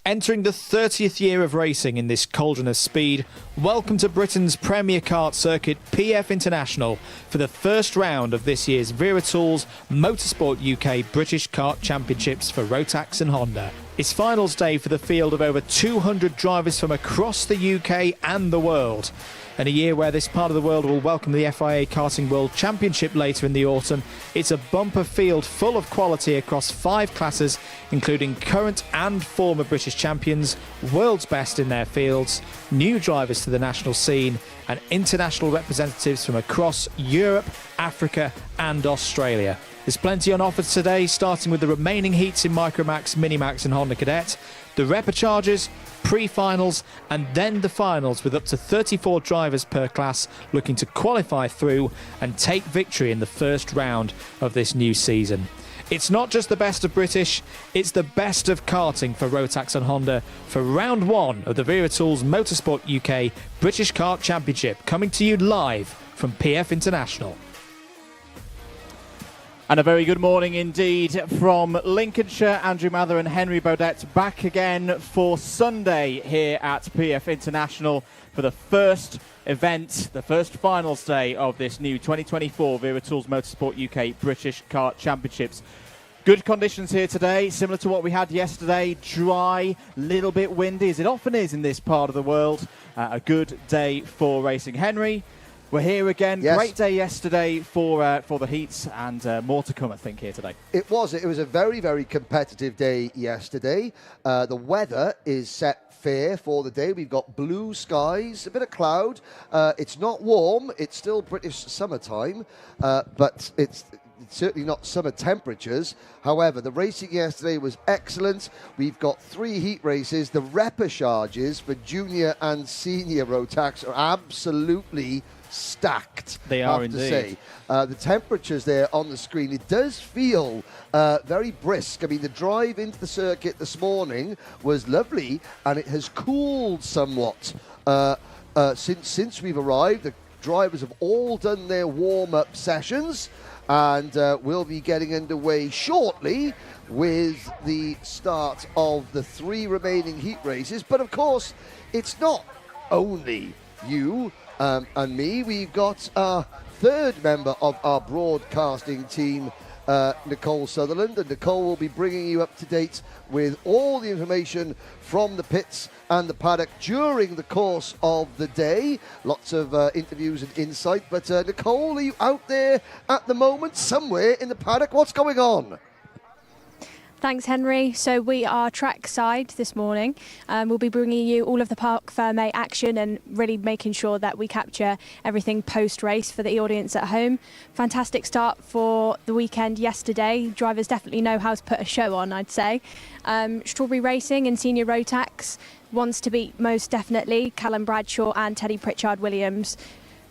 Entering the 30th year of racing in this cauldron of speed, welcome to Britain's premier kart circuit, PF International, for the first round of this year's Wera Motorsport UK British Kart Championships for Rotax and Honda. It's finals day for the field of over 200 drivers from across the UK and the world. And a year where this part of the world will welcome the FIA Karting World Championship later in the autumn, it's a bumper field full of quality across 5 classes, including current and former British champions, world's best in their fields, new drivers to the national scene, and international representatives from across Europe, Africa and Australia. There's plenty on offer today, starting with the remaining heats in MicroMax, Minimax and Honda Cadet, the Repechages, pre-finals and then the finals, with up to 34 drivers per class looking to qualify through and take victory in the first round of this new season. It's not just the best of British, it's the best of karting for Rotax and Honda for round 1 of the Wera Motorsport UK British Kart Championship, coming to you live from PF International. And a very good morning indeed from Lincolnshire. Andrew Mather and Henry Beaudette back again for Sunday here at PF International for the first event, the first finals day of this new 2024 Wera Motorsport UK British Kart Championships. Good conditions here today, similar to what we had yesterday. Dry, little bit windy, as it often is in this part of the world. A good day for racing. Henry, we're here again. Yes. Great day yesterday for the heats, and more to come, I think, here today. It was a very, very competitive day yesterday. The weather is set fair for the day. We've got blue skies, a bit of cloud. It's not warm. It's still British summertime, but it's certainly not summer temperatures. However, the racing yesterday was excellent. We've got 3 heat races. The repechages for junior and senior Rotax are absolutely stacked. They are indeed. The temperatures there on the screen, it does feel very brisk. I mean, the drive into the circuit this morning was lovely, and it has cooled somewhat since we've arrived. The drivers have all done their warm-up sessions, and we'll be getting underway shortly with the start of the 3 remaining heat races. But of course, it's not only you and me. We've got our third member of our broadcasting team, Nicole Sutherland, and Nicole will be bringing you up to date with all the information from the pits and the paddock during the course of the day. Lots of interviews and insight. But Nicole, are you out there at the moment somewhere in the paddock? What's going on? Thanks, Henry. So we are trackside this morning. We'll be bringing you all of the Parc Fermé action and really making sure that we capture everything post-race for the audience at home. Fantastic start for the weekend yesterday. Drivers definitely know how to put a show on, I'd say. Strawberry Racing and Senior Rotax wants to beat most definitely. Callum Bradshaw and Teddy Pritchard-Williams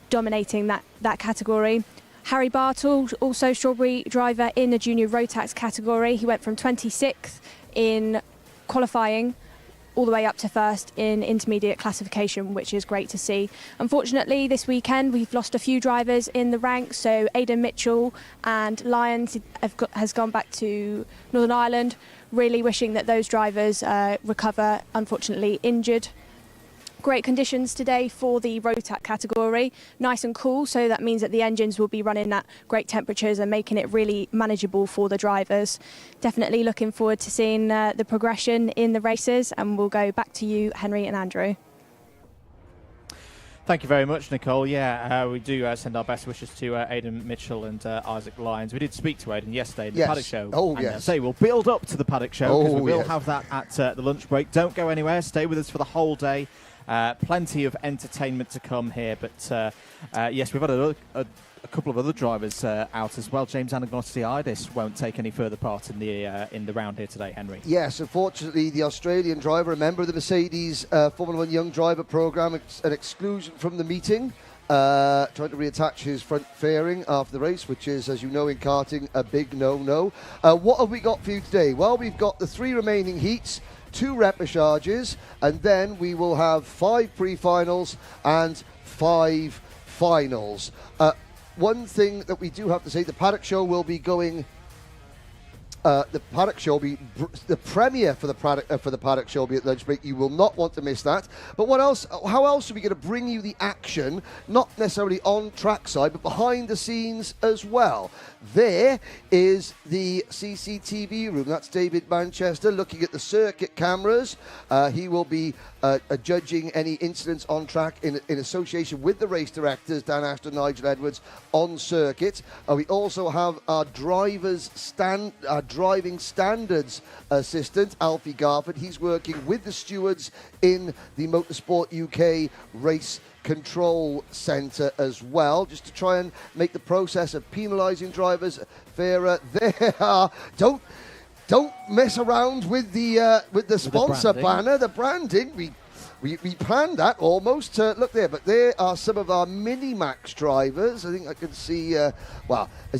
dominating that category. Harry Bartle, also Strawberry driver in the junior Rotax category. He went from 26th in qualifying all the way up to first in intermediate classification, which is great to see. Unfortunately, this weekend we've lost a few drivers in the ranks. So Aidan Mitchell and Lyons has gone back to Northern Ireland. Really wishing that those drivers recover, unfortunately injured. Great conditions today for the Rotax category, nice and cool, so that means that the engines will be running at great temperatures and making it really manageable for the drivers. Definitely looking forward to seeing the progression in the races, and we'll go back to you, Henry and Andrew. Thank you very much, Nicole. Yeah, we do send our best wishes to Aidan Mitchell and Isaac Lyons. We did speak to Aidan yesterday in the Paddock Show. Oh, and, yes. We'll build up to the Paddock Show, because we will yes. have that at the lunch break. Don't go anywhere. Stay with us for the whole day. Plenty of entertainment to come here. But yes, we've had a couple of other drivers out as well. James Anagnostiidis won't take any further part in the round here today, Henry. Yes, unfortunately, the Australian driver, a member of the Mercedes Formula 1 Young Driver Programme, an exclusion from the meeting, trying to reattach his front fairing after the race, which is, as you know, in karting, a big no-no. What have we got for you today? Well, we've got the 3 remaining heats, 2 repechages, and then we will have 5 pre-finals and 5 finals. One thing that we do have to say, the Paddock Show will be going the Paddock Show will be the premiere for the Paddock Show will be at lunch break. You will not want to miss that. But what else? How else are we going to bring you the action? Not necessarily on trackside, but behind the scenes as well. There is the CCTV room. That's David Manchester looking at the circuit cameras. He will be judging any incidents on track in association with the race directors, Dan Ashton, Nigel Edwards, on circuit. We also have our driving standards assistant, Alfie Garford. He's working with the stewards in the Motorsport UK race control centre as well, just to try and make the process of penalising drivers fairer. There are don't mess around with the sponsor banner, the branding. We planned that almost. Look there, but there are some of our Minimax drivers. I think I can see, is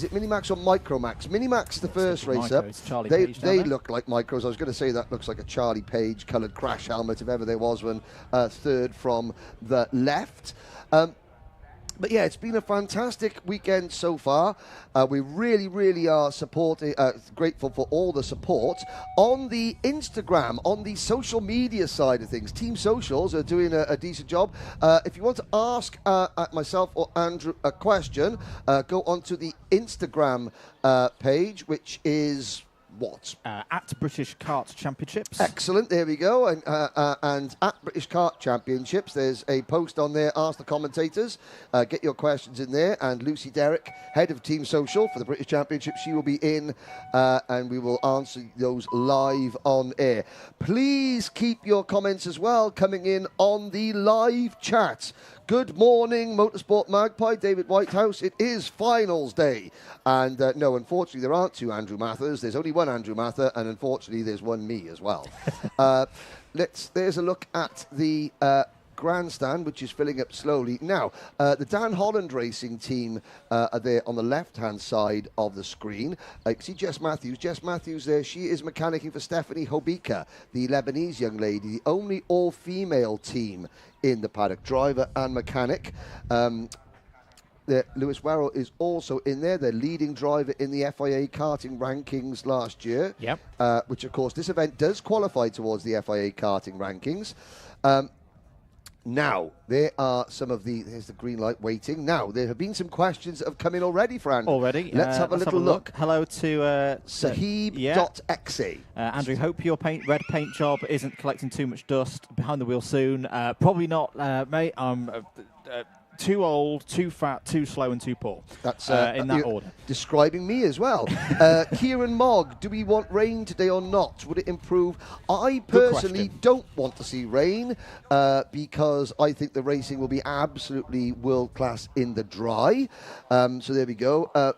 it Minimax or MicroMax? Minimax, the first race up. They look like Micros. I was going to say that looks like a Charlie Page coloured crash helmet, if ever there was one, third from the left. But yeah, it's been a fantastic weekend so far. We really, really are grateful for all the support. On the Instagram, on the social media side of things, Team Socials are doing a decent job. If you want to ask myself or Andrew a question, go onto the Instagram page, which is... what? At British Kart Championships. Excellent, there we go. And at British Kart Championships, there's a post on there, Ask the Commentators. Get your questions in there. And Lucy Derrick, head of Team Social for the British Championship, she will be in and we will answer those live on air. Please keep your comments as well coming in on the live chat. Good morning, Motorsport Magpie, David Whitehouse. It is finals day. And no, unfortunately, there aren't two Andrew Mathers. There's only one Andrew Mather, and unfortunately, there's one me as well. There's a look at the grandstand, which is filling up slowly. Now, the Dan Holland Racing team are there on the left-hand side of the screen. You can see Jess Matthews. Jess Matthews there, she is mechanicking for Stephanie Hobika, the Lebanese young lady, the only all-female team in the paddock, driver and mechanic. Lewis Wera is also in there, the leading driver in the FIA karting rankings last year. Yep. Which, of course, this event does qualify towards the FIA karting rankings. Now, there are some of there's the green light waiting. Now, there have been some questions that have come in already, Fran. Already? Let's have a little look. Hello to Sahib.exe. Andrew, hope your red paint job isn't collecting too much dust behind the wheel soon. Probably not, mate. I'm too old, too fat, too slow and too poor. That's in that order. Describing me as well. Kieran Mogg, do we want rain today or not? Would it improve? I personally don't want to see rain because I think the racing will be absolutely world class in the dry. So there we go.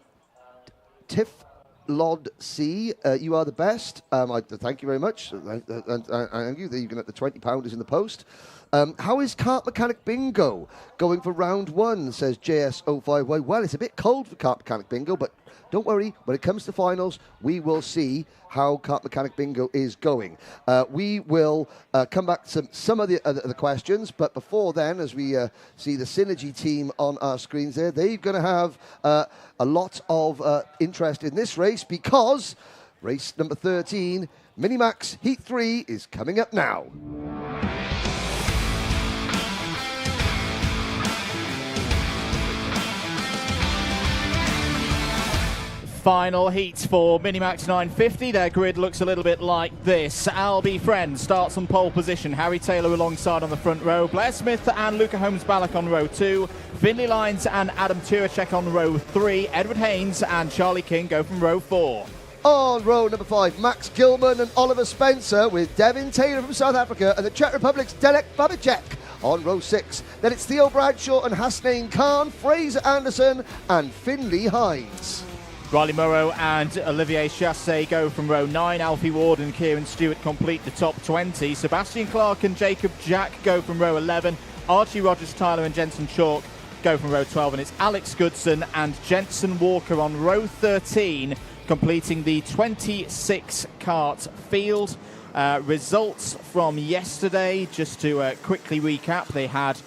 Tiff Lod C, you are the best. Thank you very much. Thank you. There you can get the £20 in the post. How is Kart Mechanic Bingo going for round one, says JS05Y. Well, it's a bit cold for Kart Mechanic Bingo, but don't worry. When it comes to finals, we will see how Kart Mechanic Bingo is going. We will come back to some of the questions, but before then, as we see the Synergy team on our screens there, they're going to have a lot of interest in this race because race number 13, Minimax Heat 3, is coming up now. Final heat for Minimax 950. Their grid looks a little bit like this. Albie Friend starts on pole position. Harry Taylor alongside on the front row. Blair Smith and Luca Holmes-Ballack on row 2. Finley Lyons and Adam Turacek on row 3. Edward Haynes and Charlie King go from row 4. On row number 5, Max Gilman and Oliver Spencer with Devin Taylor from South Africa and the Czech Republic's Delek Babicek on row 6. Then it's Theo Bradshaw and Hasnain Khan, Fraser Anderson and Finley Hines. Riley Morrow and Olivier Chassé go from row 9. Alfie Ward and Kieran Stewart complete the top 20. Sebastian Clark and Jacob Jack go from row 11. Archie Rogers, Tyler and Jensen Chalk go from row 12. And it's Alex Goodson and Jensen Walker on row 13, completing the 26 kart field. Results from yesterday, just to quickly recap, they had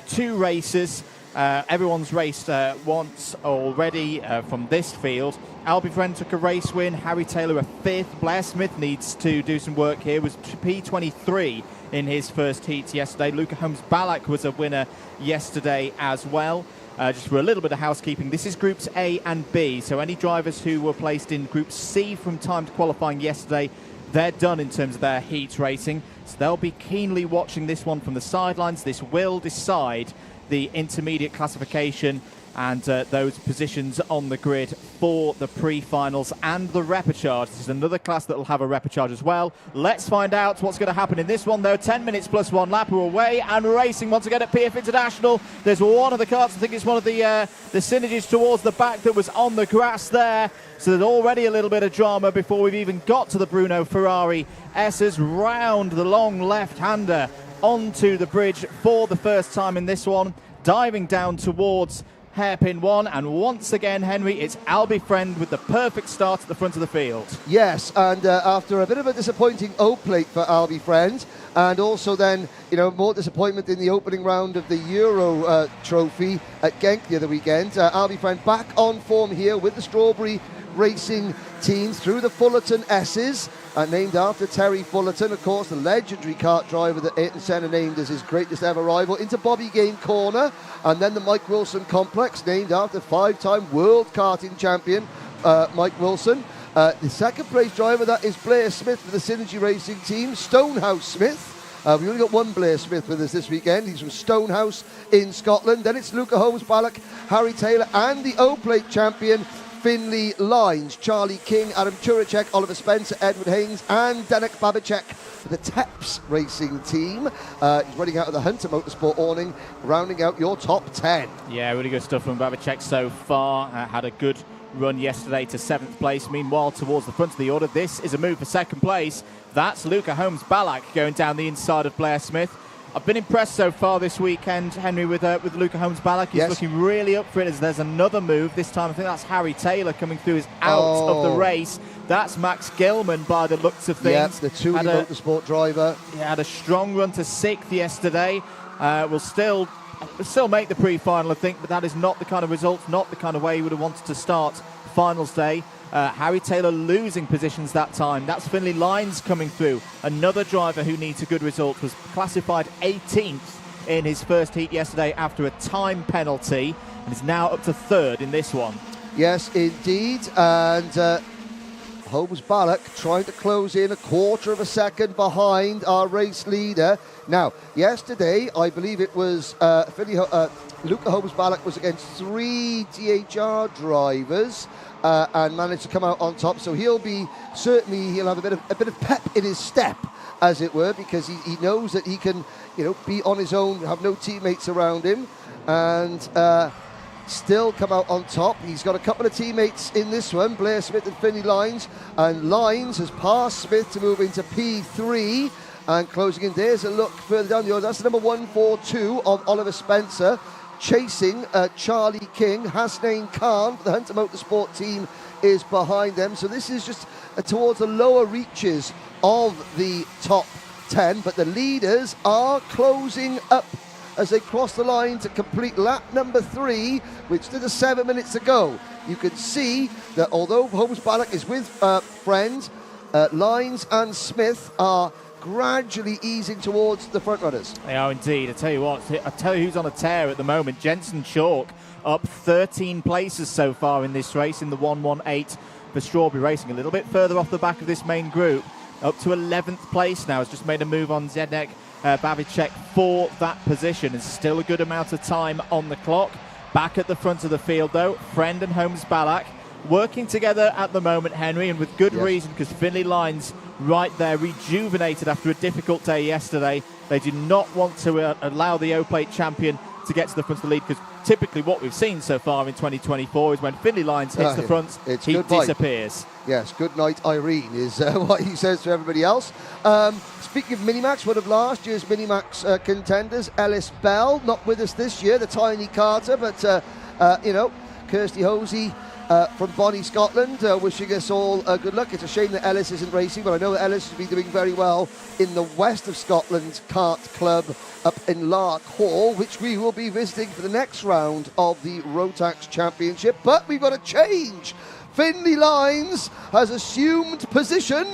2 races. Everyone's raced once already from this field. Albie Friend took a race win. Harry Taylor a 5th. Blair Smith needs to do some work here. Was P23 in his first heat yesterday. Luca Holmes-Balak was a winner yesterday as well. Just for a little bit of housekeeping, this is Groups A and B. So any drivers who were placed in Group C from timed qualifying yesterday, they're done in terms of their heat racing. So they'll be keenly watching this one from the sidelines. This will decide the intermediate classification and those positions on the grid for the pre-finals and the repechage. This is another class that will have a repechage as well. Let's find out what's going to happen in this one, though. 10 minutes plus 1 lap are away and racing once again at PF International. There's one of the karts, I think it's one of the synergies towards the back that was on the grass there. So there's already a little bit of drama before we've even got to the Bruno Ferrari S's. Round the long left-hander onto the bridge for the first time in this one, diving down towards hairpin 1, and once again, Henry, it's Albie Friend with the perfect start at the front of the field. Yes, and after a bit of a disappointing O-plate for Albie Friend, and also then, more disappointment in the opening round of the Euro Trophy at Genk the other weekend, Albie Friend back on form here with the Strawberry Racing team through the Fullerton S's, named after Terry Fullerton, of course, the legendary kart driver that Ayrton Senna named as his greatest ever rival, into Bobby Game Corner, and then the Mike Wilson Complex, named after 5-time world karting champion Mike Wilson. The second place driver, that is Blair Smith for the Synergy Racing team, Stonehouse Smith. We only got one Blair Smith with us this weekend. He's from Stonehouse in Scotland. Then it's Luca Holmes-Balak, Harry Taylor, and the O-plate champion Finley Lines, Charlie King, Adam Turacek, Oliver Spencer, Edward Haynes, and Danek Babacek for the TEPS Racing team. He's running out of the Hunter Motorsport awning, rounding out your top 10. Yeah, really good stuff from Babacek so far. Had a good run yesterday to 7th place. Meanwhile, towards the front of the order, this is a move for 2nd place. That's Luca Holmes-Balak going down the inside of Blair Smith. I've been impressed so far this weekend, Henry, with Luca Holmes-Balak. He's looking really up for it as there's another move. This time, I think that's Harry Taylor coming through is out of the race. That's Max Gilman by the looks of things. Yep, the Thule Motorsport driver. He had a strong run to 6th yesterday. Will still make the pre-final, I think, but that is not the kind of result, not the kind of way he would have wanted to start finals day. Harry Taylor losing positions that time. That's Finley Lines coming through. Another driver who needs a good result, was classified 18th in his first heat yesterday after a time penalty, and is now up to 3rd in this one. Yes, indeed. And Holmes-Balak trying to close in a 1/4 of a second behind our race leader. Now, yesterday, I believe it was Luca Holmes-Balak was against 3 DHR drivers and managed to come out on top. So he'll have a bit of pep in his step, as it were, because he knows that he can, be on his own, have no teammates around him, and still come out on top. He's got a couple of teammates in this one, Blair Smith and Finley Lines, and Lines has passed Smith to move into P3, and closing in. There's a look further down the order. That's the number 142 of Oliver Spencer, chasing Charlie King. Hasnain Khan for the Hunter Motorsport team is behind them. So this is just towards the lower reaches of the top 10, but the leaders are closing up as they cross the line to complete lap number 3, which did 7 minutes to go. You can see that although Holmes-Balak is with Friend, Lines and Smith are gradually easing towards the front runners. They are indeed. I tell you who's on a tear at the moment. Jensen Chalk up 13 places so far in this race in the 118 for Strawberry Racing. A little bit further off the back of this main group, up to 11th place now. Has just made a move on Zdenek Babicek for that position. There's still a good amount of time on the clock. Back at the front of the field though, Friend and Holmes-Balak working together at the moment, Henry, and with good reason, because Finley Lines right there, rejuvenated after a difficult day yesterday. They do not want to allow the O-plate champion to get to the front of the lead, because typically what we've seen so far in 2024 is when Finley Lines hits the front, he disappears. Yes, good night, Irene, is what he says to everybody else. Speaking of Minimax, one of last year's Minimax contenders, Ellis Bell, not with us this year, the tiny Carter, but, Kirsty Hosey from Bonnie, Scotland, wishing us all good luck. It's a shame that Ellis isn't racing, but I know that Ellis has been doing very well in the west of Scotland's kart club up in Lark Hall, which we will be visiting for the next round of the Rotax Championship. But we've got a change. Finley Lines has assumed position,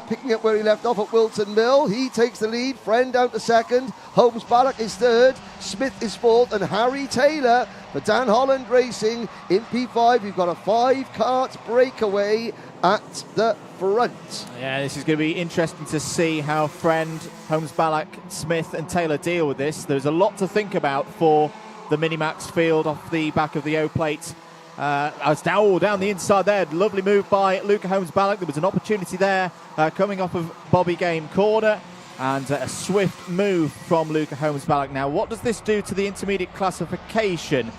picking up where he left off at Wilton Mill. He takes the lead. Friend down to second. Holmes Ballock is third. Smith is fourth. And Harry Taylor for Dan Holland Racing in P5. We've got a 5-kart breakaway at the front. Yeah, this is going to be interesting to see how Friend, Holmes Ballock, Smith and Taylor deal with this. There's a lot to think about for the Minimax field off the back of the O-plate. It's down the inside there. Lovely move by Luca Holmes Ballock. There was an opportunity there coming off of Bobby Game corner, and a swift move from Luca Holmes Ballock. Now, what does this do to the intermediate classification?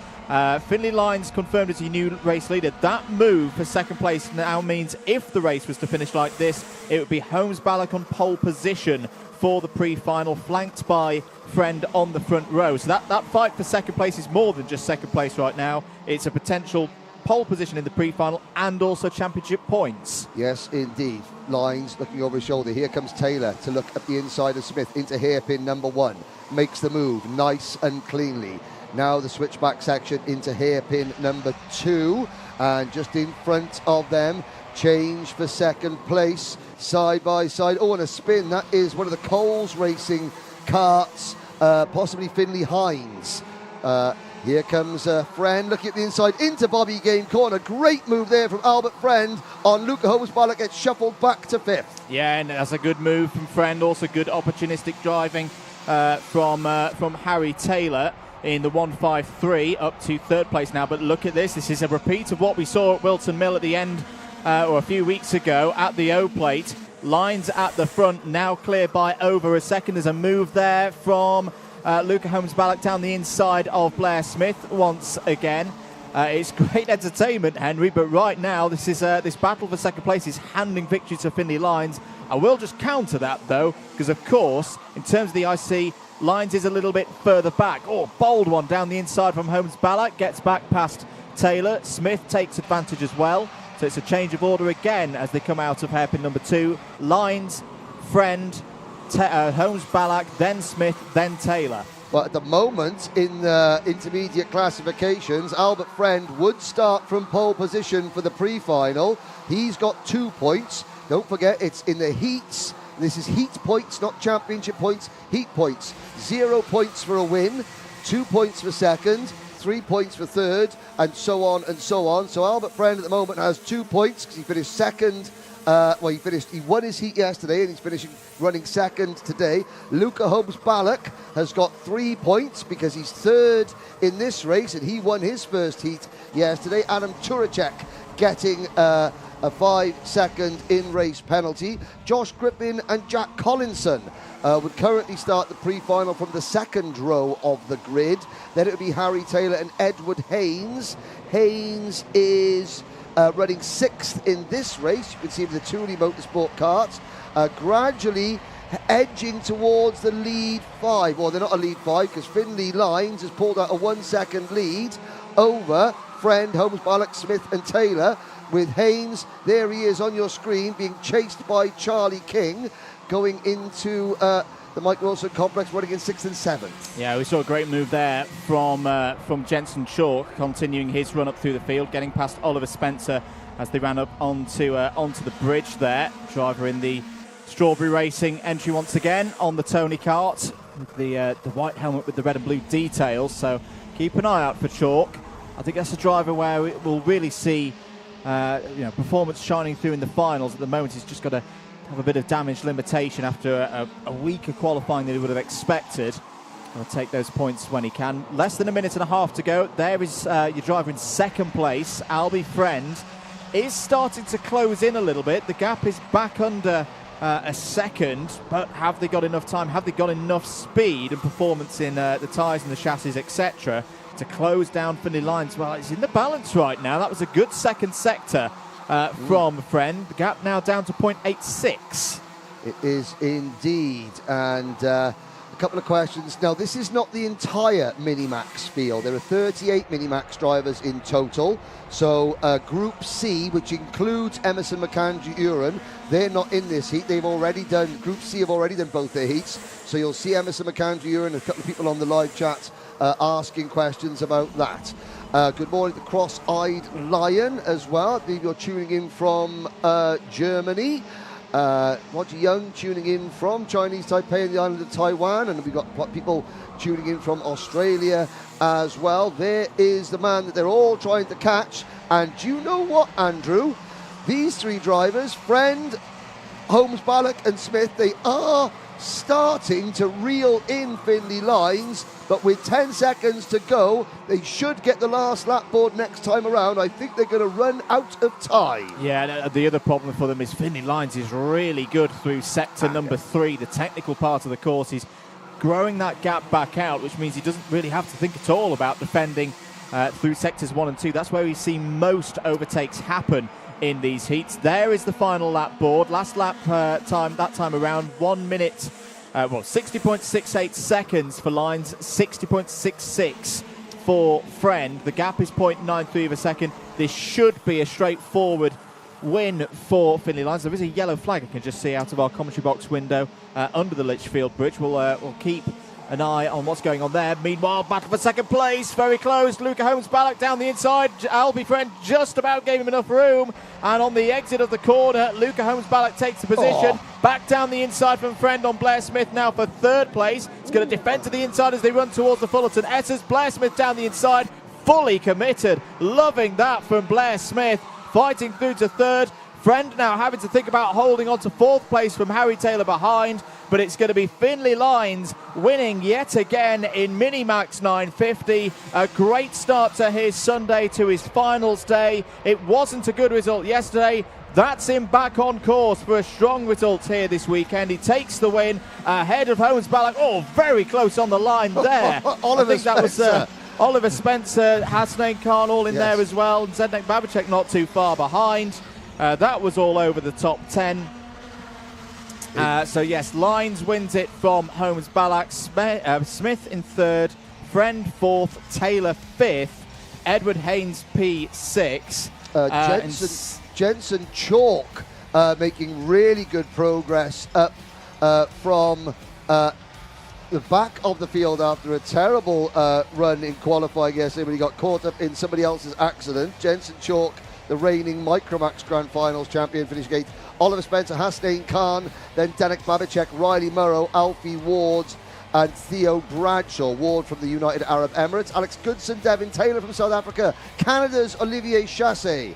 Finley Lines confirmed as your new race leader. That move for second place now means if the race was to finish like this, it would be Holmes Ballock on pole position for the pre-final, flanked by Friend on the front row. So that fight for second place is more than just second place right now. It's a potential pole position in the pre-final and also championship points. Yes, indeed. Lines looking over his shoulder. Here comes Taylor to look at the inside of Smith into hairpin number 1. Makes the move nice and cleanly. Now the switchback section into hairpin number 2. And just in front of them, change for second place, side by side. Oh, and a spin. That is one of the Coles Racing karts, possibly Finley Hines. Here comes Friend looking at the inside into Bobby Game corner. Great move there from Albert Friend on Luca Holmes Ballock. Gets shuffled back to 5th. Yeah, and that's a good move from Friend. Also good opportunistic driving from Harry Taylor in the 153 up to 3rd place now. But look at this. This is a repeat of what we saw at Wilton Mill at the end or a few weeks ago at the O-plate. Lines at the front, now cleared by over a second. There's a move there from Luca Holmes Ballock down the inside of Blair Smith once again. It's great entertainment, Henry, but right now this battle for second place is handing victory to Finley Lines. I will just counter that though, because of course, in terms of the IC, Lines is a little bit further back. Oh, bold one down the inside from Holmes Ballock, gets back past Taylor. Smith takes advantage as well. So it's a change of order again as they come out of hairpin number 2. Lines, Friend, Holmes Ballock, then Smith, then Taylor. But at the moment, in the intermediate classifications, Albert Friend would start from pole position for the pre-final. He's got 2 points. Don't forget, it's in the heats. This is heat points, not championship points. Heat points. 0 points for a win, 2 points for second, 3 points for third, and so on and so on. So Albert Friend at the moment has 2 points because he finished second. He won his heat yesterday and he's running second today. Luca Holmes Ballock has got 3 points because he's third in this race and he won his first heat yesterday. Adam Turacek getting a 5-second in-race penalty. Josh Griffin and Jack Collinson would currently start the pre-final from the second row of the grid. Then it would be Harry Taylor and Edward Haynes. Haynes is running 6th in this race. You can see the Thule Motorsport karts gradually edging towards the lead 5. Well, they're not a lead 5 because Finley Lines has pulled out a 1-second lead over Friend, Holmes Ballock, Smith and Taylor, with Haynes, there he is on your screen, being chased by Charlie King, going into the Mike Wilson complex, running in 6th and 7th. Yeah, we saw a great move there from Jensen Chalk, continuing his run up through the field, getting past Oliver Spencer as they ran up onto the bridge there. Driver in the Strawberry Racing entry once again on the Tony kart, with the white helmet with the red and blue details. So keep an eye out for Chalk. I think that's a driver where we'll really see performance shining through in the finals. At the moment, he's just got to have a bit of damage limitation after a weaker qualifying than he would have expected. He'll take those points when he can. Less than a minute and a half to go. There is your driver in second place, Albie Friend, is starting to close in a little bit. The gap is back under a second, but have they got enough time? Have they got enough speed and performance in the tyres and the chassis, etc., to close down Finley Lines? Well, it's in the balance right now. That was a good second sector from Friend. The gap now down to 0.86. It is indeed, and a couple of questions. Now, this is not the entire Minimax field. There are 38 Minimax drivers in total. So Group C, which includes Emerson McAndrew-Uren, they're not in this heat. They've already done, Group C have already done both their heats. So you'll see Emerson McAndrew-Uren, a couple of people on the live chat asking questions about that. Good morning to Cross-Eyed Lion as well. I believe you're tuning in from Germany. Roger Young tuning in from Chinese Taipei and the island of Taiwan, and we've got people tuning in from Australia as well. There is the man that they're all trying to catch, and do you know what, Andrew? These three drivers, Friend, Holmes, Ballack and Smith, they are starting to reel in Finley lines, but with 10 seconds to go, they should get the last lap board next time around. I think they're going to run out of time. Yeah, the other problem for them is Finley Lines is really good through sector number 3, the technical part of the course. He's growing that gap back out, which means he doesn't really have to think at all about defending through sectors 1 and 2. That's where we see most overtakes happen in these heats. There is the final lap board. Last lap time that time around, 1 minute, 60.68 seconds for Lines, 60.66 for Friend. The gap is 0.93 of a second. This should be a straightforward win for Finley Lines. There is a yellow flag I can just see out of our commentary box window under the Litchfield Bridge. We'll keep an eye on what's going on there. Meanwhile, battle for second place, very close. Luca Holmes Ballack down the inside. Albie Friend just about gave him enough room. And on the exit of the corner, Luca Holmes Ballack takes the position. Back down the inside from Friend on Blair Smith now for third place. He's going to defend to the inside as they run towards the Fullerton S's. Blair Smith down the inside, fully committed. Loving that from Blair Smith. Fighting through to third. Friend now having to think about holding on to fourth place from Harry Taylor behind, but it's going to be Finley Lines winning yet again in Minimax 950. A great start to his Sunday, to his finals day. It wasn't a good result yesterday. That's him back on course for a strong result here this weekend. He takes the win ahead of Holmes Ballack. Oh, very close on the line there. Oliver I think that was Oliver Spencer, Hasnain Khan all in Yes. there as well. Zdenek Babicek not too far behind. That was all over the top 10. So yes, Lines wins it from Holmes Ballack. Smith in third, Friend fourth, Taylor fifth, Edward Haynes P sixth. Jensen Chalk making really good progress up from the back of the field after a terrible run in qualifying yesterday when he got caught up in somebody else's accident. Jensen Chalk, the reigning MicroMax Grand Finals champion, finishing 8th. Oliver Spencer, Hasnain Khan, then Zdenek Babicek, Riley Murrow, Alfie Ward, and Theo Bradshaw. Ward from the United Arab Emirates. Alex Goodson, Devin Taylor from South Africa. Canada's Olivier Chassé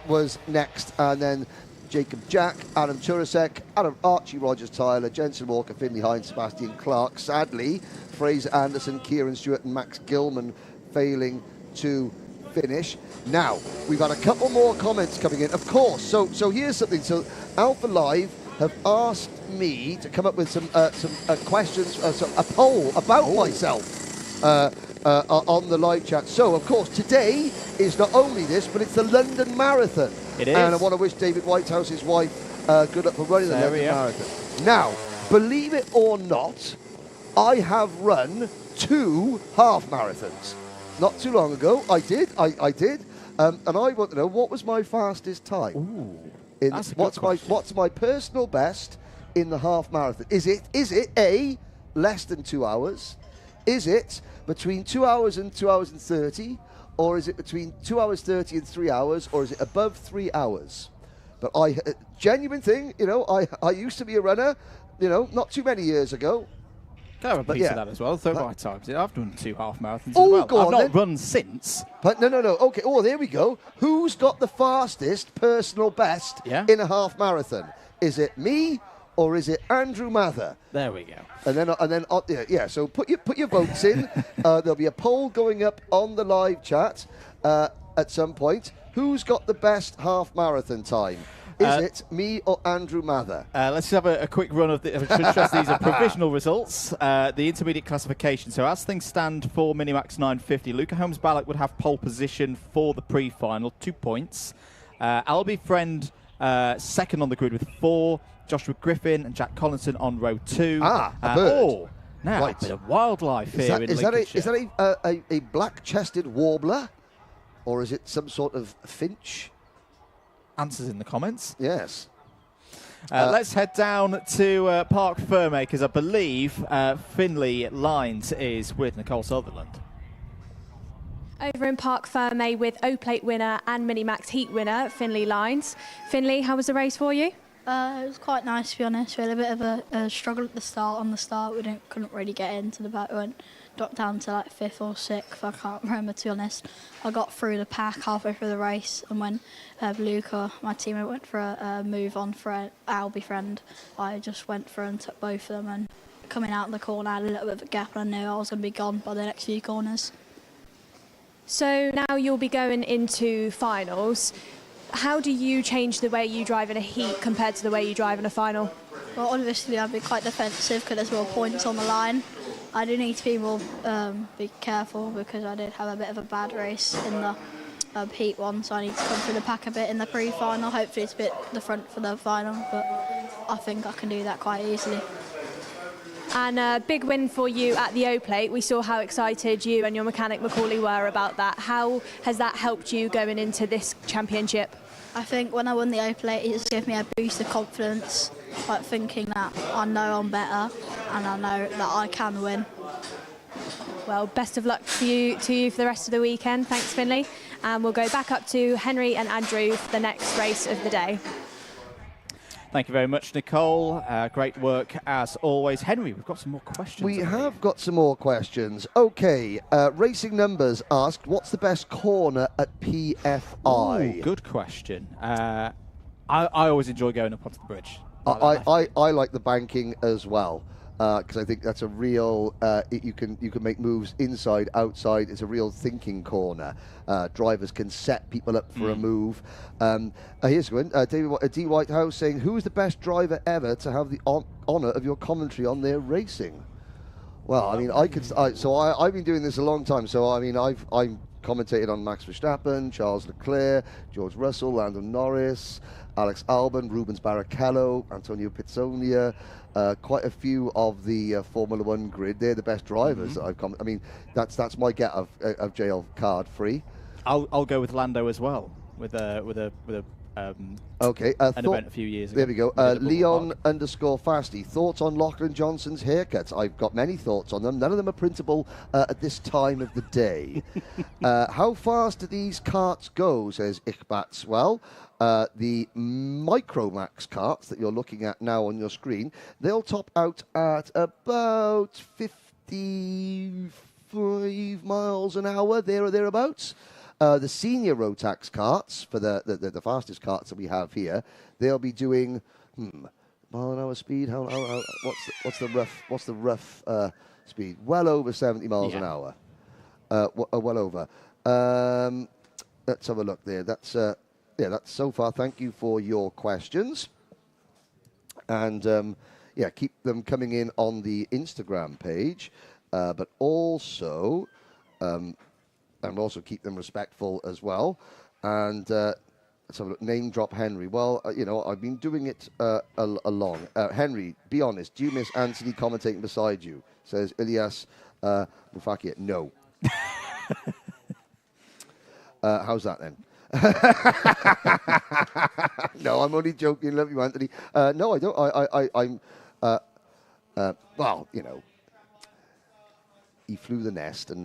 was next, and then Jacob Jack, Adam Turasek, Archie Rogers Tyler, Jensen Walker, Finley Hines, Sebastian Clark. Sadly, Fraser Anderson, Kieran Stewart and Max Gilman failing to finish. Now, we've had a couple more comments coming in, of course. So here's something. So Alpha Live have asked me to come up with some questions, a poll about myself on the live chat. So, of course, today is not only this, but it's the London Marathon. It is. And I want to wish David Whitehouse, his wife, good luck for running the London Marathon. Now, believe it or not, I have run 2 half marathons. Not too long ago, I did. And I want to know, what was my fastest time? Ooh, What's my personal best in the half marathon? Is it A, less than 2 hours? Is it between 2 hours and 2 hours and 30? Or is it between 2 hours 30 and 3 hours? Or is it above 3 hours? But genuine thing, I used to be a runner, not too many years ago. Can I have a piece of that as well? So my times. I've done 2 half marathons as well. Go on, I've not run since. But no. Okay. Oh, there we go. Who's got the fastest personal best in a half marathon? Is it me or is it Andrew Mather? There we go. And then So put your votes in. There'll be a poll going up on the live chat at some point. Who's got the best half marathon time? Is it me or Andrew Mather? Let's have a quick run of these are provisional results. The intermediate classification. So as things stand for Minimax 950, Luca Holmes Ballack would have pole position for the pre-final, 2 points. Albie Friend second on the grid with 4. Joshua Griffin and Jack Collinson on row 2. Now, Right. a bit of wildlife here in Lincolnshire. Is that a black-chested warbler, or is it some sort of finch? Answers in the comments. Yes. Let's head down to Park Ferme, because I believe Finley Lines is with Nicole Sutherland. Over in Park Ferme with O-Plate winner and Minimax Heat winner, Finley Lines. Finley, how was the race for you? It was quite nice, to be honest. We had a bit of a struggle at the start. On the start, we couldn't really get into the back. We dropped down to like 5th or 6th. I can't remember, to be honest. I got through the pack halfway through the race, and when Luca, my teammate, went for a move on for an Albie friend, I just went through and took both of them. And coming out of the corner, I had a little bit of a gap, and I knew I was going to be gone by the next few corners. So now you'll be going into finals. How do you change the way you drive in a heat compared to the way you drive in a final? Well, obviously, I'd be quite defensive because there's more points on the line. I do need to be more be careful because I did have a bit of a bad race in the heat one, so I need to come through the pack a bit in the pre-final. Hopefully, it's a bit the front for the final, but I think I can do that quite easily. And a big win for you at the O-Plate. We saw how excited you and your mechanic Macaulay were about that. How has that helped you going into this championship? I think when I won the O-Plate, it just gave me a boost of confidence, like thinking that I know I'm better and I know that I can win. Well, best of luck to you for the rest of the weekend. Thanks, Finley. And we'll go back up to Henry and Andrew for the next race of the day. Thank you very much, Nicole. Great work as always. Henry, we've got some more questions. We have got some more questions. Okay, Racing Numbers asked, what's the best corner at PFI? Ooh, good question. I always enjoy going up onto the bridge. I like the banking as well, because I think that's a real, you can make moves inside, outside. It's a real thinking corner. Drivers can set people up for a move. Here's one, D. Whitehouse saying, who's the best driver ever to have the honour of your commentary on their racing? Well, I mean, I've been doing this a long time, so I mean, I've commentated on Max Verstappen, Charles Leclerc, George Russell, Lando Norris, Alex Albon, Rubens Barrichello, Antonio Pizzonia, quite a few of the Formula One grid. They're the best drivers that I've come. I mean, that's my get of jail card free. I'll go with Lando as well with an event a few years ago. There we go. Leon_Fasty. Thoughts on Lachlan Johnson's haircuts? I've got many thoughts on them. None of them are printable at this time of the day. How fast do these karts go, says Ichbats. Well, the MicroMax karts that you're looking at now on your screen, they'll top out at about 55 miles an hour, there or thereabouts. The senior Rotax karts, for the fastest karts that we have here, they'll be doing mile an hour speed. What's the rough speed? Well over 70 miles an hour. Well over. Let's have a look there. That's so far. Thank you for your questions, and keep them coming in on the Instagram page, but also. And also keep them respectful as well. And let's have a look. Name drop Henry. Well, I've been doing it along. Henry, be honest. Do you miss Anthony commentating beside you? Says Ilyas Mufakia. No. How's that then? No, I'm only joking. Love you, Anthony. No, I don't. I'm. Well, he flew the nest, and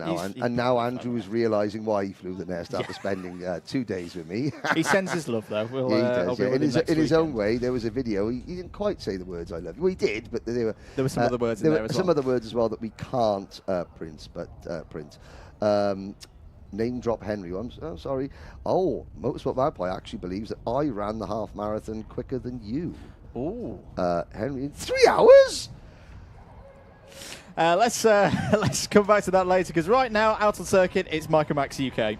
now Andrew is realising why he flew the nest after spending 2 days with me. He sends his love, though. He does. In his own way, there was a video. He didn't quite say the words "I love you." Well, he did, but there were some other words in there as well. Some other words as well that we can't print. Name drop Henry. I'm sorry. Oh, Motorsport Magpie actually believes that I ran the half marathon quicker than you. Oh, Henry, in 3 hours. Let's come back to that later, because right now, out on circuit, it's MicroMax UK.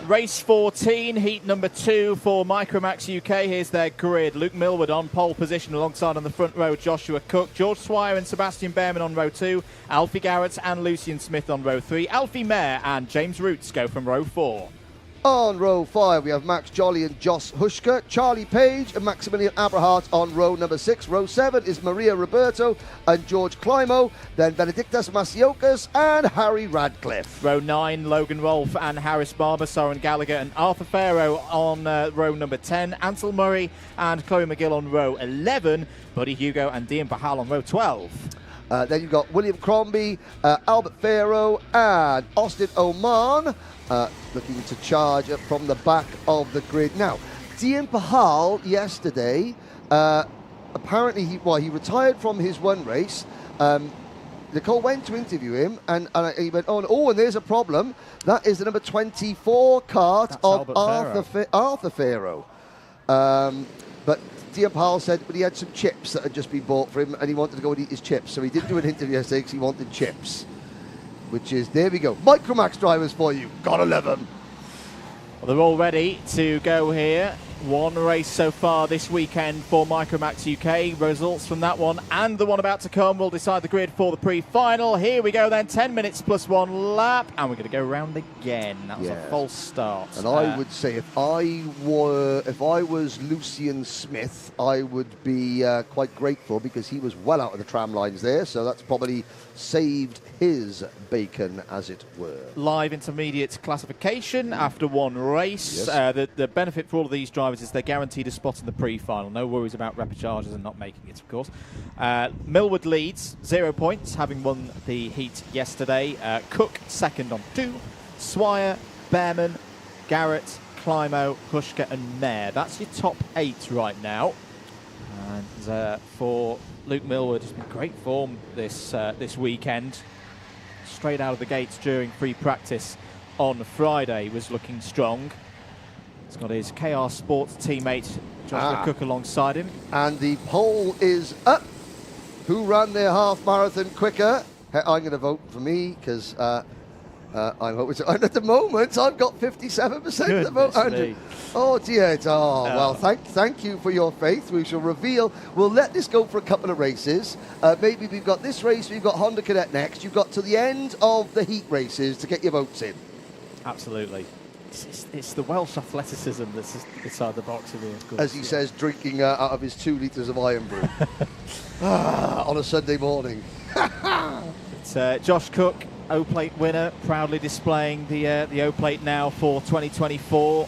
Race 14, heat number 2 for MicroMax UK. Here's their grid. Luke Millward on pole position alongside on the front row Joshua Cook, George Swire and Sebastian Behrman on row 2, Alfie Garrett and Lucian Smith on row 3, Alfie Mayer and James Roots go from row 4. On row 5, we have Max Jolly and Joss Huschka, Charlie Page and Maximilian Abrahart on row number 6. Row 7 is Maria Roberto and George Climo, then Benedictus Masiokas and Harry Radcliffe. Row 9, Logan Rolfe and Harris Barber, Soren Gallagher and Arthur Farrow on row number 10. Ansel Murray and Chloe McGill on row 11. Buddy Hugo and Dean Bahal on row 12. Then you've got William Crombie, Albert Farrow and Austin Oman looking to charge up from the back of the grid. Now, Dean Bahal yesterday, apparently he retired from his one race. Nicole went to interview him and he went, oh, and there's a problem. That is the number 24 cart of Arthur Farrow. But Dean Bahal said he had some chips that had just been bought for him and he wanted to go and eat his chips. So he didn't do an interview yesterday because he wanted chips. Which is, there we go, MicroMax drivers for you. Gotta love them. Well, they're all ready to go here. One race so far this weekend for MicroMax UK. Results from that one and the one about to come will decide the grid for the pre-final. Here we go then, 10 minutes plus 1 lap, and we're going to go round again. That was a false start. And I would say if I was Lucian Smith, I would be quite grateful because he was well out of the tram lines there, so that's probably saved his bacon, as it were. Live intermediate classification after one race. Yes. The benefit for all of these drivers is they're guaranteed a spot in the pre-final. No worries about repechages and not making it, of course. Millward leads, 0 points, having won the heat yesterday. Cook second on 2. Swire, Behrman, Garrett, Climo, Huschka and Mayer. That's your top 8 right now. And for Luke Millward, he's been great form this weekend. Straight out of the gates during free practice on Friday was looking strong. He's got his KR Sports teammate Joshua Cook alongside him. And the poll is up. Who ran their half marathon quicker? I'm going to vote for me because I'm hoping to. And at the moment, I've got 57% of the vote. Andrew. Oh dear! Well, thank you for your faith. We shall reveal. We'll let this go for a couple of races. Maybe we've got this race. We've got Honda Cadet next. You've got to the end of the heat races to get your votes in. Absolutely. It's the Welsh athleticism that's inside the box of here, of course. As he says, drinking out of his 2 litres of iron brew on a Sunday morning. It's Josh Cook, O-Plate winner, proudly displaying the O-Plate now for 2024.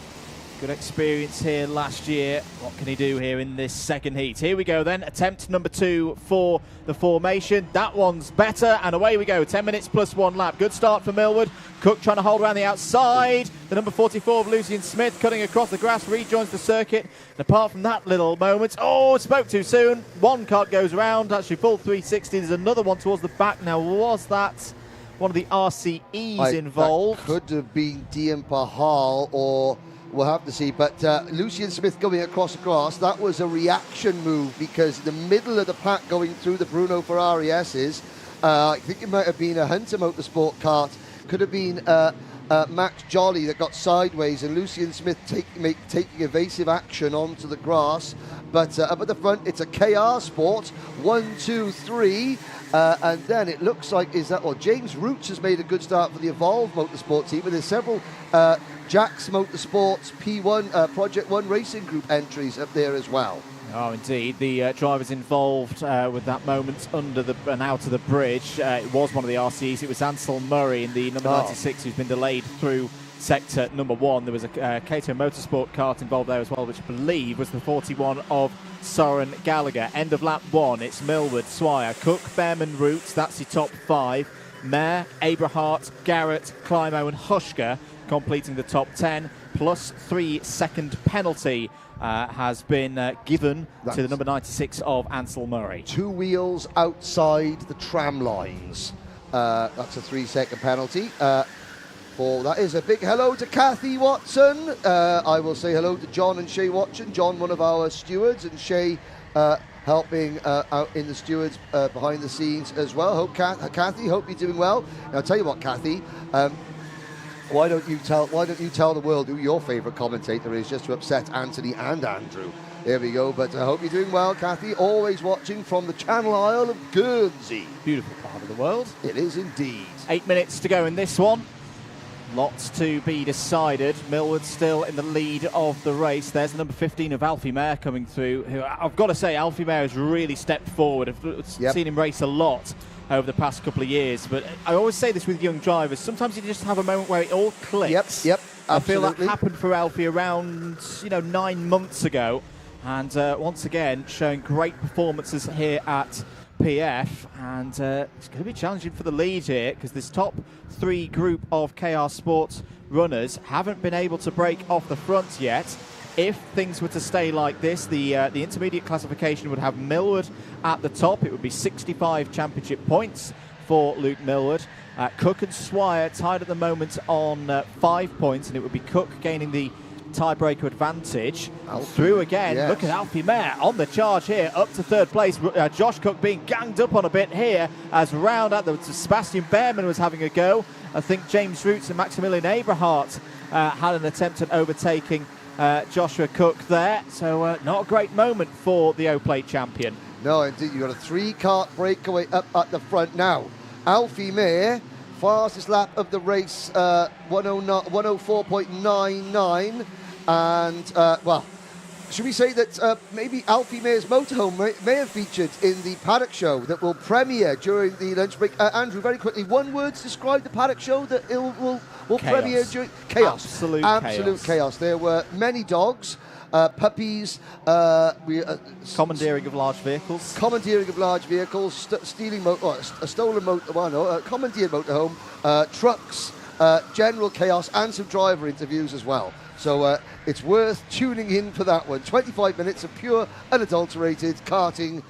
Good experience here last year. What can he do here in this second heat? Here we go then. Attempt number 2 for the formation. That one's better, and away we go. 10 minutes plus 1 lap. Good start for Millward. Cook trying to hold around the outside. The number 44 of Lucian Smith cutting across the grass, rejoins the circuit. And apart from that little moment, spoke too soon. One cart goes around, actually full 360. There's another one towards the back. Now, was that one of the RCEs involved? That could have been Dean Bahal or... We'll have to see, but Lucian Smith going across the grass, that was a reaction move because the middle of the pack going through the Bruno Ferrari S's, I think it might have been a Hunter Motorsport kart, could have been Max Jolly that got sideways and Lucian Smith taking evasive action onto the grass. But up at the front, it's a KR Sport, 1, 2, 3, and then it looks like James Roots has made a good start for the Evolve Motorsport team, but there's several Jack's Motorsports P1 Project 1 Racing Group entries up there as well. Oh, indeed. The drivers involved with that moment under and out of the bridge. It was one of the RCs. It was Ansel Murray in the number 96 who's been delayed through sector number 1. There was a Cato Motorsport kart involved there as well, which I believe was the 41 of Soren Gallagher. End of lap 1. It's Millward, Swire, Cook, Behrman, Roots. That's your top 5. Mayer, Abrahart, Garrett, Climo and Huschka completing the top 10. Plus 3 second penalty has been given to the number 96 of Ansel Murray. 2 wheels outside the tram lines. That's a 3 second penalty. That is a big hello to Kathy Watson. I will say hello to John and Shay Watson. John, one of our stewards, and Shay helping out in the stewards behind the scenes as well. Kathy, hope you're doing well. Now, I'll tell you what, Kathy. Why don't you tell the world who your favourite commentator is, just to upset Anthony and Andrew? There we go. But I hope you're doing well, Kathy. Always watching from the Channel Isle of Guernsey. Beautiful part of the world. It is indeed. 8 minutes to go in this one. Lots to be decided. Millward still in the lead of the race. There's the number 15 of Alfie Mayer coming through, who I've got to say, Alfie Mayer has really stepped forward. I've seen him race a lot over the past couple of years. But I always say this with young drivers. Sometimes you just have a moment where it all clicks. Yep, I feel absolutely. that happened for Alfie around 9 months ago. And once again, showing great performances here at PF, and it's going to be challenging for the lead here because this top 3 group of KR Sports runners haven't been able to break off the front yet. If things were to stay like this, the intermediate classification would have Millward at the top. It would be 65 championship points for Luke Millward. Cook and Swire tied at the moment on 5 points, and it would be Cook gaining the tiebreaker advantage. Through again. Yes. Look at Alfie Mayer on the charge here, up to 3rd place. Josh Cook being ganged up on a bit here as round out. Sebastian Behrman was having a go. I think James Roots and Maximilian Aberhart had an attempt at overtaking Joshua Cook there. So not a great moment for the O-Plate champion. No, indeed. You've got a 3-kart breakaway up at the front now. Alfie Mayer, fastest lap of the race, 104.99. And, well, should we say that maybe Alfie Mayer's motorhome may have featured in the Paddock Show that will premiere during the lunch break? Andrew, very quickly, one word to describe the Paddock Show that will premiere during... Chaos. Absolute chaos. There were many dogs, puppies, commandeering of large vehicles. Stealing a stolen motor, commandeered motorhome, trucks, general chaos, and some driver interviews as well. So it's worth tuning in for that one. 25 minutes of pure, unadulterated karting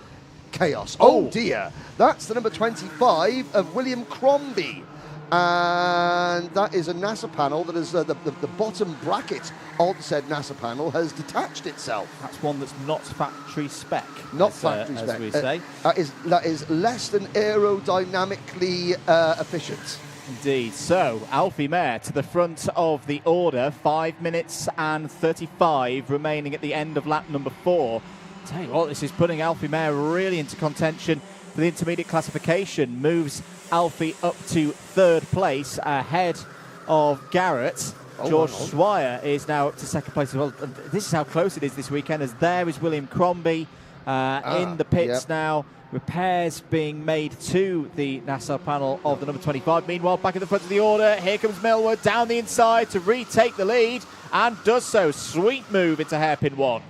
chaos. Oh dear, that's the number 25 of William Crombie. And that is a NASA panel that is the bottom bracket of said NASA panel has detached itself. That's one that's not factory spec. Not factory spec. As we say. That is less than aerodynamically efficient. Indeed. So, Alfie Mayer to the front of the order. 5 minutes and 35 remaining at the end of lap number 4. Tell you what, this is putting Alfie Mayer really into contention for the intermediate classification. Moves Alfie up to 3rd place ahead of Garrett. George Swire is now up to 2nd place as well. This is how close it is this weekend, as there is William Crombie in the pits now. Repairs being made to the NASA panel of the number 25. Meanwhile, back at the front of the order, here comes Millward down the inside to retake the lead, and does so. Sweet move into hairpin 1.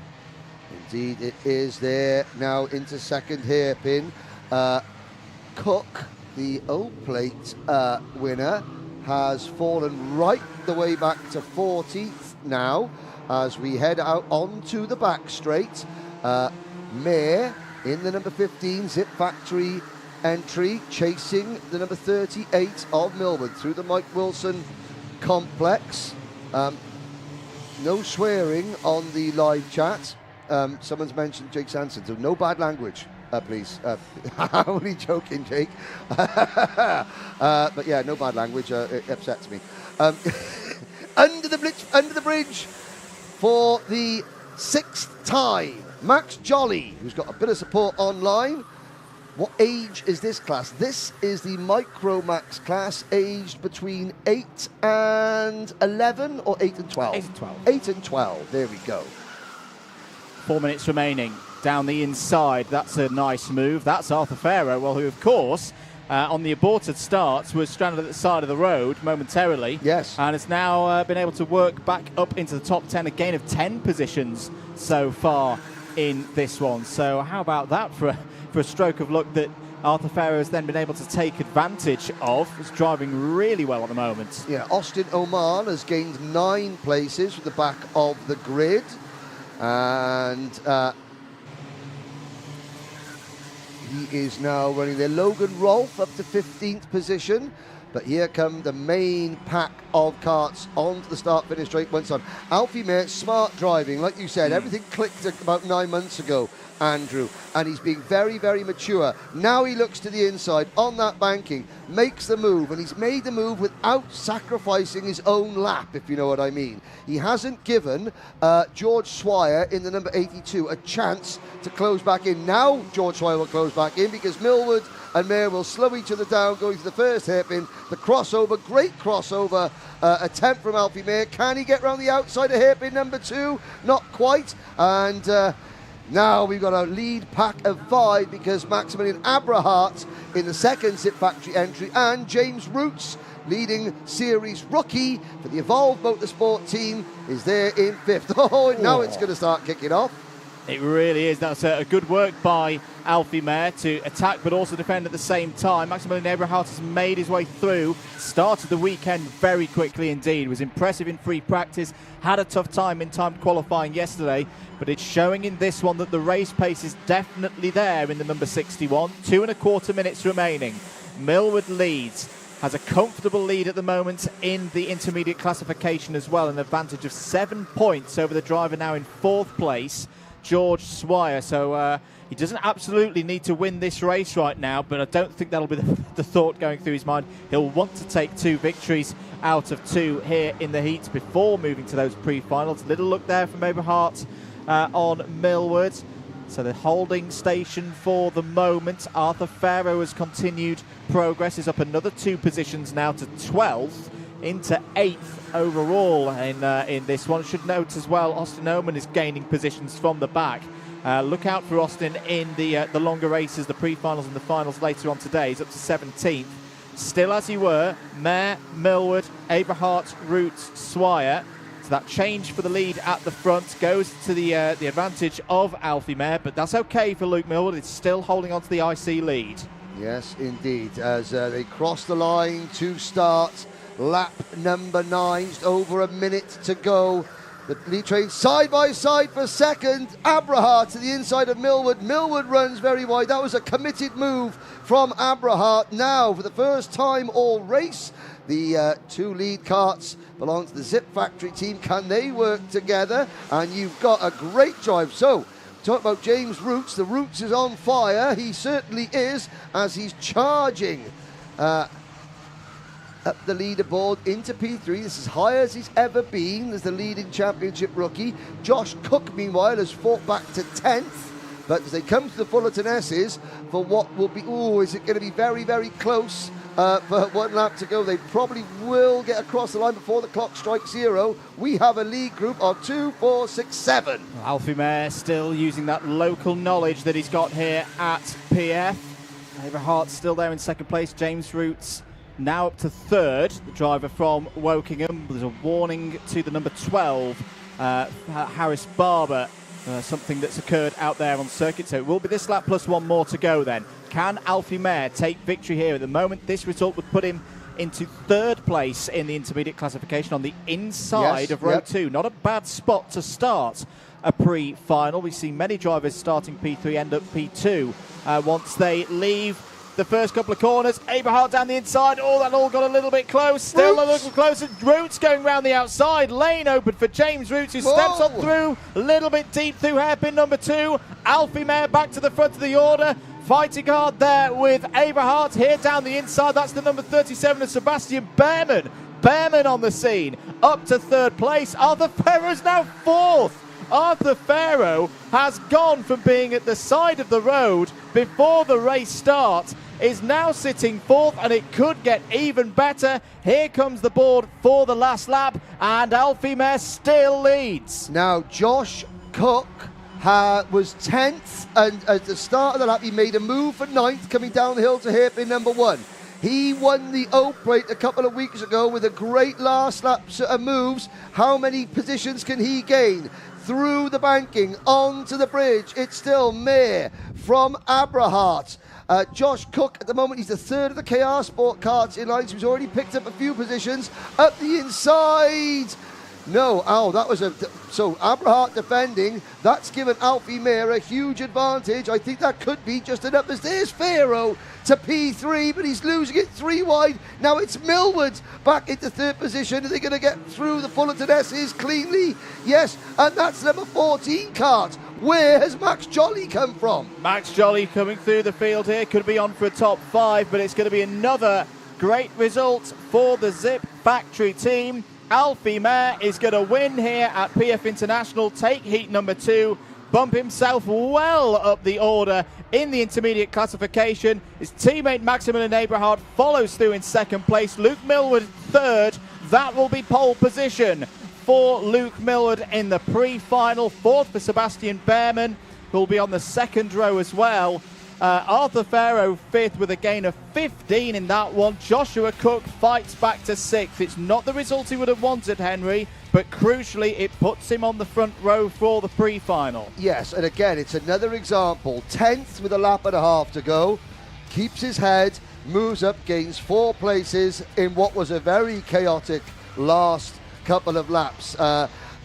Indeed, it is there now into 2nd hairpin. Cook, the O-Plate winner, has fallen right the way back to 40th now as we head out onto the back straight. Mayer in the number 15 Zip Factory entry, chasing the number 38 of Millward through the Mike Wilson complex. No swearing on the live chat. Someone's mentioned Jake Sanson, so no bad language, please. I'm only joking, Jake. But yeah, no bad language. It upsets me. Under the bridge for the 6th time, Max Jolly, who's got a bit of support online. What age is this class? This is the MicroMax class, aged between 8 and 11 or 8 and 12? 8 and 12. 8 and 12, there we go. 4 minutes remaining down the inside. That's a nice move. That's Arthur Farrow, well, who, of course, on the aborted starts, was stranded at the side of the road momentarily. Yes. And has now been able to work back up into the top 10, a gain of 10 positions so far in this one. So how about that for a stroke of luck that Arthur Farrow has then been able to take advantage of. He's driving really well at the moment. Yeah, Austin Oman has gained 9 places from the back of the grid. And he is now running there. Logan Rolfe up to 15th position. But here come the main pack of karts onto the start-finish straight once on. Alfie Mayer, smart driving. Like you said, everything clicked about 9 months ago, Andrew. And he's being very, very mature. Now he looks to the inside on that banking. makes the move, and he's made the move without sacrificing his own lap, if you know what I mean. He hasn't given George Swire in the number 82 a chance to close back in. Now George Swire will close back in because Millwood and Mayer will slow each other down going to the first hairpin. The crossover, great crossover attempt from Alfie Mayer. Can he get round the outside of hairpin number 2? Not quite. And now we've got a lead pack of 5 because Maximilian Abrahart in the second Zip Factory entry, and James Roots, leading series rookie for the Evolve Motorsport team, is there in 5th. Oh, now it's going to start kicking off. It really is. That's a good work by Alfie Mayer to attack but also defend at the same time. Maximilian Eberhardt has made his way through, started the weekend very quickly indeed, was impressive in free practice, had a tough time in timed qualifying yesterday, but it's showing in this one that the race pace is definitely there in the number 61. 2.25 minutes remaining. Millwood leads, has a comfortable lead at the moment in the intermediate classification as well, an advantage of 7 points over the driver now in 4th place, George Swire. So he doesn't absolutely need to win this race right now, but I don't think that'll be the thought going through his mind. He'll want to take 2 victories out of 2 here in the heats before moving to those pre-finals. Little look there from Eberhardt on Millwood. So the holding station for the moment. Arthur Farrow has continued progress, is up another 2 positions now to 12th, into 8th overall in this one. Should note as well, Austin Oman is gaining positions from the back. Look out for Austin in the longer races, the pre-finals and the finals later on today. He's up to 17th. Still as you were, Mayer, Millwood, Aberhart, Roots, Swire. So that change for the lead at the front goes to the advantage of Alfie Mayer, but that's okay for Luke Millwood. It's still holding on to the IC lead. Yes, indeed, as they cross the line to start. Lap number 9, just over a minute to go. The lead train side by side for second. Abrahart to the inside of Millwood. Millwood runs very wide. That was a committed move from Abrahart. Now, for the first time all race, the 2 lead karts belong to the Zip Factory team. Can they work together? And you've got a great drive. So, talk about James Roots. The Roots is on fire. He certainly is, as he's charging up the leaderboard into P3. This is as high as he's ever been as the leading championship rookie. Josh Cook, meanwhile, has fought back to 10th. But as they come to the Fullerton S's for what will be, is it going to be very, very close for 1 lap to go? They probably will get across the line before the clock strikes 0. We have a lead group of 2, 4, 6, 7. Alfie Mayer still using that local knowledge that he's got here at PF. Aberhart still there in 2nd place. James Roots now up to 3rd, the driver from Wokingham. There's a warning to the number 12, Harris Barber, something that's occurred out there on circuit. So it will be this lap plus 1 more to go then. Can Alfie Mayer take victory here? At the moment, this result would put him into 3rd place in the intermediate classification on the inside of row 2. Not a bad spot to start a pre-final. We see many drivers starting P3 end up P2 once they leave the first couple of corners. Aberhart down the inside. That all got a little bit close. Still a little closer. Roots going round the outside. Lane open for James Roots, who steps on through a little bit deep through hairpin number 2. Alfie Mayer back to the front of the order. Fighting hard there with Aberhart here down the inside. That's the number 37 of Sebastian Behrman. Behrman on the scene. Up to 3rd place. Arthur Farrow's now 4th. Arthur Farrow has gone from being at the side of the road before the race starts, is now sitting 4th, and it could get even better. Here comes the board for the last lap, and Alfie Mayer still leads. Now, Josh Cook was 10th, and at the start of the lap, he made a move for 9th, coming down the hill to hairpin number 1. He won the Oprate a couple of weeks ago with a great last lap moves. How many positions can he gain? Through the banking, onto the bridge. It's still Mayer from Aberhart. Josh Cook, at the moment, he's the 3rd of the KR Sport karts in line, so he's already picked up a few positions. Up the inside. No, that was so Aberhart defending. That's given Alfie Mayer a huge advantage. I think that could be just enough. There's Farrow to P3, but he's losing it 3 wide. Now it's Millwood back into 3rd position. Are they going to get through the Fullerton S's cleanly? Yes, and that's number 14 kart. Where has Max Jolly come from? Max Jolly coming through the field here. Could be on for a top 5, but it's going to be another great result for the Zip Factory team. Alfie Mayer is going to win here at PF International, take heat number 2, bump himself well up the order in the intermediate classification. His teammate Maximilian Eberhardt follows through in second place. Luke Millward third. That will be pole position for Luke Millward in the pre-final. Fourth for Sebastian Behrman, who will be on the second row as well. Arthur Farrow fifth with a gain of 15 in that one. Joshua Cook fights back to sixth. It's not the result he would have wanted, Henry, but crucially it puts him on the front row for the pre-final. Yes, and again, it's another example. 10th with a lap and a half to go. Keeps his head, moves up, gains 4 places in what was a very chaotic last couple of laps.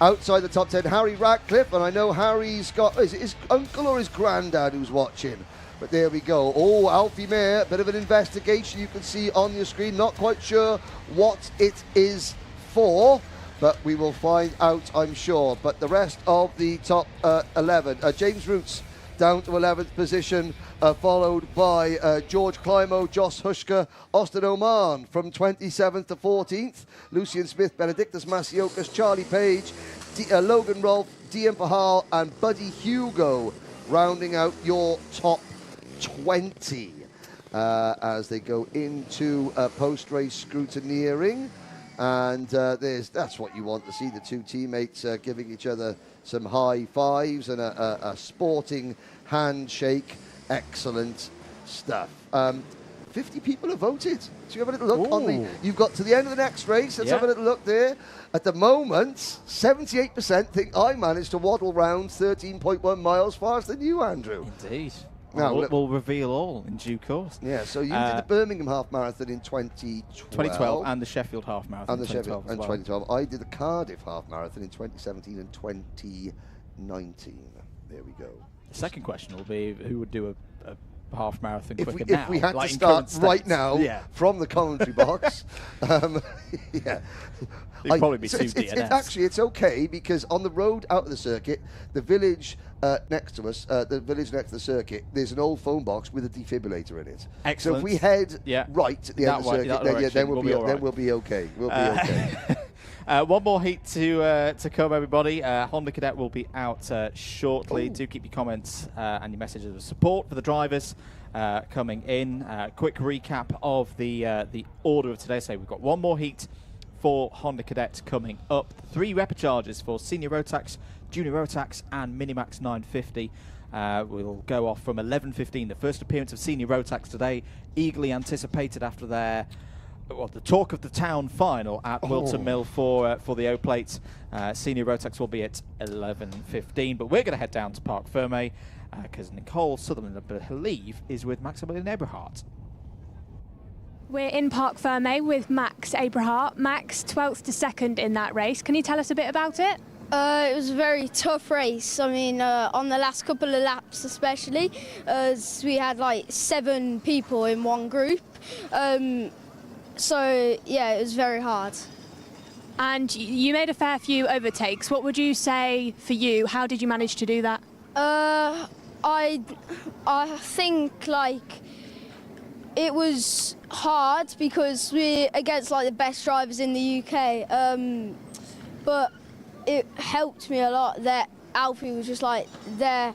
Outside the top 10, Harry Ratcliffe, and I know Harry's got, is it his uncle or his granddad who's watching? But there we go. Oh, Alfie Mayer, a bit of an investigation you can see on your screen. Not quite sure what it is for, but we will find out, I'm sure. But the rest of the top 11, James Roots down to 11th position, followed by George Climo, Joss Hushka, Austin Oman from 27th to 14th, Lucian Smith, Benedictus Masiokas, Charlie Page, Logan Rolfe, Dian Pahal, and Buddy Hugo, rounding out your top 20 as they go into post-race scrutineering. And that's what you want to see, the two teammates giving each other some high fives and a sporting handshake. Excellent stuff. 50 people have voted. So you have a little look on the... You've got to the end of the next race. Let's have a little look there. At the moment, 78% think I managed to waddle round 13.1 miles faster than you, Andrew. Indeed. Now, we'll reveal all in due course. Yeah, so you did the Birmingham Half Marathon in 2012. And the Sheffield Half Marathon in 2012 as well. 2012. I did the Cardiff Half Marathon in 2017 and 2019. There we go. The second question will be who would do a half marathon quicker if now. we had like to start right now from the commentary box. Yeah. It'd probably be two DNS. Actually, it's okay because on the road out of the circuit, the village next to us, the village next to the circuit, there's an old phone box with a defibrillator in it. Excellent. So if we head right at the end of the circuit, then we'll be okay. We'll be okay. One more heat to come, everybody. Honda Cadet will be out shortly. Do keep your comments and your messages of support for the drivers coming in. Quick recap of the order of today. So we've got one more heat for Honda Cadet coming up. 3 repecharges for Senior Rotax, Junior Rotax, and Minimax 950. We'll go off from 11:15. The first appearance of Senior Rotax today, eagerly anticipated after their the talk of the town final at Wilton Mill for the O-Plates. Senior Rotax will be at 11:15, but we're going to head down to Parc Ferme because Nicole Sutherland, I believe, is with Maximilian Eberhardt. We're in Parc Ferme with Max Eberhardt. Max, 12th to 2nd in that race. Can you tell us a bit about it? It was a very tough race. I mean, on the last couple of laps especially, as we had like 7 people in one group. So, yeah, it was very hard. And you made a fair few overtakes. What would you say for you? How did you manage to do that? I think, like, it was hard because we're against, like, the best drivers in the UK. But it helped me a lot that Alfie was just, like, there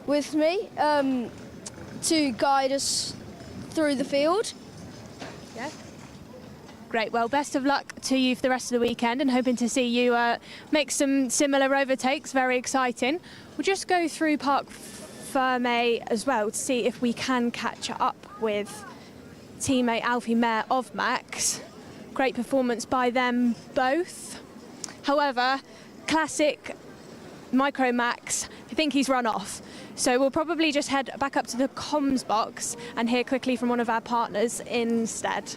with me to guide us through the field. Yeah. Great. Well, best of luck to you for the rest of the weekend and hoping to see you make some similar overtakes. Very exciting. We'll just go through Parc Ferme as well to see if we can catch up with teammate Alfie Mayer of Max. Great performance by them both. However, classic MicroMax, I think he's run off. So we'll probably just head back up to the comms box and hear quickly from one of our partners instead.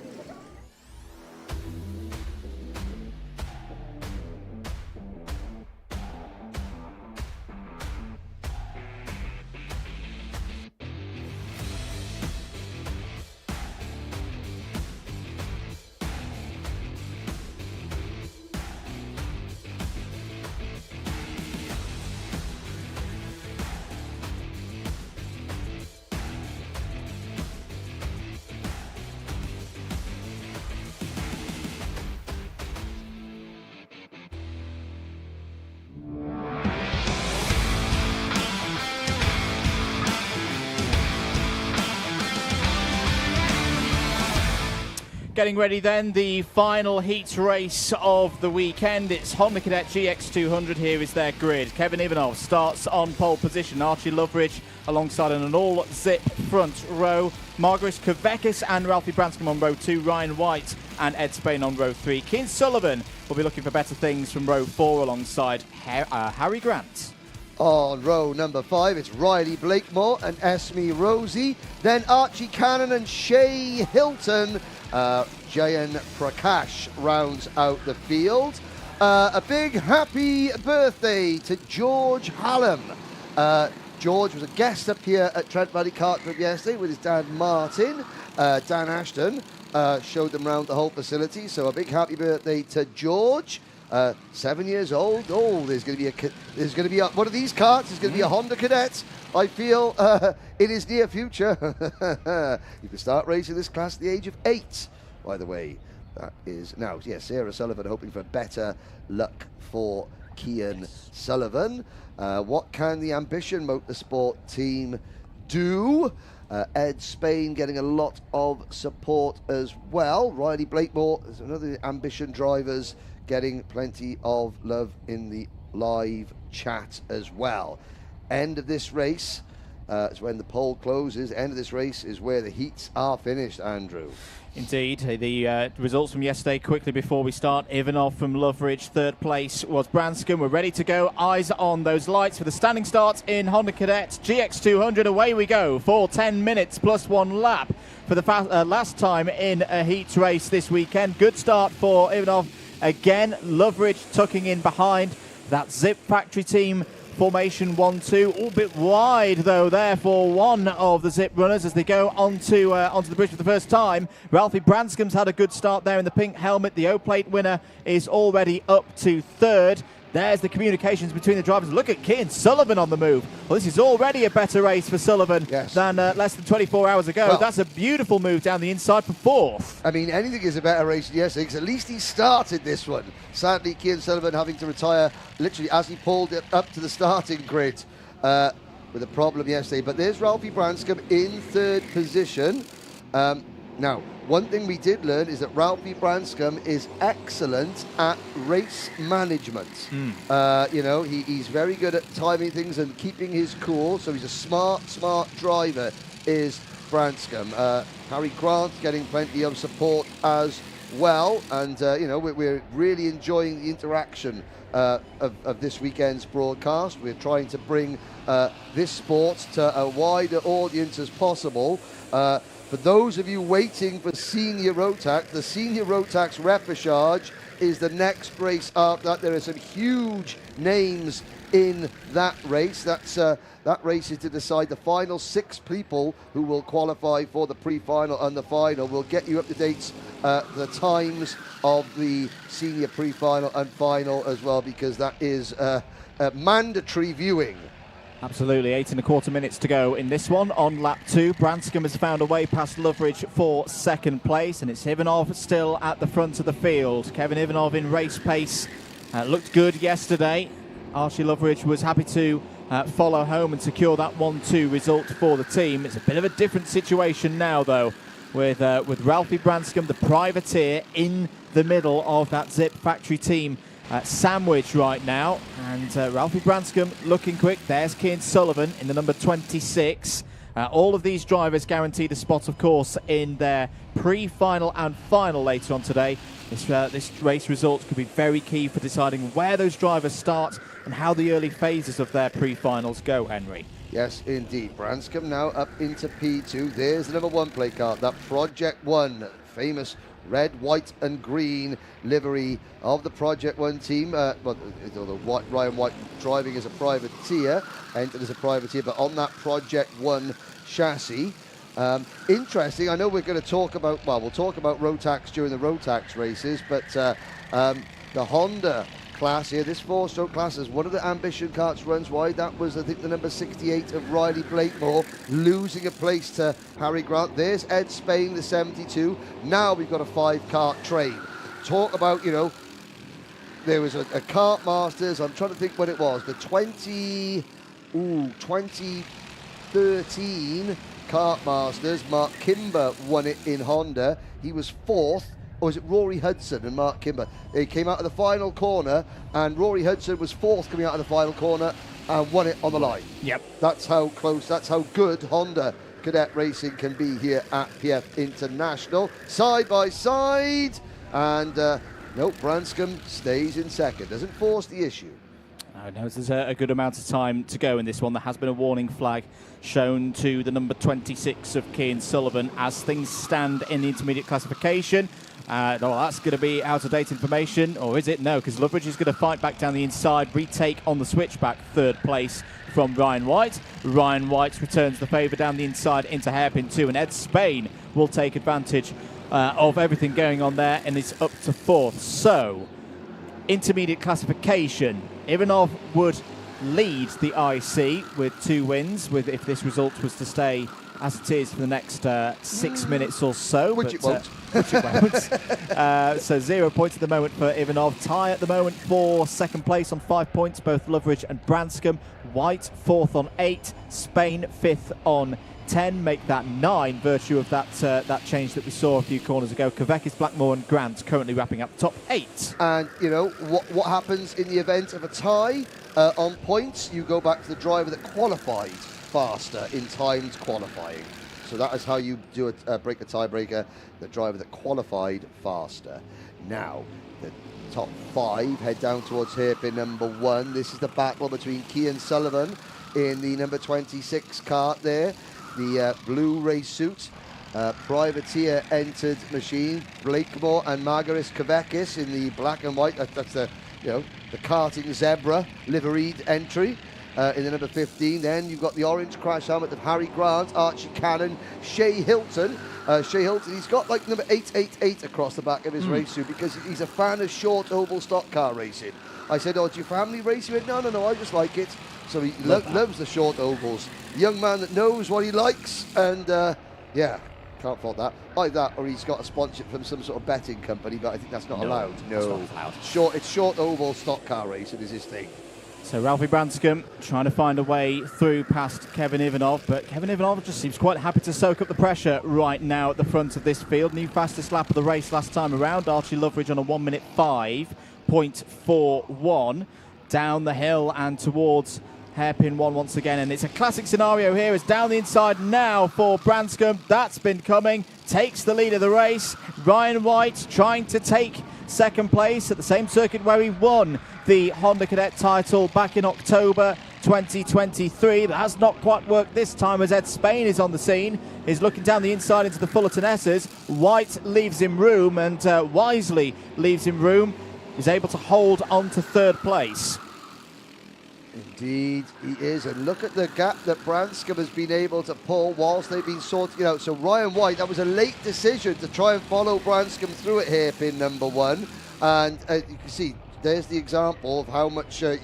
getting ready then, the final heat race of the weekend. It's Honda Cadet GX200. Here is their grid. Kevin Ivanov starts on pole position. Archie Loveridge alongside an all-zip front row. Margaret Kavekis and Ralphie Branscombe on row 2. Ryan White and Ed Spain on row 3. Keane Sullivan will be looking for better things from row 4 alongside Harry Grant. On row number 5, it's Riley Blakemore and Esme Rosie. Then Archie Cannon and Shay Hilton. Jayan Prakash rounds out the field. A big happy birthday to George Hallam. George was a guest up here at Trent Valley Kart Club yesterday with his dad Martin. Dan Ashton showed them around the whole facility, so a big happy birthday to George. 7 years old. Oh, there's going to be one of these karts. There's going to be a Honda Cadet. I feel in his near future. You can start racing this class at the age of 8. By the way, that is now. Yes, Sarah Sullivan hoping for better luck for Kian Sullivan. What can the Ambition Motorsport team do? Ed Spain getting a lot of support as well. Riley Blakemore, there's another Ambition drivers getting plenty of love in the live chat as well. End of this race is when the poll closes. End of this race is where the heats are finished, Andrew. Indeed. The results from yesterday quickly before we start. Ivanov from Loveridge, third place was Branscombe. We're ready to go. Eyes on those lights for the standing start in Honda Cadet GX200. Away we go for 10 minutes plus 1 lap for the last time in a heat race this weekend. Good start for Ivanov. Again, Loveridge tucking in behind that Zip Factory team formation 1-2. All bit wide though there for one of the Zip runners as they go onto the bridge for the first time. Ralphie Branscombe's had a good start there in the pink helmet. The O-plate winner is already up to third. There's the communications between the drivers. Look at Kean Sullivan on the move. Well, this is already a better race for Sullivan than less than 24 hours ago. Well, that's a beautiful move down the inside for fourth. I mean, anything is a better race than yesterday, because at least he started this one. Sadly, Kean Sullivan having to retire literally as he pulled it up to the starting grid with a problem yesterday. But there's Ralphie Branscombe in third position. Now, one thing we did learn is that Ralphie Branscombe is excellent at race management. You know, he's very good at timing things and keeping his cool, so he's a smart driver, is Branscombe. Harry Grant getting plenty of support as well, and you know, we're really enjoying the interaction of this weekend's broadcast. We're trying to bring this sport to a wider audience as possible. For those of you waiting for Senior Rotax, the Senior Rotax Repechage is the next race up. There are some huge names in that race. That race is to decide the final 6 people who will qualify for the pre-final and the final. We'll get you up to date the times of the Senior pre-final and final as well, because that is mandatory viewing. Absolutely, 8.25 minutes to go in this one. On lap 2, Branscombe has found a way past Loveridge for second place, and it's Ivanov still at the front of the field. Kevin Ivanov in race pace looked good yesterday. Archie Loveridge was happy to follow home and secure that 1-2 result for the team. It's a bit of a different situation now, though, with Ralphie Branscombe, the privateer, in the middle of that Zip Factory team. Sandwich right now, and Ralphie Branscombe looking quick. There's Kean Sullivan in the number 26. All of these drivers guaranteed a spot, of course, in their pre-final and final later on today. This race result could be very key for deciding where those drivers start and how the early phases of their pre-finals go, Henry. Yes, indeed. Branscombe now up into P2. There's the number 1 play card, that Project 1, famous red, white and green livery of the Project 1 team. Ryan White driving as a privateer, entered as a privateer, but on that Project 1 chassis. Interesting, I know we're going to talk about, well, we'll talk about Rotax during the Rotax races, but the Honda class here, this 4-stroke class, is one of the Ambition karts runs wide. That was, I think, the number 68 of Riley Blakemore, losing a place to Harry Grant. There's Ed Spain, the 72. Now we've got a 5-kart train. Talk about, you know, there was a Kart Masters, I'm trying to think when it was, the 2013 Kart Masters. Mark Kimber won it in Honda. He was 4th. Or was it Rory Hudson and Mark Kimber? They came out of the final corner, and Rory Hudson was 4th coming out of the final corner and won it on the line. Yep. That's how close, that's how good Honda Cadet Racing can be here at PF International. Side by side, and no, Branscombe stays in second. Doesn't force the issue. No, there's a good amount of time to go in this one. There has been a warning flag shown to the number 26 of Cian Sullivan as things stand in the intermediate classification. No, that's going to be out-of-date information, or is it? No, because Loveridge is going to fight back down the inside, retake on the switchback, 3rd place from Ryan White. Ryan White returns the favour down the inside into hairpin 2, and Ed Spain will take advantage of everything going on there, and is up to 4th. So, intermediate classification, Ivanov would lead the IC with 2 wins, if this result was to stay as it is for the next 6 minutes or so. Which it won't. Which it won't. So 0 points at the moment for Ivanov. Tie at the moment for 2nd place on 5 points, both Loveridge and Branscombe. White 4th on 8, Spain 5th on 10, make that 9, virtue of that change that we saw a few corners ago. Kavekis, Blackmore and Grant currently wrapping up the top 8. And, you know, what happens in the event of a tie on points? You go back to the driver that qualified faster in timed qualifying. So that is how you do it, break a tiebreaker, the driver that qualified faster. Now, the top 5 head down towards hairpin number 1. This is the battle between Cian Sullivan in the number 26 Kart there. The blue race suit, privateer entered machine. Blakemore and Margaris Kavekis in the black and white. That's the, you know, the karting zebra liveried entry. In the number 15, then you've got the orange crash helmet of Harry Grant, Archie Cannon, Shea Hilton. Shea Hilton, he's got like number 888 across the back of his race suit because he's a fan of short oval stock car racing. I said, oh, do your family race? He went, no, I just like it. So he loves the short ovals. Young man that knows what he likes, and yeah, can't fault that. Either that, or he's got a sponsorship from some sort of betting company, but I think that's not allowed. No, that's not allowed. It's short oval stock car racing is his thing. So Ralphie Branscombe trying to find a way through past Kevin Ivanov, but Kevin Ivanov just seems quite happy to soak up the pressure right now at the front of this field. New fastest lap of the race last time around. Archie Loveridge on a 1:05.41 down the hill and towards hairpin 1 once again, and it's a classic scenario here. It's down the inside now for Branscombe. That's been coming. Takes the lead of the race. Ryan White trying to take 2nd place at the same circuit where he won the Honda Cadet title back in October 2023. That has not quite worked this time as Ed Spain is on the scene. He's looking down the inside into the Fullerton S's. White leaves him room, and wisely leaves him room. He's able to hold on to 3rd place. Indeed, he is. And look at the gap that Branscombe has been able to pull whilst they've been sorting out. So Ryan White, that was a late decision to try and follow Branscombe through at hairpin number 1. And you can see, there's the example of how much 2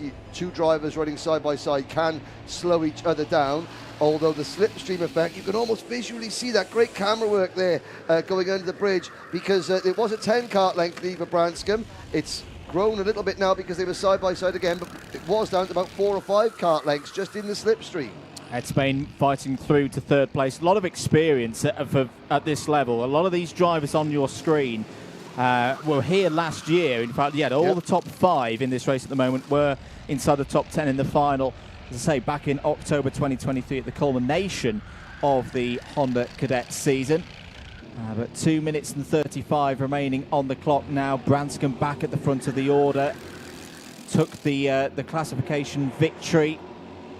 drivers running side by side can slow each other down. Although the slipstream effect, you can almost visually see that great camera work there going under the bridge, because it was a 10 kart length lead for Branscombe. It's grown a little bit now because they were side by side again, but it was down to about 4 or 5 kart lengths just in the slipstream. Ed Spain fighting through to 3rd place. A lot of experience at this level. A lot of these drivers on your screen were here last year. In fact, yeah, all the top 5 in this race at the moment were inside the top 10 in the final. As I say, back in October 2023 at the culmination of the Honda Cadet season. But 2 minutes and 35 remaining on the clock now. Branscombe back at the front of the order. Took the classification victory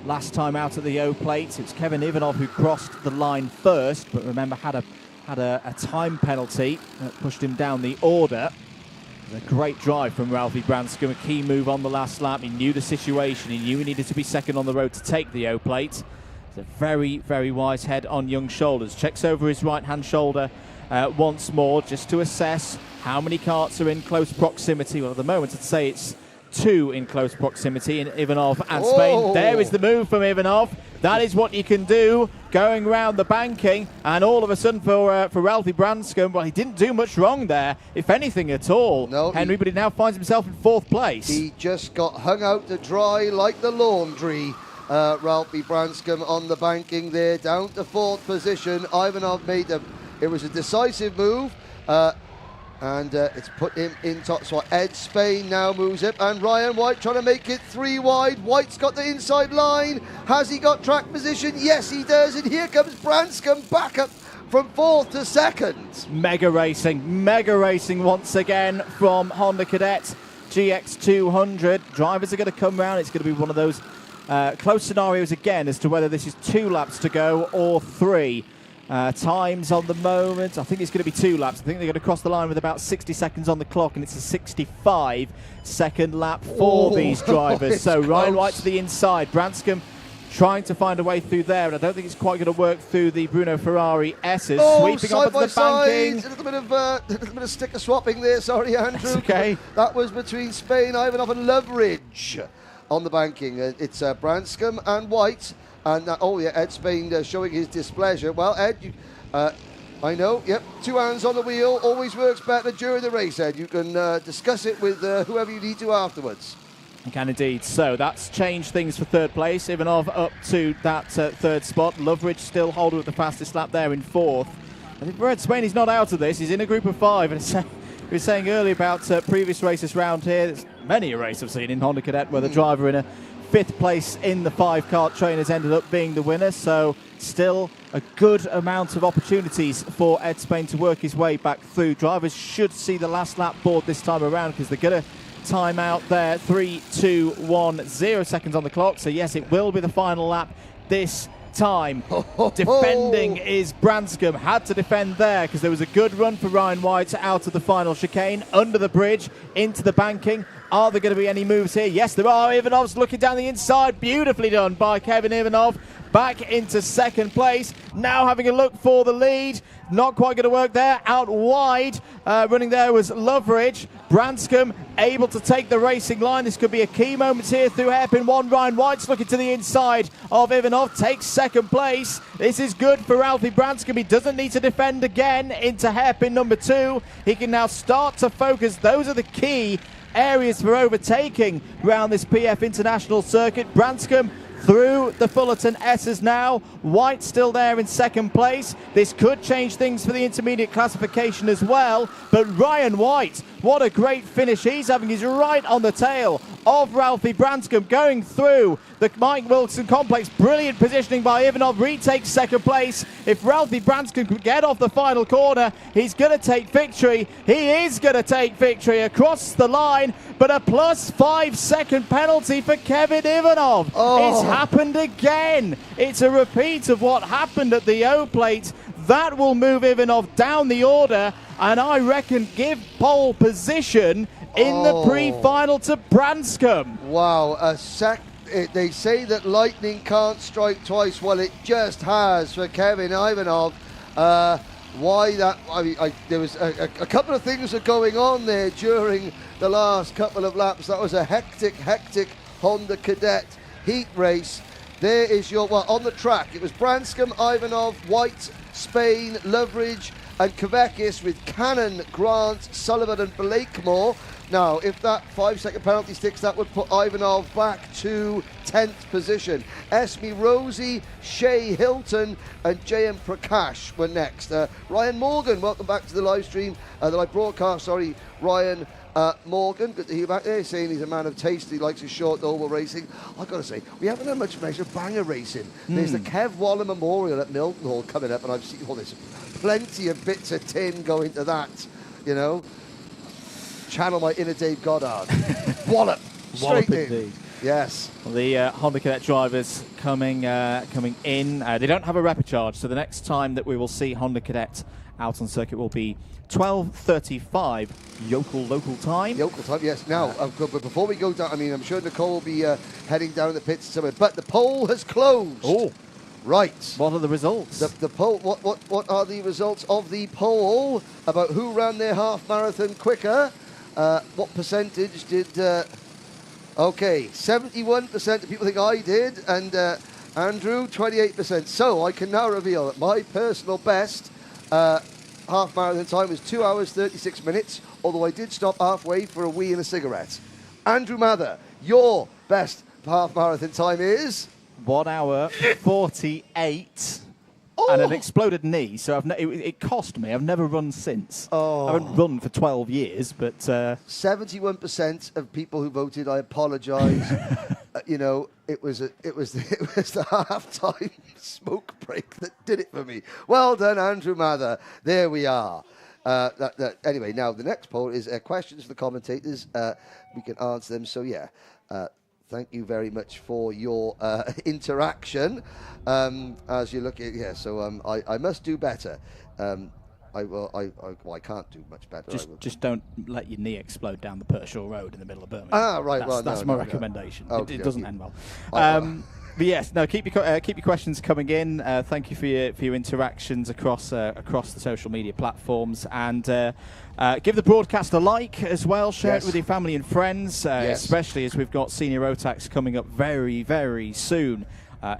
last time out at the O-plate. It's Kevin Ivanov who crossed the line first, but remember had a time penalty that pushed him down the order. A great drive from Ralphie Branscombe, a key move on the last lap. He knew the situation. He knew he needed to be second on the road to take the O-plate. It's a very, very wise head on young shoulders. Checks over his right-hand shoulder once more just to assess how many karts are in close proximity. Well, at the moment, I'd say it's 2 in close proximity in Ivanov and Spain. There is the move from Ivanov. That is what you can do going round the banking, and all of a sudden for Ralphie Branscombe, well, he didn't do much wrong there, if anything at all, no, Henry, but he now finds himself in 4th place. He just got hung out to dry like the laundry. Ralphie Branscombe on the banking there, down to 4th position. Ivanov it was a decisive move, and it's put him in top spot. Ed Spain now moves up, and Ryan White trying to make it 3 wide. White's got the inside line. Has he got track position? Yes, he does, and here comes Branscombe back up from 4th to 2nd. Mega racing once again from Honda Cadet GX200. Drivers are going to come round. It's going to be one of those close scenarios again as to whether this is 2 laps to go or 3. Times on the moment, I think it's going to be 2 laps. I think they're going to cross the line with about 60 seconds on the clock, and it's a 65-second lap for these drivers. So close. Ryan White to the inside. Branscombe trying to find a way through there, and I don't think it's quite going to work through the Bruno Ferrari S's. Sweeping up at the banking. A little bit of sticker swapping there. Sorry, Andrew. That's okay. That was between Spain, Ivanov, and Loveridge on the banking. It's Branscombe and White. And Ed Spain showing his displeasure. Well, Ed, I know. Yep, 2 hands on the wheel always works better during the race, Ed. You can discuss it with whoever you need to afterwards. You can indeed. So that's changed things for 3rd place. Ivanov up to that 3rd spot. Loveridge still holding with the fastest lap there in 4th. I think Ed Spain is not out of this. He's in a group of 5. And we were saying earlier about previous races round here. There's many a race I've seen in Honda Cadet where the driver in a 5th place in the 5 kart trainers ended up being the winner. So still a good amount of opportunities for Ed Spain to work his way back through. Drivers should see the last lap board this time around because they're going to time out there. 3, 2, 1, 0 seconds on the clock. So yes, it will be the final lap this time. Defending is Branscombe. Had to defend there because there was a good run for Ryan White out of the final chicane, under the bridge, into the banking. Are there going to be any moves here? Yes, there are. Ivanov's looking down the inside. Beautifully done by Kevin Ivanov. Back into 2nd place. Now having a look for the lead. Not quite going to work there. Out wide. Running there was Loveridge. Branscombe able to take the racing line. This could be a key moment here through hairpin 1. Ryan White's looking to the inside of Ivanov. Takes 2nd place. This is good for Ralphie Branscombe. He doesn't need to defend again into hairpin number 2. He can now start to focus. Those are the key areas for overtaking around this PF International circuit. Branscombe through the Fullerton S's now. White still there in 2nd place. This could change things for the intermediate classification as well. But Ryan White, what a great finish he's having. He's right on the tail of Ralphie Branscombe going through the Mike Wilson complex. Brilliant positioning by Ivanov. Retakes 2nd place. If Ralphie Branscombe could get off the final corner, he's going to take victory. He is going to take victory across the line. But a plus 5-second penalty for Kevin Ivanov. It's happened again. It's a repeat of what happened at the O plate. That will move Ivanov down the order, and I reckon give pole position in the pre-final to Branscombe. Wow, they say that lightning can't strike twice. Well, it just has for Kevin Ivanov. Why that? I mean, there was a couple of things are going on there during the last couple of laps. That was a hectic Honda Cadet heat race. There is on the track, it was Branscombe, Ivanov, White, Spain, Loveridge, and Kavekis with Cannon, Grant, Sullivan, and Blakemore. Now, if that 5-second penalty sticks, that would put Ivanov back to 10th position. Esme Rosie, Shea Hilton, and J.M. Prakash were next. Ryan Morgan, welcome back to the live stream, the live broadcast, Ryan Morgan, good to hear you back there, saying he's a man of taste, he likes his short oval racing. I've got to say, we haven't had much measure banger racing. There's the Kev Waller Memorial at Milton Hall coming up, and I've seen there's plenty of bits of tin going to that, you know. Channel my inner Dave Goddard. Wallop. Straight in. Yes. Well, the Honda Cadet drivers coming in. They don't have a repechage, so the next time that we will see Honda Cadet out on circuit will be 12:35 local time. Local time, yes. Now, but before we go down, I mean, I'm sure Nicole will be heading down the pits somewhere, but the poll has closed. Oh. Right. What are the results? The poll. What are the results of the poll about who ran their half marathon quicker? What percentage did... okay, 71% of people think I did, and Andrew, 28%. So I can now reveal that my personal best half marathon time was 2 hours, 36 minutes, although I did stop halfway for a wee and a cigarette. Andrew Mather, your best half marathon time is... 1 hour 48 and an exploded knee. So it cost me. I've never run since. I haven't run for 12 years, but 71% of people who voted, I apologise. It was the halftime smoke break that did it for me. Well done, Andrew Mather. There we are. Anyway, now the next poll is questions for the commentators. We can answer them. So thank you very much for your interaction. As you look at so I must do better. I can't do much better. Just don't let your knee explode down the Pershore Road in the middle of Birmingham. Right. That's my recommendation. No. It doesn't end well. But yes, keep your questions coming in. Thank you for your interactions across the social media platforms, and give the broadcast a like as well. Share it with your family and friends, especially as we've got Senior Rotax coming up very, very soon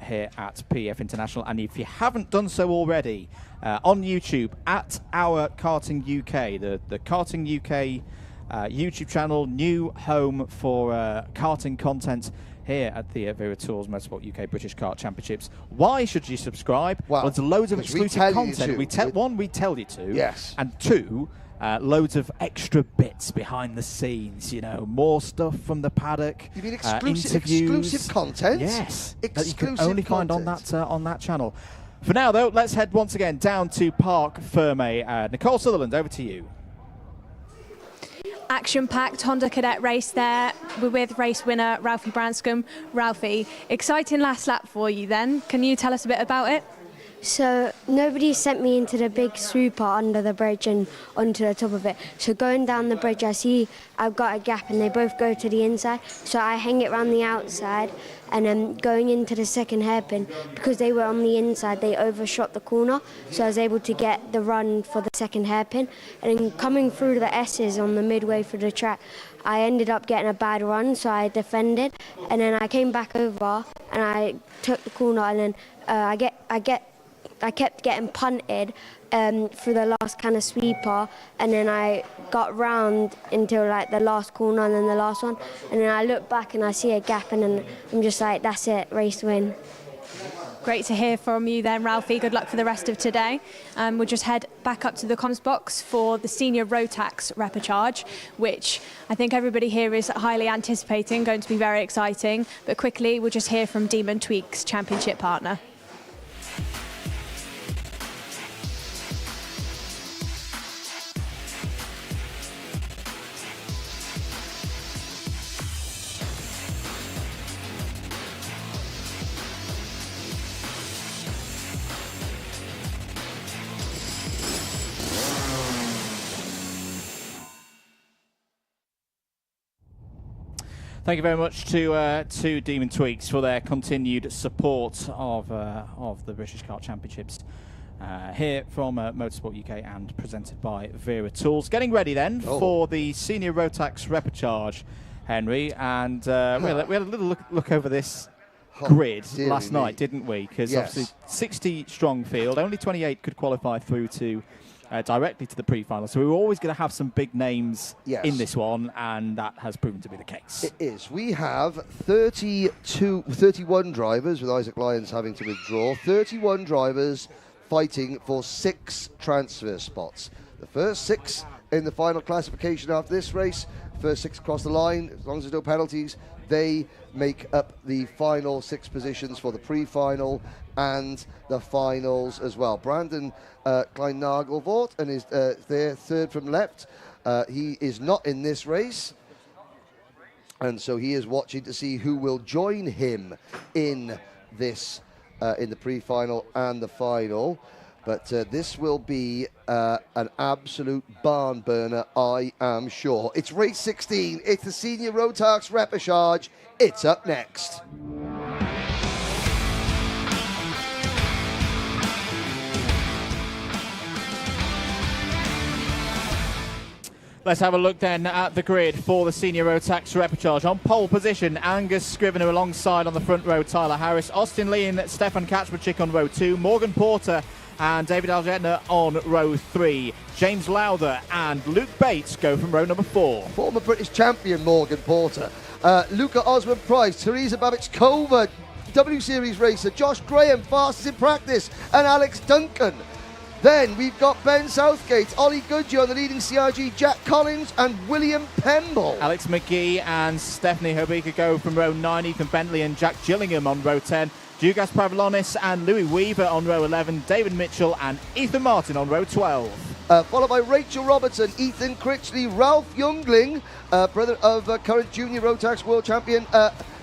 here at PF International. And if you haven't done so already, on YouTube at Our Karting UK, the Karting UK YouTube channel, new home for karting content here at the Wera Tools Motorsport UK British Kart Championships. Why should you subscribe? Well, there's loads of exclusive content. We tell you to. Yes. And two, loads of extra bits behind the scenes. More stuff from the paddock. You mean exclusive content? Yes. Exclusive that you can only find content. on that channel. For now, though, let's head once again down to Parc Fermé. Nicole Sutherland, over to you. Action-packed Honda Cadet race there. We're with race winner Ralphie Branscombe. Ralphie, exciting last lap for you then. Can you tell us a bit about it? So nobody sent me into the big sweeper under the bridge and onto the top of it. So going down the bridge, I see I've got a gap and they both go to the inside. So I hang it around the outside, and then going into the second hairpin, because they were on the inside, they overshot the corner. So I was able to get the run for the second hairpin. And then coming through the S's on the midway through the track, I ended up getting a bad run, so I defended. And then I came back over and I took the corner, and then I kept getting punted through the last kind of sweeper, and then I got round until like the last corner and then the last one, and then I look back and I see a gap, and then I'm just like, that's it, race win. Great to hear from you then, Ralphie. Good luck for the rest of today. We'll just head back up to the comms box for the Senior Rotax Repechage, which I think everybody here is highly anticipating, going to be very exciting. But quickly, we'll just hear from Demon Tweak's championship partner. Thank you very much to Demon Tweaks for their continued support of the British Kart Championships here from Motorsport UK and presented by Wera Tools. Getting ready then for the Senior Rotax Repechage, Henry, and we had a little look over this grid last night, didn't we? Because obviously 60 strong field, only 28 could qualify through to directly to the pre-final. So we were always going to have some big names in this one, and that has proven to be the case. It is. We have 31 drivers, with Isaac Lyons having to withdraw. 31 drivers fighting for 6 transfer spots. The first 6 in the final classification after this race, first 6 across the line, as long as there's no penalties, they make up the final 6 positions for the pre-final and the finals as well. Brandon Klein-Nagelvoort and is there third from left. He is not in this race, and so he is watching to see who will join him in this in the pre-final and the final. But this will be an absolute barn burner, I am sure. It's race 16. It's the Senior Rotax Repechage. It's up next. Let's have a look then at the grid for the Senior Rotax Repechage. On pole position, Angus Scrivener alongside on the front row, Tyler Harris, Austin Lee and Stefan Kaczmarczyk on row 2, Morgan Porter and David Algetner on row 3. James Lowther and Luke Bates go from row number 4. Former British champion Morgan Porter. Luca Osmond Price, Teresa Babic-Kova, W Series racer Josh Graham, fastest in practice, and Alex Duncan. Then we've got Ben Southgate, Ollie Goodyear on the leading CRG, Jack Collins and William Pemble. Alex McGee and Stephanie Hobika go from row 9, Ethan Bentley and Jack Gillingham on row 10, Dugas Pavlonis and Louis Weaver on row 11, David Mitchell and Ethan Martin on row 12. Followed by Rachel Robertson, Ethan Critchley, Ralph Youngling, brother of current junior Rotax world champion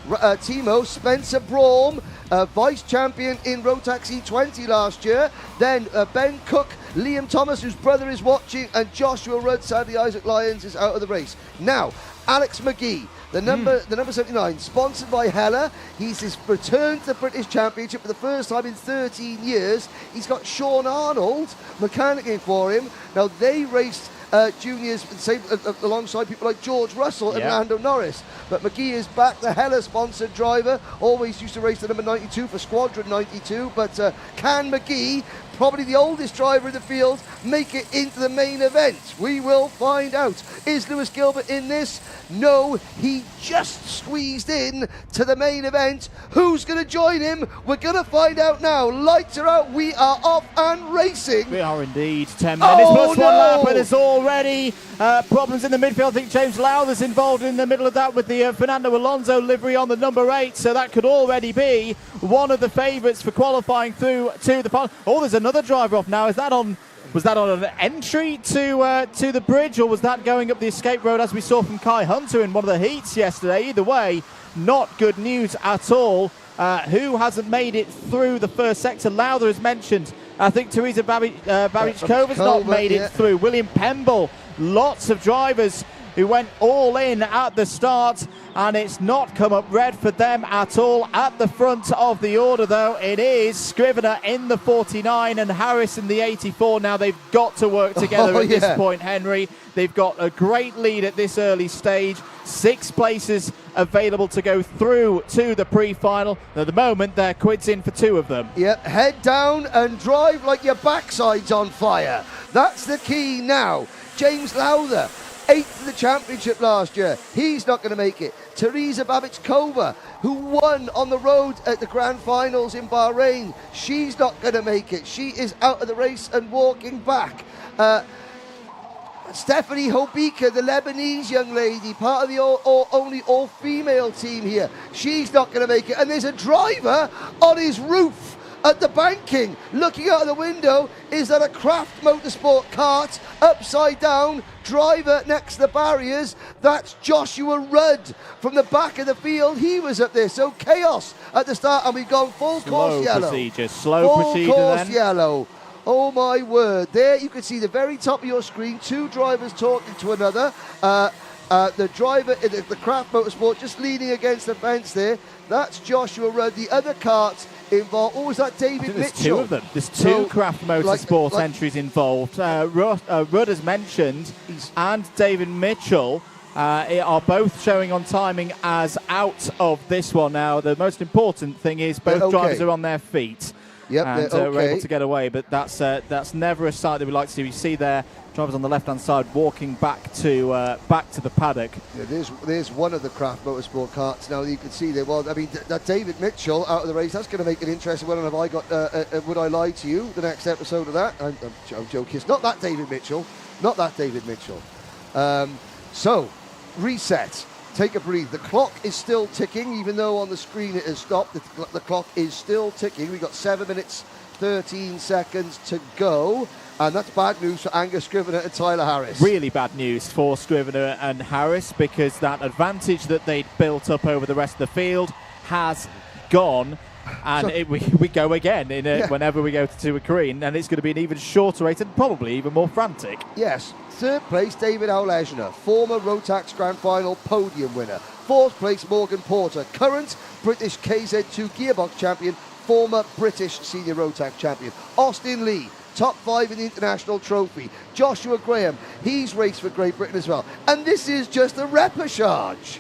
Timo, Spencer Braum, vice champion in Rotax E20 last year. Then Ben Cook, Liam Thomas, whose brother is watching, and Joshua Rudd. Sadly, Isaac Lyons is out of the race. Now, Alex McGee, the number 79, sponsored by Hella. He's his return to the British Championship for the first time in 13 years. He's got Sean Arnold mechanicking for him. Now, they raced juniors alongside people like George Russell and Lando Norris. But McGee is back, the Hella-sponsored driver. Always used to race the number 92 for Squadron 92. But can McGee, probably the oldest driver in the field, make it into the main event? We will find out. Is Lewis Gilbert in this? No, he just squeezed in to the main event. Who's going to join him? We're going to find out now. Lights are out. We are off and racing. We are indeed. 10 minutes plus 1 lap, and it's already problems in the midfield. I think James Lowther's involved in the middle of that with the Fernando Alonso livery on the number 8, so that could already be one of the favourites for qualifying through to the final. Oh, there's another driver off now. Was that on an entry to the bridge, or was that going up the escape road as we saw from Kai Hunter in one of the heats yesterday? Either way, not good news at all. Who hasn't made it through the first sector? Lowther has mentioned. I think Teresa Babichkova's not made it through. William Pemble, lots of drivers who went all in at the start, and it's not come up red for them at all. At the front of the order, though, it is Scrivener in the 49 and Harris in the 84. Now they've got to work together at this point, Henry. They've got a great lead at this early stage. 6 places available to go through to the pre-final. At the moment, they're quids in for 2 of them. Yep, head down and drive like your backside's on fire. That's the key now. James Lowther, 8th in the championship last year. He's not going to make it. Teresa Babichkova, who won on the road at the grand finals in Bahrain, she's not going to make it. She is out of the race and walking back. Stephanie Hobika, the Lebanese young lady, part of the only all-female team here, she's not going to make it. And there's a driver on his roof at the banking. Looking out of the window, is that a Craft Motorsport Kart upside down? Driver next to the barriers, that's Joshua Rudd from the back of the field. He was up there, so chaos at the start, and we've gone full course yellow. Slow procedure course yellow. Oh my word. There you can see the very top of your screen, 2 drivers talking to another. The driver in the Craft Motorsport just leaning against the fence there. That's Joshua Rudd. The other karts involved. Oh, is that David Mitchell? There's 2 of them. There's 2 Craft Motorsport entries involved. Rudd has mentioned, and David Mitchell are both showing on timing as out of this one. Now, the most important thing is both drivers are on their feet. Yep, and we're able to get away, but that's never a sight that we like to see. You see there, drivers on the left-hand side walking back to the paddock. Yeah, there's one of the Craft Motorsport karts now that you can see there. Well, I mean, that David Mitchell out of the race, that's going to make it interesting. Well, have I got? Would I lie to you? The next episode of that, I'm joking. It's not that David Mitchell, not that David Mitchell. So, reset. Take a breathe. The clock is still ticking, even though on the screen it has stopped. The clock is still ticking. We've got 7 minutes, 13 seconds to go. And that's bad news for Angus Scrivener and Tyler Harris. Really bad news for Scrivener and Harris, because that advantage that they'd built up over the rest of the field has gone. And we go again whenever we go to a green, and it's going to be an even shorter race and probably even more frantic. Yes. 3rd place, David Aulesner, former Rotax Grand Final podium winner. 4th place, Morgan Porter, current British KZ2 Gearbox champion, former British Senior Rotax champion. Austin Lee, top 5 in the International Trophy. Joshua Graham, he's raced for Great Britain as well. And this is just a repechage.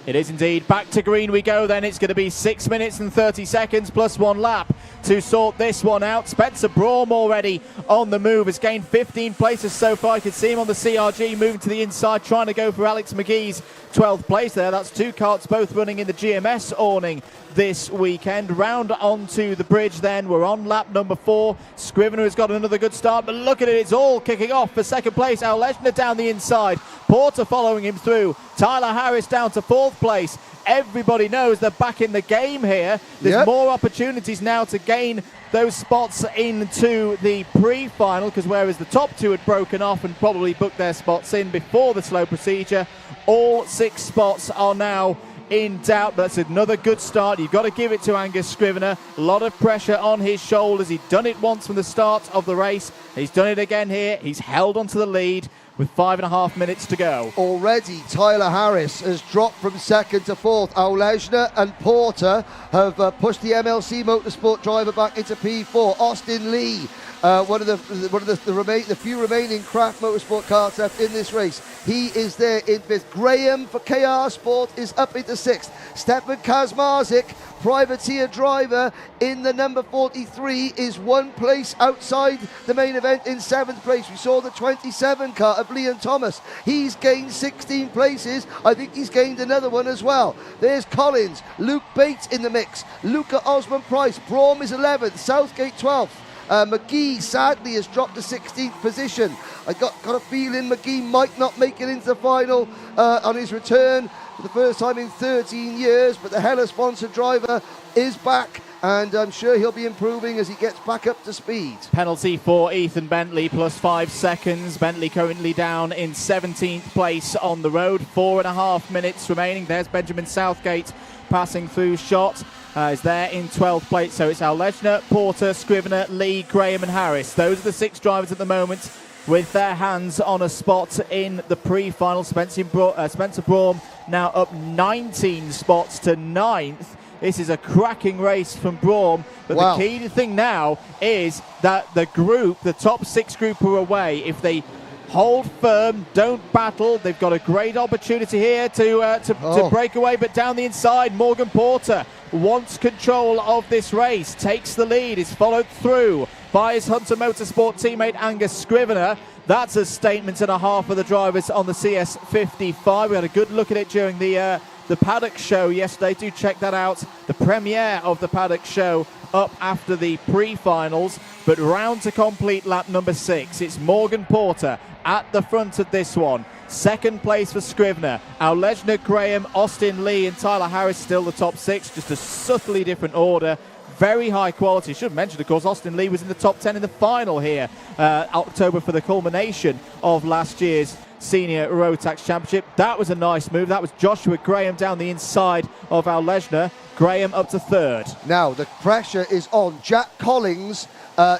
It is indeed. Back to green we go then. It's going to be 6 minutes and 30 seconds plus 1 lap. to sort this one out. Spencer Braum already on the move, has gained 15 places so far. You can see him on the CRG moving to the inside, trying to go for Alex McGee's 12th place there. That's two karts both running in the GMS awning this weekend. Round onto the bridge then. We're on lap number 4. Scrivener has got another good start, but look at it, it's all kicking off for second place. Alejna down the inside, Porter following him through, Tyler Harris down to 4th place. Everybody knows they're back in the game here. There's more opportunities now to gain those spots into the pre-final, because whereas the top 2 had broken off and probably booked their spots in before the slow procedure, all 6 spots are now in doubt. That's another good start. You've got to give it to Angus Scrivener. A lot of pressure on his shoulders. He'd done it once from the start of the race. He's done it again here. He's held onto the lead with 5.5 minutes to go. Already, Tyler Harris has dropped from 2nd to 4th. Aulejna and Porter have pushed the MLC Motorsport driver back into P4. Austin Lee, one of the few remaining craft motorsport cars left in this race, he is there in 5th. Graham for KR Sport is up into 6th. Stefan Kazmarzik, privateer driver in the number 43, is 1 place outside the main event in 7th place. We saw the 27 car of Leon Thomas. He's gained 16 places. I think he's gained another one as well. There's Collins, Luke Bates in the mix, Luca Osman Price. Braum is 11th, Southgate 12th. McGee sadly has dropped to 16th position. I got a feeling McGee might not make it into the final on his return for the first time in 13 years, but the Hella sponsored driver is back, and I'm sure he'll be improving as he gets back up to speed. Penalty for Ethan Bentley, plus 5 seconds. Bentley currently down in 17th place on the road. 4.5 minutes remaining. There's Benjamin Southgate passing through shot. Is there in 12th place. So it's Alejna, Porter, Scrivener, Lee, Graham and Harris. Those are the 6 drivers at the moment with their hands on a spot in the pre-final. Spencer Braum now up 19 spots to 9th. This is a cracking race from Braum, but the key thing now is that the group, the top 6 group, are away. If they hold firm, don't battle, they've got a great opportunity here to break away. But down the inside, Morgan Porter wants control of this race, takes the lead, is followed through by his Hunter Motorsport teammate Angus Scrivener. That's a statement and a half for the drivers on the CS55. We had a good look at it during the Paddock Show yesterday. Do check that out. The premiere of the Paddock Show up after the pre-finals. But round to complete lap number 6. It's Morgan Porter at the front of this one. 2nd place for Scrivener. Alejna, Graham, Austin Lee and Tyler Harris still the top 6. Just a subtly different order. Very high quality. Should have mentioned, of course, Austin Lee was in the top 10 in the final here, October, for the culmination of last year's Senior Rotax Championship. That was a nice move. That was Joshua Graham down the inside of Alejna. Graham up to 3rd. Now the pressure is on Jack Collins.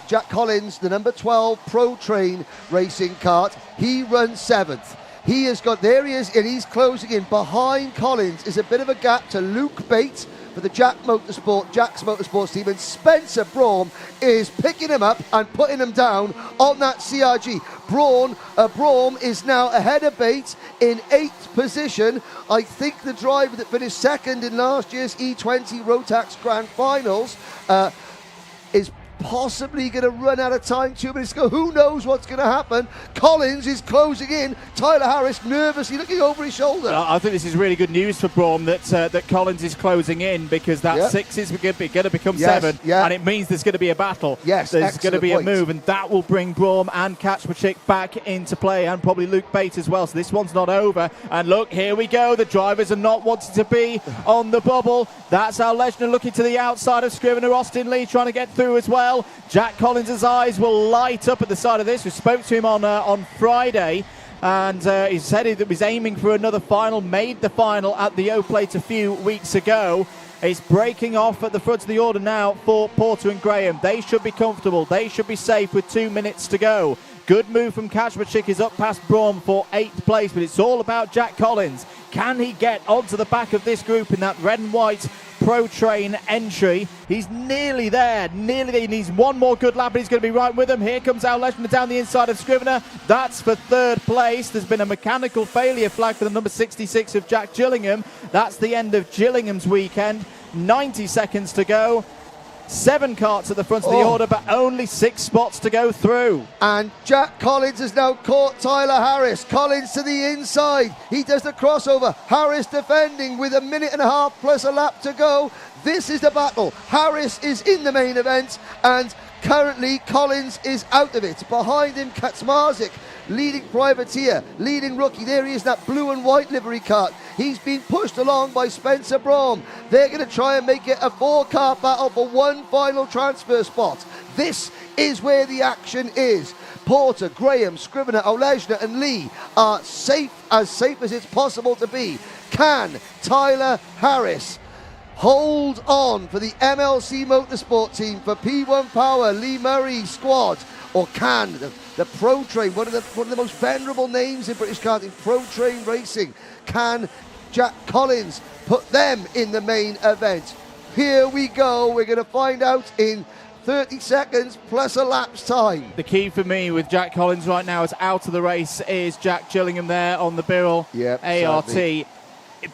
Jack Collins, the number 12 Pro Train racing kart. He runs 7th. He has got, there he is, and he's closing in. Behind Collins is a bit of a gap to Luke Bates for the Jack's Motorsports team, and Spencer Braum is picking him up and putting him down on that CRG. Braum is now ahead of Bates in 8th position. I think the driver that finished 2nd in last year's E20 Rotax Grand Finals is possibly going to run out of time 2 minutes ago. Who knows what's going to happen? Collins is closing in. Tyler Harris nervously looking over his shoulder. I think this is really good news for Braum that Collins is closing in, because that 6 is going to become 7, and it means there's going to be a battle. Yes, there's going to be a move, and that will bring Braum and Kaczmarczyk back into play, and probably Luke Bates as well. So this one's not over. And look, here we go. The drivers are not wanting to be on the bubble. That's Alejna looking to the outside of Scrivener. Austin Lee trying to get through as well. Jack Collins' eyes will light up at the side of this. We spoke to him on Friday, and he said he was aiming for another final, made the final at the O-Plate a few weeks ago. It's breaking off at the front of the order now for Porter and Graham. They should be comfortable. They should be safe with 2 minutes to go. Good move from Kaczmarczyk, is up past Braum for 8th place, but it's all about Jack Collins. Can he get onto the back of this group in that red and white Pro Train entry? He's nearly there, He needs one more good lap, but he's going to be right with him. Here comes Alejna down the inside of Scrivener. That's for 3rd place. There's been a mechanical failure flag for the number 66 of Jack Gillingham. That's the end of Gillingham's weekend. 90 seconds to go. 7 karts at the front of the order, but only 6 spots to go through. And Jack Collins has now caught Tyler Harris. Collins to the inside. He does the crossover. Harris defending with 1.5 minutes plus a lap to go. This is the battle. Harris is in the main event, and currently Collins is out of it. Behind him, Kaczmarzyk, leading privateer, leading rookie. There he is, that blue and white livery kart. He's being pushed along by Spencer Braum. They're going to try and make it a 4-car battle for one final transfer spot. This is where the action is. Porter, Graham, Scrivener, Olejna and Lee are safe as it's possible to be. Can Tyler Harris hold on for the MLC Motorsport team for P1 Power, Lee Murray squad? Or can the Pro Train, one of the most venerable names in British karting, Pro Train Racing, can Jack Collins put them in the main event? Here we go. We're going to find out in 30 seconds plus a lapse time. The key for me with Jack Collins right now is out of the race is Jack Gillingham there on the Birrell ART. Sadly.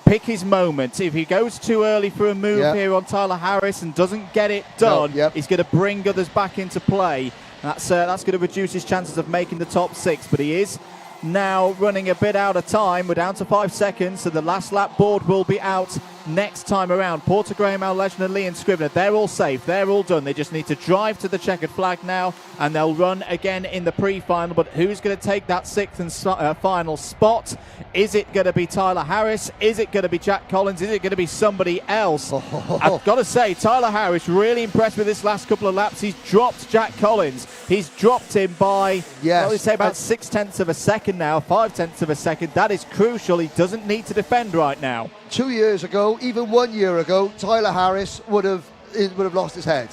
Pick his moment. If he goes too early for a move here on Tyler Harris and doesn't get it done, he's going to bring others back into play. That's going to reduce his chances of making the top 6, but he is now running a bit out of time. We're down to 5 seconds, so the last lap board will be out next time around. Porter, Graham, Olejna, Lee and Scrivener, they're all safe, they're all done. They just need to drive to the checkered flag now, and they'll run again in the pre-final. But who's going to take that 6th and final spot? Is it going to be Tyler Harris? Is it going to be Jack Collins? Is it going to be somebody else? I've got to say, Tyler Harris really impressed with this last couple of laps. He's dropped Jack Collins. He's dropped him by, I would say, about 6/10 of a second now, 5/10 of a second. That is crucial. He doesn't need to defend right now. 2 years ago, even 1 year ago, Tyler Harris would have lost his head.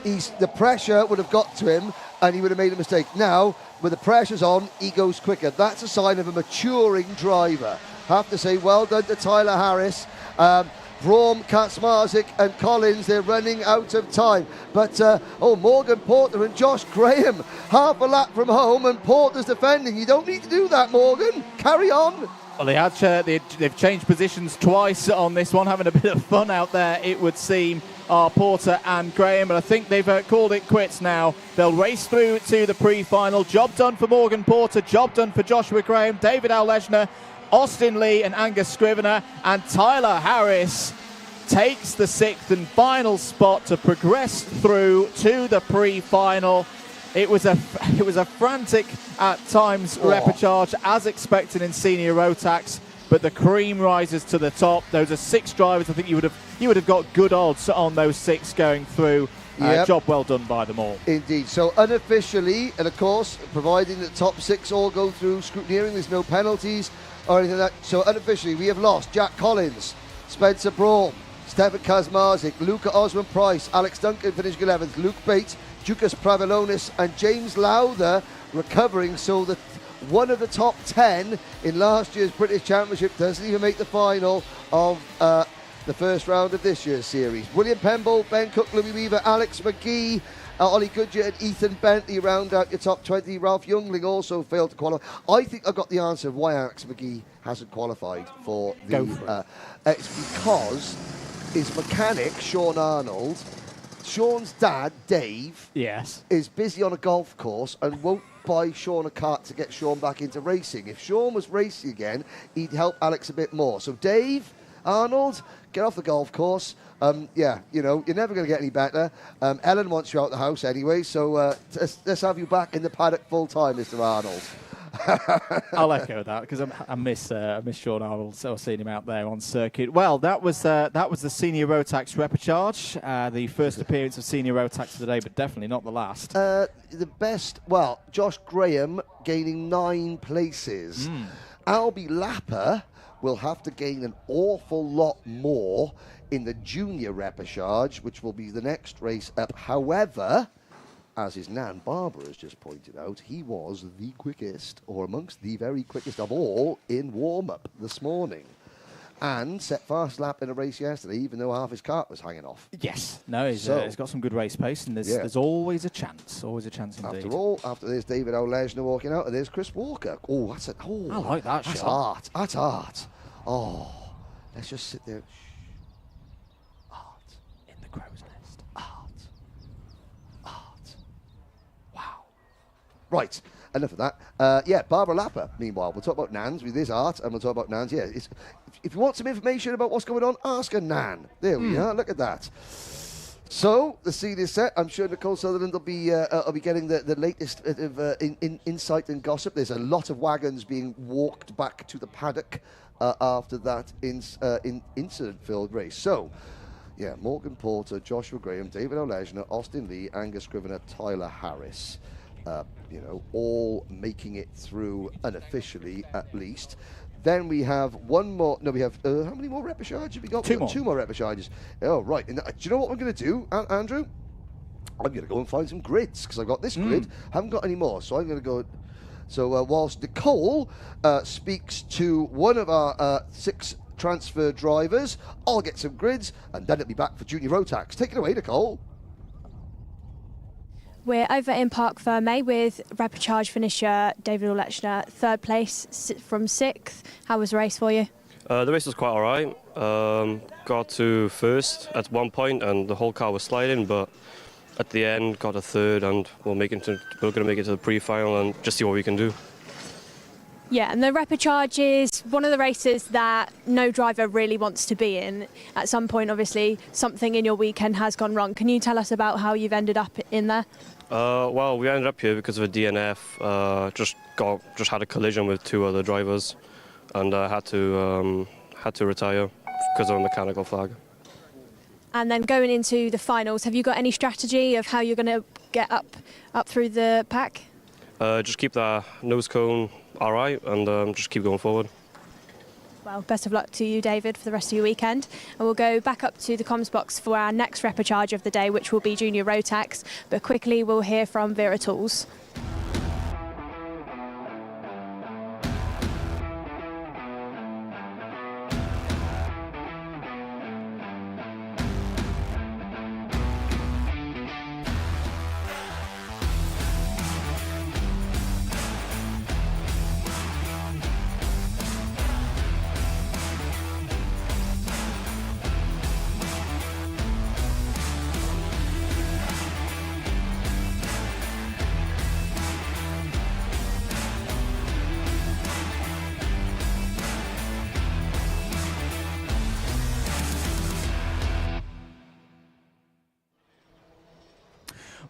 The pressure would have got to him, and he would have made a mistake. Now, with the pressure's on, he goes quicker. That's a sign of a maturing driver. Have to say, well done to Tyler Harris. Braum, Kaczmarzyk and Collins, they're running out of time. But, Morgan Porter and Josh Graham, half a lap from home, and Porter's defending. You don't need to do that, Morgan. Carry on. Well, they've changed positions twice on this one, having a bit of fun out there, it would seem, Porter and Graham. But I think they've called it quits now. They'll race through to the pre-final. Job done for Morgan Porter, job done for Joshua Graham, David Olejna, Austin Lee and Angus Scrivener, and Tyler Harris takes the 6th and final spot to progress through to the pre-final. It was a frantic at times repechage, as expected in senior Rotax, but the cream rises to the top. Those are 6 drivers. I think you would have got good odds on those 6 going through. Job well done by them all. Indeed. So unofficially, and of course, providing the top 6 all go through scrutineering, there's no penalties or anything like that. So unofficially, we have lost Jack Collins, Spencer Braum, Stefan Kaczmarzyk, Luca Osman-Price, Alex Duncan finishing 11th, Luke Bates, Dukas Pravilonis and James Lowther recovering, so that one of the top 10 in last year's British Championship doesn't even make the final of the first round of this year's series. William Pemble, Ben Cook, Louis Weaver, Alex McGee, Ollie Goodyear and Ethan Bentley round out your top 20. Ralph Youngling also failed to qualify. I think I got the answer of why Alex McGee hasn't qualified for the... it's because his mechanic, Sean Arnold, Sean's dad, Dave, is busy on a golf course and won't buy Sean a kart to get Sean back into racing. If Sean was racing again, he'd help Alex a bit more. So Dave, Arnold, get off the golf course. You're never going to get any better. Ellen wants you out the house anyway, so let's have you back in the paddock full time, Mr. Arnold. I'll echo that because I miss Sean Arnold. So seeing him out there on circuit. Well, that was the senior Rotax repechage, the first appearance of senior Rotax today, but definitely not the last. The best. Well, Josh Graham gaining 9 places. Albie Lapper will have to gain an awful lot more in the junior repechage, which will be the next race up. However, as his nan Barbara has just pointed out, he was the quickest, or amongst the very quickest of all, in warm-up this morning. And set fast lap in a race yesterday, even though half his kart was hanging off. Yes. No, he's got some good race pace, and there's always a chance. Always a chance indeed. After all, after there's David Olejna walking out, and there's Chris Walker. Oh, that's I like that that's shot. Art. That's art. Oh, let's just sit there. Art. In the crow's nest. Art. Right, enough of that. Yeah, Barbara Lapper, meanwhile. We'll talk about Nans with this art, and we'll talk about Nans. Yeah, if you want some information about what's going on, ask a Nan. There we are, look at that. So, the scene is set. I'm sure Nicole Sutherland will be getting the latest insight and gossip. There's a lot of wagons being walked back to the paddock after that incident-filled race. So, yeah, Morgan Porter, Joshua Graham, David Olejna, Austin Lee, Angus Scrivener, Tyler Harris. All making it through unofficially, at least. Then we have one more. No, we have how many more repechages have we got? Two more repechages. Oh, right. And, do you know what I'm going to do, Andrew? I'm going to go and find some grids because I've got this grid. Haven't got any more, so I'm going to go. So whilst Nicole speaks to one of our 6 transfer drivers, I'll get some grids, and then it'll be back for Junior Rotax. Take it away, Nicole. We're over in Parc Fermé with repechage finisher David Olejna, 3rd place from 6th. How was the race for you? The race was quite alright. Got to 1st at one point and the whole car was sliding, but at the end got a 3rd, and we're going to make it to the pre-final and just see what we can do. Yeah, and the repechage is one of the races that no driver really wants to be in. At some point, obviously, something in your weekend has gone wrong. Can you tell us about how you've ended up in there? Well, we ended up here because of a DNF. Just had a collision with 2 other drivers, and had to retire because of a mechanical flag. And then going into the finals, have you got any strategy of how you're going to get up through the pack? Just keep the nose cone all right, and just keep going forward. Well, best of luck to you, David, for the rest of your weekend. And we'll go back up to the comms box for our next repechage of the day, which will be Junior Rotax. But quickly, we'll hear from Wera Tools.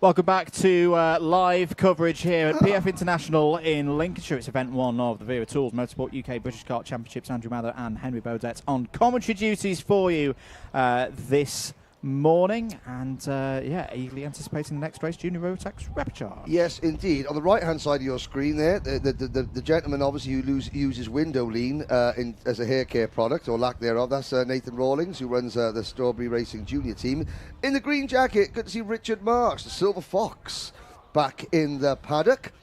Welcome back to live coverage here at PF International in Lincolnshire. It's event 1 of the Wera Tools Motorsport UK British Kart Championships. Andrew Mather and Henry Beaudette on commentary duties for you this morning, and eagerly anticipating the next race, Junior Rotax Repechage. Yes, indeed. On the right-hand side of your screen there, the gentleman obviously who uses window lean as a hair care product, or lack thereof, that's Nathan Rawlings, who runs the Strawberry Racing Junior team. In the green jacket, good to see Richard Marks, the Silver Fox, back in the paddock.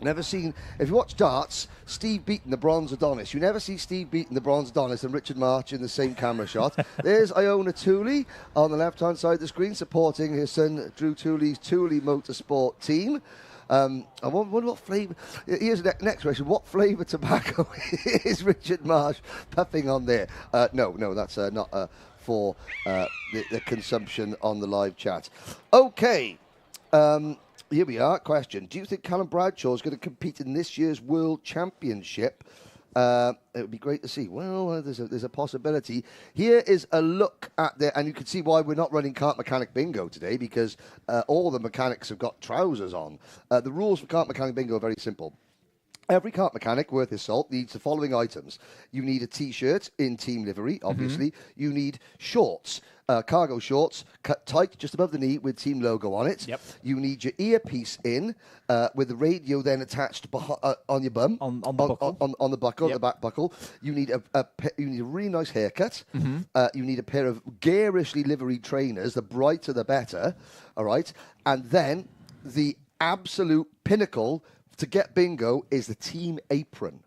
Never seen, if you watch darts, Steve Beaton, the Bronze Adonis. You never see Steve Beaton, the Bronze Adonis, and Richard March in the same camera shot. There's Iona Tooley on the left-hand side of the screen, supporting his son Drew Tooley's Tooley Motorsport team. I wonder what flavour. Here's the next question. What flavour tobacco is Richard Marsh puffing on there? No, that's not for the consumption on the live chat. Okay. Here we are. Question. Do you think Callum Bradshaw is going to compete in this year's World Championship? It would be great to see. Well, there's a possibility. Here is a look at and you can see why we're not running Kart Mechanic Bingo today, because all the mechanics have got trousers on. The rules for Kart Mechanic Bingo are very simple. Every kart mechanic worth his salt needs the following items. You need a T-shirt in team livery, obviously. You need shorts, cargo shorts, cut tight just above the knee with team logo on it. Yep. You need your earpiece in with the radio then attached on your bum. On the buckle. On the buckle, Yep. the back buckle. You need a really nice haircut. You need a pair of garishly liveried trainers. The brighter, the better. All right. And then the absolute pinnacle to get bingo is the team apron.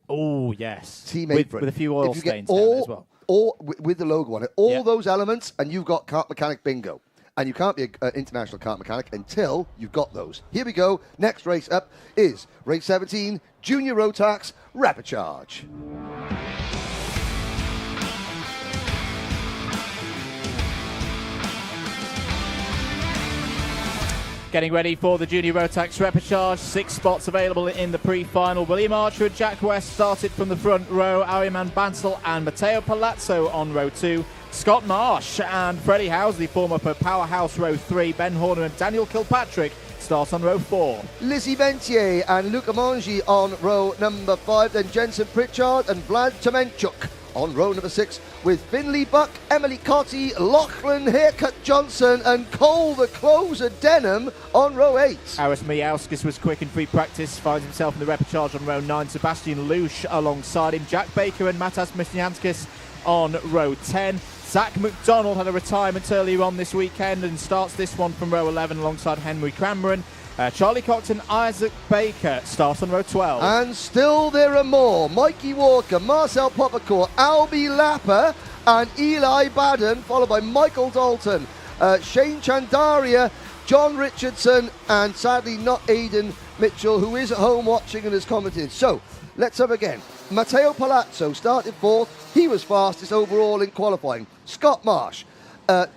Oh, yes. Team with, apron. With a few oil If you get stains down it as well. All with the logo on it. All Yeah. those elements, and you've got Kart Mechanic Bingo. And you can't be an international kart mechanic until you've got those. Here we go. Next race up is race 17, Junior Rotax Repechage. Getting ready for the Junior Rotax Repechage. 6 spots available in the pre-final. William Archer and Jack West started from the front row. Ariman Bansal and Matteo Palazzo on row 2. Scott Marsh and Freddie Housley form up a powerhouse row 3. Ben Horner and Daniel Kilpatrick start on row 4. Lizzie Ventier and Luca Mongi on row number 5. Then Jensen Pritchard and Vlad Tomenchuk on row number 6, with Finley Buck, Emily Cotty, Lachlan Haircut Johnson and Cole the Closer Denham on row 8. Aris Miauskis was quick in free practice, finds himself in the repechage on row 9. Sebastian Lusch alongside him. Jack Baker and Matas Misnianskis on row 10. Zach McDonald had a retirement earlier on this weekend and starts this one from row 11 alongside Henry Cameron. Charlie Cox and Isaac Baker start on row 12. And still there are more. Mikey Walker, Marcel Poppercourt, Albie Lapper and Eli Baden, followed by Michael Dalton, Shane Chandaria, John Richardson, and sadly not Aidan Mitchell, who is at home watching and has commented. So, let's have again. Matteo Palazzo started 4th. He was fastest overall in qualifying. Scott Marsh,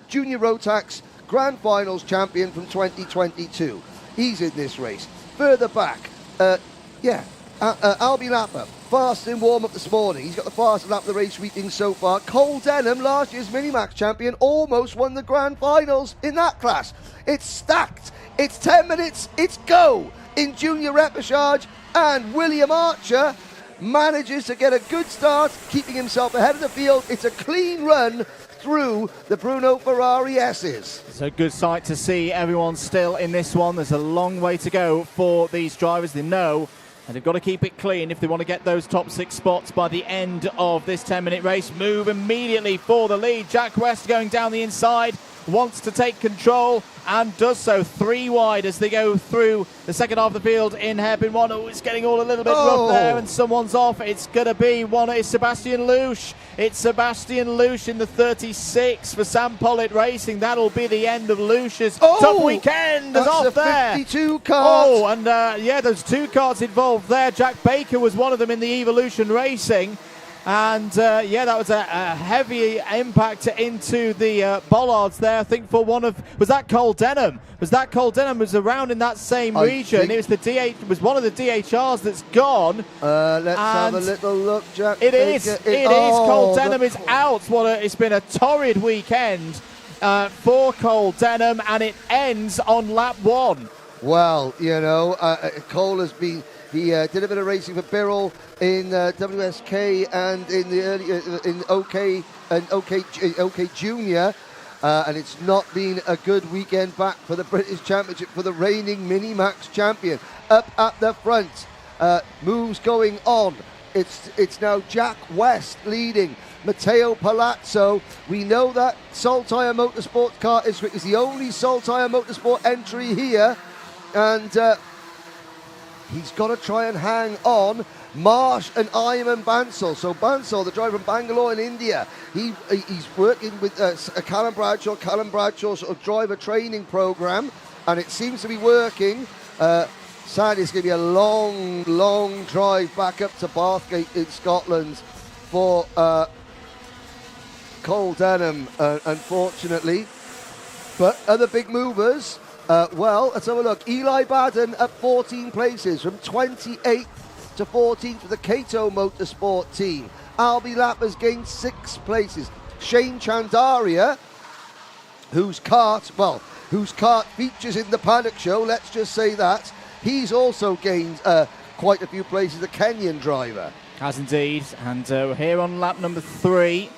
Junior Rotax Grand Finals champion from 2022. He's in this race. Further back, Albie Lapper, fast in warm-up this morning. He's got the fastest lap of the race weekend so far. Cole Denham, last year's Minimax champion, almost won the Grand Finals in that class. It's stacked. It's 10 minutes. It's go in Junior Repechage, and William Archer manages to get a good start, keeping himself ahead of the field. It's a clean run through the Bruno Ferrari S's. It's a good sight to see everyone still in this one. There's a long way to go for these drivers. They know, and they've got to keep it clean if they want to get those top 6 spots by the end of this 10-minute race. Move immediately for the lead. Jack West going down the inside, wants to take control and does so 3 wide as they go through the second half of the field in hairpin 1. Oh, it's getting all a little bit rough there and someone's off. It's going to be one. It's Sebastian Lusch. It's Sebastian Lusch in the 36 for Sam Pollitt Racing. That'll be the end of Lusch's top weekend. That's off a there. 52 cart. Oh, and there's 2 carts involved there. Jack Baker was one of them in the Evolution Racing. And that was a heavy impact into the bollards there. I think for one of, was that Cole Denham? Cole Denham was around in that same region. It was it was one of the DHRs that's gone. Let's have a little look, Jack. It is. Cole Denham is out. It's been a torrid weekend for Cole Denham, and it ends on lap 1. Well, Cole has been. He did a bit of racing for Birrell in WSK and in the early in OK Junior, and it's not been a good weekend back for the British Championship for the reigning Minimax champion. Up at the front, moves going on. It's now Jack West leading. Matteo Palazzo. We know that Saltire Motorsport car is the only Saltire Motorsport entry here, and he's got to try and hang on. Marsh and Ayman Bansal. So Bansal, the driver from Bangalore in India, he's working with a Callum Bradshaw sort of driver training program, and it seems to be working. Sadly, it's going to be a long drive back up to Bathgate in Scotland for Cole Denham, unfortunately. But other big movers. Let's have a look. Eli Baden up 14 places from 28th to 14th for the Cato Motorsport team. Albie Lapper's gained 6 places. Shane Chandaria, whose kart features in the Paddock Show, let's just say that, he's also gained quite a few places, a Kenyan driver. Has indeed, and we're here on lap number 3.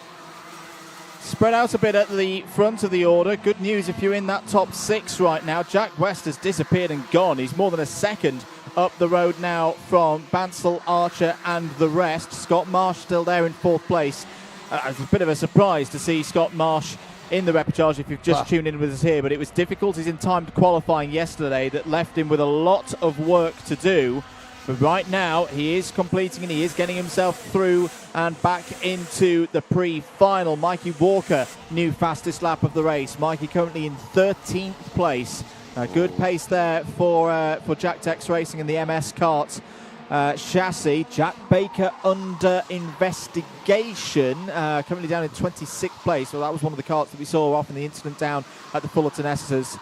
Spread out a bit at the front of the order. Good news if you're in that top 6 right now. Jack West has disappeared and gone. He's more than a second up the road now from Bansal, Archer and the rest. Scott Marsh still there in 4th place. It's a bit of a surprise to see Scott Marsh in the repechage if you've just tuned in with us here, but it was difficulties in timed qualifying yesterday that left him with a lot of work to do. But right now, he is completing and he is getting himself through and back into the pre-final. Mikey Walker, new fastest lap of the race. Mikey currently in 13th place. A good pace there for Jack Tex Racing in the MS Kart chassis. Jack Baker under investigation, currently down in 26th place. Well, that was one of the karts that we saw off in the incident down at the Fullerton Esses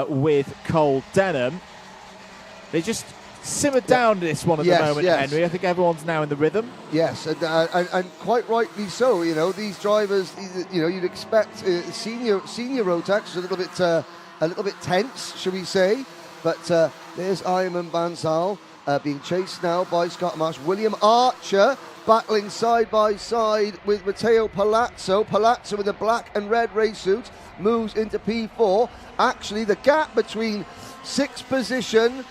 with Cole Denham. They just simmered down this one at the moment, Henry. I think everyone's now in the rhythm. Yes, and quite rightly so. You know, these drivers, you know, you'd expect senior Rotax was a little bit tense, shall we say? But there's Ayman Bansal being chased now by Scott Marsh. William Archer battling side by side with Matteo Palazzo. Palazzo with a black and red race suit moves into P4. Actually, the gap between 6th position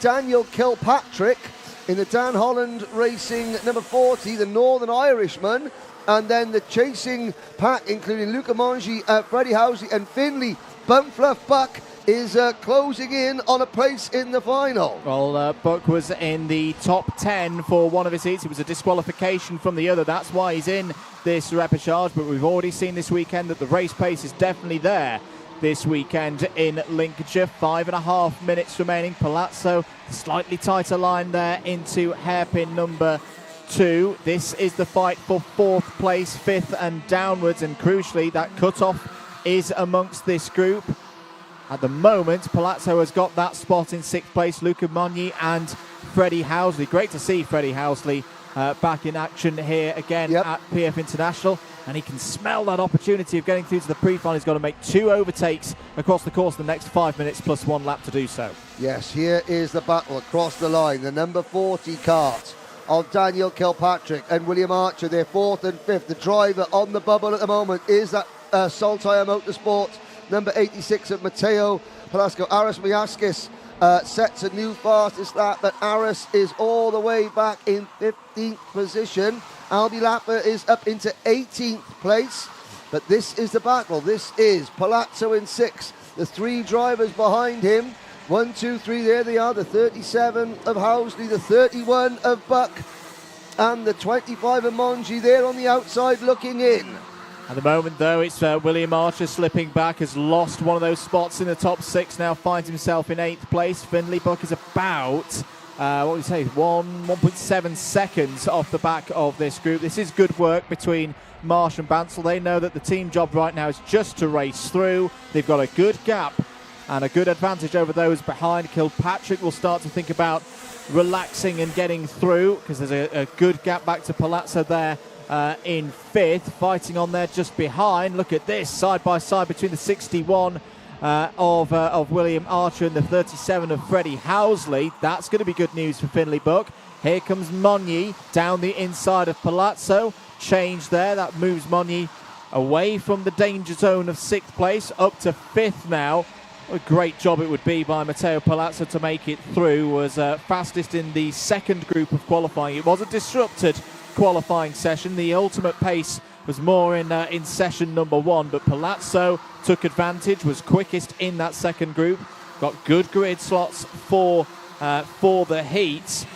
Daniel Kilpatrick in the Dan Holland Racing number 40, the Northern Irishman, and then the chasing pack, including Luca Mongi, Freddie Housley, and Finley Bumfluff Buck, is closing in on a place in the final. Well, Buck was in the top 10 for one of his heats. It was a disqualification from the other. That's why he's in this repechage, but we've already seen this weekend that the race pace is definitely there this weekend in Lincolnshire. 5.5 minutes remaining. Palazzo, slightly tighter line there into hairpin number 2. This is the fight for 4th place, 5th and downwards, and crucially that cut-off is amongst this group. At the moment, Palazzo has got that spot in 6th place. Luca Mogni and Freddie Housley. Great to see Freddie Housley back in action here again at PF International. And he can smell that opportunity of getting through to the pre-final. He's got to make 2 overtakes across the course in the next 5 minutes plus 1 lap to do so. Yes, here is the battle across the line. The number 40 kart of Daniel Kilpatrick and William Archer. They're 4th and 5th. The driver on the bubble at the moment is that Saltire Motorsport number 86 of Matteo Palasco. Aris Miaskis sets a new fastest lap, but Aris is all the way back in 15th position. Albi Lapper is up into 18th place, but this is the battle. This is Palazzo in 6th. The 3 drivers behind him. 1, 2, 3, there they are. The 37 of Housley, the 31 of Buck, and the 25 of Mongi there on the outside looking in. At the moment, though, it's William Archer slipping back, has lost one of those spots in the top 6, now finds himself in 8th place. Finley Buck is about 1.7 seconds off the back of this group. This is good work between Marsh and Bansal. They know that the team job right now is just to race through. They've got a good gap and a good advantage over those behind. Kilpatrick will start to think about relaxing and getting through because there's a good gap back to Palazzo there in 5th. Fighting on there just behind. Look at this, side by side between the 61 of William Archer and the 37 of Freddie Housley. That's going to be good news for Finley Buck. Here comes Mogni down the inside of Palazzo. Change there, that moves Mogni away from the danger zone of 6th place up to 5th now. What a great job it would be by Matteo Palazzo to make it through. Was fastest in the 2nd group of qualifying. It was a disrupted qualifying session. The ultimate pace was more in session number 1, but Palazzo took advantage, was quickest in that 2nd group, got good grid slots for the heats.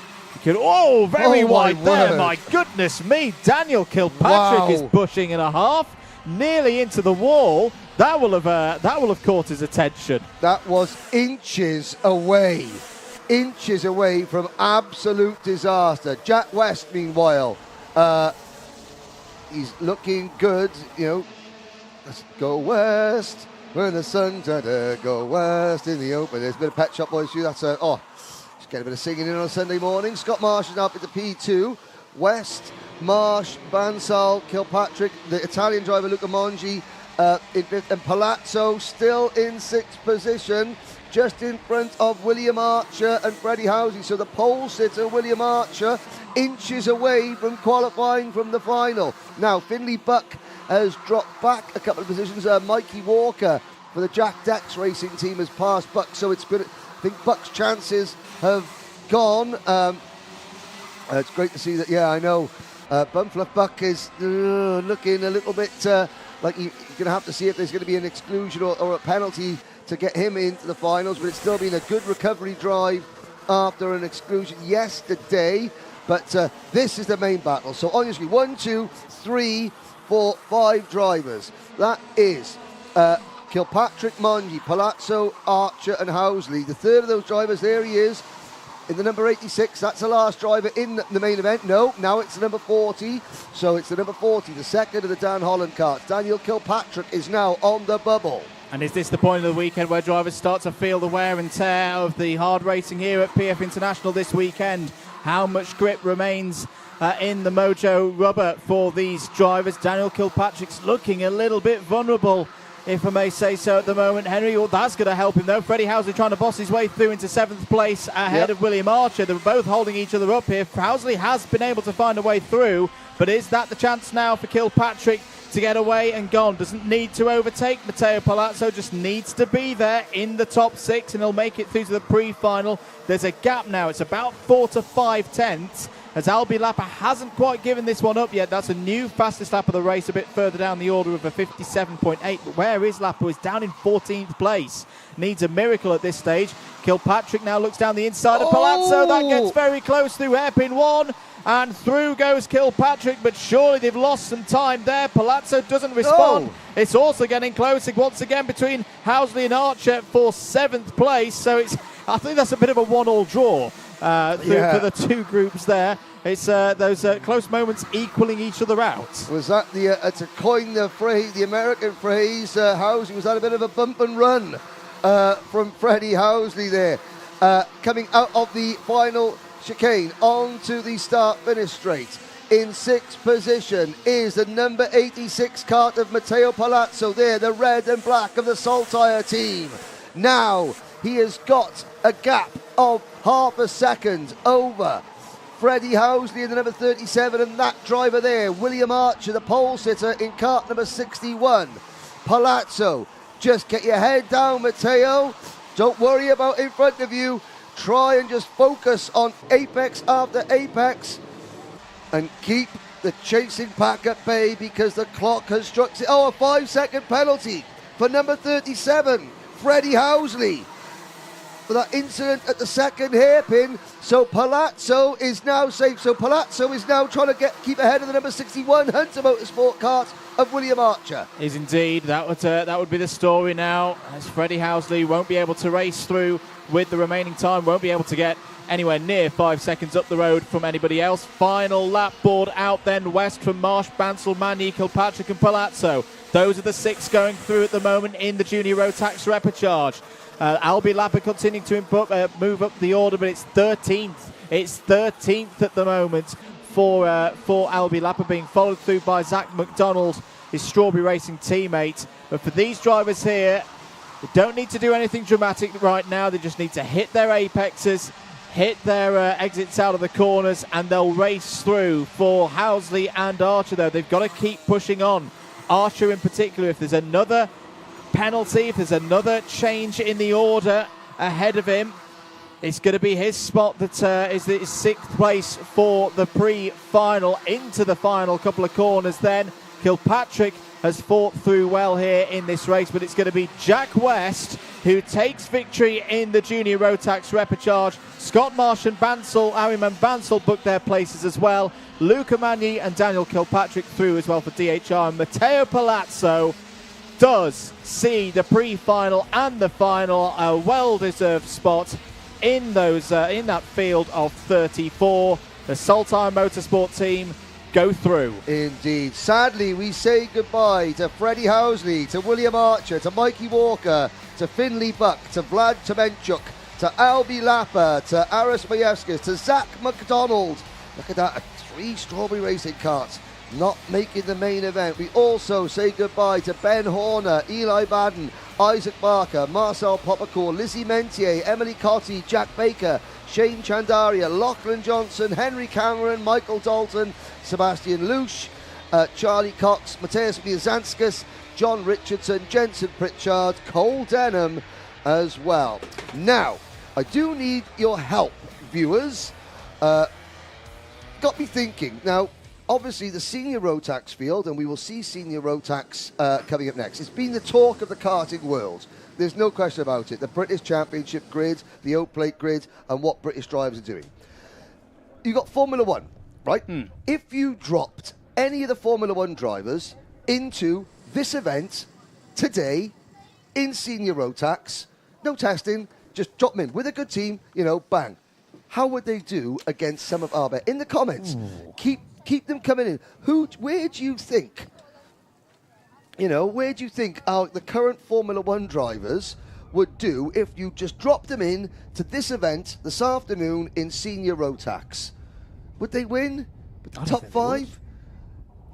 Very wide there, my goodness me. Daniel Kilpatrick is pushing in a half, nearly into the wall. That will have caught his attention. That was inches away from absolute disaster. Jack West, meanwhile, he's looking good, you know. Let's go west when the sun's go west in the open. There's a bit of Pet Shop Boys too. That's just get a bit of singing in on a Sunday morning. Scott Marsh is now up at the P2. West, Marsh, Bansal, Kilpatrick, the Italian driver Luca Mongi in 5th, and Palazzo still in 6th position, just in front of William Archer and Freddie Housley. So the pole sitter, William Archer, inches away from qualifying from the final. Now, Finley Buck has dropped back a couple of positions. Mikey Walker for the Jack Dex Racing team has passed Buck, so it's good. I think Buck's chances have gone. It's great to see that, I know. Bumfluff Buck is looking a little bit like you're going to have to see if there's going to be an exclusion or a penalty to get him into the finals, but it's still been a good recovery drive after an exclusion yesterday. But this is the main battle. So on your screen, 1, 2, 3, 4, 5 drivers. That is Kilpatrick, Mongi, Palazzo, Archer and Housley. The 3rd of those drivers, there he is, in the number 86. That's the last driver in the main event. No, now it's the number 40. So it's the number 40, the 2nd of the Dan Holland karts. Daniel Kilpatrick is now on the bubble. And is this the point of the weekend where drivers start to feel the wear and tear of the hard racing here at PF International this weekend? How much grip remains in the Mojo rubber for these drivers? Daniel Kilpatrick's looking a little bit vulnerable, if I may say so, at the moment. Henry, well, that's going to help him, though. Freddie Housley trying to boss his way through into 7th place ahead of William Archer. They're both holding each other up here. Housley has been able to find a way through, but is that the chance now for Kilpatrick to get away and gone? Doesn't need to overtake Matteo Palazzo, just needs to be there in the top 6, and he'll make it through to the pre-final. There's a gap now. It's about 4 to 5 tenths, as Albi Lapper hasn't quite given this one up yet. That's a new fastest lap of the race, a bit further down the order of a 57.8. But where is Lapper? He's down in 14th place. Needs a miracle at this stage. Kilpatrick now looks down the inside of Palazzo. That gets very close through hairpin 1. And through goes Kilpatrick, but surely they've lost some time there. Palazzo doesn't respond. It's also getting closer once again between Housley and Archer for 7th place. So I think that's a bit of a 1-1 draw for the two groups there. It's those close moments equaling each other out. Was that to coin the phrase, the American phrase, Housley, was that a bit of a bump and run from Freddie Housley there? Coming out of the final chicane onto the start-finish straight. In 6th position is the number 86 kart of Matteo Palazzo there, the red and black of the Saltire team. Now he has got a gap of half a second over Freddie Housley in the number 37, and that driver there, William Archer, the pole sitter in kart number 61. Palazzo, just get your head down, Matteo. Don't worry about in front of you. Try and just focus on apex after apex and keep the chasing pack at bay, because the clock has struck. A 5-second penalty for number 37, Freddie Housley, for that incident at the second hairpin. So Palazzo is now safe. So Palazzo is now trying to keep ahead of the number 61 Hunter Motorsport kart of William Archer. Is indeed. That would be the story now, as Freddie Housley won't be able to race through with the remaining time, won't be able to get anywhere near 5 seconds up the road from anybody else. Final lap board out then west from Marsh, Bansal, Manny, Kilpatrick and Palazzo. Those are the 6 going through at the moment in the Junior Rotax Repechage. Albi Lapper continuing to move up the order, but it's 13th. It's 13th at the moment for Albi Lapper, being followed through by Zach McDonald, his Strawberry Racing teammate. But for these drivers here, they don't need to do anything dramatic right now. They just need to hit their apexes, hit their exits out of the corners, and they'll race through. For Housley and Archer, though, they've got to keep pushing on. Archer in particular, if there's another penalty, if there's another change in the order ahead of him, it's going to be his spot that is the 6th place for the pre-final. Into the final couple of corners then. Kilpatrick has fought through well here in this race, but it's going to be Jack West who takes victory in the Junior Rotax Repechage. Scott Marsh and Harryman Bansal booked their places as well. Luca Magni and Daniel Kilpatrick through as well for DHR. And Matteo Palazzo does see the pre-final and the final, a well-deserved spot in that field of 34. The Saltire Motorsport team go through. Indeed. Sadly, we say goodbye to Freddie Housley, to William Archer, to Mikey Walker, to Finley Buck, to Vlad Tomenchuk, to Albi Lapper, to Aris Majewskis, to Zach McDonald. Look at that, 3 Strawberry Racing karts not making the main event. We also say goodbye to Ben Horner, Eli Badden, Isaac Barker, Marcel Poppercore, Lizzie Mentier, Emily Cotty, Jack Baker, Shane Chandaria, Lachlan Johnson, Henry Cameron, Michael Dalton, Sebastian Lusch, Charlie Cox, Mateus Biazanskis, John Richardson, Jensen Pritchard, Cole Denham as well. Now, I do need your help, viewers. Got me thinking. Now, obviously, the senior Rotax field, and we will see senior Rotax coming up next. It's been the talk of the karting world. There's no question about it. The British Championship grid, the Oak Plate grid, and what British drivers are doing. You've got Formula One, right? If you dropped any of the Formula One drivers into this event today in senior Rotax, no testing, just drop them in with a good team, bang. How would they do against some of our bet? In the comments, keep them coming in. Where do you think, You know, where do you think the current Formula One drivers would do if you just dropped them in to this event this afternoon in senior Rotax? Would they win? With the top 5?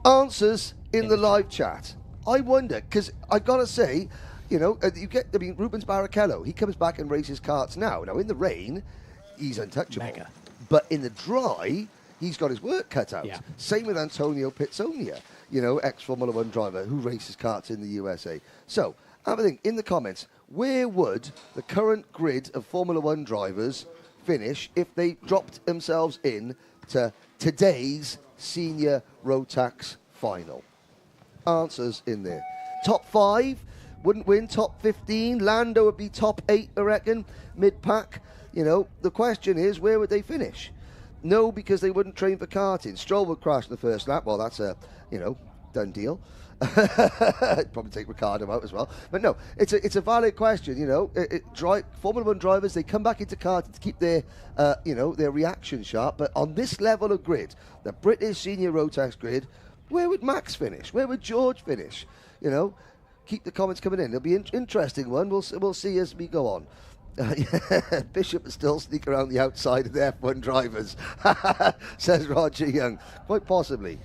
Answers in the live chat. I wonder, because I gotta say, you know, Rubens Barrichello, he comes back and races karts now. Now, in the rain, he's untouchable. Mega. But in the dry, he's got his work cut out. Yeah. Same with Antonio Pizzonia, you know, ex-Formula One driver who races karts in the USA. So, have a think in the comments, where would the current grid of Formula One drivers finish if they dropped themselves in to today's senior Rotax final? Answers in there. Top 5 wouldn't win. Top 15, Lando would be top 8, I reckon. Mid-pack, you know, the question is, where would they finish? No, because they wouldn't train for karting. Stroll would crash in the first lap. Well, that's a, you know, done deal. I'd probably take Ricciardo out as well. But no, it's a valid question, you know. Formula One drivers, they come back into karting to keep their, you know, their reaction sharp. But on this level of grid, the British Senior Rotax grid, where would Max finish? Where would George finish? You know, keep the comments coming in. It'll be an interesting one. We'll see as we go on. Bishop will still sneak around the outside of the F1 drivers, says Roger Young. Quite possibly.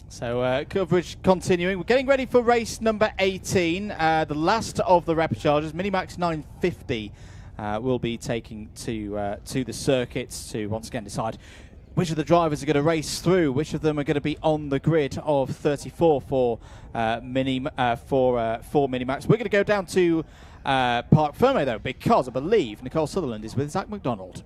So coverage continuing. We're getting ready for race number 18, the last of the Repechages. Minimax 950 will be taking to the circuits to once again decide which of the drivers are going to race through, which of them are going to be on the grid of 34 for Minimax. We're going to go down to Parc Ferme though, because I believe Nicole Sutherland is with Zach McDonald.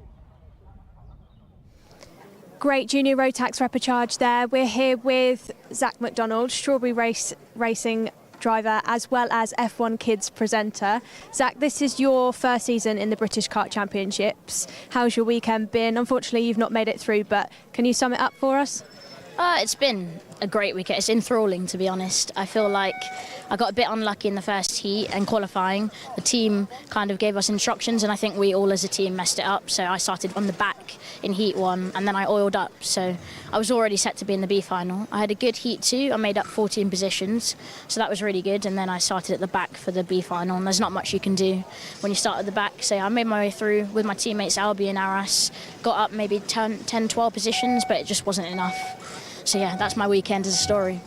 Great junior Rotax repechage there. We're here with Zach McDonald, Strawberry Racing driver, as well as F1 Kids presenter. Zach, this is your first season in the British Kart Championships. How's your weekend been? Unfortunately, you've not made it through, but can you sum it up for us? It's been a great weekend. It's enthralling, to be honest. I feel like I got a bit unlucky in the first heat and qualifying. The team kind of gave us instructions, and I think we all as a team messed it up. So I started on the back in heat 1, and then I oiled up. So I was already set to be in the B final. I had a good heat 2. I made up 14 positions, so that was really good. And then I started at the back for the B final, and there's not much you can do when you start at the back. So I made my way through with my teammates Albie and Aras. Got up maybe 10, 12 positions, but it just wasn't enough. So yeah, that's my weekend as a story.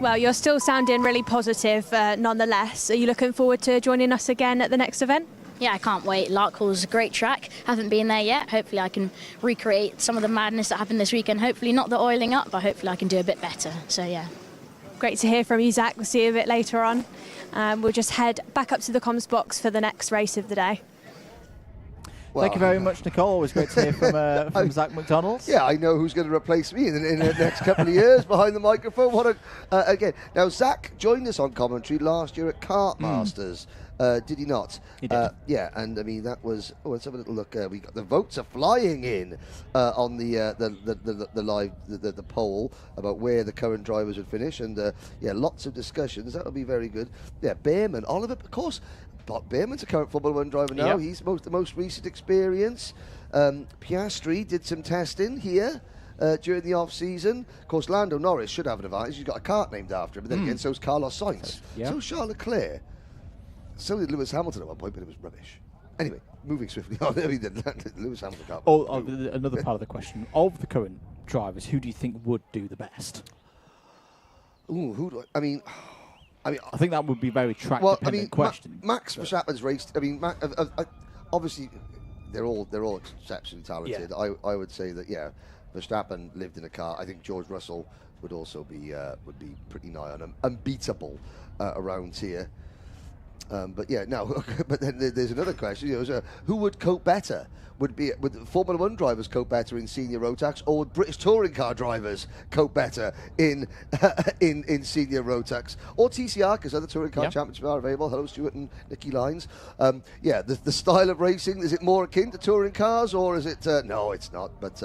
Well, you're still sounding really positive nonetheless. Are you looking forward to joining us again at the next event? Yeah, I can't wait. Larkhall's a great track. Haven't been there yet. Hopefully I can recreate some of the madness that happened this weekend. Hopefully not the oiling up, but hopefully I can do a bit better. So yeah. Great to hear from you, Zach. We'll see you a bit later on. We'll just head back up to the comms box for the next race of the day. Well, thank you very much, Nicole. Always great to hear from Zach McDonald. Yeah, I know who's going to replace me in the next couple of years behind the microphone. What again? Now, Zach joined us on commentary last year at Kart Masters. Did he not? He did. Yeah, and I mean that was. Oh, let's have a little look. We got the votes are flying in on the live the poll about where the current drivers would finish, and yeah, lots of discussions. That'll be very good. Yeah, Behrman, Oliver, of course. Behrman's a current Formula One driver now. Yep. He's the most recent experience. Piastri did some testing here during the off-season. Of course, Lando Norris should have an advantage. He's got a kart named after him. But then again, so's Carlos Sainz. Yep. So Charles Leclerc. So did Lewis Hamilton at one point, but it was rubbish. Anyway, moving swiftly on. Lewis Hamilton can't. Another part of the question, of the current drivers, who do you think would do the best? Ooh, who do I mean... I think that would be a very track-dependent question. Max Verstappen's raced. I mean, obviously, they're all exceptionally talented. Yeah. I would say that Verstappen lived in a car. I think George Russell would also be pretty nigh on him, unbeatable around here. But yeah, no. But then there's another question. Who would cope better? Would Formula One drivers cope better in senior Rotax, or would British touring car drivers cope better in senior Rotax, or TCR, because other touring car championships are available. Hello, Stuart and Nicky Lines. Yeah, the style of racing, is it more akin to touring cars, or is it? No, it's not. But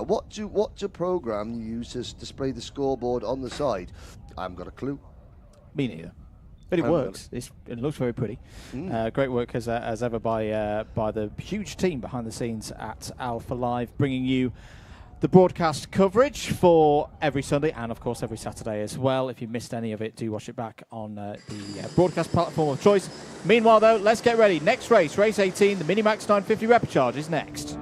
what's a program you use to display the scoreboard on the side? I haven't got a clue. Me neither. But it works. It looks very pretty. Great work as ever by the huge team behind the scenes at Alpha Live, bringing you the broadcast coverage for every Sunday and, of course, every Saturday as well. If you missed any of it, do watch it back on the broadcast platform of choice. Meanwhile, though, let's get ready. Next race, race 18, the Minimax 950 Repechage is next.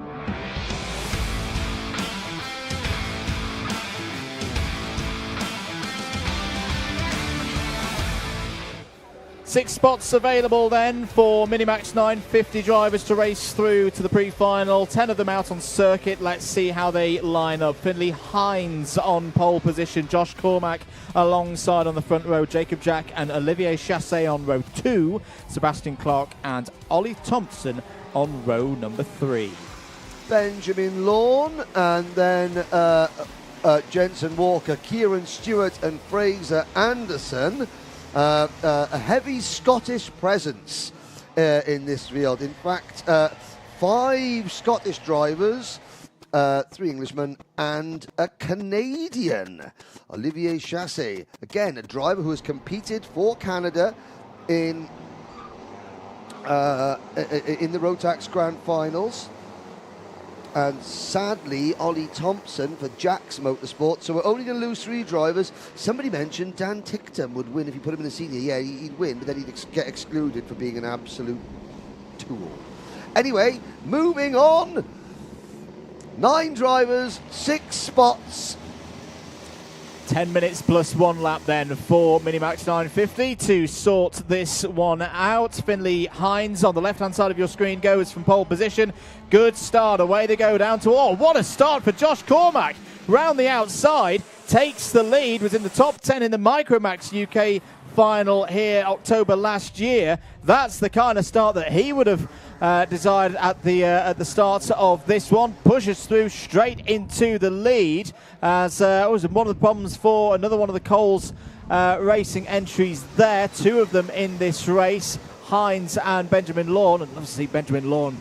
6 spots available then for Minimax 950 drivers to race through to the pre-final. 10 of them out on circuit. Let's see how they line up. Finley Hines on pole position. Josh Cormack alongside on the front row. Jacob Jack and Olivier Chassé on row 2. Sebastian Clark and Ollie Thompson on row number 3. Benjamin Lawn and then Jensen Walker, Kieran Stewart and Fraser Anderson. A heavy Scottish presence in this field. In fact, 5 Scottish drivers, 3 Englishmen and a Canadian. Olivier Chassé, again, a driver who has competed for Canada in the Rotax Grand Finals. And sadly, Ollie Thompson for Jack's Motorsport. So we're only going to lose 3 drivers. Somebody mentioned Dan Ticktum would win if you put him in the senior. Yeah, he'd win, but then he'd get excluded for being an absolute tool. Anyway, moving on. 9 drivers, 6 spots. 10 minutes plus 1 lap then for Minimax 950 to sort this one out. Finley Hines on the left-hand side of your screen goes from pole position. Good start. Away they go down to all. What a start for Josh Cormack. Round the outside, takes the lead, was in the top 10 in the MicroMax UK final here October last year. That's the kind of start that he would have desired at the start of this one. Pushes through straight into the lead as was one of the problems for another one of the Coles racing entries there. 2 of them in this race, Hines and Benjamin Lawn, and obviously Benjamin Lawn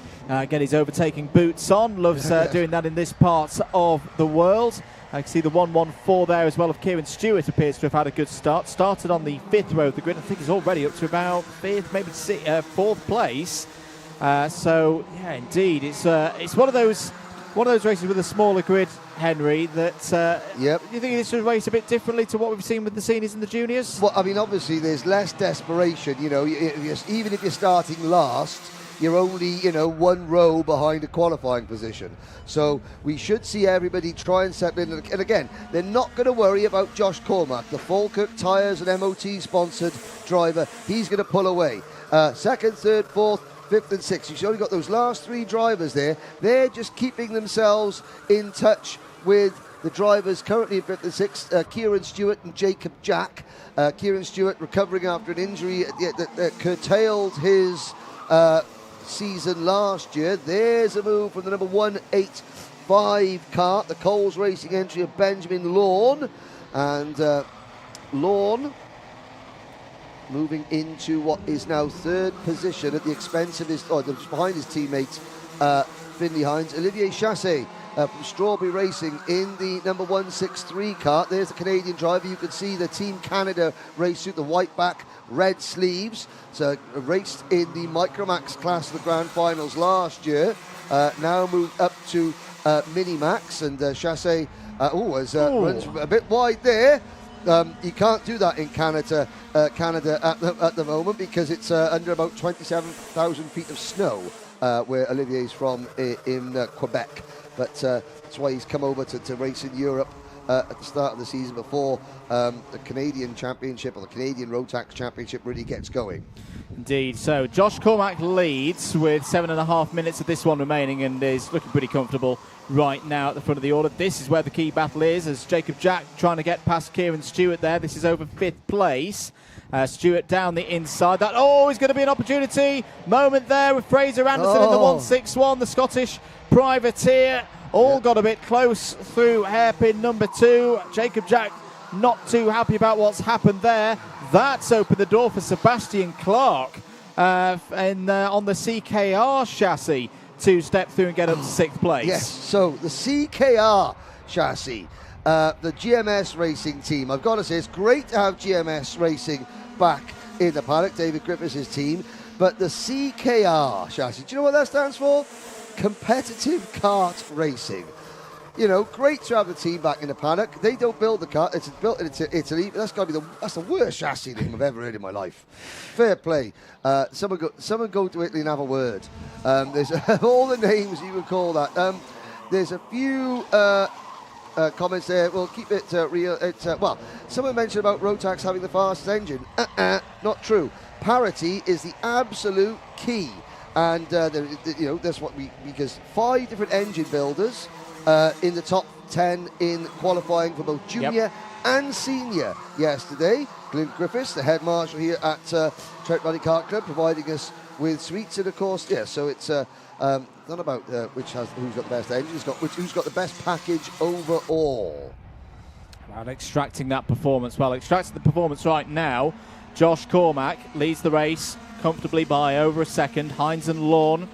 get his overtaking boots on. Loves doing that in this part of the world. I can see the 114 there as well of Kieran Stewart appears to have had a good start. Started on the 5th row of the grid. I think he's already up to about 5th, maybe 4th place. So yeah, indeed, it's one of those races with a smaller grid, Henry. That yep. You think this should race a bit differently to what we've seen with the seniors and the juniors? Well, I mean, obviously there's less desperation. You know, even if you're starting last, you're only 1 row behind a qualifying position. So we should see everybody try and settle in. And again, they're not going to worry about Josh Cormack, the Falkirk Tyres and MOT sponsored driver. He's going to pull away. 2nd, 3rd, 4th, 5th and 6th. You've only got those last 3 drivers there. They're just keeping themselves in touch with the drivers currently in 5th and 6th, Kieran Stewart and Jacob Jack. Kieran Stewart recovering after an injury that curtailed his season last year. There's a move from the number 185 Kart, the Coles Racing entry of Benjamin Lawn. And Lawn moving into what is now 3rd position at the expense of behind his teammate Finley Hines. Olivier Chassé from Strawberry Racing in the number 163 Kart. There's the Canadian driver. You can see the Team Canada race suit, the white back, red sleeves. So raced in the MicroMax class of the Grand Finals last year. Now moved up to Minimax, and Chassé runs a bit wide there. You can't do that in Canada at the moment because it's under about 27,000 feet of snow where Olivier's from in Quebec. But that's why he's come over to race in Europe at the start of the season before the Canadian Championship or the Canadian Rotax Championship really gets going. Indeed. So Josh Cormack leads with 7.5 minutes of this one remaining and is looking pretty comfortable right now at the front of the order. This is where the key battle is, as Jacob Jack trying to get past Kieran Stewart there. This is over 5th place. Stewart down the inside. That is going to be an opportunity moment there with Fraser Anderson in the 161, the Scottish privateer. Got a bit close through hairpin number 2. Jacob Jack not too happy about what's happened there. That's opened the door for Sebastian Clark on the CKR chassis to step through and get up to 6th place. Yes, so the CKR chassis, the GMS racing team. I've got to say, it's great to have GMS racing back in the paddock, David Griffiths' team. But the CKR chassis, do you know what that stands for? Competitive Kart Racing. you know, great to have the team back in the paddock. They don't build the car. It's built in Italy. That's got to be that's the worst chassis name I've ever heard in my life. Fair play. Someone go to Italy and have a word. There's all the names you would call that. There's a few comments there. We'll keep it real. Well, someone mentioned about Rotax having the fastest engine. Not true. Parity is the absolute key. And you know, that's what because 5 different engine builders in the top 10 in qualifying for both junior and senior yesterday. Glyn Griffiths, the head marshal here at Trent Valley Kart Club, providing us with sweets, and of course, so it's not about who's got the best engine, who's got the best package overall. And extracting that performance, extracting the performance right now. Josh Cormack leads the race comfortably by over a second. Hines and Lawn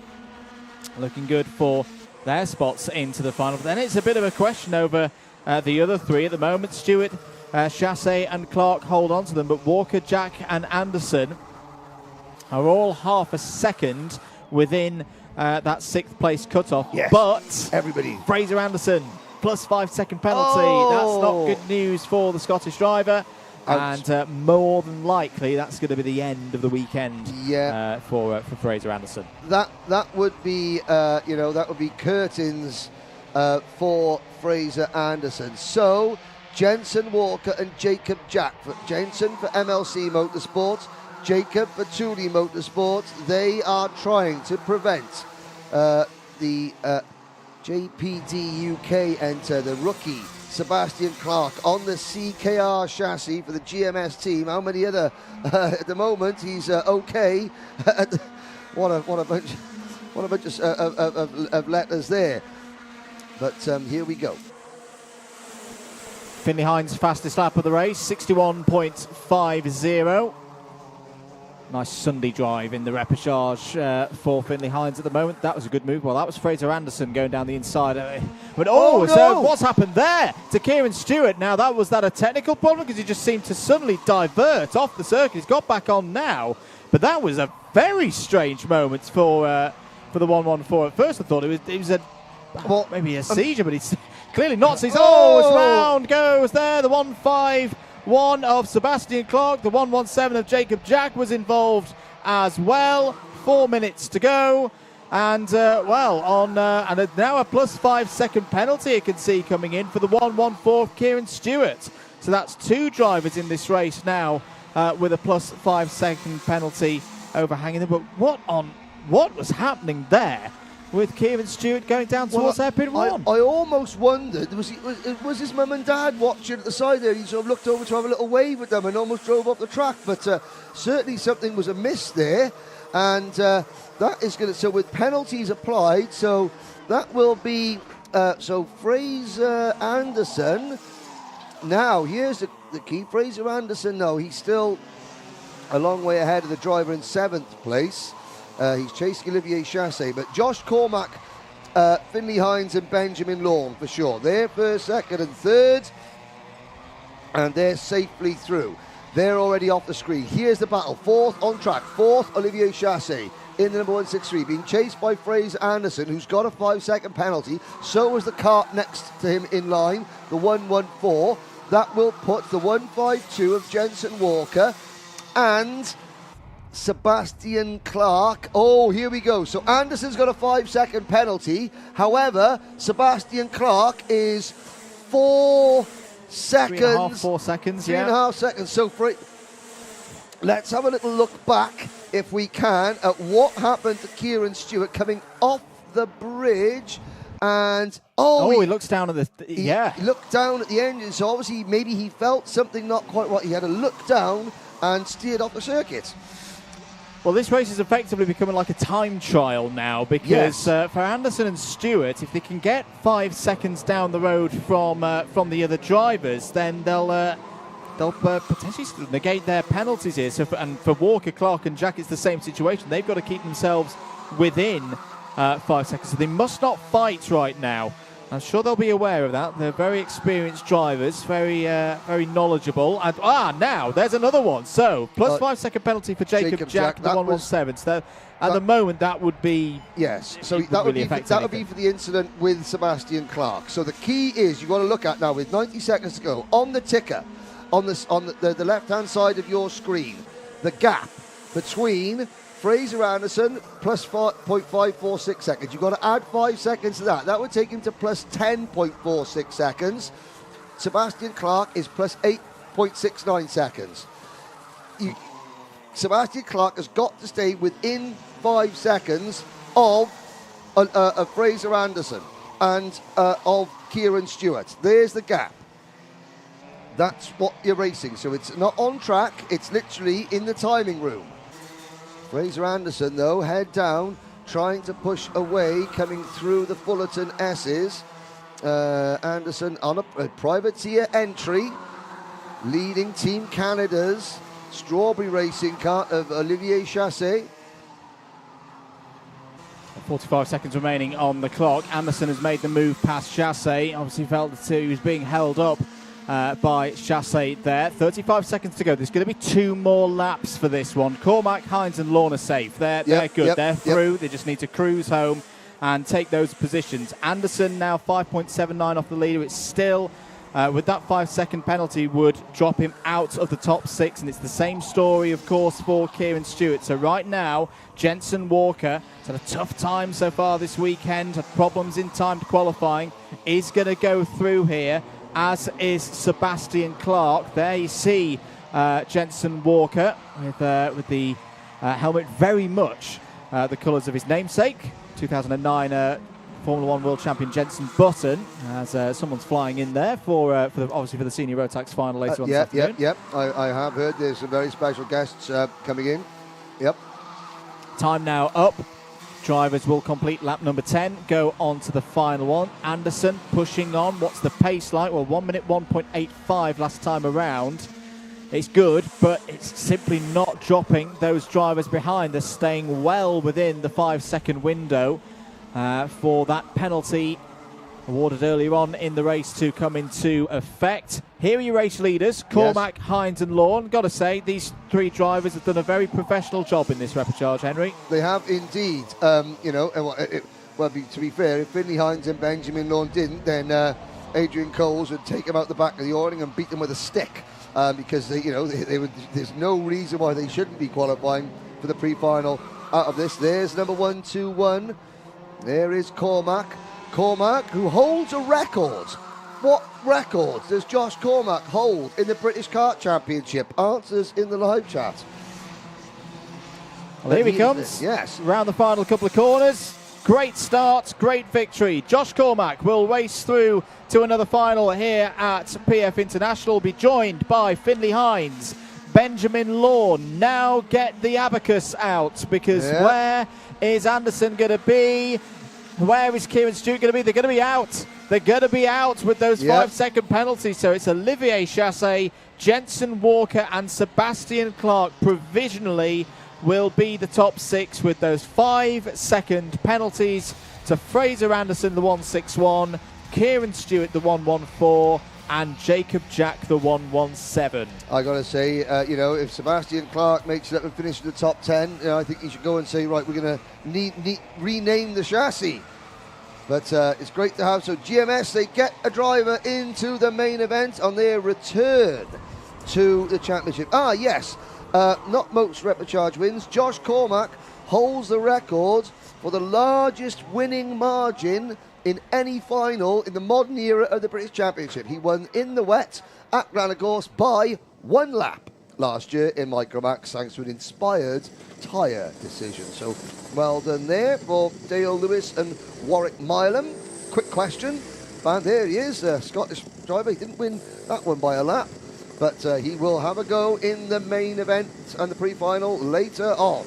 looking good for their spots into the final. But then it's a bit of a question over the other 3 at the moment. Stewart, Chassé and Clark hold on to them, but Walker, Jack and Anderson are all half a second within that 6th place cutoff. Yes. But everybody, Fraser Anderson plus 5 second penalty. That's not good news for the Scottish driver. Ouch. And more than likely, that's going to be the end of the weekend for Fraser Anderson. That would be that would be curtains for Fraser Anderson. So Jensen Walker and Jacob Jack. Jensen for MLC Motorsports, Jacob for Thule Motorsports. They are trying to prevent the JPD UK enter the rookie Sebastian Clark on the CKR chassis for the GMS team. How many other at the moment? He's okay. what a bunch of letters there. But here we go. Finley Hines fastest lap of the race, 61.50. Nice Sunday drive in the repechage for Finley Hines at the moment. That was a good move. Well, that was Fraser Anderson going down the inside. But so what's happened there to Kieran Stewart? Now, was that a technical problem? Because he just seemed to suddenly divert off the circuit. He's got back on now. But that was a very strange moment for the 114. At first, I thought it was maybe a seizure, but he's clearly not seizure. It's round goes there. The 151 of Sebastian Clark, the 117 of Jacob Jack was involved as well. 4 minutes to go, and and now a plus 5 second penalty you can see coming in for the 114 of Kieran Stewart. So that's 2 drivers in this race now with a plus 5 second penalty overhanging them. But what was happening there with Kieran Stewart going down towards hairpin 1? I almost wondered, was his mum and dad watching at the side there? He sort of looked over to have a little wave at them and almost drove up the track. But certainly something was amiss there. And that is going to, so with penalties applied, so that will be, so Fraser Anderson. Now, here's the key. Fraser Anderson, no, he's still a long way ahead of the driver in 7th place. He's chasing Olivier Chassé, but Josh Cormack, Finley Hines and Benjamin Lawn for sure. They're first, second and third, and they're safely through. They're already off the screen. Here's the battle. 4th on track. 4th, Olivier Chassé in the number 163, being chased by Fraser Anderson, who's got a 5 second penalty. So was the Kart next to him in line, the 114. That will put the 152 of Jensen Walker and Sebastian Clark. Oh, here we go. So Anderson's got a 5 second penalty. However, Sebastian Clark is 4 seconds. 4 seconds, 3.5 seconds. So let's have a little look back, if we can, at what happened to Kieran Stewart coming off the bridge. And he looks down at he looked down at the engine. So obviously maybe he felt something not quite right. He had a look down and steered off the circuit. Well, this race is effectively becoming like a time trial now, because for Anderson and Stewart, if they can get 5 seconds down the road from the other drivers, then they'll potentially negate their penalties here. So and for Walker, Clark and Jack, it's the same situation. They've got to keep themselves within 5 seconds. So they must not fight right now I'm sure they'll be aware of that. They're very experienced drivers, very knowledgeable. And now there's another one. So plus 5 second penalty for Jacob Jack, the 117. So at the moment that would be So that would be for the incident with Sebastian Clark. So the key is you've got to look at now with 90 seconds to go on the ticker, on the left hand side of your screen, the gap between Fraser Anderson plus 5.546 seconds. You've got to add 5 seconds to that. That would take him to plus 10.46 seconds. Sebastian Clark is plus 8.69 seconds. Sebastian Clark has got to stay within 5 seconds of Fraser Anderson and of Kieran Stewart. There's the gap. That's what you're racing. So it's not on track. It's literally in the timing room. Fraser Anderson, though, head down, trying to push away, coming through the Fullerton S's. Anderson on a privateer entry, leading Team Canada's Strawberry Racing car of Olivier Chassé. 45 seconds remaining on the clock. Anderson has made the move past Chassé. Obviously felt that he was being held up by Chassé there. 35 seconds to go. There's going to be 2 more laps for this one. Cormac, Hines and Lorna safe. They're good. They're through. They just need to cruise home and take those positions. Anderson now 5.79 off the leader. It's still, with that 5 second penalty, would drop him out of the top 6. And it's the same story, of course, for Kieran Stewart. So right now, Jensen Walker has had a tough time so far this weekend, had problems in timed qualifying, is going to go through here, as is Sebastian Clark. There you see Jensen Walker with the helmet very much the colours of his namesake, 2009 Formula 1 World Champion Jensen Button, as someone's flying in there for obviously for the senior Rotax final later on this afternoon. I have heard there's some very special guests coming in. Time now up. Drivers will complete lap number 10, go on to the final one. Anderson pushing on. What's the pace like? Well, 1 minute 1.85 last time around. It's good, but it's simply not dropping those drivers behind. They're staying well within the 5 second window for that penalty awarded earlier on in the race to come into effect. Here are your race leaders, Cormac, Hines and Lorne. Got to say, these 3 drivers have done a very professional job in this repechage, Henry. They have indeed. To be fair, if Finley Hines and Benjamin Lorne didn't, then Adrian Coles would take them out the back of the awning and beat them with a stick. Because there's no reason why they shouldn't be qualifying for the pre-final out of this. There's number 121. There is Cormac. Cormac, who holds a record. What record does Josh Cormac hold in the British Kart Championship? Answers in the live chat. Well, here he comes. Yes. Around the final couple of corners. Great start, great victory. Josh Cormac will race through to another final here at PF International. Be joined by Finley Hines, Benjamin Lorne. Now get the abacus out, because where is Anderson going to be? Where is Kieran Stewart going to be? They're going to be out. They're going to be out with those 5 second penalties. So it's Olivier Chassé, Jensen Walker and Sebastian Clark provisionally will be the top 6 with those 5 second penalties to Fraser Anderson, the 161, Kieran Stewart, the 114, and Jacob Jack, the 117. I got to say, if Sebastian Clark makes it up and finishes in the top 10, I think he should go and say, right, we're going to rename the chassis. But it's great to have. So GMS, they get a driver into the main event on their return to the championship. Not most repechage wins. Josh Cormac holds the record for the largest winning margin in any final in the modern era of the British Championship. He won in the wet at Granagorse by 1 lap last year in MicroMax, thanks to an inspired tyre decision. So well done there for Dale Lewis and Warwick Milam. Quick question. And there he is, Scottish driver. He didn't win that one by a lap, but he will have a go in the main event and the pre-final later on.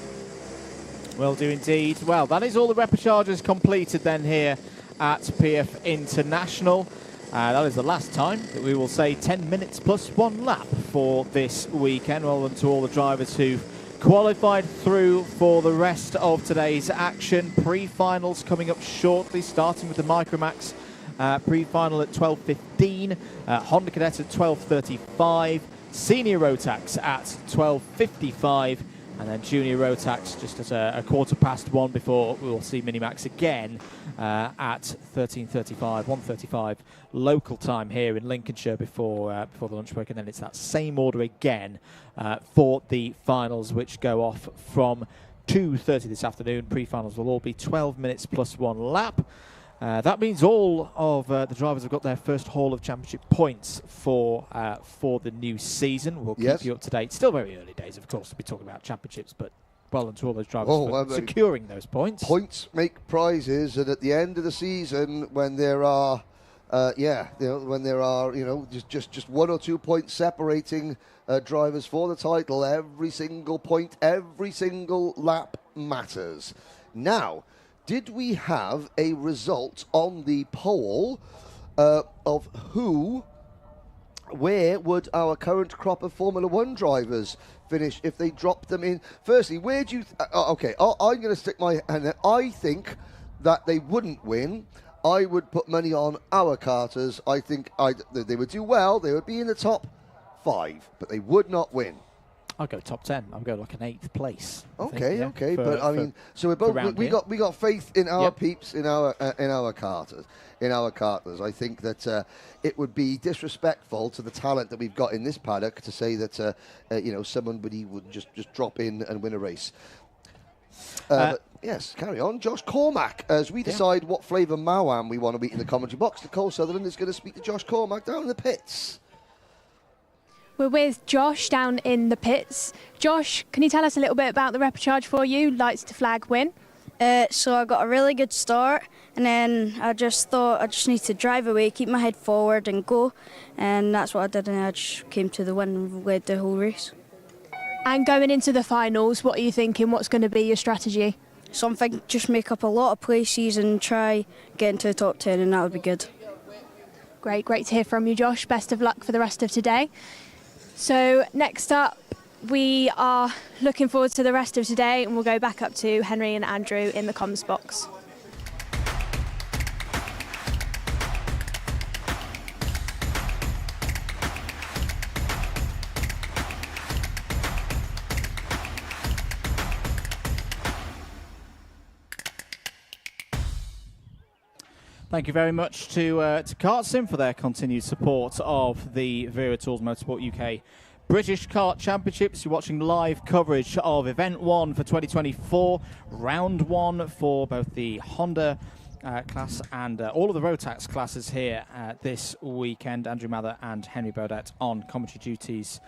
Will do indeed. Well, that is all the repechages completed then here at PF International. That is the last time that we will say 10 minutes plus 1 lap for this weekend. Well done to all the drivers who've qualified through for the rest of today's action. Pre-finals coming up shortly, starting with the MicroMax Pre-final at 12:15. Honda Cadet at 12:35. Senior Rotax at 12:55. And then Junior Rotax just at a 1:15 before we'll see Minimax again at 13:35, 1:35 local time here in Lincolnshire before the lunch break. And then it's that same order again for the finals, which go off from 2:30 this afternoon. Pre-finals will all be 12 minutes plus 1 lap. That means all of the drivers have got their first haul of championship points for the new season. We'll keep you up to date. Still very early days, of course, to be talking about championships, but well done to all those drivers for securing those points. Points make prizes, and at the end of the season, when there are, when there are, just 1 or 2 points separating drivers for the title, every single point, every single lap matters. Now, did we have a result on the poll of where would our current crop of Formula One drivers finish if they dropped them in? Firstly, where do you... okay, I'm going to stick my hand there. I think that they wouldn't win. I would put money on our karters. I think they would do well. They would be in the top 5, but they would not win. I'll go top 10. I'll go like an 8th place. Okay, but I mean, so we got faith in our peeps, in our karters, I think that it would be disrespectful to the talent that we've got in this paddock to say that somebody would just drop in and win a race. But yes, carry on. Josh Cormack, as we decide what flavour Mawam we want to eat in the commentary box, Nicole Sutherland is going to speak to Josh Cormack down in the pits. We're with Josh down in the pits. Josh, can you tell us a little bit about the repechage for you? Lights to flag win. So I got a really good start, and then I just thought I just need to drive away, keep my head forward and go, and that's what I did, and I just came to the win and led the whole race. And going into the finals, what are you thinking? What's going to be your strategy? Something, just make up a lot of places and try get into the top 10, and that would be good. Great to hear from you, Josh. Best of luck for the rest of today. So next up, we are looking forward to the rest of today, and we'll go back up to Henry and Andrew in the comms box. Thank you very much to Kart Sim for their continued support of the Wera Tools Motorsport UK British Kart Championships. You're watching live coverage of Event 1 for 2024, Round 1 for both the Honda class and all of the Rotax classes here this weekend. Andrew Mather and Henry Beaudette on commentary duties.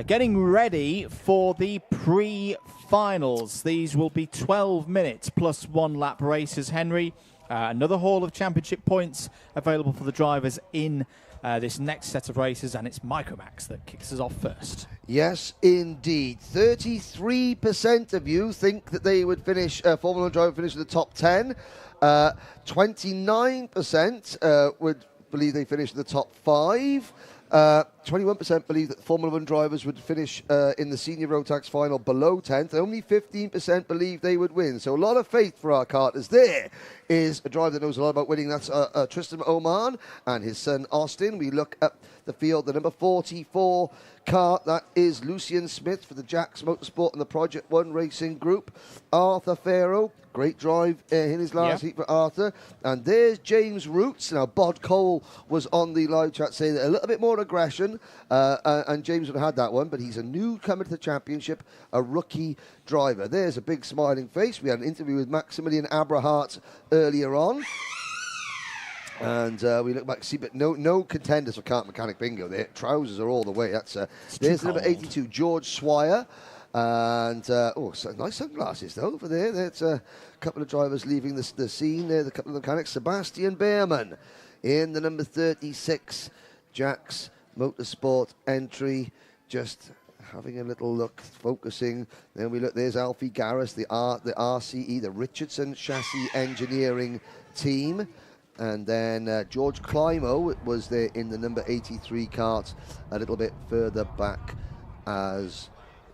Getting ready for the pre-finals. These will be 12 minutes plus 1 lap races, Henry. Another haul of championship points available for the drivers in this next set of races, and it's MicroMax that kicks us off first. Yes, indeed. 33% of you think that they would finish, Formula 1 driver finish in the top 10. 29% would believe they finish in the top 5. 21% believe that Formula 1 drivers would finish in the Senior Rotax final below 10th. Only 15% believe they would win. So a lot of faith for our karters. There is a driver that knows a lot about winning. That's Tristan Oman and his son Austin. We look at the field, the number 44 kart. That is Lucian Smith for the Jacks Motorsport and the Project 1 Racing Group. Arthur Farrow. Great drive in his last heat for Arthur. And there's James Roots. Now, Bod Cole was on the live chat saying that a little bit more aggression, and James would have had that one, but he's a newcomer to the championship, a rookie driver. There's a big smiling face. We had an interview with Maximilian Abrahart earlier on. And we look back, see, but no contenders for Kart Mechanic Bingo there. Trousers are all the way. That's there's number 82, George Swire. And, so nice sunglasses, though, over there. There's a couple of drivers leaving the scene there, the couple of mechanics. Sebastian Behrman in the number 36, Jack's Motorsport entry, just having a little look, focusing. Then we look, there's Alfie Garris, the RCE, the Richardson Chassis Engineering team. And then George Climo was there in the number 83 kart, a little bit further back as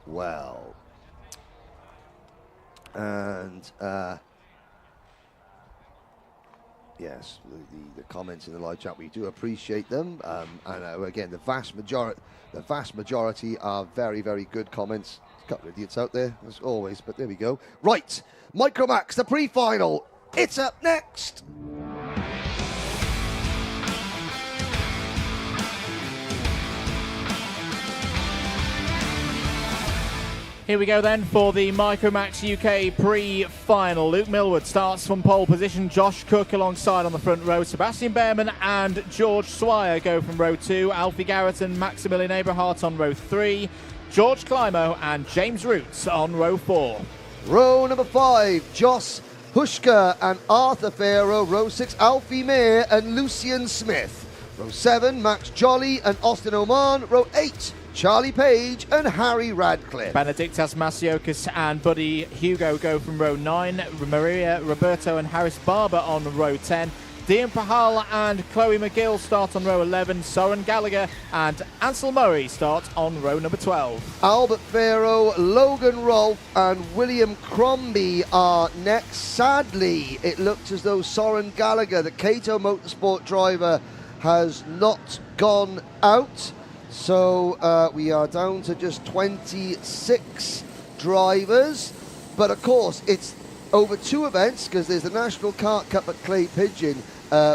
well. And Yes, the comments in the live chat, we do appreciate them. And again, the vast majority are very, very good comments. A couple of idiots out there, as always, but there we go. Right, MicroMax, the pre-final. It's up next. Here we go then for the MicroMax UK pre-final. Luke Millward starts from pole position. Josh Cook alongside on the front row. Sebastian Behrman and George Swire go from row 2. Alfie Garrett and Maximilian Eberhardt on row 3. George Climo and James Roots on row 4. Row number 5, Joss Hushka and Arthur Farrow. Row 6, Alfie Mayer and Lucian Smith. Row 7, Max Jolly and Austin Oman. Row 8, Charlie Page and Harry Radcliffe. Benedictas Masiokas and Buddy Hugo go from row 9. Maria Roberto and Harris Barber on row 10. Dean Pahal and Chloe McGill start on row 11. Soren Gallagher and Ansel Murray start on row number 12. Albert Farrow, Logan Rolfe and William Crombie are next. Sadly, it looks as though Soren Gallagher, the Cato Motorsport driver, has not gone out. So we are down to just 26 drivers. But of course, it's over 2 events because there's the National Kart Cup at Clay Pigeon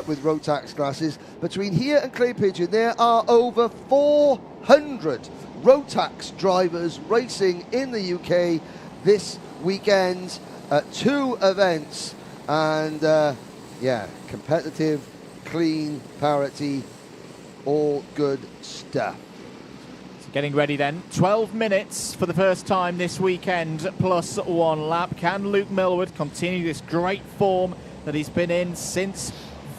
with Rotax classes. Between here and Clay Pigeon, there are over 400 Rotax drivers racing in the UK this weekend. 2 events. And yeah, competitive, clean, parity, all good stuff. Getting ready then. 12 minutes for the first time this weekend, plus 1 lap. Can Luke Millward continue this great form that he's been in since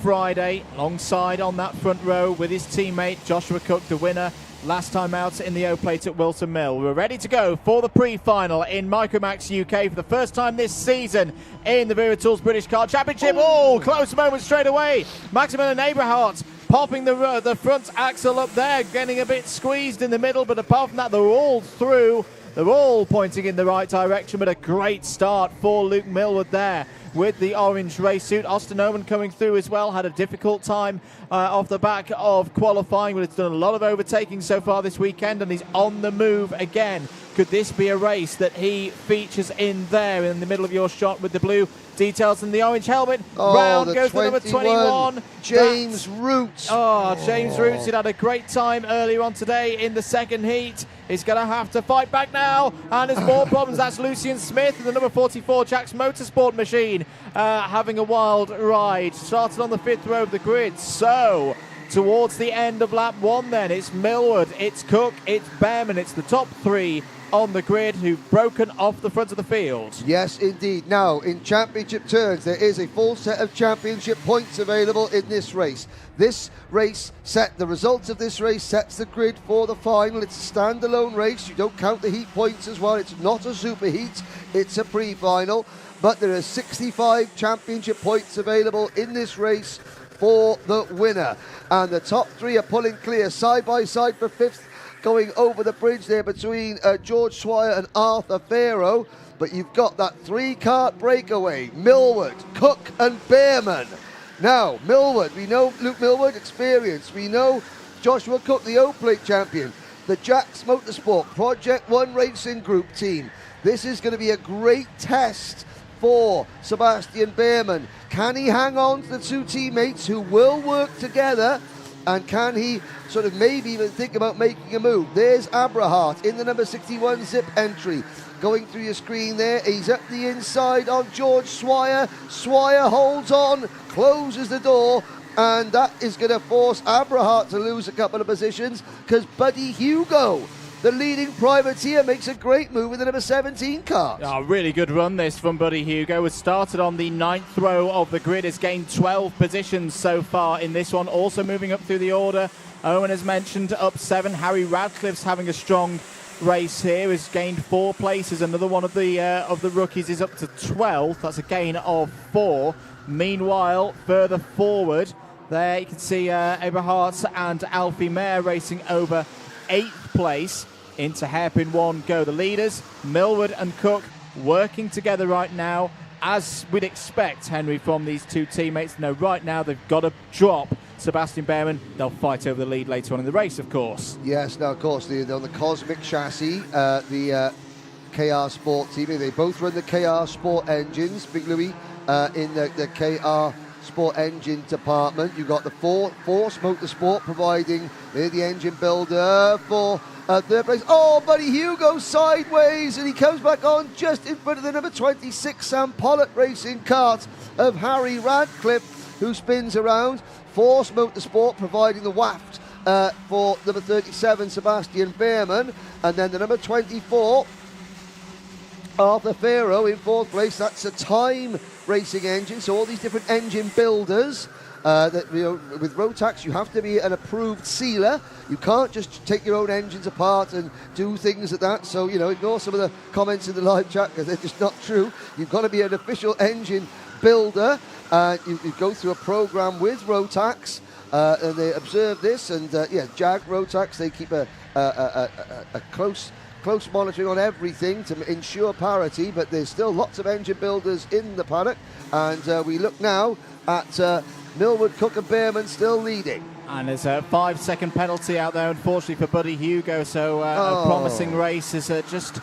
Friday, alongside on that front row with his teammate Joshua Cook, the winner last time out in the O-Plate at Wilton Mill. We're ready to go for the pre-final in MicroMax UK for the first time this season in the Wera Tools British Kart Championship. Oh, close moment straight away. Maximilian Eberhardt popping the front axle up there, getting a bit squeezed in the middle, but apart from that, they're all through. They're all pointing in the right direction, but a great start for Luke Millward there with the orange race suit. Austin Oman coming through as well, had a difficult time off the back of qualifying, but it's done a lot of overtaking so far this weekend, and he's on the move again. Could this be a race that he features in there in the middle of your shot with the blue details and the orange helmet? Round goes the number 21. James Roots. James Roots, he'd had a great time earlier on today in the second heat. He's going to have to fight back now, and there's more problems. That's Lucian Smith and the number 44 Jack's Motorsport machine having a wild ride. Started on the 5th row of the grid. So towards the end of lap 1 then, it's Millward, it's Cook, it's Behrman, it's the top 3 on the grid who've broken off the front of the field. Yes, indeed. Now, in championship turns, there is a full set of championship points available in this race. This race the results of this race sets the grid for the final. It's a standalone race. You don't count the heat points as well. It's not a super heat. It's a pre-final. But there are 65 championship points available in this race for the winner. And the top 3 are pulling clear side by side for 5th. Going over the bridge there between George Swire and Arthur Farrow. But you've got that 3-kart breakaway. Millward, Cook and Behrman. Now, Millward, we know Luke Millward, experience. We know Joshua Cook, the O-Plate champion. The Jack's Motorsport Project 1 Racing Group team. This is going to be a great test for Sebastian Behrman. Can he hang on to the 2 teammates who will work together? And can he sort of maybe even think about making a move? There's Abrahart in the number 61 zip entry. Going through your screen there, he's up the inside on George Swire. Swire holds on, closes the door, and that is going to force Abrahart to lose a couple of positions because Buddy Hugo, the leading privateer, makes a great move with the number 17 kart. Oh, really good run this from Buddy Hugo. Has started on the 9th row of the grid, has gained 12 positions so far in this one. Also moving up through the order, Owen has mentioned up 7. Harry Radcliffe's having a strong race here, has gained 4 places. Another one of the rookies is up to 12th. That's a gain of 4. Meanwhile, further forward, there you can see Eberhardt and Alfie Mayer racing over 8th place. Into hairpin 1 go the leaders. Millward and Cook working together right now as we'd expect, Henry, from these two teammates. No, right now they've got to drop Sebastian Behrman. They'll fight over the lead later on in the race, of course. Yes, now, of course, they're on the Cosmic chassis, the KR Sport team. They both run the KR Sport engines, Big Louis, in the KR Sport engine department. You've got the Force Motorsport providing the engine builder for third place. Oh, Buddy Hugh goes sideways and he comes back on just in front of the number 26 Sam Pollock Racing Kart of Harry Radcliffe, who spins around. Force Motorsport providing the waft for number 37 Sebastian Behrman, and then the number 24 Arthur Farrow in fourth place. That's a time racing engine, so all these different engine builders. That, you know, with Rotax, you have to be an approved sealer. You can't just take your own engines apart and do things like that. So, you know, ignore some of the comments in the live chat because they're just not true. You've got to be an official engine builder. You go through a program with Rotax, and they observe this. And Jag Rotax, they keep a close monitoring on everything to ensure parity. But there's still lots of engine builders in the paddock, and we look now at Millwood, Cook and Behrman still leading. And there's a 5-second penalty out there, unfortunately, for Buddy Hugo. So a promising race has just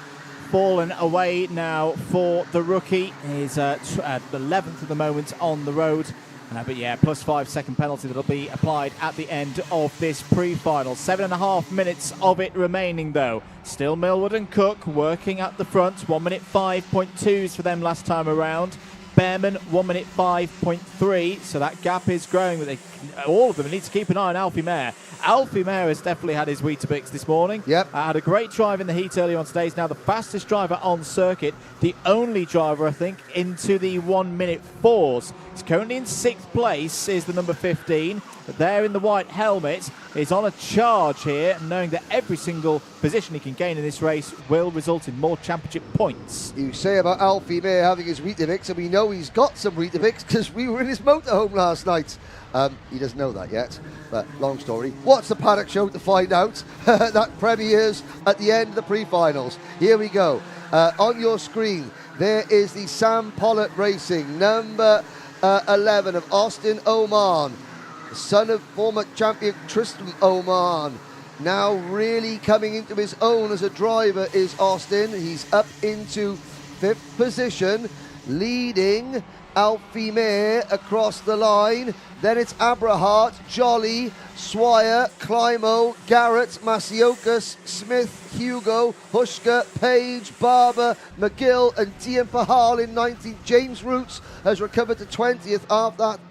fallen away now for the rookie. He's at 11th at the moment on the road. But yeah, plus 5-second penalty that'll be applied at the end of this pre-final. 7.5 minutes of it remaining, though. Still Millwood and Cook working at the front. 1 minute 5.2s for them last time around. Behrman, 1 minute 5.3, so that gap is growing. But all of them need to keep an eye on Alfie Mayer. Alfie Mayer has definitely had his Weetabix this morning. Yep. Had a great drive in the heat earlier on today. He's now the fastest driver on circuit. The only driver, I think, into the 1 minute 4s. He's currently in 6th place, is the number 15. But there in the white helmet is on a charge here, knowing that every single position he can gain in this race will result in more championship points. You say about Alfie Mayer having his Weetabix, and we know he's got some Weetabix because we were in his motorhome last night. He doesn't know that yet, but long story. Watch the Paddock Show to find out. That premieres at the end of the pre-finals. Here we go. On your screen, there is the Sam Pollock Racing, number 11 of Austin Oman, the son of former champion Tristan Oman. Now really coming into his own as a driver is Austin. He's up into 5th position, leading Alfie Mayer across the line. Then it's Abrahart, Jolly, Swire, Climo, Garrett, Masiokas, Smith, Hugo, Hushka, Page, Barber, McGill and Dian Fahal in 19th. James Roots has recovered to 20th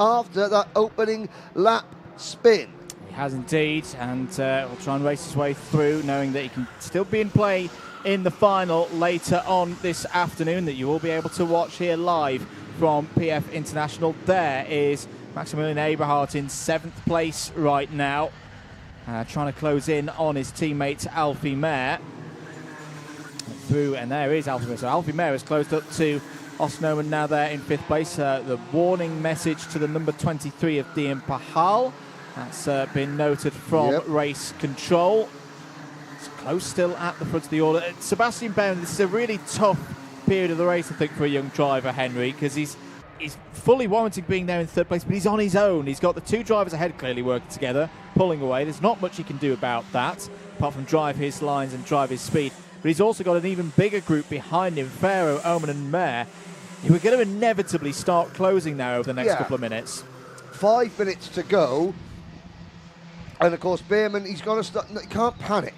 after that opening lap spin. He has indeed, and will try and race his way through, knowing that he can still be in play in the final later on this afternoon, that you will be able to watch here live from PF International. There is Maximilian Eberhardt in 7th place right now, trying to close in on his teammate Alfie Mayer. Through, and there is Alfie Mayer. So Alfie Mayer has closed up to Osnoman now there in 5th place. The warning message to the number 23 of Dian Pahal. That's been noted from race control. It's close still at the front of the order. Sebastian Behrman, this is a really tough period of the race, I think, for a young driver, Henry, because he's fully warranted being there in 3rd place, but he's on his own. He's got the two drivers ahead clearly working together, pulling away. There's not much he can do about that, apart from drive his lines and drive his speed. But he's also got an even bigger group behind him, Farrow, Oman and Mayer. We're going to inevitably start closing now over the next couple of minutes. 5 minutes to go. And of course, Behrman, he's got to start. He can't panic.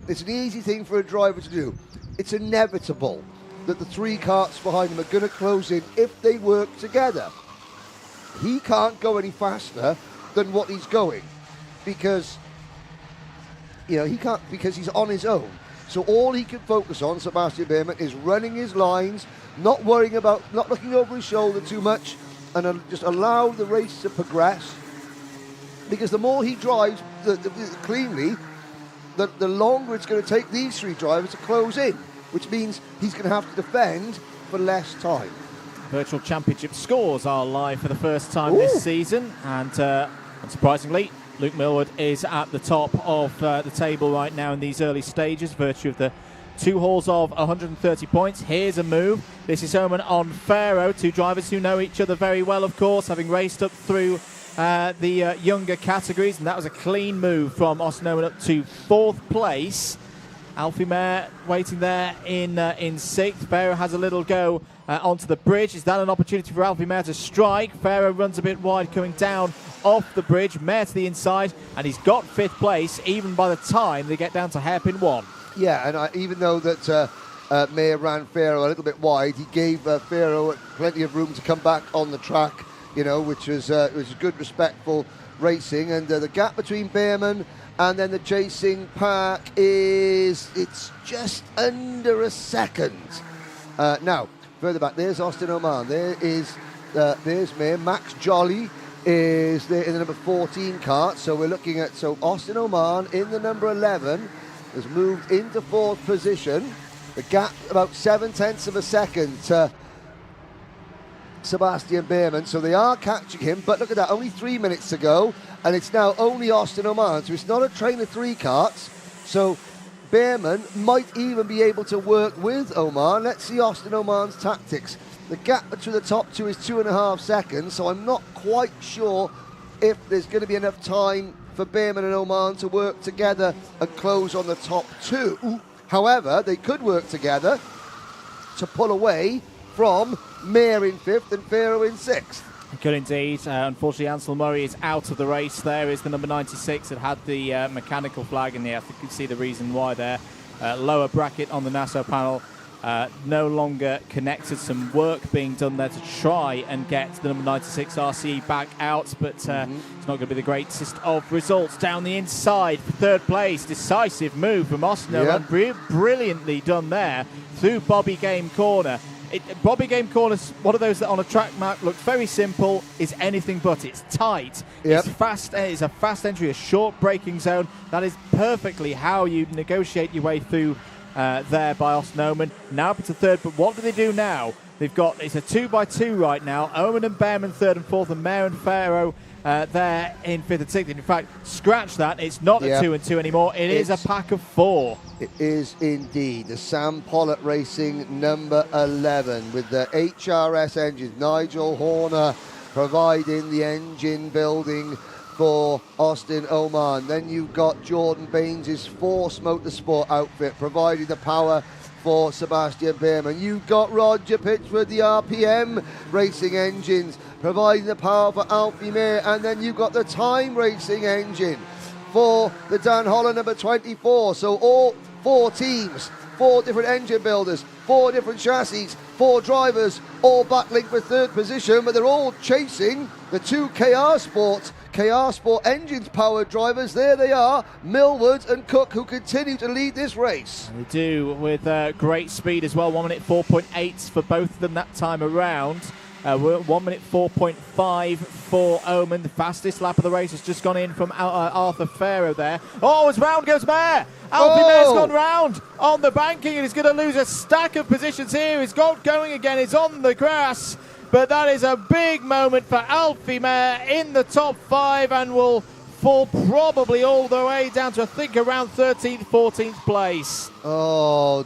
It's an easy thing for a driver to do. It's inevitable that the 3 karts behind him are going to close in if they work together. He can't go any faster than what he's going because, he can't, because he's on his own. So all he can focus on, Sebastian Behrman, is running his lines, not worrying about, not looking over his shoulder too much, and just allow the race to progress. Because the more he drives cleanly, the longer it's going to take these 3 drivers to close in, which means he's going to have to defend for less time. Virtual Championship scores are live for the first time this season, and unsurprisingly, Luke Millwood is at the top of the table right now in these early stages, virtue of the 2 holes of 130 points. Here's a move. This is Oman on Pharaoh. 2 drivers who know each other very well, of course, having raced up through the younger categories. And that was a clean move from Austin Oman up to 4th place. Alfie Mayer waiting there in 6th. Pharaoh has a little go onto the bridge. Is that an opportunity for Alfie Mayer to strike? Pharaoh runs a bit wide coming down off the bridge. Mayer to the inside, and he's got 5th place even by the time they get down to hairpin 1. Yeah, and even though that Mayer ran Pharaoh a little bit wide, he gave Pharaoh plenty of room to come back on the track, you know, which was good, respectful racing. And the gap between Behrman and then the chasing pack it's just under a second. Now, further back, there's Austin Oman. There's Mayer. Max Jolly is there in the number 14 Kart. So we're looking at, Austin Oman in the number 11 has moved into 4th position. The gap about 0.7 of a second to Sebastian Behrman, so they are catching him, but look at that, only 3 minutes to go, and it's now only Austin Oman, so it's not a train of 3 karts, so Behrman might even be able to work with Oman. Let's see Austin Oman's tactics. The gap between the top 2 is 2.5 seconds, so I'm not quite sure if there's going to be enough time for Behrman and Oman to work together and close on the top 2. However, they could work together to pull away from Mayer in 5th and Pharaoh in 6th. Good indeed. Unfortunately, Ansel Murray is out of the race. There is the number 96 that had the mechanical flag in there. I think you can see the reason why there. Lower bracket on the Nassau panel. No longer connected. Some work being done there to try and get the number 96 RCE back out, but it's not going to be the greatest of results. Down the inside, 3rd place. Decisive move from Austin. Yep. Brilliantly done there through Bobby Game Corner. Bobby Game Corner is one of those that on a track map looks very simple, is anything but. It's tight, yep. It's fast, it's a fast entry, a short braking zone. That is perfectly how you negotiate your way through there by Austin Oman. Now up to 3rd, but what do they do now? They've got, it's a 2x2 right now. Oman and Behrman 3rd and 4th, and Mayer and Pharaoh there in 5th and 6th. In fact, scratch that. It's not a 2 and 2 anymore. It's a pack of 4. It is indeed the Sam Pollitt Racing number 11 with the HRS engines. Nigel Horner providing the engine building for Austin Oman. Then you've got Jordan Baines' Force Motorsport outfit providing the power for Sebastian Behrman. You've got Roger Pitchford, the RPM Racing engines, providing the power for Alfie Mayer. And then you've got the Time Racing engine for the Dan Holland number 24. So all 4 teams, 4 different engine builders, 4 different chassis, 4 drivers, all battling for 3rd position, but they're all chasing the 2 KR Sport engines powered drivers. There they are, Millward and Cook, who continue to lead this race. They do, with great speed as well. 1 minute 4.8 for both of them that time around. 1 minute 4.5 for Oman. The fastest lap of the race has just gone in from Arthur Pharaoh there. Oh, as round goes Mayer. Alfie Mayer's gone round on the banking and he's going to lose a stack of positions here. He's got going again. He's on the grass. But that is a big moment for Alfie Mayer in the top 5 and will fall probably all the way down to, I think, around 13th, 14th place. Oh,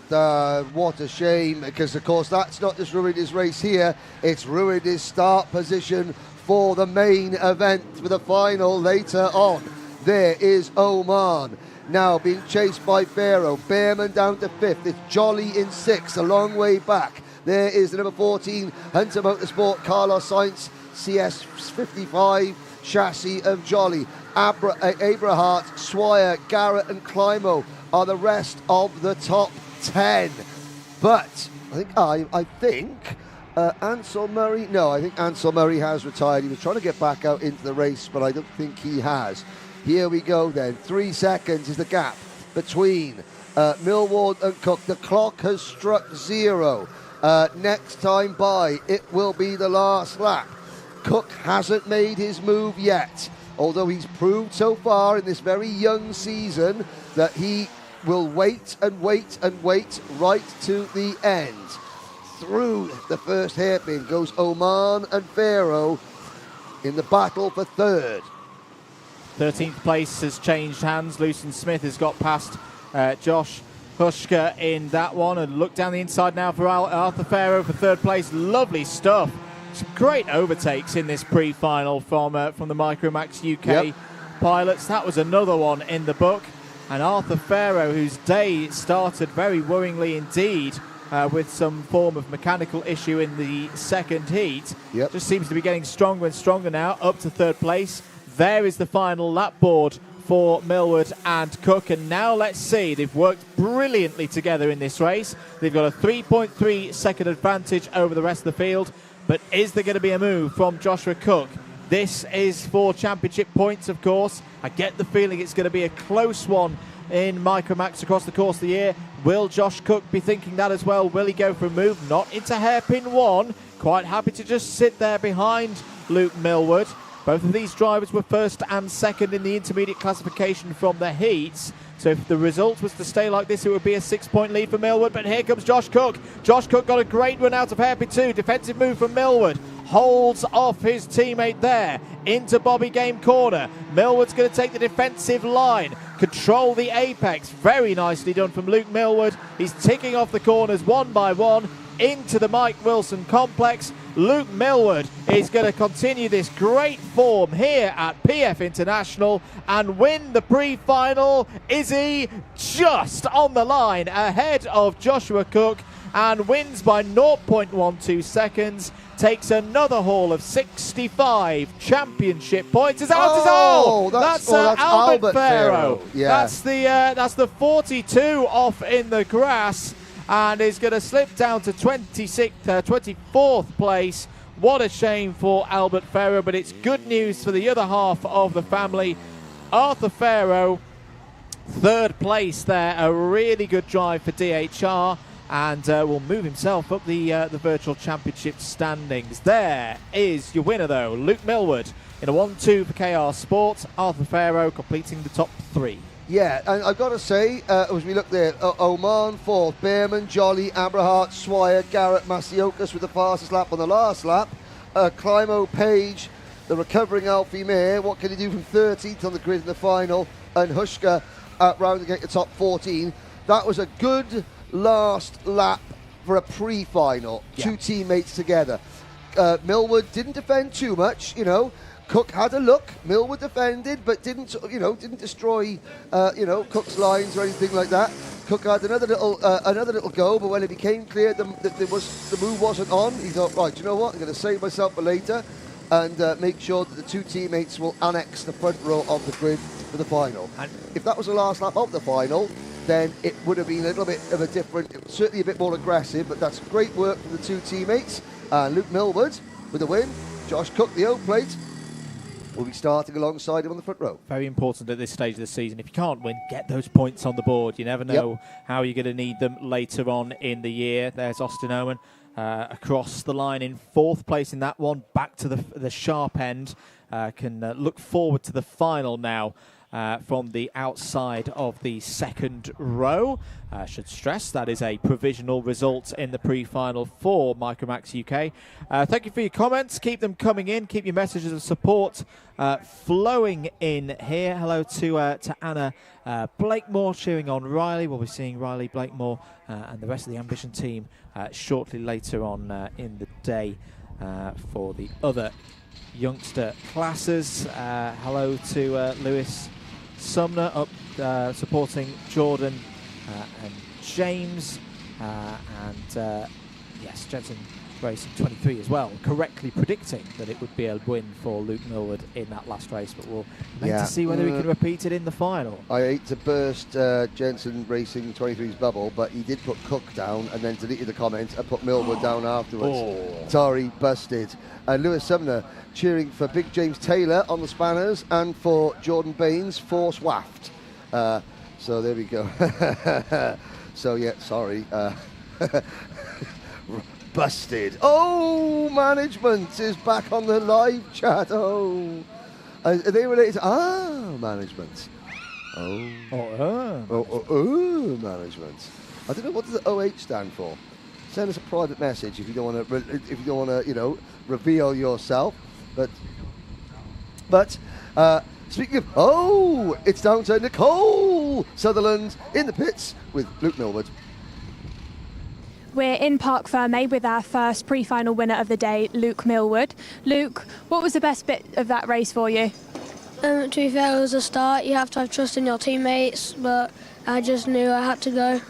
what a shame, because, of course, that's not just ruined his race here, it's ruined his start position for the main event, for the final later on. There is Oman, now being chased by Pharaoh. Behrman down to 5th. It's Jolly in 6th, a long way back. There is the number 14 Hunter Motorsport Carlos Sainz CS55 chassis of Jolly. Abrahart, Swire, Garrett and Climo are the rest of the top 10. But I think Ansel Murray, no, I think Ansel Murray has retired. He was trying to get back out into the race, but I don't think he has. Here we go then. 3 seconds is the gap between Millward and Cook. The clock has struck 0. Next time by, it will be the last lap. Cook hasn't made his move yet, although he's proved so far in this very young season that he will wait and wait and wait right to the end. Through the first hairpin goes Oman and Pharaoh in the battle for 3rd. 13th place has changed hands. Lucien Smith has got past Josh Hushka in that one. And look down the inside now for Arthur Farrow for third place. Lovely stuff. Some great overtakes in this pre-final from the MicroMax UK pilots. That was another one in the book. And Arthur Farrow, whose day started very worryingly indeed with some form of mechanical issue in the second heat, just seems to be getting stronger and stronger now, up to third place. There is the final lap board for Millward and Cook, and now let's see, they've worked brilliantly together in this race. They've got a 3.3 second advantage over the rest of the field, but is there going to be a move from Joshua Cook? This is for championship points, of course. I get the feeling it's going to be a close one in MicroMax across the course of the year. Will Josh Cook be thinking that as well? Will he go for a move? Not into hairpin one. Quite happy to just sit there behind Luke Millward. Both of these drivers were first and second in the intermediate classification from the heats. So if the result was to stay like this, it would be a 6-point lead for Millward. But here comes Josh Cook. Josh Cook got a great run out of hairpin 2. Defensive move from Millward. Holds off his teammate there into Bobby Game corner. Millward's going to take the defensive line, control the apex. Very nicely done from Luke Millward. He's ticking off the corners one by one into the Mike Wilson complex. Luke Millward is going to continue this great form here at PF International and win the pre-final. Is he just on the line ahead of Joshua Cook and wins by 0.12 seconds? Takes another haul of 65 championship points. That's Albert Farrow. Yeah. That's the 42 off in the grass, and is going to slip down to 24th place. What a shame for Albert Farrow, but it's good news for the other half of the family. Arthur Farrow, third place there. A really good drive for DHR, and will move himself up the virtual championship standings. There is your winner, though, Luke Millward in a 1-2 for KR Sport. Arthur Farrow completing the top 3. Yeah, and I've got to say, as we look there, Oman fourth, Behrman, Jolly, Abrahart, Swire, Garrett, Masiokas with the fastest lap on the last lap. Climo, Page, the recovering Alfie Mayer. What can he do from 13th on the grid in the final? And Hushka rounding out the top 14. That was a good last lap for a pre-final. Yeah. Two teammates together. Millward didn't defend too much, you know. Cook had a look. Millward defended, but didn't destroy, Cook's lines or anything like that. Cook had another little go, but when it became clear that the move wasn't on, he thought, right, you know what? I'm going to save myself for later and make sure that the two teammates will annex the front row of the grid for the final. And if that was the last lap of the final, then it would have been a little bit of a different, certainly a bit more aggressive, but that's great work from the two teammates. Luke Millward with the win. Josh Cook, the old plate, will be starting alongside him on the front row. Very important at this stage of the season. If you can't win, get those points on the board. You never know how you're going to need them later on in the year. There's Austin Owen across the line in fourth place in that one. Back to the sharp end. Can look forward to the final now. From the outside of the second row. Should stress that is a provisional result in the pre-final for MicroMax UK. Thank you for your comments. Keep them coming in. Keep your messages of support flowing in here. Hello to Anna Blakemore cheering on Riley. We'll be seeing Riley Blakemore and the rest of the Ambition team shortly later on in the day for the other youngster classes. Hello to Lewis Sumner up supporting Jordan and James, and yes, Jensen Racing 23 as well, correctly predicting that it would be a win for Luke Millward in that last race, but we'll wait to see whether he can repeat it in the final. I hate to burst Jensen Racing 23's bubble, but he did put Cook down and then deleted the comment and put Millward down afterwards. Sorry, busted. Lewis Sumner cheering for Big James Taylor on the spanners and for Jordan Baines, Force Waft. So there we go. So yeah, sorry. Busted. Oh, management is back on the live chat. Oh, are they related to management? Management. I don't know, what does the OH stand for? Send us a private message if you don't want to, reveal yourself. But speaking of, it's down to Nicole Nicole Sutherland in the pits with Luke Millward. We're in Parc Fermé with our first pre-final winner of the day, Luke Millward. Luke, what was the best bit of that race for you? To be fair, it was a start. You have to have trust in your teammates, but I just knew I had to go.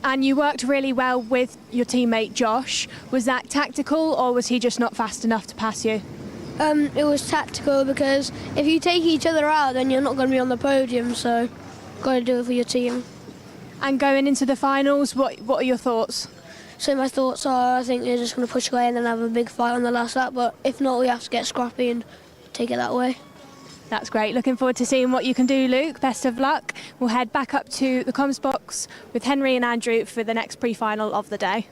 And you worked really well with your teammate Josh. Was that tactical, or was he just not fast enough to pass you? It was tactical because if you take each other out, then you're not going to be on the podium, so got to do it for your team. And going into the finals, what are your thoughts? So my thoughts are, I think they're just going to push away and then have a big fight on the last lap, but if not, we have to get scrappy and take it that way. That's great. Looking forward to seeing what you can do, Luke. Best of luck. We'll head back up to the comms box with Henry and Andrew for the next pre-final of the day.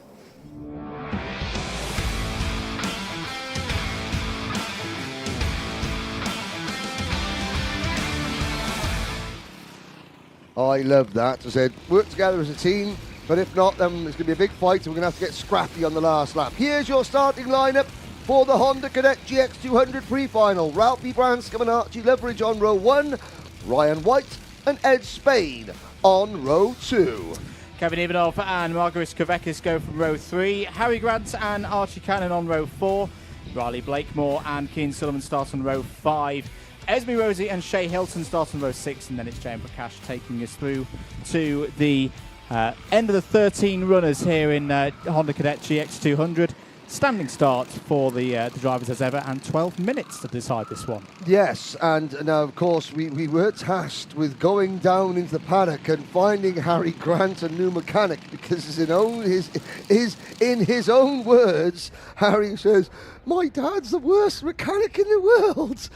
I love that. I said, work together as a team, but if not, then it's going to be a big fight, and we're going to have to get scrappy on the last lap. Here's your starting lineup for the Honda Cadet GX200 Pre-final. Ralphie Branscombe and Archie Leverage on row 1, Ryan White and Ed Spade on row 2. Kevin Ivanov and Margaret Kovekis go from row 3. Harry Grant and Archie Cannon on row 4. Riley Blakemore and Keane Sullivan start on row 5. Esme Rosie and Shay Hilton start on row 6, and then it's Jane Prakash taking us through to the end of the 13 runners here in Honda Cadet GX200. Standing start for the drivers as ever, and 12 minutes to decide this one. Yes, and now of course we were tasked with going down into the paddock and finding Harry Grant a new mechanic, because in his own words, Harry says, "My dad's the worst mechanic in the world."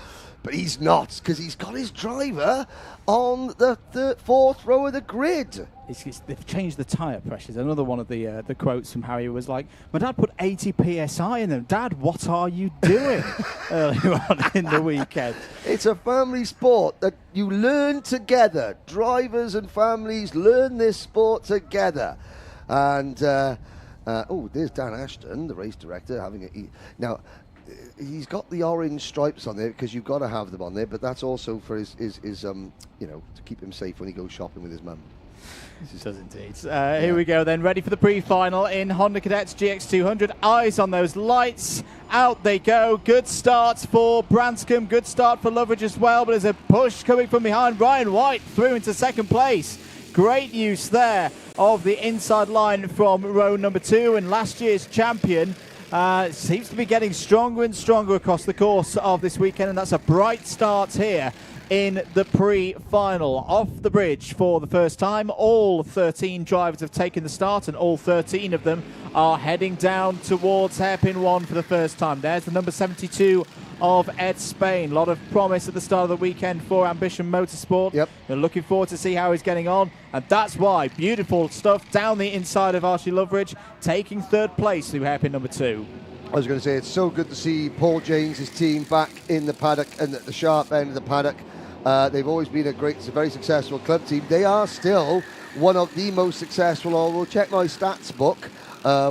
But he's not, because he's got his driver on the fourth row of the grid. They've changed the tyre pressures. Another one of the quotes from Harry was like, "My dad put 80 PSI in them. Dad, what are you doing?" Earlier on in the weekend. It's a family sport that you learn together. Drivers and families learn this sport together. And, there's Dan Ashton, the race director, having a... Now, he's got the orange stripes on there because you've got to have them on there, but that's also for his to keep him safe when he goes shopping with his mum. He does indeed. Here we go then, ready for the pre-final in Honda Cadets GX200. Eyes on those lights. Out they go. Good start for Branscombe. Good start for Loveridge as well, but there's a push coming from behind. Ryan White through into second place. Great use there of the inside line from row number 2, and last year's champion seems to be getting stronger and stronger across the course of this weekend, and that's a bright start here in the pre-final. Off the bridge for the first time, all 13 drivers have taken the start, and all 13 of them are heading down towards hairpin 1 for the first time. There's the number 72 of Ed Spain. A lot of promise at the start of the weekend for Ambition Motorsport. Yep. We're looking forward to see how he's getting on, and that's why beautiful stuff down the inside of Archie Loveridge, taking third place through hairpin number 2. I was going to say, it's so good to see Paul James' team back in the paddock and at the sharp end of the paddock. They've always been a very successful club team. They are still one of the most successful. I'll check my stats book,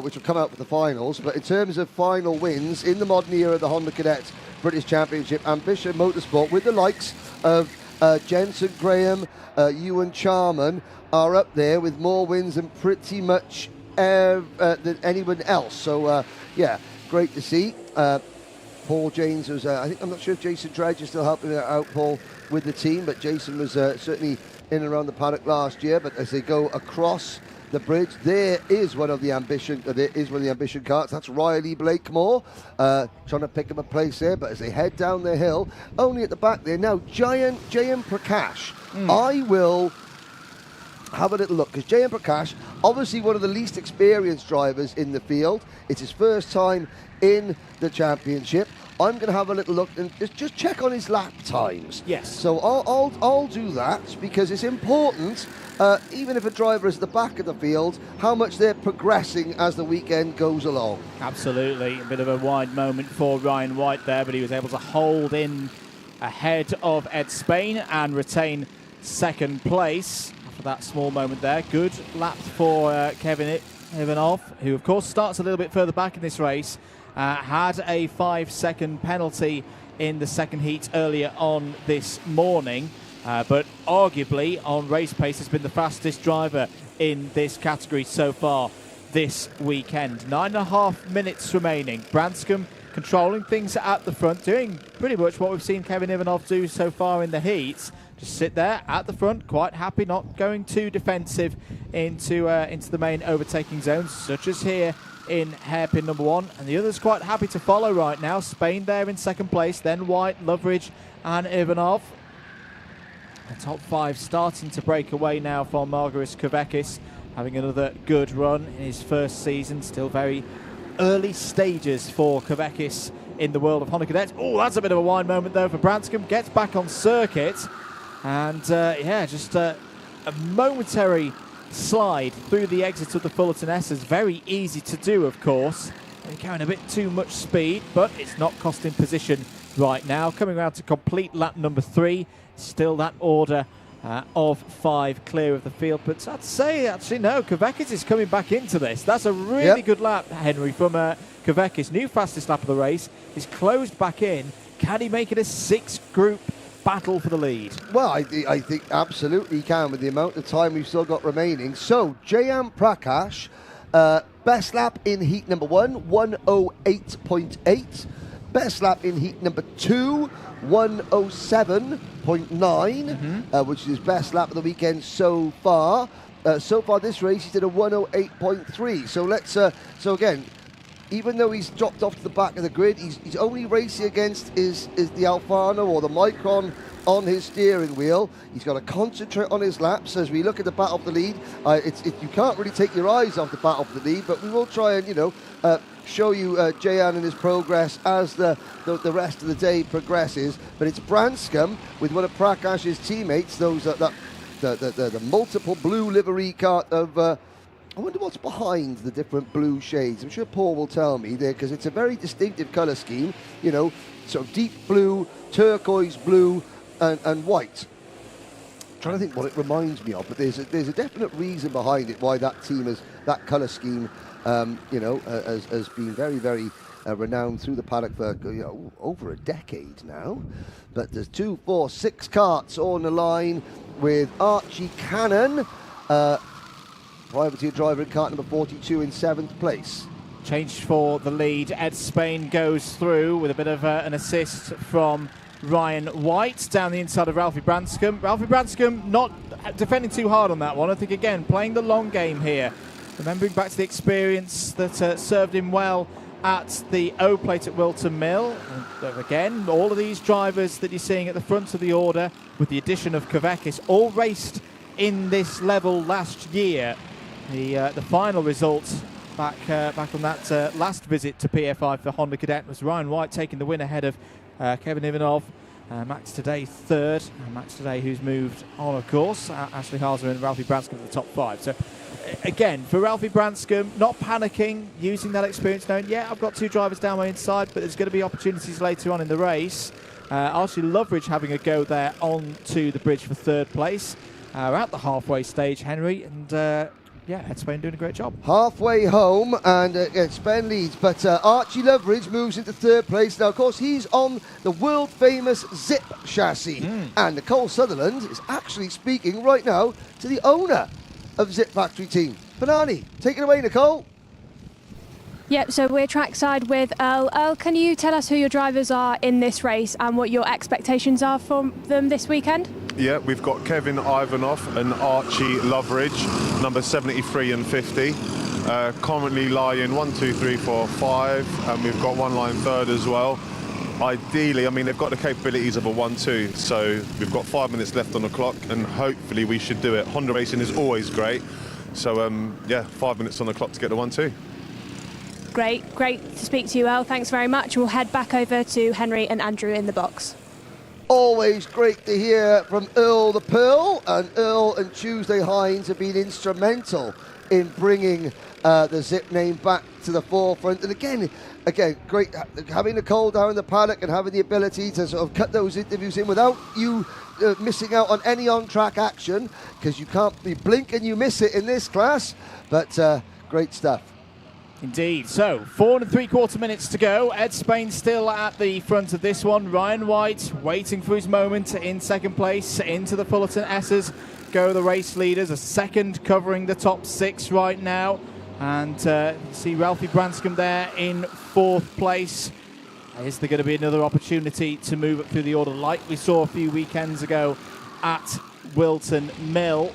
which will come out for the finals. But in terms of final wins in the modern era of the Honda Cadet British Championship, Ambition Motorsport, with the likes of Jensen Graham, Ewan Charman, are up there with more wins than pretty much than anyone else. So, great to see. Paul James was, I'm not sure if Jason Dredge is still helping out Paul with the team, but Jason was certainly in and around the paddock last year. But as they go across the bridge, there is one of the Ambition karts. That's Riley Blakemore trying to pick up a place there. But as they head down the hill, only at the back there now, Jayan Prakash. I will have a little look, because Jayan Prakash, obviously one of the least experienced drivers in the field. It's his first time in the championship. I'm going to have a little look and just check on his lap times. Yes. So I'll do that, because it's important, even if a driver is at the back of the field, how much they're progressing as the weekend goes along. Absolutely. A bit of a wide moment for Ryan White there, but he was able to hold in ahead of Ed Spain and retain second place after that small moment there. Good lap for Kevin Ivanov, who of course starts a little bit further back in this race. Had a 5-second penalty in the second heat earlier on this morning. but arguably on race pace has been the fastest driver in this category so far this weekend. 9.5 minutes remaining. Branscombe controlling things at the front, doing pretty much what we've seen Kevin Ivanov do so far in the heats. Just sit there at the front, quite happy, not going too defensive into the main overtaking zones, such as here in hairpin number 1. And the others quite happy to follow right now. Spain there in second place, then White, Loveridge and Ivanov. The top 5 starting to break away now for Margaris Kavekis, having another good run in his first season. Still very early stages for Kavekis in the world of Honda Cadet. Oh, that's a bit of a wide moment though for Branscombe. Gets back on circuit, and just a momentary slide through the exit of the Fullerton Essers. Very easy to do, of course. They're carrying a bit too much speed, but it's not costing position right now. Coming around to complete lap number 3. Still that order of 5 clear of the field. But I'd say, actually, no, Kavekis is coming back into this. That's a really good lap, Henry, from Kavekis. New fastest lap of the race. He's closed back in. Can he make it a 6-group battle for the lead? Well, I think absolutely he can with the amount of time we've still got remaining. So, Jayan Prakash, best lap in heat number 1, 108.8. Best lap in heat number 2, 107.9, which is his best lap of the weekend so far. So far this race, he did a 108.3. So so again, even though he's dropped off to the back of the grid, he's only racing against is the Alfano or the Micron on his steering wheel. He's got to concentrate on his laps as we look at the battle for the lead. You can't really take your eyes off the battle for the lead, but we will try and, show you Jayan and his progress as the rest of the day progresses. But it's Branscombe with one of Prakash's teammates, those the multiple blue livery kart of. I wonder what's behind the different blue shades. I'm sure Paul will tell me there, because it's a very distinctive colour scheme. Sort of deep blue, turquoise blue, and white. I'm trying to think what it reminds me of, but there's a definite reason behind it why that team has that colour scheme. Has been very, very renowned through the paddock for over a decade now. But there's 2, 4, 6 karts on the line with Archie Cannon, privateer driver in kart number 42 in 7th place. Change for the lead. Ed Spain goes through with a bit of an assist from Ryan White down the inside of Ralphie Branscombe. Ralphie Branscombe not defending too hard on that one. I think, again, playing the long game here. Remembering back to the experience that served him well at the O plate at Wilton Mill. And again, all of these drivers that you're seeing at the front of the order, with the addition of Kavekis, all raced in this level last year. The final result back on that last visit to PFI for Honda Cadet was Ryan White taking the win ahead of Kevin Ivanov. Max Today 3rd. Max Today, who's moved on, of course. Ashley Harzer and Ralphie Branscombe at the top 5. So, again, for Ralphie Branscombe, not panicking, using that experience, knowing, I've got 2 drivers down my inside, but there's going to be opportunities later on in the race. Archie Loveridge having a go there on to the bridge for 3rd place. We're at the halfway stage, Henry, and Ed Spain doing a great job. Halfway home, and Spain leads, but Archie Loveridge moves into 3rd place. Now, of course, he's on the world-famous Zip chassis, and Nicole Sutherland is actually speaking right now to the owner of Zip Factory Team. Banani, take it away, Nicole. Yep, so we're trackside with Earl. Earl, can you tell us who your drivers are in this race and what your expectations are from them this weekend? Yeah, we've got Kevin Ivanov and Archie Loveridge, number 73 and 50. Currently lying 1, 2, 3, 4, 5, and we've got one line 3rd as well. Ideally, they've got the capabilities of a 1-2, so we've got 5 minutes left on the clock, and hopefully we should do it. Honda racing is always great, so 5 minutes on the clock to get the 1-2. Great to speak to you, Earl. Thanks very much. We'll head back over to Henry and Andrew in the box. Always great to hear from Earl the Pearl, and Earl and Tuesday Hines have been instrumental in bringing the Zip name back to the forefront. And again, great having Nicole down in the paddock and having the ability to sort of cut those interviews in without you missing out on any on-track action, because you can't be blink and you miss it in this class. But great stuff. Indeed. So, 4 3/4 minutes to go. Ed Spain still at the front of this one. Ryan White waiting for his moment in second place. Into the Fullerton S's go the race leaders. A second covering the top 6 right now. And see Ralphie Branscombe there in 4th place. Is there going to be another opportunity to move up through the order like we saw a few weekends ago at Wilton Mill?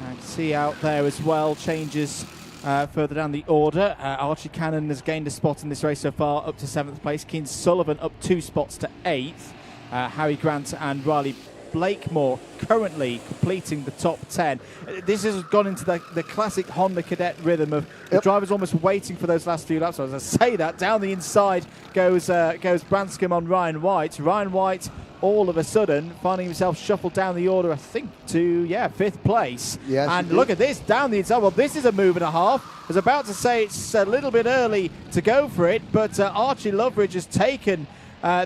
And see out there as well, changes further down the order. Archie Cannon has gained a spot in this race so far, up to 7th place. Keane Sullivan up 2 spots to 8th. Harry Grant and Riley Blakemore currently completing the top 10. This has gone into the classic Honda Cadet rhythm of the drivers almost waiting for those last few laps. So as I say that, down the inside goes Branscombe on Ryan White. Ryan White all of a sudden finding himself shuffled down the order, I think, to 5th place. Yes, and look at this, down the inside. Well, this is a move and a half. I was about to say it's a little bit early to go for it, but Archie Loveridge has taken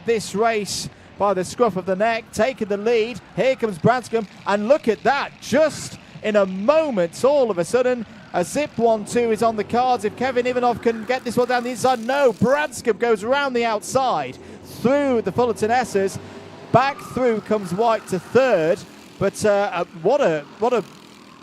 this race by the scruff of the neck, taking the lead. Here comes Branscombe, and look at that, just in a moment, all of a sudden, a zip 1-2 is on the cards. If Kevin Ivanov can get this one down the inside, no, Branscombe goes around the outside, through the Fullerton S's, back through comes White to 3rd, but what a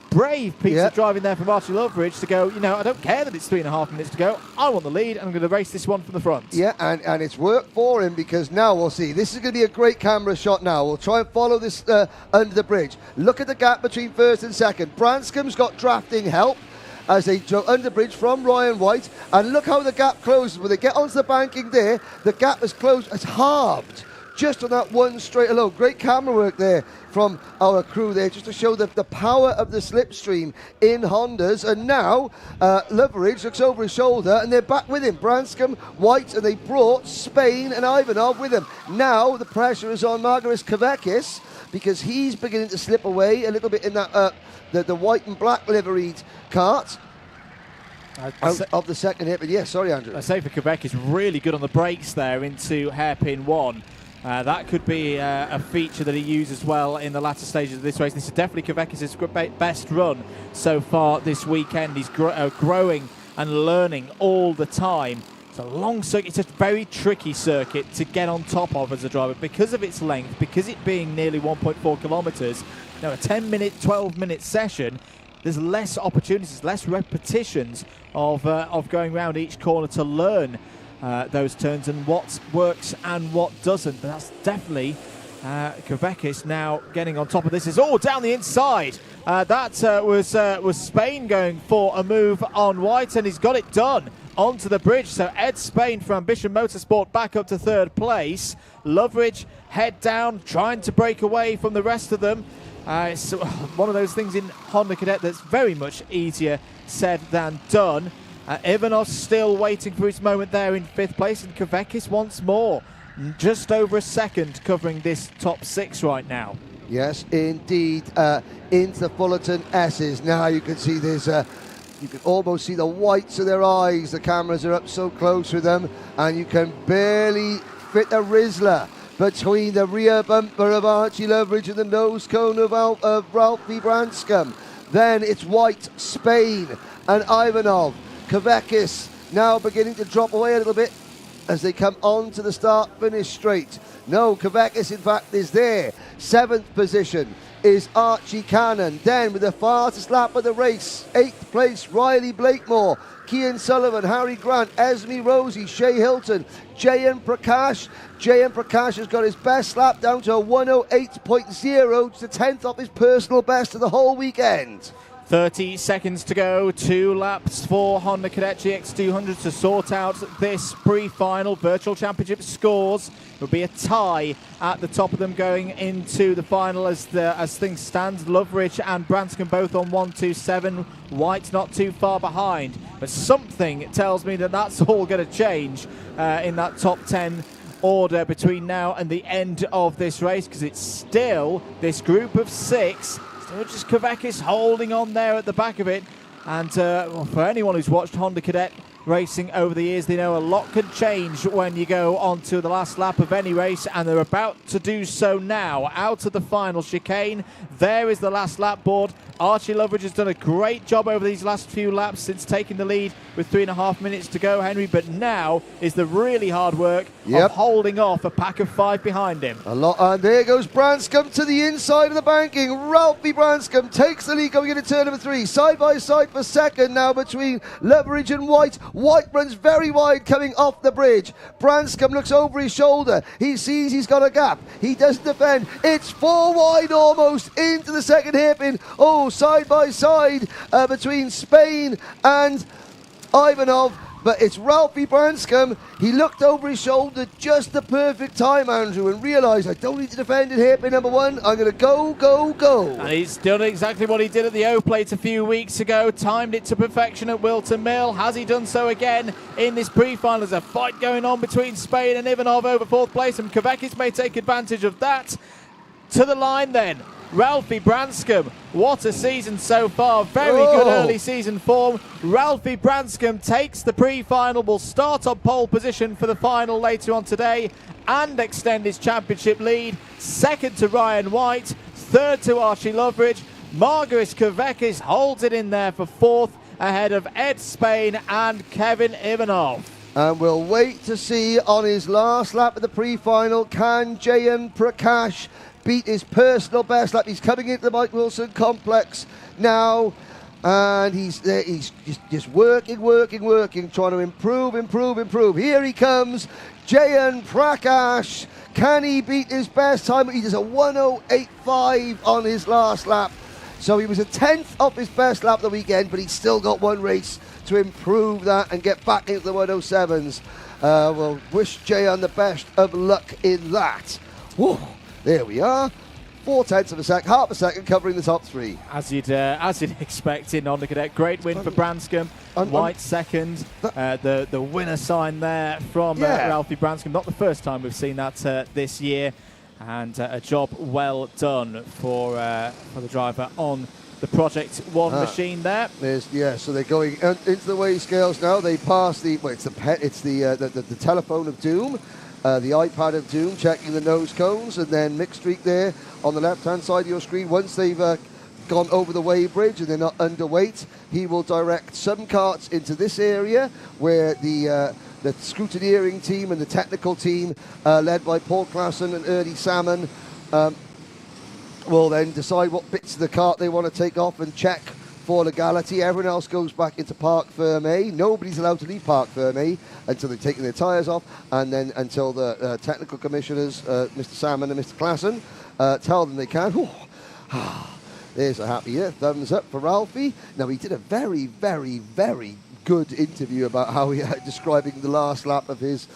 brave piece of driving there from Archie Loveridge to go, I don't care that it's 3.5 minutes to go. I want the lead, and I'm going to race this one from the front. Yeah, and it's worked for him, because now we'll see. This is going to be a great camera shot now. We'll try and follow this under the bridge. Look at the gap between 1st and 2nd. Branscombe's got drafting help as they go under the bridge from Ryan White. And look how the gap closes. When they get onto the banking there, the gap is closed. It's halved just on that one straight alone. Great camera work there from our crew there, just to show the power of the slipstream in Hondas. And now Loveridge looks over his shoulder, and they're back with him. Branscombe, White, and they brought Spain and Ivanov with him. Now the pressure is on Margaris Kavekis, because he's beginning to slip away a little bit in that the white and black liveried kart. Out of the second hit, but sorry, Andrew. I say for Kavekis, really good on the brakes there into hairpin 1. That could be a feature that he uses well in the latter stages of this race. This is definitely Kavekis' best run so far this weekend. He's growing and learning all the time. It's a long circuit. It's a very tricky circuit to get on top of as a driver because of its length, because it being nearly 1.4 kilometres. A 10-minute, 12-minute session, there's less opportunities, less repetitions of going around each corner to learn those turns and what works and what doesn't. But that's definitely Kavekis now getting on top of this. Is all down the inside. That was Spain going for a move on White, and he's got it done onto the bridge. So Ed Spain for Ambition Motorsport back up to 3rd place. Loveridge head down, trying to break away from the rest of them. It's one of those things in Honda Cadet that's very much easier said than done. Ivanov still waiting for his moment there in 5th place, and Kavekis once more, just over a second covering this top 6 right now. Yes, indeed, into the Fullerton S's. Now you can see there's you can almost see the whites of their eyes. The cameras are up so close with them, and you can barely fit a Rizzler between the rear bumper of Archie Loveridge and the nose cone of Ralphie Branscombe. Then it's White, Spain, and Ivanov. Kavekis now beginning to drop away a little bit as they come on to the start-finish straight. No, Kavekis, in fact, is there. 7th position is Archie Cannon. Then, with the fastest lap of the race, 8th place, Riley Blakemore, Kean Sullivan, Harry Grant, Esme Rosie, Shea Hilton, J.M. Prakash. J.M. Prakash has got his best lap down to a 108.0, to the 10th off his personal best of the whole weekend. 30 seconds to go, 2 laps for Honda Cadet GX200 to sort out this pre-final. Virtual Championship scores. There'll be a tie at the top of them going into the final as things stand. Loveridge and Branscombe both on 127. White not too far behind, but something tells me that that's all going to change in that top 10 order between now and the end of this race, because it's still this group of 6. Still just Kavekis holding on there at the back of it. And for anyone who's watched Honda Cadet racing over the years, they know a lot can change when you go on to the last lap of any race, and they're about to do so now. Out of the final chicane, there is the last lap board. Archie Loveridge has done a great job over these last few laps since taking the lead with 3.5 minutes to go, Henry, but now is the really hard work of holding off a pack of 5 behind him. And there goes Branscombe to the inside of the banking. Ralphie Branscombe takes the lead going into turn number 3. Side by side for second now between Loveridge and White. White runs very wide coming off the bridge. Branscombe looks over his shoulder. He sees he's got a gap. He doesn't defend. It's 4 wide almost into the second hairpin. Oh, side by side between Spain and Ivanov. But it's Ralphie Branscombe. He looked over his shoulder just the perfect time, Andrew, and realised I don't need to defend in hairpin number 1. I'm going to go, go, go. And he's done exactly what he did at the O-Plate a few weeks ago. Timed it to perfection at Wilton Mill. Has he done so again in this pre-final? There's a fight going on between Spain and Ivanov over 4th place, and Kavekis may take advantage of that. To the line then. Ralphie Branscombe, what a season so far. Very good early season form. Ralphie Branscombe takes the pre-final, will start on pole position for the final later on today and extend his championship lead. Second to Ryan White, third to Archie Loveridge. Margaris Kavekis holds it in there for 4th ahead of Ed Spain and Kevin Ivanov. And we'll wait to see on his last lap of the pre-final, can Jayan Prakash beat his personal best lap? He's coming into the Mike Wilson complex now, and he's just working, trying to improve. Here he comes, Jayan Prakash. Can he beat his best time? He does a 1:08.5 on his last lap. So he was a 10th off his best lap of the weekend, but he's still got one race to improve that and get back into the 1:07s. We'll wish Jayan the best of luck in that. Whoa. There we are, 0.4 of a second, half a second covering the top 3. As you'd expect in Honda Cadet. Great win for Branscombe. White second. The winner sign there from Ralphie Branscombe. Not the first time we've seen that this year, and a job well done for the driver on the Project 1 machine there. So they're going into the weigh scales now. They pass the the telephone of doom. The iPad of doom, checking the nose cones, and then Mick Street there on the left-hand side of your screen. Once they've gone over the weigh bridge and they're not underweight, he will direct some carts into this area where the scrutineering team and the technical team, led by Paul Klassen and Ernie Salmon, will then decide what bits of the cart they want to take off and check for legality. Everyone else goes back into Parc Fermé. Nobody's allowed to leave Parc Fermé until they've taken their tyres off, and then until the technical commissioners, Mr. Salmon and Mr. Klassen, tell them they can. There's a happy thumbs up for Ralphie. Now, he did a very, very, very good interview about how he describing the last lap of his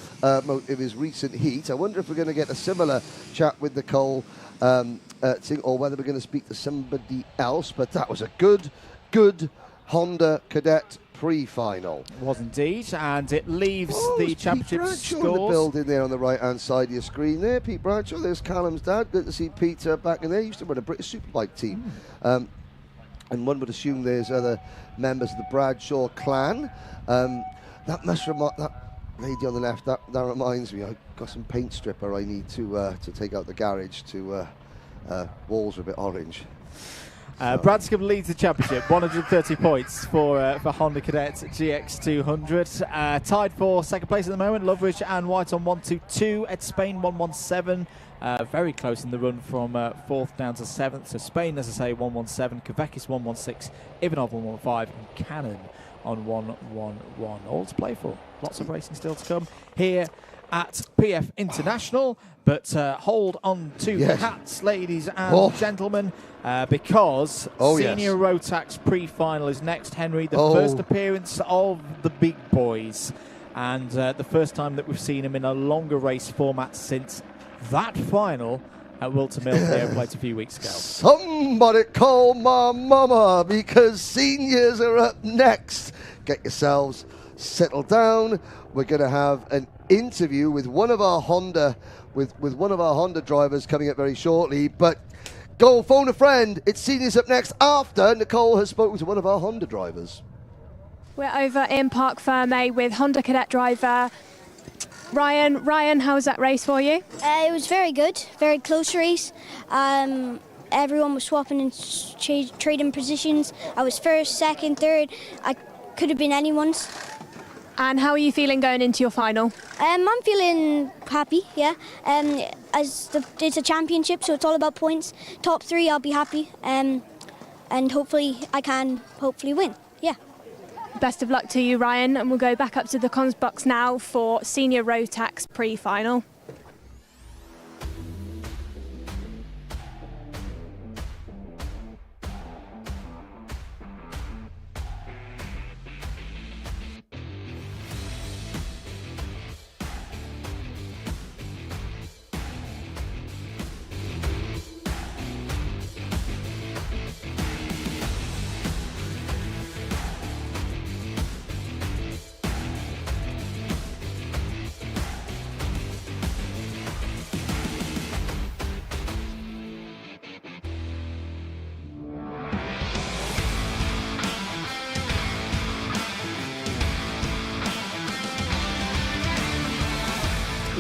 recent heat. I wonder if we're going to get a similar chat with Nicole, or whether we're going to speak to somebody else. But that was a good Honda Cadet pre-final. It was indeed, and it leaves the championship scores. In the building there on the right-hand side of your screen there, Pete Bradshaw. There's Callum's dad. Good to see Peter back in there. He used to run a British Superbike team. And one would assume there's other members of the Bradshaw clan. That must remind that lady on the left. That reminds me. I've got some paint stripper I need to take out the garage. Walls are a bit orange. Branscombe leads the championship, 130 points for Honda Cadet GX200. Tied for second place at the moment, Loveridge and White on 122. Ed Spain 117. Very close in the run from 4th down to 7th. So Spain, as I say, 117. Kavekis 116. Ivanov 115. And Cannon on 111. All to play for. Lots of racing still to come here at PF International. But hold on to your hats, ladies and gentlemen, because Senior Rotax Pre-final is next, Henry. The first appearance of the big boys, and the first time that we've seen him in a longer race format since that final at Wilton Mill there played a few weeks ago. Somebody call my mama, because seniors are up next. Get yourselves settled down. We're going to have an interview with one of our Honda drivers coming up very shortly. But go phone a friend. It's seniors up next after Nicole has spoken to one of our Honda drivers. We're over in Parc Fermé with Honda Cadet driver Ryan. Ryan, how was that race for you? It was very good, very close race. everyone was swapping and trading positions. I was first, second, third. I could have been anyone's. And how are you feeling going into your final? I'm feeling happy, yeah. It's a championship, so it's all about points. Top 3, I'll be happy. And hopefully I can win, yeah. Best of luck to you, Ryan, and we'll go back up to the comms box now for Senior Rotax Pre-final.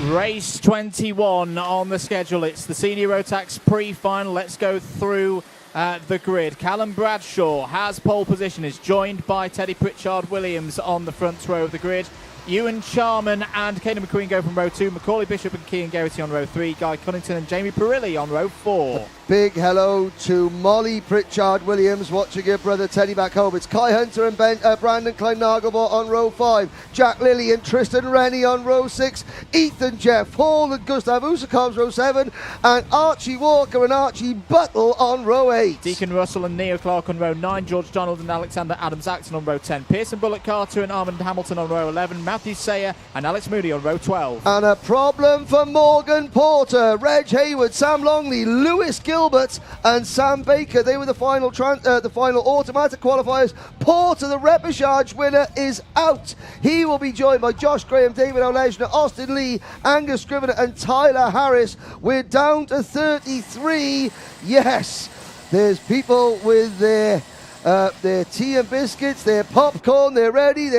Race 21 on the schedule. It's the Senior Rotax Pre-final. Let's go through the grid. Callum Bradshaw has pole position, is joined by Teddy Pritchard-Williams on the front row of the grid. Ewan Charman and Caden McQueen go from row 2. Macaulay Bishop and Cian Geraghty on row 3. Guy Cunnington and Jamie Perilli on row 4. Big hello to Molly Pritchard-Williams watching her brother Teddy back home. It's Kai Hunter and Brandon Klein-Nagelvort on row 5. Jack Lilly and Tristan Rennie on row 6. Ethan Jeff Hall and Gustav Usakovs row 7. And Archie Walker and Archie Buttle on row 8. Deacon Russell and Neil Clark on row 9. George Donald and Alexander Adams-Acton on row 10. Pearson Bullock Carter and Armand Hamilton on row 11. Matthew Sayer and Alex Moody on row 12. And a problem for Morgan Porter, Reg Hayward, Sam Longley, Lewis Gilbert and Sam Baker. They were the final automatic qualifiers. Porter, the repechage winner, is out. He will be joined by Josh Graham, David O'Leshner, Austin Lee, Angus Scrivener and Tyler Harris. We're down to 33. Yes, there's people with their tea and biscuits, their popcorn, they're ready.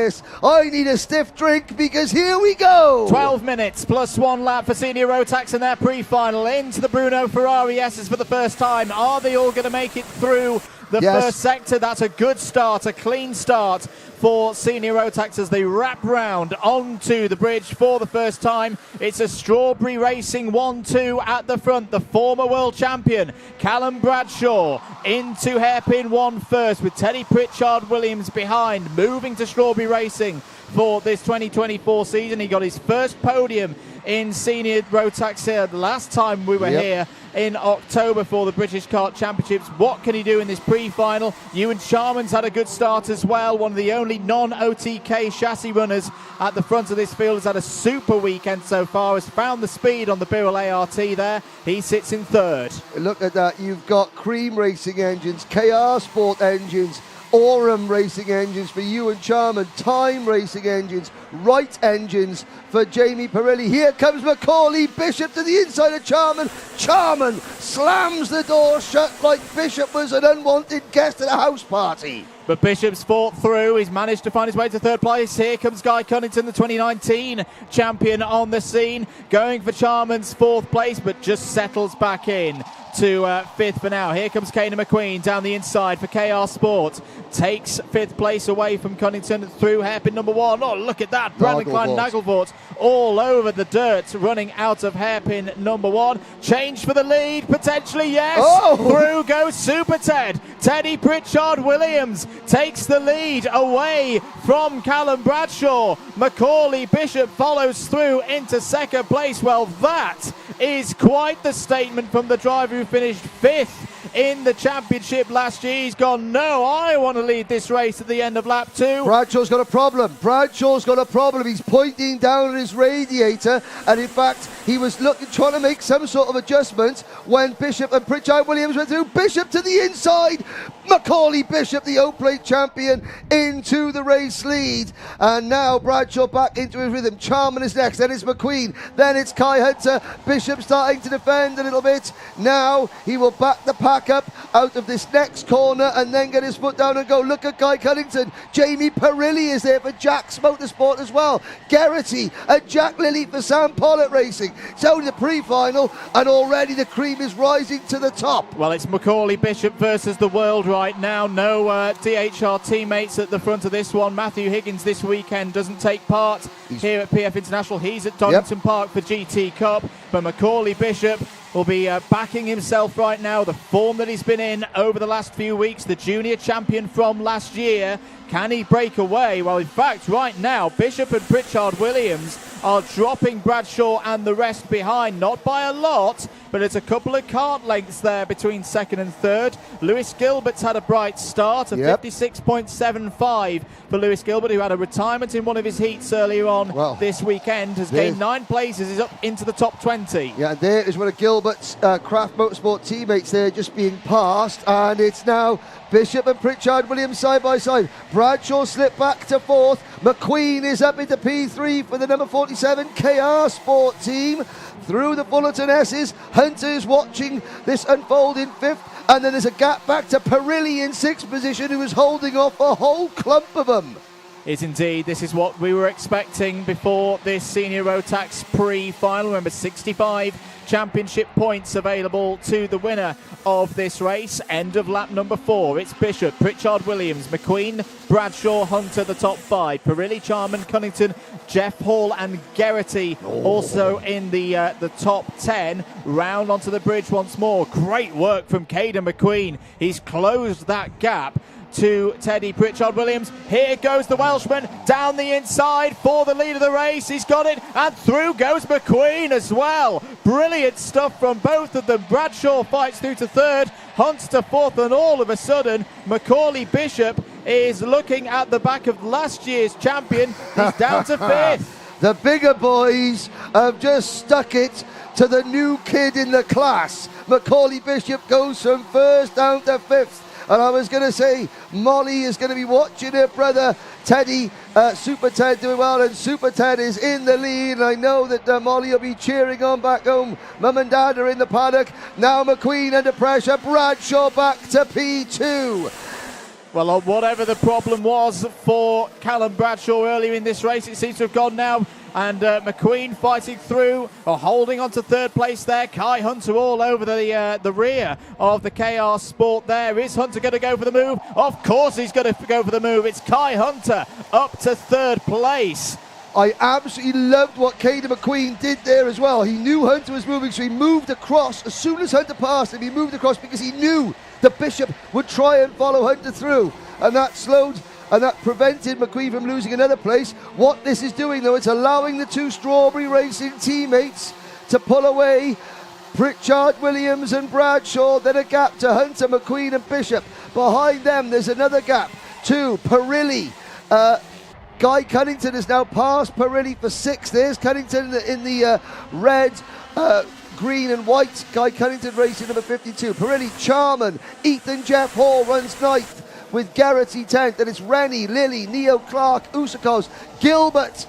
I need a stiff drink because here we go. 12 minutes plus 1 lap for Senior Rotax in their pre-final. Into the Bruno Ferrari S's for the first time. Are they all going to make it through the first sector? That's a good start, a clean start for Senior Rotax as they wrap round onto the bridge for the first time. It's a Strawberry Racing 1-2 at the front. The former world champion, Callum Bradshaw, into hairpin 1 first with Teddy Pritchard-Williams behind, moving to Strawberry Racing for this 2024 season. He got his first podium in Senior Rotax here the last time we were here in October for the British Kart Championships. What can he do in this pre-final? Ewan Charman's had a good start as well. One of the only non-OTK chassis runners at the front of this field, has had a super weekend so far, has found the speed on the Birrell ART there. He sits in 3rd. Look at that. You've got Cream Racing engines, KR Sport engines, Aurum Racing engines for Ewan Charman, Time Racing engines, Wright engines for Jamie Perilli. Here comes Macaulay Bishop to the inside of Charman. Charman slams the door shut like Bishop was an unwanted guest at a house party. But Bishop's fought through. He's managed to find his way to 3rd place. Here comes Guy Cunnington, the 2019 champion on the scene, going for Charman's 4th place, but just settles back in to 5th for now. Here comes Caden McQueen down the inside for KR Sport. Takes 5th place away from Cunnington through hairpin number 1. Oh, look at that. Brandon Klein-Nagelvort all over the dirt, running out of hairpin number 1. Change for the lead, potentially, yes. Oh. Through goes Super Ted. Teddy Pritchard-Williams takes the lead away from Callum Bradshaw. Macaulay Bishop follows through into 2nd place. Well, that is quite the statement from the driver who finished 5th in the championship last year. He's gone, no, I want to lead this race at the end of lap 2. Bradshaw's got a problem. He's pointing down at his radiator, and in fact, he was trying to make some sort of adjustment when Bishop and Pritchard-Williams went through. Bishop to the inside. Macaulay Bishop, the O-Plate champion, into the race lead. And now Bradshaw back into his rhythm. Charman is next, then it's McQueen, then it's Kai Hunter. Bishop starting to defend a little bit. Now he will back the pack back up out of this next corner and then get his foot down and go. Look at Guy Cunnington. Jamie Perilli is there for Jack's Motorsport as well. Garrity and Jack Lilly for Sam Pollitt Racing. It's only the pre-final and already the cream is rising to the top. Well, it's Macaulay Bishop versus the world right now. No DHR teammates at the front of this one. Matthew Higgins this weekend doesn't take part here at PF International. He's at Donington Park for GT Cup. But Macaulay Bishop will be backing himself right now. The form that he's been in over the last few weeks, the junior champion from last year. Can he break away? Well, in fact, right now, Bishop and Pritchard Williams are dropping Bradshaw and the rest behind. Not by a lot, but it's a couple of kart lengths there between second and third. Lewis Gilbert's had a bright start, a 56.75 for Lewis Gilbert, who had a retirement in one of his heats earlier on this weekend, has gained 9 places, is up into the top 20. Yeah, there is one of Gilbert's Craft Motorsport teammates there just being passed, and it's now Bishop and Pritchard Williams side by side. Bradshaw slipped back to 4th. McQueen is up into P3 for the number 47 KR Sport team. Through the Fullerton S's, Hunter's watching this unfold in 5th. And then there's a gap back to Perilli in 6th position, who is holding off a whole clump of them. Is indeed. This is what we were expecting before this senior Rotax pre-final. Remember, 65 championship points available to the winner of this race. End of lap number 4. It's Bishop, Pritchard Williams, McQueen, Bradshaw, Hunter, the top 5. Perilli, Charman, Cunnington, Jeff Hall and Garrity also in the top 10. Round onto the bridge once more. Great work from Caden McQueen. He's closed that gap to Teddy Pritchard Williams. Here goes the Welshman down the inside for the lead of the race. He's got it, and through goes McQueen as well. Brilliant stuff from both of them. Bradshaw fights through to 3rd, Hunt to 4th, and all of a sudden Macaulay Bishop is looking at the back of last year's champion. He's down to 5th. The bigger boys have just stuck it to the new kid in the class. Macaulay Bishop goes from 1st down to 5th. And I was going to say, Molly is going to be watching her brother Teddy, Super Ted, doing well, and Super Ted is in the lead. And I know that Molly will be cheering on back home. Mum and Dad are in the paddock. Now McQueen under pressure. Bradshaw back to P2. Well, whatever the problem was for Callum Bradshaw earlier in this race, it seems to have gone now. And McQueen fighting through, or holding on to 3rd place there. Kai Hunter all over the rear of the KR Sport there. Is Hunter going to go for the move? Of course he's going to go for the move. It's Kai Hunter up to 3rd place. I absolutely loved what Caden McQueen did there as well. He knew Hunter was moving, so he moved across. As soon as Hunter passed him, he moved across because he knew the Bishop would try and follow Hunter through. And that slowed and that prevented McQueen from losing another place. What this is doing, though, it's allowing the 2 Strawberry Racing teammates to pull away. Pritchard Williams and Bradshaw, then a gap to Hunter, McQueen and Bishop. Behind them, there's another gap to Perilli. Guy Cunnington has now passed Perilli for 6th. There's Cunnington in the red, green and white. Guy Cunnington racing number 52. Perilli, Charman, Ethan Jeff Hall runs 9th with Garrity 10th. And it's Rennie, Lilly, Neo Clark, Usakos, Gilbert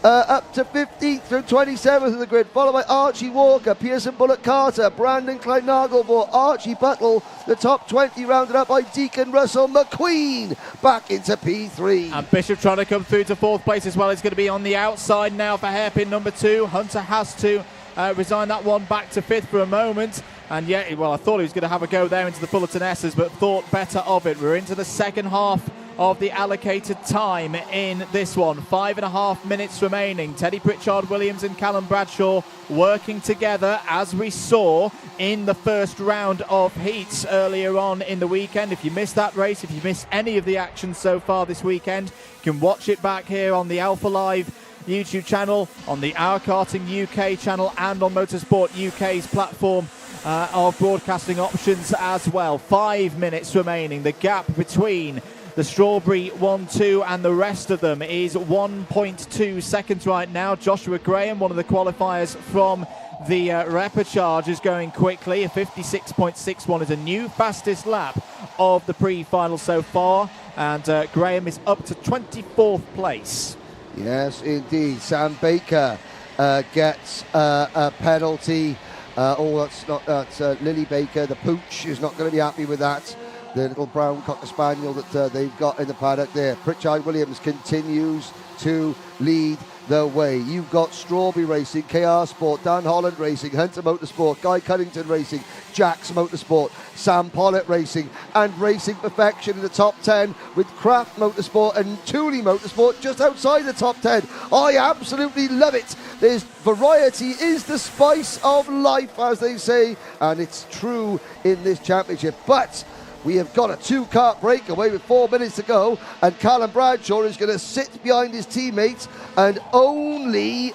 up to 15th through 27th of the grid, followed by Archie Walker, Pearson Bullock Carter, Brandon Klein-Nagelvor, Archie Buttle. The top 20 rounded up by Deacon Russell. McQueen back into P3. And Bishop trying to come through to 4th place as well. It's going to be on the outside now for hairpin number 2. Hunter has to resign that one back to 5th for a moment. And yeah, well, I thought he was going to have a go there into the Fullerton S's, but thought better of it. We're into the second half of the allocated time in this one. 5.5 minutes remaining. Teddy Pritchard Williams and Callum Bradshaw working together, as we saw in the first round of heats earlier on in the weekend. If you missed that race, if you missed any of the action so far this weekend, you can watch it back here on the Alpha Live YouTube channel, on the Our Karting UK channel, and on Motorsport UK's platform of broadcasting options as well. 5 minutes remaining. The gap between the Strawberry 1-2 and the rest of them is 1.2 seconds right now. Joshua Graham, one of the qualifiers from the Repechage, is going quickly. A 56.61 is a new fastest lap of the pre-final so far, and Graham is up to 24th place. Yes, indeed. Sam Baker gets a penalty That's Lily Baker, the pooch, is not going to be happy with that. The little brown cocker spaniel that they've got in the paddock there. Pritchard Williams continues to lead the way. You've got Strawberry Racing, KR Sport, Dan Holland Racing, Hunter Motorsport, Guy Cunnington Racing, Jax Motorsport, Sam Pollitt Racing, and Racing Perfection in the top 10, with Kraft Motorsport and Tooley Motorsport just outside the top 10. I absolutely love it. There's variety is the spice of life, as they say, and it's true in this championship. But we have got a 2-kart breakaway with 4 minutes to go, and Callum Bradshaw is going to sit behind his teammates and only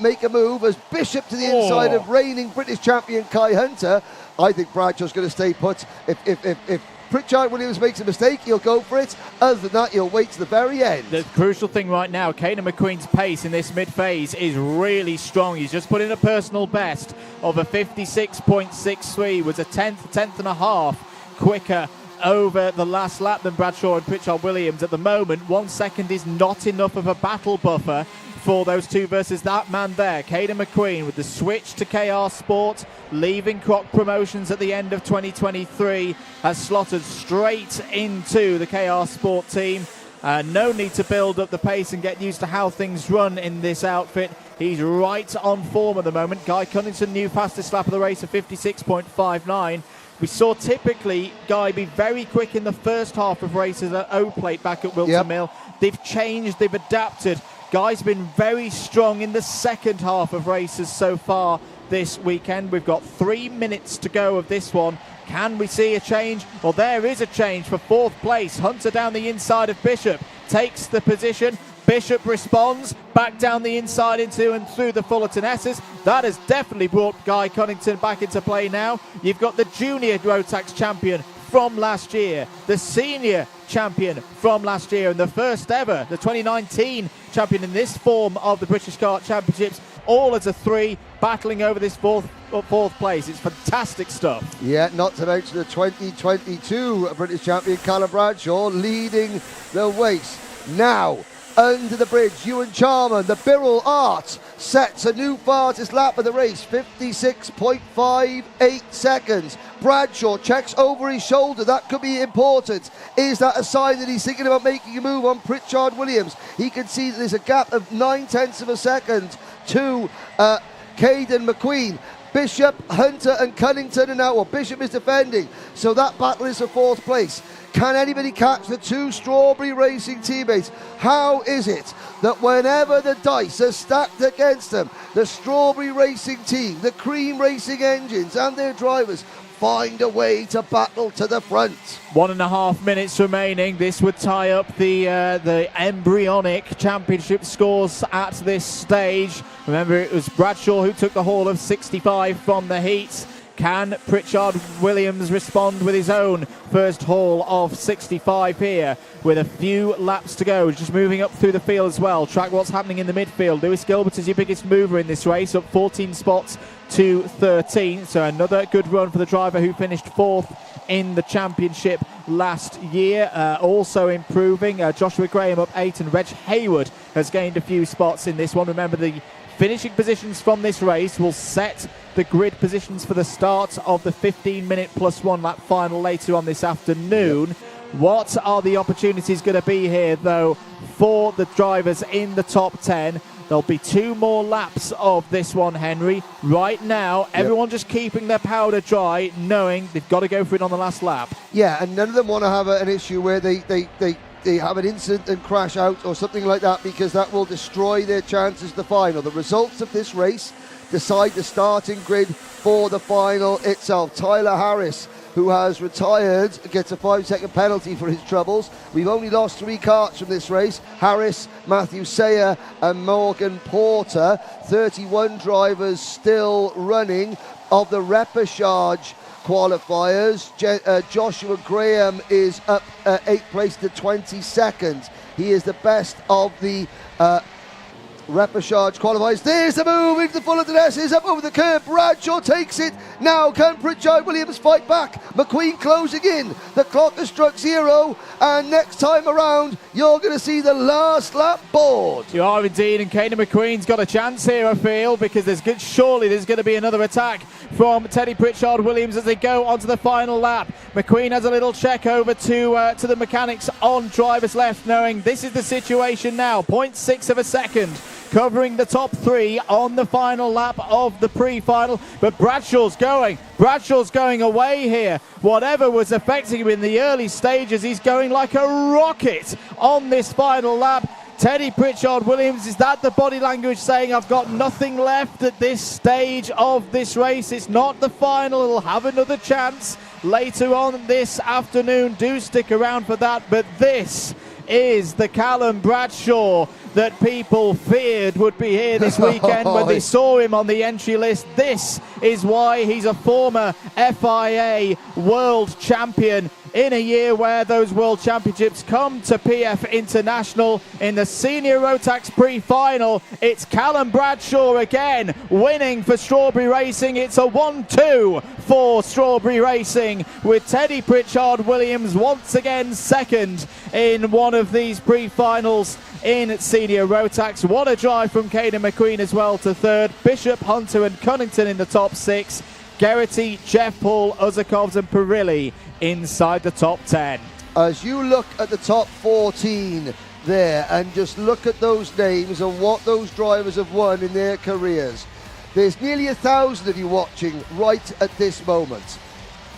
make a move as Bishop to the inside of reigning British champion Kai Hunter. I think Bradshaw's going to stay put. If Pritchard Williams makes a mistake, he'll go for it. Other than that, he'll wait to the very end. The crucial thing right now, Caden McQueen's pace in this mid-phase is really strong. He's just put in a personal best of a 56.63, was a tenth and a half quicker over the last lap than Bradshaw and Pritchard Williams. At the moment, 1 second is not enough of a battle buffer for those two versus that man there. Caden McQueen with the switch to KR Sport, leaving Croc Promotions at the end of 2023, has slotted straight into the KR Sport team. No need to build up the pace and get used to how things run in this outfit. He's right on form at the moment. Guy Cunnington, new fastest lap of the race of 56.59. We saw typically Guy be very quick in the first half of races at O-Plate back at Wilton Mill. They've changed, they've adapted. Guy's been very strong in the second half of races so far this weekend. We've got 3 minutes to go of this one. Can we see a change? Well, there is a change for fourth place. Hunter down the inside of Bishop, takes the position. Bishop responds back down the inside into and through the Fullerton S's. That has definitely brought Guy Cunnington back into play now. You've got the junior Rotax champion from last year, the senior champion from last year, and the first ever, the 2019 champion in this form of the British Kart Championships, all as a three, battling over this fourth place. It's fantastic stuff. Yeah, not to mention the 2022 British champion Callum Bradshaw leading the race. Now, under the bridge, Ewan Charman, the Birrell Art, sets a new fastest lap of the race, 56.58 seconds. Bradshaw checks over his shoulder. That could be important. Is that a sign that he's thinking about making a move on Pritchard Williams? He can see that there's a gap of 0.9 of a second to Caden McQueen. Bishop, Hunter and Cunnington are now, well, Bishop is defending, so that battle is for fourth place. Can anybody catch the two Strawberry Racing teammates? How is it that whenever the dice are stacked against them, the Strawberry Racing team, the Cream Racing engines and their drivers find a way to battle to the front? 1.5 minutes remaining. This would tie up the embryonic championship scores at this stage. Remember, it was Bradshaw who took the haul of 65 from the heats. Can Pritchard Williams respond with his own first haul of 65 here with a few laps to go? Just moving up through the field as well. Track what's happening in the midfield. Lewis Gilbert is your biggest mover in this race, up 14 spots to 13. So another good run for the driver who finished fourth in the championship last year. Also improving, Joshua Graham up 8, and Reg Hayward has gained a few spots in this one. Remember, the finishing positions from this race will set the grid positions for the start of the 15-minute plus 1 lap final later on this afternoon. What are the opportunities going to be here, though, for the drivers in the top 10? There'll be 2 more laps of this one, Henry. Right now, everyone just keeping their powder dry, knowing they've got to go for it on the last lap. Yeah, and none of them want to have an issue where they have an incident and crash out or something like that, because that will destroy their chances of the final. The results of this race decide the starting grid for the final itself. Tyler Harris, who has retired, gets a 5-second penalty for his troubles. We've only lost 3 karts from this race. Harris, Matthew Sayer and Morgan Porter. 31 drivers still running of the repechage qualifiers. Joshua Graham is up 8th place to 22nd. He is the best of the repechage qualifiers. There's the move into the Fullerton S's, up over the curb. Bradshaw takes it. Now can Pritchard Williams fight back? McQueen closing in. The clock has struck 0, and next time around, you're going to see the last lap board. You are indeed, and Caden McQueen's got a chance here, I feel, because surely there's going to be another attack from Teddy Pritchard Williams as they go onto the final lap. McQueen has a little check over to the mechanics on driver's left, knowing this is the situation now. 0.6 of a second covering the top 3 on the final lap of the pre-final, but Bradshaw's going away here. Whatever was affecting him in the early stages, he's going like a rocket on this final lap. Teddy Pritchard Williams, is that the body language saying I've got nothing left at this stage of this race? It's not the final, it'll have another chance later on this afternoon. Do stick around for that, but this is the Callum Bradshaw that people feared would be here this weekend when they saw him on the entry list. This is why he's a former FIA world champion in a year where those world championships come to PF International. In the senior Rotax pre-final, it's Callum Bradshaw again winning for Strawberry Racing. It's a 1-2 for Strawberry Racing, with Teddy Pritchard Williams once again second in one of these pre-finals in senior Rotax. What a drive from Caden McQueen as well to third. Bishop, Hunter and Cunnington in the top 6. Geraghty, Jeff Paul, Uzakovs and Perilli inside the top 10. As you look at the top 14 there and just look at those names and what those drivers have won in their careers, there's nearly 1,000 of you watching right at this moment.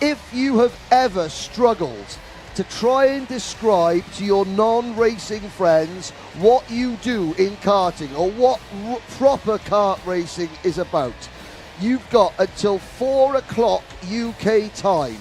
If you have ever struggled to try and describe to your non-racing friends what you do in karting or what proper kart racing is about, you've got until 4 o'clock UK time.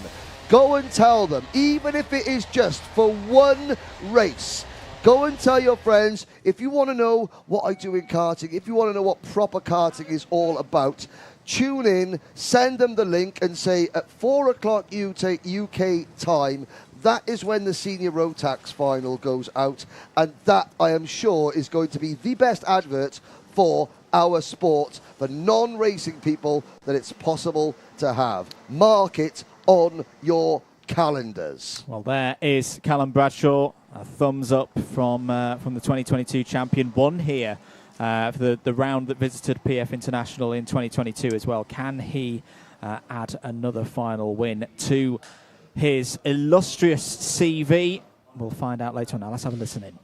Go and tell them, even if it is just for one race. Go and tell your friends, if you want to know what I do in karting, if you want to know what proper karting is all about, tune in, send them the link and say at 4 o'clock UK time, that is when the senior Rotax final goes out, and that, I am sure, is going to be the best advert for our sport, for non-racing people, that it's possible to have. Mark it on your calendars. Well, there is Callum Bradshaw. A thumbs up from the 2022 champion. Won here for the round that visited PF International in 2022 as well. Can he add another final win to his illustrious CV? We'll find out later on. Now, let's have a listen in.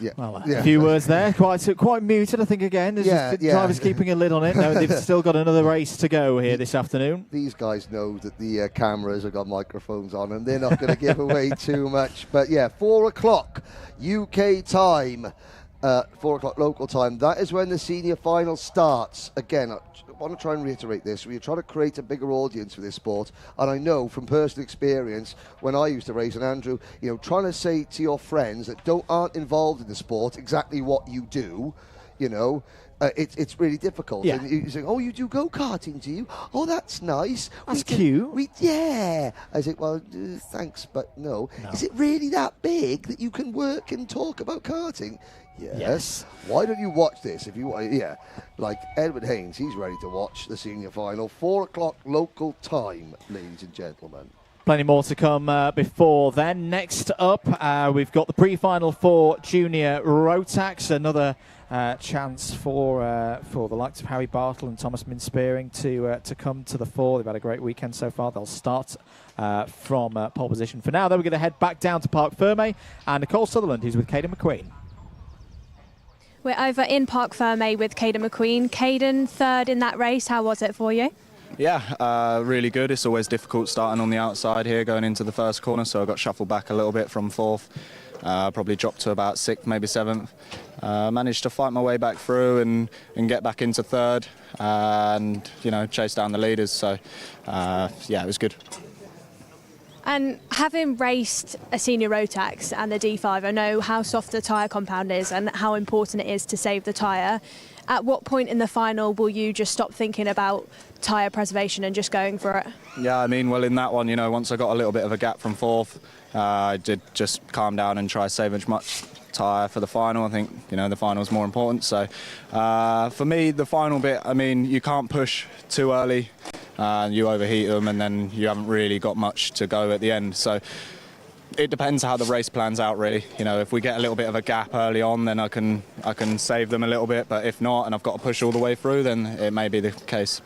Yeah. Well, a few words there, quite muted, I think, again. There's the driver's keeping a lid on it. No, they've still got another race to go here this afternoon. These guys know that the cameras have got microphones on them. They're not going to give away too much. But yeah, 4 o'clock UK time, 4 o'clock local time. That is when the senior final starts. Again, I want to try and reiterate this. We're trying to create a bigger audience for this sport. And I know from personal experience, when I used to race, and Andrew, you know, trying to say to your friends that aren't involved in the sport exactly what you do, you know, it's really difficult. Yeah. And you say, oh, you do go-karting, do you? Oh, that's nice. That's cute. Yeah. I say, well, thanks, but no. Is it really that big that you can work and talk about karting? Yes. Why don't you watch this? If you want, like Edward Haynes, he's ready to watch the senior final. 4 o'clock local time, ladies and gentlemen. Plenty more to come before then. Next up, we've got the pre-final for junior Rotax. Another chance for the likes of Harry Bartle and Thomas Minspearing to come to the fore. They've had a great weekend so far. They'll start from pole position. For now, though, we're going to head back down to Parc Fermé and Nicole Sutherland, who's with Caden McQueen. We're over in Parc Fermé with Caden McQueen. Caden, third in that race. How was it for you? Yeah, really good. It's always difficult starting on the outside here, going into the first corner, so I got shuffled back a little bit from fourth. Probably dropped to about sixth, maybe seventh. Managed to fight my way back through and get back into third and, you know, chase down the leaders. So, yeah, it was good. And having raced a senior Rotax and the D5, I know how soft the tyre compound is and how important it is to save the tyre. At what point in the final will you just stop thinking about tyre preservation and just going for it? Yeah, I mean, well, in that one, you know, once I got a little bit of a gap from fourth, I did just calm down and try to save as much tyre for the final. I think, you know, the final is more important. So for me, the final bit, I mean, you can't push too early. You overheat them and then you haven't really got much to go at the end. So it depends how the race plans out, really. You know, if we get a little bit of a gap early on, then I can save them a little bit. But if not, and I've got to push all the way through, then it may be the case.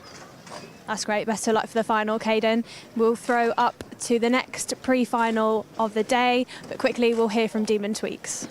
That's great. Best of luck for the final, Caden. We'll throw up to the next pre-final of the day, but quickly we'll hear from Demon Tweaks.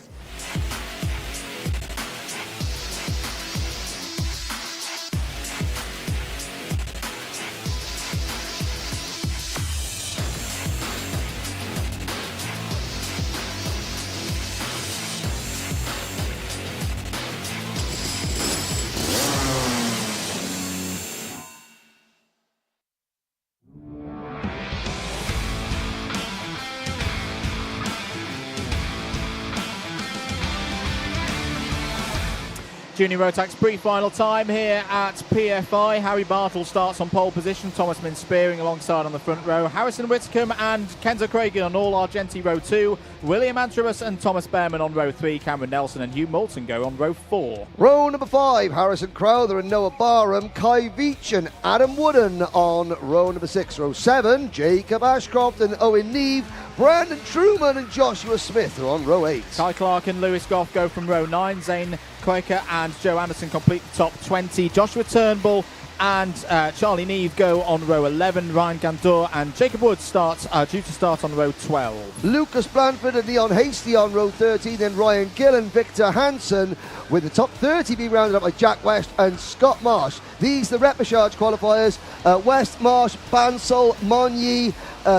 Junior Rotax pre-final time here at PFI. Harry Bartle starts on pole position. Thomas Min spearing alongside on the front row. Harrison Whitcomb and Kenzo Craigan on all Argenti row 2. William Antrobus and Thomas Behrman on row 3. Cameron Nelson and Hugh Moulton go on row 4. Row number 5, Harrison Crowther and Noah Barham, Kai Veach and Adam Wooden on row number 6. Row 7, Jacob Ashcroft and Owen Neve. Brandon Truman and Joshua Smith are on row 8. Kai Clark and Lewis Goff go from row 9. Zane Quaker and Joe Anderson complete the top 20. Joshua Turnbull and Charlie Neve go on row 11. Ryan Gandor and Jacob Woods are due to start on row 12. Lucas Blanford and Leon Hasty on row 13. Then Ryan Gill and Victor Hansen, with the top 30 being rounded up by Jack West and Scott Marsh. These the repechage qualifiers. West, Marsh, Bansal, Monyi,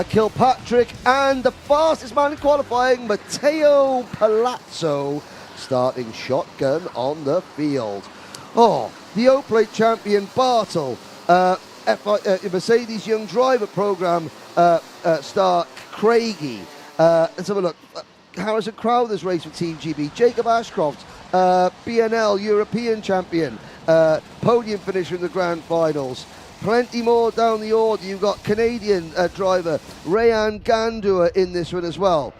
Kilpatrick, and the fastest man in qualifying, Matteo Palazzo, starting shotgun on the field. Oh, the O-Plate champion Bartle, Mercedes Young Driver Programme star Craigie. Let's have a look. Harrison Crowther's race with Team GB. Jacob Ashcroft, BNL European champion, podium finisher in the grand finals. Plenty more down the order. You've got Canadian driver Rayan Gandua in this one as well.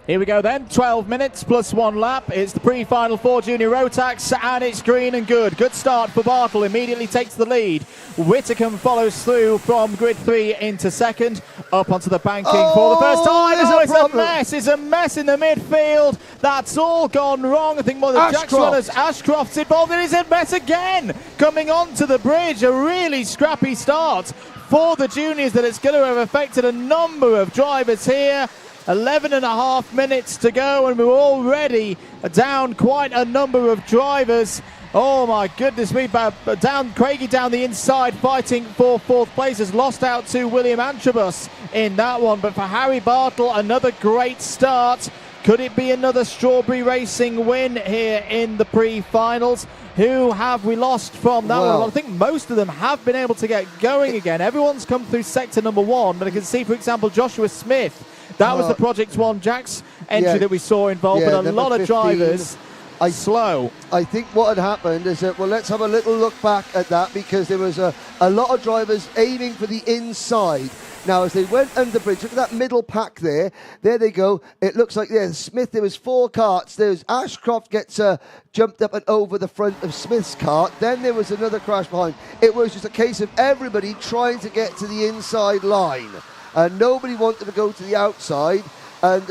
Here we go then, 12 minutes plus 1 lap. It's the pre-final for Junior Rotax and it's green and good. Good start for Bartle, immediately takes the lead. Whitcomb follows through from grid 3 into second, up onto the banking for the first time. It's a mess in the midfield. That's all gone wrong. I think more than Jack's runners. Ashcroft's involved, and it's a mess again. Coming onto the bridge, a really scrappy start for the juniors that it's going to have affected a number of drivers here. 11 and a half minutes to go and we're already down quite a number of drivers. Oh my goodness me, Craigie down the inside fighting for fourth place, has lost out to William Antrobus in that one, but for Harry Bartle, another great start. Could it be another Strawberry Racing win here in the pre-finals? Who have we lost from that one? Well, I think most of them have been able to get going again. Everyone's come through sector number 1, but I can see, for example, Joshua Smith. That was the Project One Jack's entry that we saw involved, but a lot of drivers slow. I think what had happened is that, well, let's have a little look back at that, because there was a lot of drivers aiming for the inside. Now, as they went under the bridge, look at that middle pack there. There they go. It looks like Smith, there was 4 carts. There's Ashcroft gets jumped up and over the front of Smith's cart. Then there was another crash behind. It was just a case of everybody trying to get to the inside line. Nobody wanted to go to the outside, and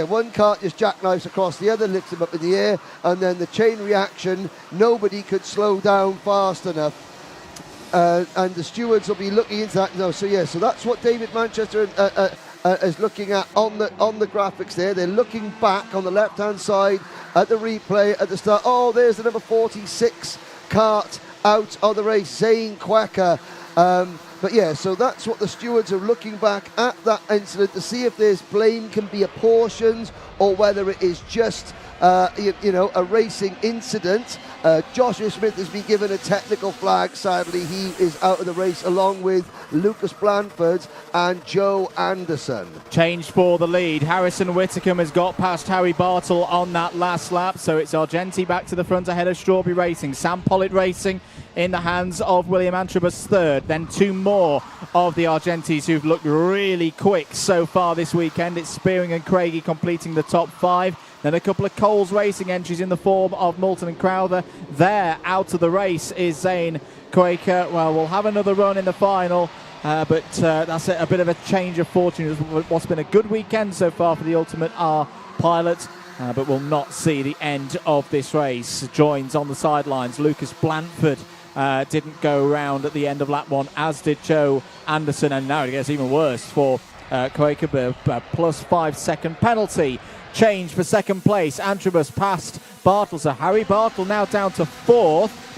one cart just jackknifes across the other, lifts him up in the air, and then the chain reaction, nobody could slow down fast enough, and the stewards will be looking into that now. So that's what David Manchester is looking at on the graphics there. They're looking back on the left-hand side at the replay at the start. Oh, there's the number 46 cart out of the race, Zane Quacker. So that's what the stewards are looking back at that incident to see if this blame can be apportioned or whether it is just, a racing incident. Joshua Smith has been given a technical flag. Sadly, he is out of the race along with Lucas Blanford and Joe Anderson. Change for the lead. Harrison Whitcomb has got past Harry Bartle on that last lap, so it's Argenti back to the front ahead of Strawberry Racing. Sam Pollitt Racing in the hands of William Antrobus third. Then two more of the Argentis who've looked really quick so far this weekend. It's Spearing and Craigie completing the top five. Then a couple of Coles Racing entries in the form of Moulton and Crowther. There, out of the race, is Zane Quaker. Well, we'll have another run in the final, but that's a bit of a change of fortune. What's been a good weekend so far for the Ultimate R pilot, but we'll not see the end of this race. Joins on the sidelines. Lucas Blanford didn't go round at the end of lap one, as did Joe Anderson, and now it gets even worse for Quaker. Plus 5 second penalty. Change for second place. Antrobus past Bartle, so Harry Bartle now down to fourth.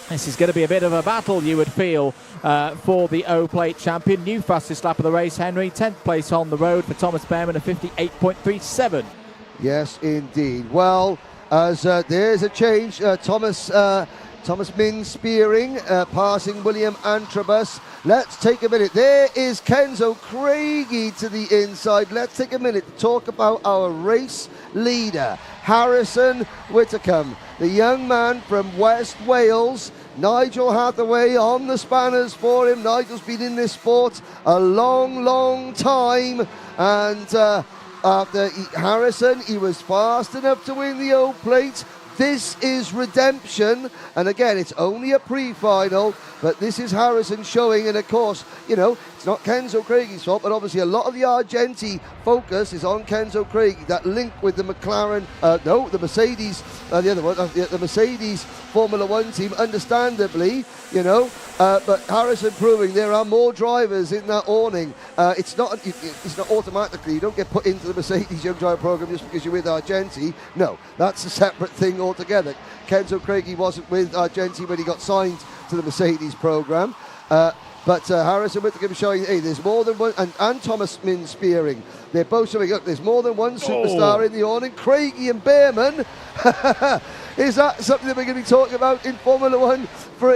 This is going to be a bit of a battle, you would feel, for the O-Plate champion. New fastest lap of the race, Henry. 10th place on the road for Thomas Behrman, a 58.37. Yes, indeed. Well, as there's a change, Thomas Min Spearing passing William Antrobus. Let's take a minute. There is Kenzo Craigie to the inside. Let's take a minute to talk about our race leader, Harrison Whitcomb, the young man from West Wales. Nigel Hathaway on the spanners for him. Nigel's been in this sport a long, long time, and after Harrison, he was fast enough to win the O-Plate. This is redemption, and again, it's only a pre-final, but this is Harrison showing, and of course, you know, it's not Kenzo Craigie's fault, but obviously a lot of the Argenti focus is on Kenzo Craigie, that link with the McLaren, the Mercedes, the Mercedes Formula One team, understandably, you know, but Harrison proving there are more drivers in that awning. It's not automatically, you don't get put into the Mercedes Young Driver Program just because you're with Argenti. No, that's a separate thing altogether. Kenzo Craigie wasn't with Argenti when he got signed to the Mercedes program. But Harrison Whitcomb showing, hey, there's more than one, and Thomas Min Spearing. They're both showing, look, there's more than one superstar in the awning. Craigie and Behrman. Is that something that we're going to be talking about in Formula One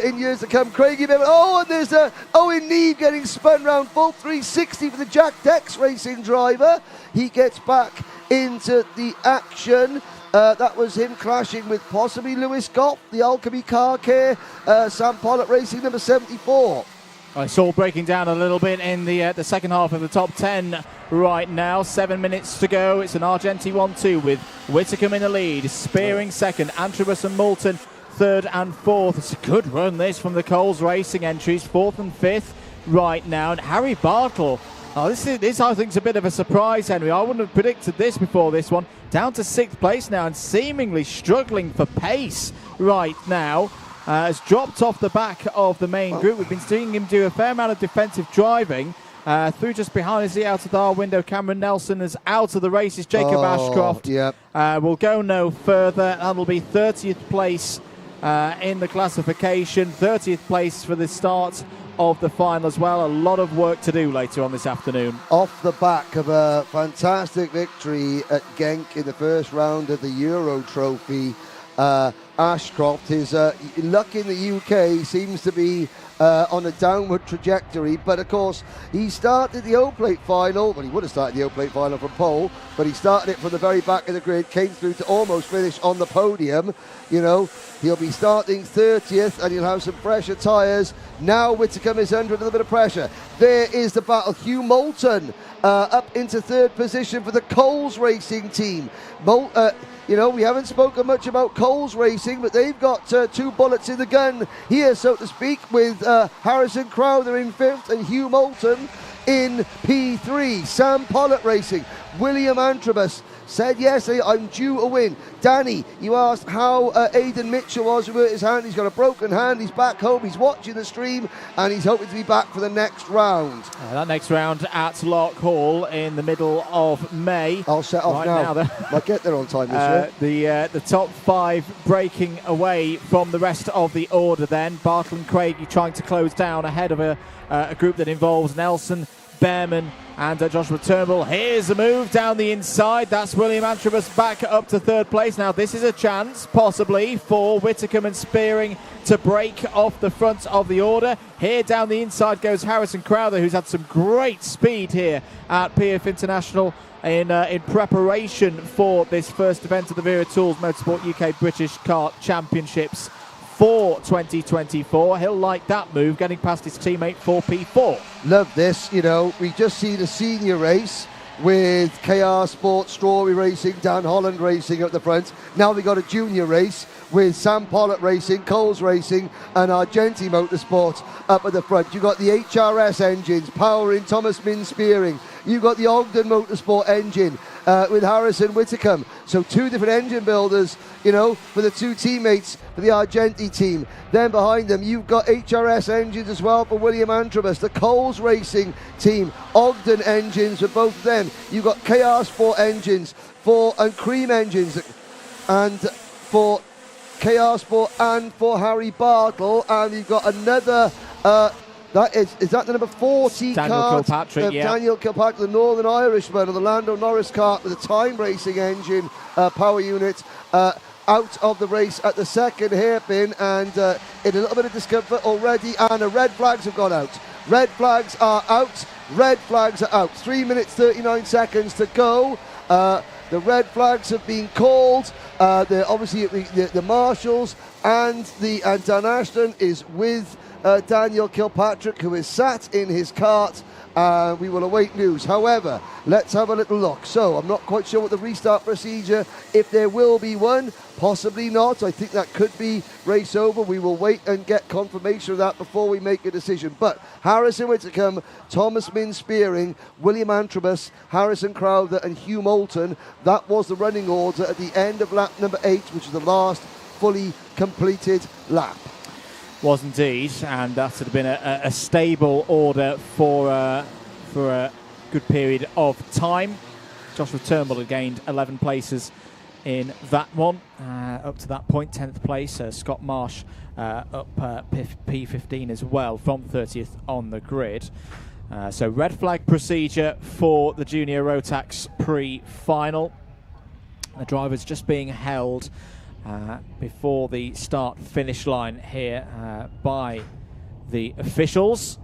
in years to come? Craigie Behrman. Oh, and there's Owen Neve getting spun round full 360 for the Jack Dex Racing driver. He gets back into the action. That was him clashing with possibly Lewis Goff, the Alchemy Car Care, Sam Pollitt Racing, number 74. I saw breaking down a little bit in the second half of the top 10 right now. 7 minutes to go. It's an Argenti 1-2 with Whitcomb in the lead. Spearing second. Antrobus and Moulton third and fourth. It's a good run, this, from the Coles Racing entries. Fourth and fifth right now. And Harry Bartle. Oh, this I think is a bit of a surprise, Henry. I wouldn't have predicted this before this one. Down to sixth place now and seemingly struggling for pace right now. Has dropped off the back of the main group. We've been seeing him do a fair amount of defensive driving. Through just behind us, out of our window, Cameron Nelson is out of the race. It's Jacob Ashcroft. Yep. Will go no further. That'll be 30th place in the classification. 30th place for the start of the final as well. A lot of work to do later on this afternoon. Off the back of a fantastic victory at Genk in the first round of the Euro Trophy, Ashcroft, his luck in the UK seems to be on a downward trajectory, but of course he started the O-Plate final, well, he would have started the O-Plate final from pole, but he started it from the very back of the grid, came through to almost finish on the podium. You know, he'll be starting 30th and he'll have some fresher tyres. Now Whitcomb is under a little bit of pressure. There is the battle. Hugh Moulton up into third position for the Coles Racing team. You know, we haven't spoken much about Coles Racing, but they've got two bullets in the gun here, so to speak, with Harrison Crowther in fifth and Hugh Moulton in P3. Sam Pollitt Racing, William Antrobus said yesterday, I'm due a win. Danny, you asked how Aidan Mitchell was with his hand. He's got a broken hand. He's back home. He's watching the stream, and he's hoping to be back for the next round. That next round at Lock Hall in the middle of May. I'll set off now. I'll get there on time this year. The top five breaking away from the rest of the order then. Bartle and Craigie trying to close down ahead of a group that involves Nelson, Behrman and Joshua Turnbull. Here's a move down the inside. That's William Antrobus back up to third place. Now this is a chance, possibly, for Whitcomb and Spearing to break off the front of the order. Here down the inside goes Harrison Crowther, who's had some great speed here at PF International in preparation for this first event of the Wera Tools Motorsport UK British Kart Championships for 2024. He'll like that move, getting past his teammate for P4. Love this. You know, we just seen a senior race with KR Sports, Strawberry Racing, Dan Holland Racing at the front. Now we got a junior race with Sam Pollock Racing, Coles Racing and Argenti Motorsport up at the front. You've got the HRS engines powering Thomas Min Spearing. You've got the Ogden Motorsport engine with Harrison Whitcomb. So two different engine builders, you know, for the two teammates for the Argenti team. Then behind them, you've got HRS engines as well for William Antrobus. The Coles Racing team, Ogden engines for both of them. You've got KR Sport engines and Cream engines and for KR Sport and for Harry Bartle. And you've got another... Is that the number 40 Daniel kart? Kilpatrick, yeah. Daniel Kilpatrick, the Northern Irishman, of the Lando Norris kart with a time racing engine power unit out of the race at the second hairpin, and in a little bit of discomfort already, and the red flags have gone out. Red flags are out. Red flags are out. 3 minutes 39 seconds to go. The red flags have been called. Obviously the marshals and Dan Ashton is with Daniel Kilpatrick, who is sat in his cart. We will await news. However, let's have a little look. So I'm not quite sure what the restart procedure, if there will be one, possibly not. I think that could be race over. We will wait and get confirmation of that before we make a decision. But Harrison Whitcomb, Thomas Min Spearing, William Antrobus, Harrison Crowther and Hugh Moulton, that was the running order at the end of lap number 8, which is the last fully completed lap. Was indeed, and that had been a stable order for a good period of time. Joshua Turnbull had gained 11 places in that one. Up to that point, 10th place. Scott Marsh up P15 as well from 30th on the grid. So red flag procedure for the Junior Rotax Pre-final. The drivers just being held before the start-finish line here by the officials.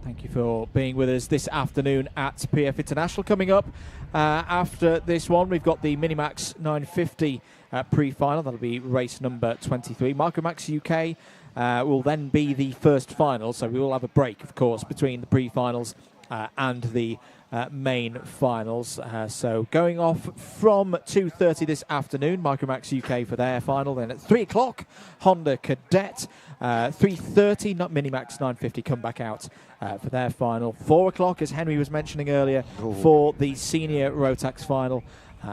Thank you for being with us this afternoon at PF International. Coming up after this one, we've got the Minimax 950 pre-final. That'll be race number 23. MicroMax UK will then be the first final, so we will have a break, of course, between the pre-finals and the main finals. So going off from 2:30 this afternoon, MicroMax UK for their final. Then at 3 o'clock, Honda Cadet. 3:30, not Minimax 950, come back out for their final. 4 o'clock, as Henry was mentioning earlier, for the Senior Rotax final.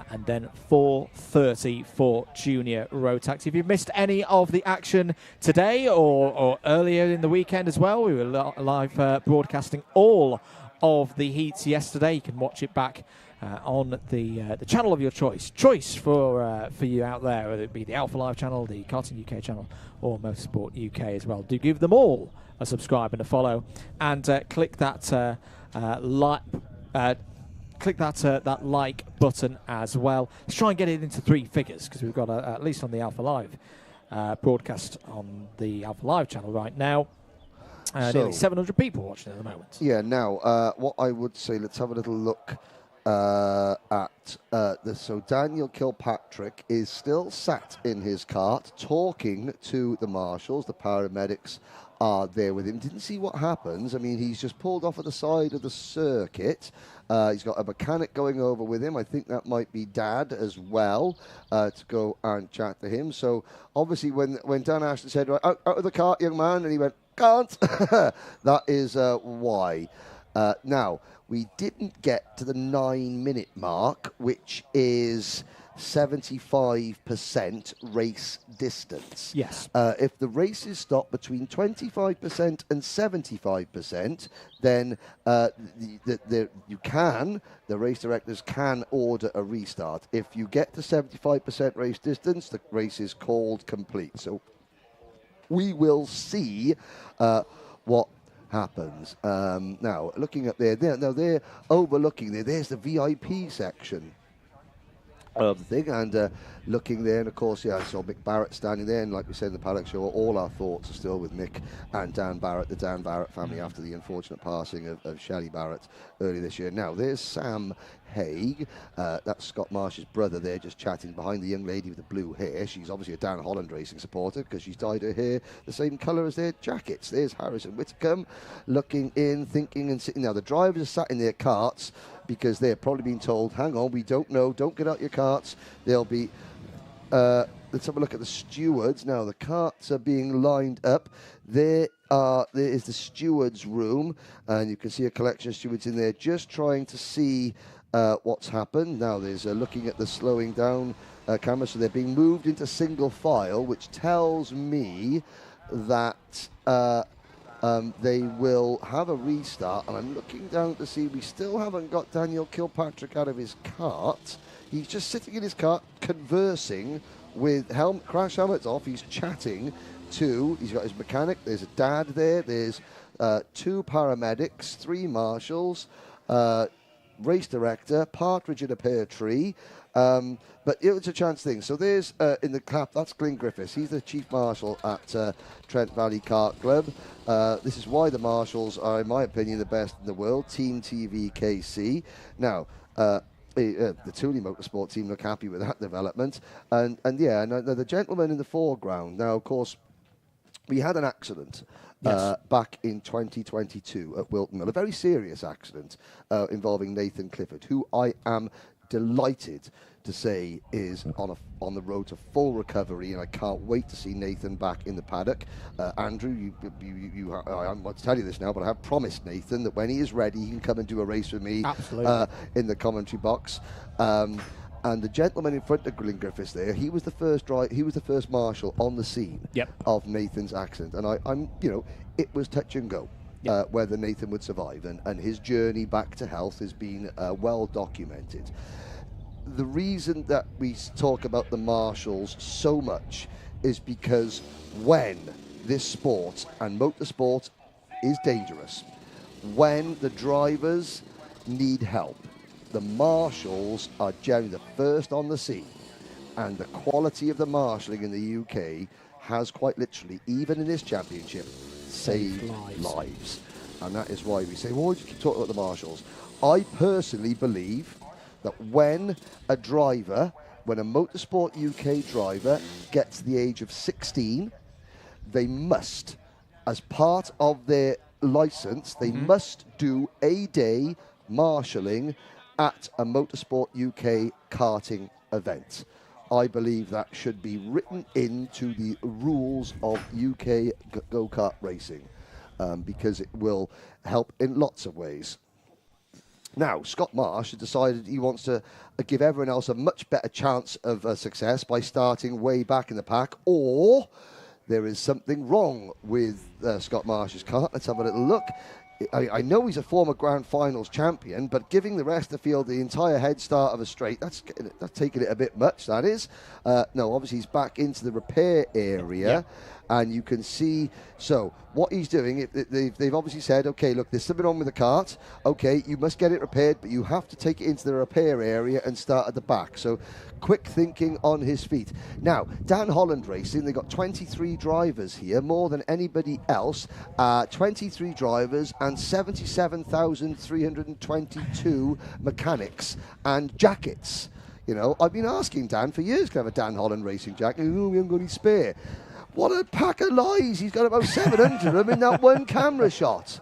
And then 4:30 for Junior Rotax. If you've missed any of the action today or earlier in the weekend as well, we were live broadcasting all of the heats yesterday. You can watch it back on the channel of your choice for you out there, whether it be the Alpha Live channel, the Karting UK channel, or Motorsport UK as well. Do give them all a subscribe and a follow, and click that that like button as well. Let's try and get it into 3 figures, because we've got at least on the Alpha Live broadcast on the Alpha Live channel right now. Nearly 700 people watching at the moment. Yeah, now, what I would say, let's have a little look at this. So Daniel Kilpatrick is still sat in his cart talking to the marshals. The paramedics are there with him. Didn't see what happens. I mean, he's just pulled off at the side of the circuit. He's got a mechanic going over with him. I think that might be Dad as well, to go and chat to him. So obviously when Dan Ashton said, right, out of the cart, young man, and he went, can't. That is why. Now, we didn't get to the 9-minute mark, which is 75% race distance. Yes. If the race is stopped between 25% and 75%, then the race directors can order a restart. If you get to 75% race distance, the race is called complete. So we will see what happens. Now, looking up there, they're overlooking there. There's the VIP section of the thing, and looking there, and of course, I saw Mick Barrett standing there, and like we said in the Paddock Show, all our thoughts are still with Mick and Dan Barrett, the Dan Barrett family, after the unfortunate passing of Shelley Barrett earlier this year. Now, there's Sam Haig, that's Scott Marsh's brother there, just chatting behind the young lady with the blue hair. She's obviously a Dan Holland Racing supporter because she's dyed her hair the same colour as their jackets. There's Harrison Whitcomb looking in, thinking and sitting. Now, the drivers are sat in their karts because they're probably being told, hang on, we don't know, don't get out your karts. They'll be, let's have a look at the stewards. Now, the karts are being lined up. There is the stewards room, and you can see a collection of stewards in there just trying to see what's happened. Now, there's looking at the slowing down camera, so they're being moved into single file, which tells me that they will have a restart. And I'm looking down to see we still haven't got Daniel Kilpatrick out of his kart. He's just sitting in his kart conversing with crash helmets off. He's chatting to, he's got his mechanic, there's a dad there, there's 2 paramedics, 3 marshals, race director, partridge in a pear tree. But it was a chance thing. So there's in the cap, that's Glyn Griffiths. He's the chief marshal at Trent Valley Kart Club. This is why the marshals are, in my opinion, the best in the world. Team TV KC. Now, the Thule Motorsport team look happy with that development. And the gentleman in the foreground. Now, of course, we had an accident back in 2022 at Wilton Mill, a very serious accident involving Nathan Clifford, who I am delighted to say is on the road to full recovery, and I can't wait to see Nathan back in the paddock. Andrew, I'm not to tell you this now, but I have promised Nathan that when he is ready, he can come and do a race with me in the commentary box. And the gentleman in front of Glyn Griffiths there, he was the first marshal on the scene of Nathan's accident, and it was touch and go. Whether Nathan would survive, and his journey back to health has been well documented. The reason that we talk about the marshals so much is because when this sport and motorsport is dangerous, when the drivers need help, the marshals are generally the first on the scene, and the quality of the marshalling in the UK has quite literally, even in this championship, saved lives. And that is why we say, well, why do you keep talking about the marshals? I personally believe that when a Motorsport UK driver gets to the age of 16, they must, as part of their license, they must do a day marshalling at a Motorsport UK karting event. I believe that should be written into the rules of UK go-kart racing, because it will help in lots of ways. Now, Scott Marsh has decided he wants to give everyone else a much better chance of success by starting way back in the pack, or there is something wrong with Scott Marsh's kart. Let's have a little look. I know he's a former Grand Finals champion, but giving the rest of the field the entire head start of a straight, that's taking it a bit much, that is. No, obviously he's back into the repair area, and you can see, so what he's doing, they've obviously said, okay, look, there's something wrong with the kart. Okay, you must get it repaired, but you have to take it into the repair area and start at the back. So quick thinking on his feet. Now, Dan Holland Racing, they've got 23 drivers here, more than anybody else. 23 drivers and 77,322 mechanics and jackets. You know, I've been asking Dan for years to have a Dan Holland Racing jacket. Oh, we haven't got any spare. What a pack of lies. He's got about 700 of them in that one camera shot.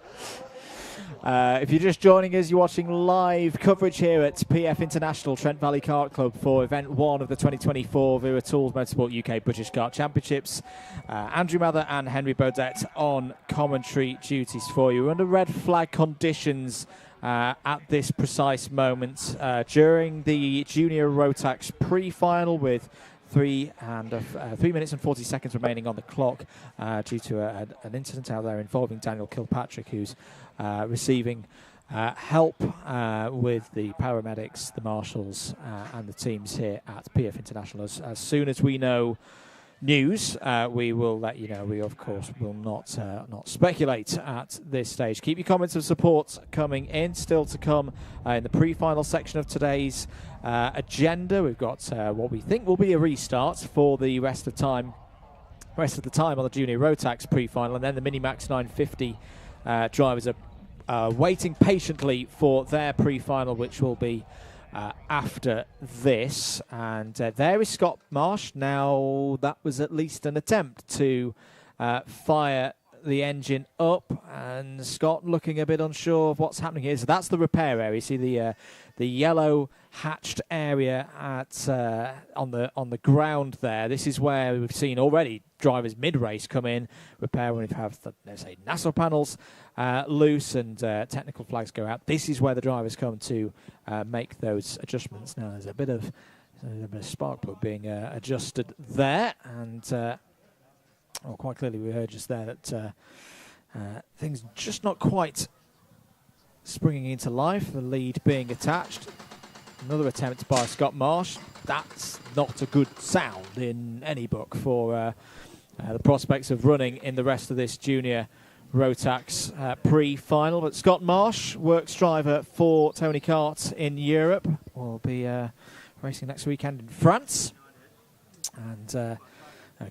If you're just joining us, you're watching live coverage here at PF International Trent Valley Kart Club for Event 1 of the 2024 Wera Tools Motorsport UK British Kart Championships. Andrew Mather and Henry Beaudette on commentary duties for you. We're under red flag conditions at this precise moment during the Junior Rotax Pre-final with 3 minutes and 40 seconds remaining on the clock due to an incident out there involving Daniel Kilpatrick, who's receiving help with the paramedics, the marshals, and the teams here at PF International. As soon as we know news, we will let you know. We, of course, will not speculate at this stage. Keep your comments of support coming in. Still to come in the pre-final section of today's agenda. We've got what we think will be a restart for the rest of the time on the Junior Rotax pre-final, and then the Minimax 950 drivers are waiting patiently for their pre-final, which will be after this. And there is Scott Marsh. Now, that was at least an attempt to fire the engine up, and Scott looking a bit unsure of what's happening here. So that's the repair area. You see the yellow hatched area at on the ground there. This is where we've seen already drivers mid-race come in, repair when we have let's say NASA panels loose and technical flags go out. This is where the drivers come to make those adjustments. Now there's a bit of spark plug being adjusted there, and quite clearly we heard just there that things just not quite springing into life. The lead being attached. Another attempt by Scott Marsh. That's not a good sound in any book for the prospects of running in the rest of this Junior Rotax pre-final. But Scott Marsh, works driver for Tony Kart in Europe, will be racing next weekend in France. And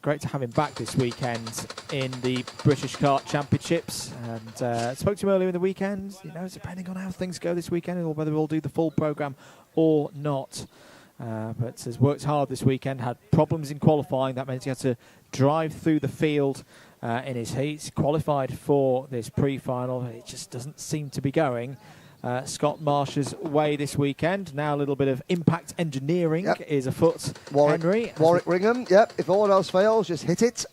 great to have him back this weekend in the British Kart Championships. And spoke to him earlier in the weekend. You know, depending on how things go this weekend, or whether we'll do the full programme or not. But has worked hard this weekend, had problems in qualifying. That meant he had to drive through the field in his heats. Qualified for this pre-final. It just doesn't seem to be going Scott Marsh's way this weekend. Now a little bit of impact engineering is afoot. Henry. Warwick Ringham, if all else fails, just hit it.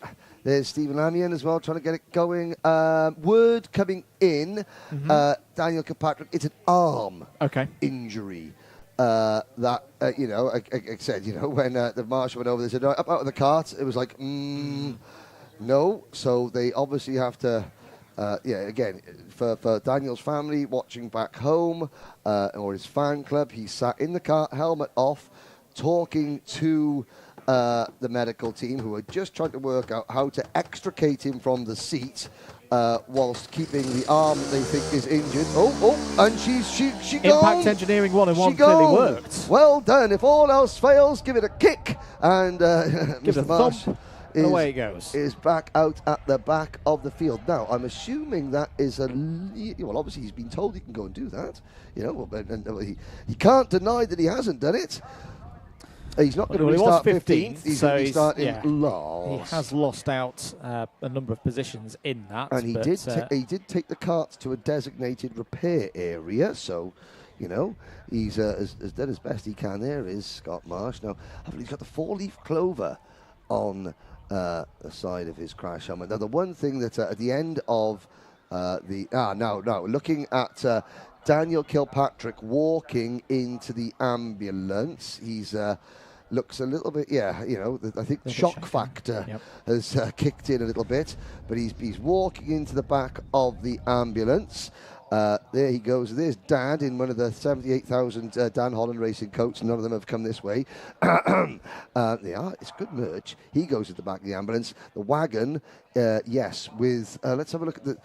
There's Stephen Lanyon as well, trying to get it going. Word coming in, Daniel Kilpatrick, it's an arm injury. That, I said, when the marshal went over, they said, up out of the cart. It was like, no. So they obviously have to, again, for Daniel's family watching back home, or his fan club, he sat in the car, helmet off, talking to the medical team, who are just trying to work out how to extricate him from the seat whilst keeping the arm they think is injured. And she gone. Impact engineering 101 clearly worked. Well done. If all else fails, give it a kick. And give Mr. Marsh away it goes. Is back out at the back of the field. Now, I'm assuming that is well, obviously he's been told he can go and do that. And he can't deny that he hasn't done it. He's not going to restart 15th. He's going to be starting last. He has lost out a number of positions in that. And he did take the cart to a designated repair area. So, he's has done as best he can. There is Scott Marsh. Now, he's got the 4-leaf clover on the side of his crash helmet. Now, the one thing that at the end of looking at Daniel Kilpatrick walking into the ambulance, he's looks a little bit, I think the shock factor has kicked in a little bit, but he's walking into the back of the ambulance. There he goes. There's Dad in one of the 78,000 Dan Holland racing coats. None of them have come this way. They are. It's good merch. He goes at the back of the ambulance. The wagon, with... let's have a look at the...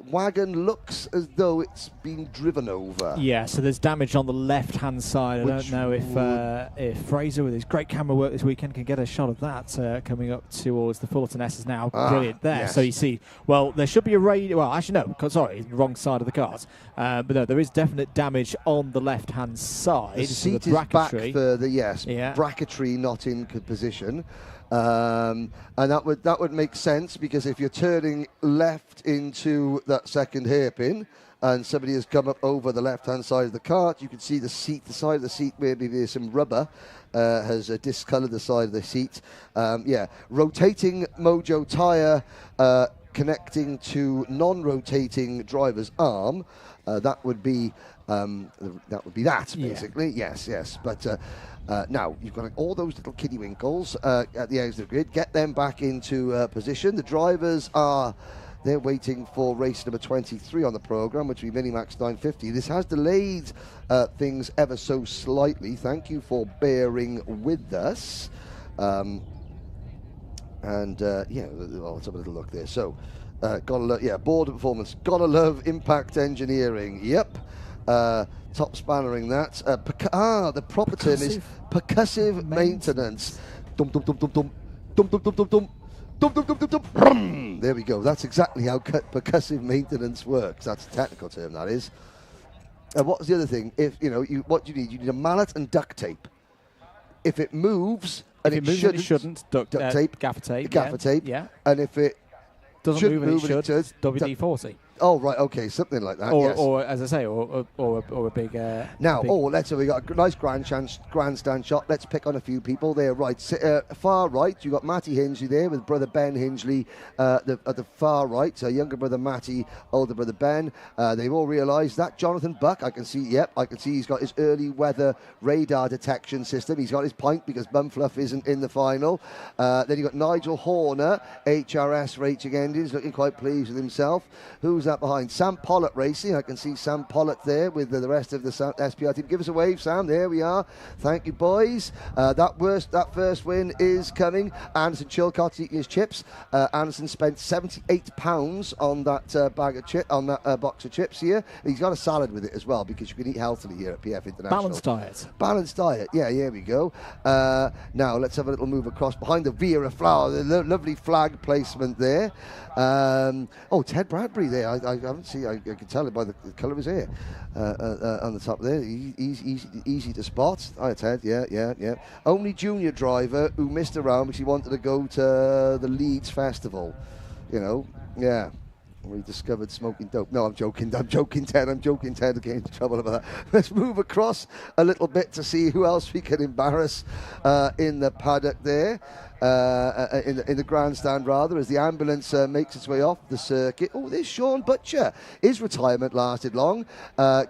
Wagon looks as though it's been driven over. Yeah, so there's damage on the left-hand side. I don't know if Fraser, with his great camera work this weekend, can get a shot of that coming up towards the Fullerton S's now. Brilliant there. Yes. So you see, well, there should be a radio. Well, actually, no, sorry, wrong side of the cart. But no, there is definite damage on the left-hand side. The seat is back further, bracketry not in position. And that would make sense, because if you're turning left into that second hairpin and somebody has come up over the left-hand side of the cart, you can see the side of the seat, maybe there's some rubber has discoloured the side of the seat. Rotating Mojo tyre connecting to non-rotating driver's arm. That would be that basically. Yes. But now you've got all those little kiddie winkles at the edge of the grid. Get them back into position. The drivers they're waiting for race number 23 on the programme, which will be Minimax 950. This has delayed things ever so slightly. Thank you for bearing with us. And yeah, let's have a little look there. So, gotta love, yeah, board performance. Gotta love Impact Engineering. Yep. Top spannering that. The proper term is percussive maintenance. Dum dum dum dum dum dum dum dum dum dum. Dum, dum, dum, dum, dum. There we go. That's exactly how percussive maintenance works. That's a technical term, that is. What's the other thing? If what do you need? You need a mallet and duct tape. If it moves, and it shouldn't, duct tape, gaffer tape, gaffer tape. Yeah. And if it doesn't move and it should, WD-40. Oh right, okay, something like that. Or, yes. or as I say, or a big. Now, big let's say we got a nice grandstand shot. Let's pick on a few people there. Right, far right, you got Matty Hingley there with brother Ben Hingley at the far right. So younger brother Matty, older brother Ben. They've all realised that Jonathan Buck. I can see. Yep, I can see he's got his early weather radar detection system. He's got his pint because Bumfluff isn't in the final. Then you got Nigel Horner, HRS Racing Engines, looking quite pleased with himself. Who's that behind? Sam Pollock Racing. I can see Sam Pollock there with the rest of the SPR team. Give us a wave, Sam. There we are. Thank you, boys. That first win is coming. Anderson Chilcott's eating his chips. Anderson spent £78 on that bag of on that box of chips here. He's got a salad with it as well because you can eat healthily here at PF International. balanced diet. Balanced diet. Yeah, here we go. Now let's have a little move across behind the Wera flower. The lovely flag placement there. Ted Bradbury there. I haven't seen. I can tell it by the colour of his hair on the top there. Easy to spot. Hi, Ted. Yeah. Only junior driver who missed around because he wanted to go to the Leeds Festival. Yeah. We discovered smoking dope. No, I'm joking, Ted. I'm joking, Ted. Getting into trouble about that. Let's move across a little bit to see who else we can embarrass in the paddock there. In the grandstand, rather, as the ambulance makes its way off the circuit. Oh, there's Sean Butcher. His retirement lasted long.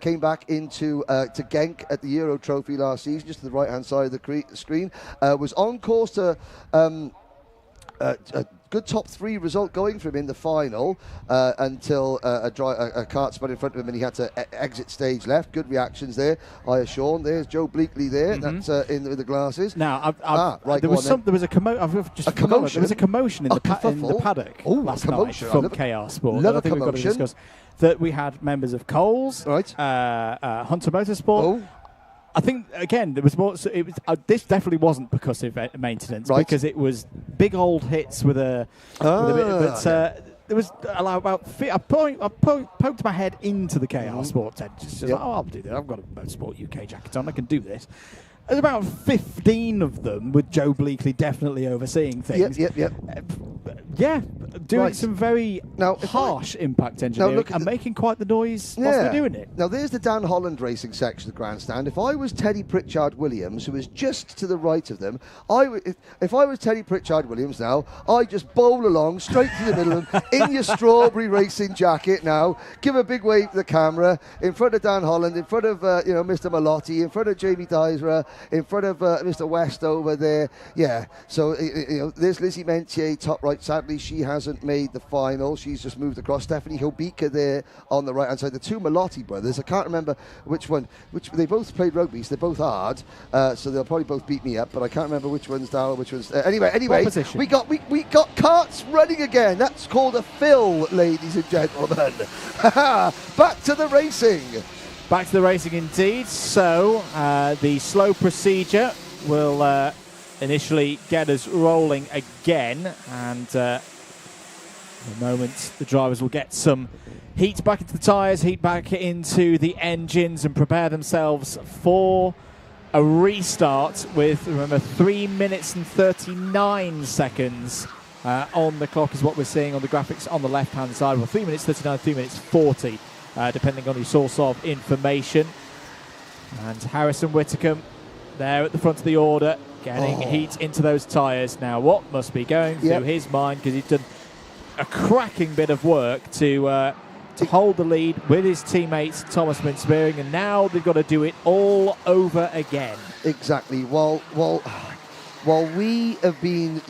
Came back into to Genk at the Euro Trophy last season, just to the right-hand side of the screen. Was on course to... a good top 3 result going for him in the final until a kart spun in front of him and he had to exit stage left. Good reactions there. Hiya, Sean. There's Joe Bleakley there. That's with the glasses. Now, there was a commotion. There was a commotion in the paddock last night from KR Sport. Love I think we've got to discuss that. We had members of Coles, right? Hunter Motorsport. I think again there was more. So it was. This definitely wasn't percussive maintenance because it was big old hits with a. There was about. I poked my head into the KR Sport tent. Just like, I'll do that. I've got a Motorsport UK jacket on. I can do this. There's about 15 of them with Joe Bleakley definitely overseeing things. Yep. Doing some very harsh impact engineering and making quite the noise whilst they're doing it. Now, there's the Dan Holland racing section of the grandstand. If I was Teddy Pritchard Williams, who is just to the right of them, if I was Teddy Pritchard Williams now, I'd just bowl along straight to the middle of them in your strawberry racing jacket now, give a big wave to the camera, in front of Dan Holland, in front of Mr. Malotti, in front of Jamie Dyser, in front of Mr. West over there. Yeah, so there's Lizzie Mentier, top right. Sadly, she hasn't made the final. She's just moved across. Stephanie Hobika there on the right-hand side. The two Malotti brothers, I can't remember which one. They both played rugby, so they're both hard. So they'll probably both beat me up, but I can't remember which one's Darryl, which one's... Anyway, we got karts running again. That's called a fill, ladies and gentlemen. Back to the racing. Back to the racing indeed. So the slow procedure will initially get us rolling again, and in a moment the drivers will get some heat back into the tyres, heat back into the engines, and prepare themselves for a restart with, remember, 3 minutes and 39 seconds on the clock is what we're seeing on the graphics on the left-hand side. Well, 3 minutes 39, 3 minutes 40. Depending on your source of information. And Harrison Whitcomb there at the front of the order, getting heat into those tyres. Now, what must be going through his mind, because he's done a cracking bit of work to hold the lead with his teammates Thomas Minspearing, and now they've got to do it all over again. Exactly. While we have been,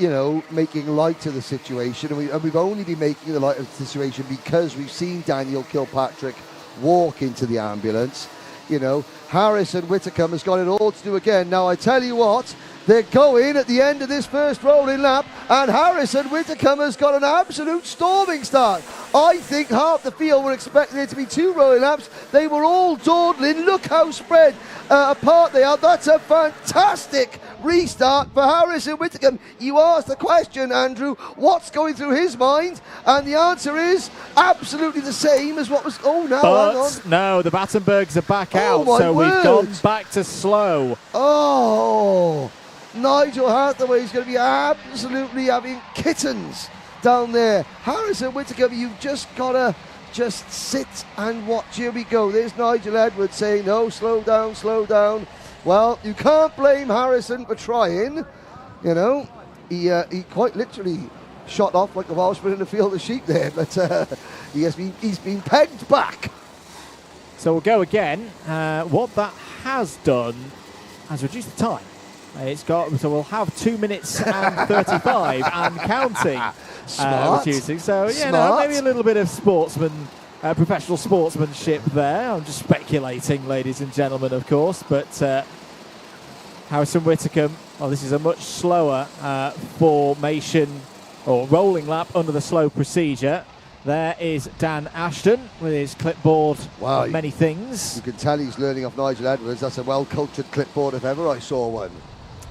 making light of the situation, and we've only been making the light of the situation because we've seen Daniel Kilpatrick walk into the ambulance. Harrison Whitcomb has got it all to do again. Now, I tell you what, They're going at the end of this first rolling lap, and Harrison Whitcomb has got an absolute storming start. I think half the field were expecting it to be 2 rolling laps. They were all dawdling. Look how spread apart they are. That's a fantastic restart for Harrison Whitcomb. You asked the question, Andrew, what's going through his mind? And the answer is absolutely the same as what was... Oh, no, hang on. No, the Battenbergs are back out, my so word. we've gone back to slow. Oh, Nigel Hathaway's going to be absolutely having kittens down there. Harrison Whitcomb, you've just got to just sit and watch. Here we go. There's Nigel Edwards saying, no, slow down, slow down. Well, you can't blame Harrison for trying. You know, he quite literally shot off like a Welshman in a field of sheep there, but he's been pegged back. So we'll go again. What that has done has reduced the time. So we'll have 2 minutes and 35 and counting. Reducing. So maybe a little bit of professional sportsmanship there. I'm just speculating, ladies and gentlemen, of course. But Harrison Whitcomb, this is a much slower formation or rolling lap under the slow procedure. There is Dan Ashton with his clipboard of many things. You can tell he's learning off Nigel Edwards. That's a well-cultured clipboard if ever I saw one.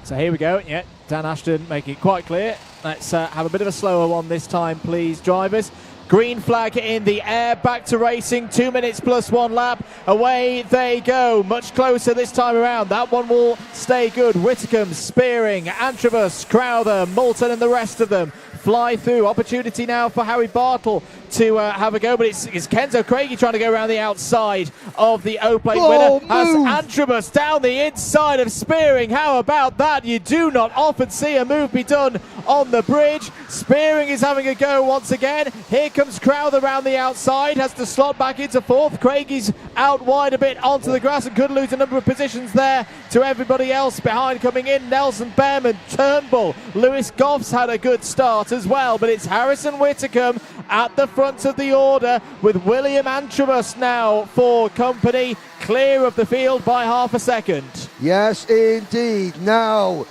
So here we go. Yeah, Dan Ashton making it quite clear. Let's have a bit of a slower one this time, please, drivers. Green flag in the air, back to racing, 2 minutes plus 1 lap. Away they go, much closer this time around. That one will stay good. Whitcomb, Spearing, Antrobus, Crowther, Moulton and the rest of them fly through. Opportunity now for Harry Bartle to have a go, but it's Kenzo Craigie trying to go around the outside of the O-plate winner. As Antrobus down the inside of Spearing. How about that? You do not often see a move be done on the bridge. Spearing is having a go once again. Here comes Crowther around the outside, has to slot back into fourth. Craigie's out wide a bit onto the grass and could lose a number of positions there to everybody else behind coming in. Nelson Behrman, Turnbull, Lewis Goff's had a good start as well, but it's Harrison Whitcomb at the front of the order with William Antrobus now for company, clear of the field by half a second. Yes, indeed. Now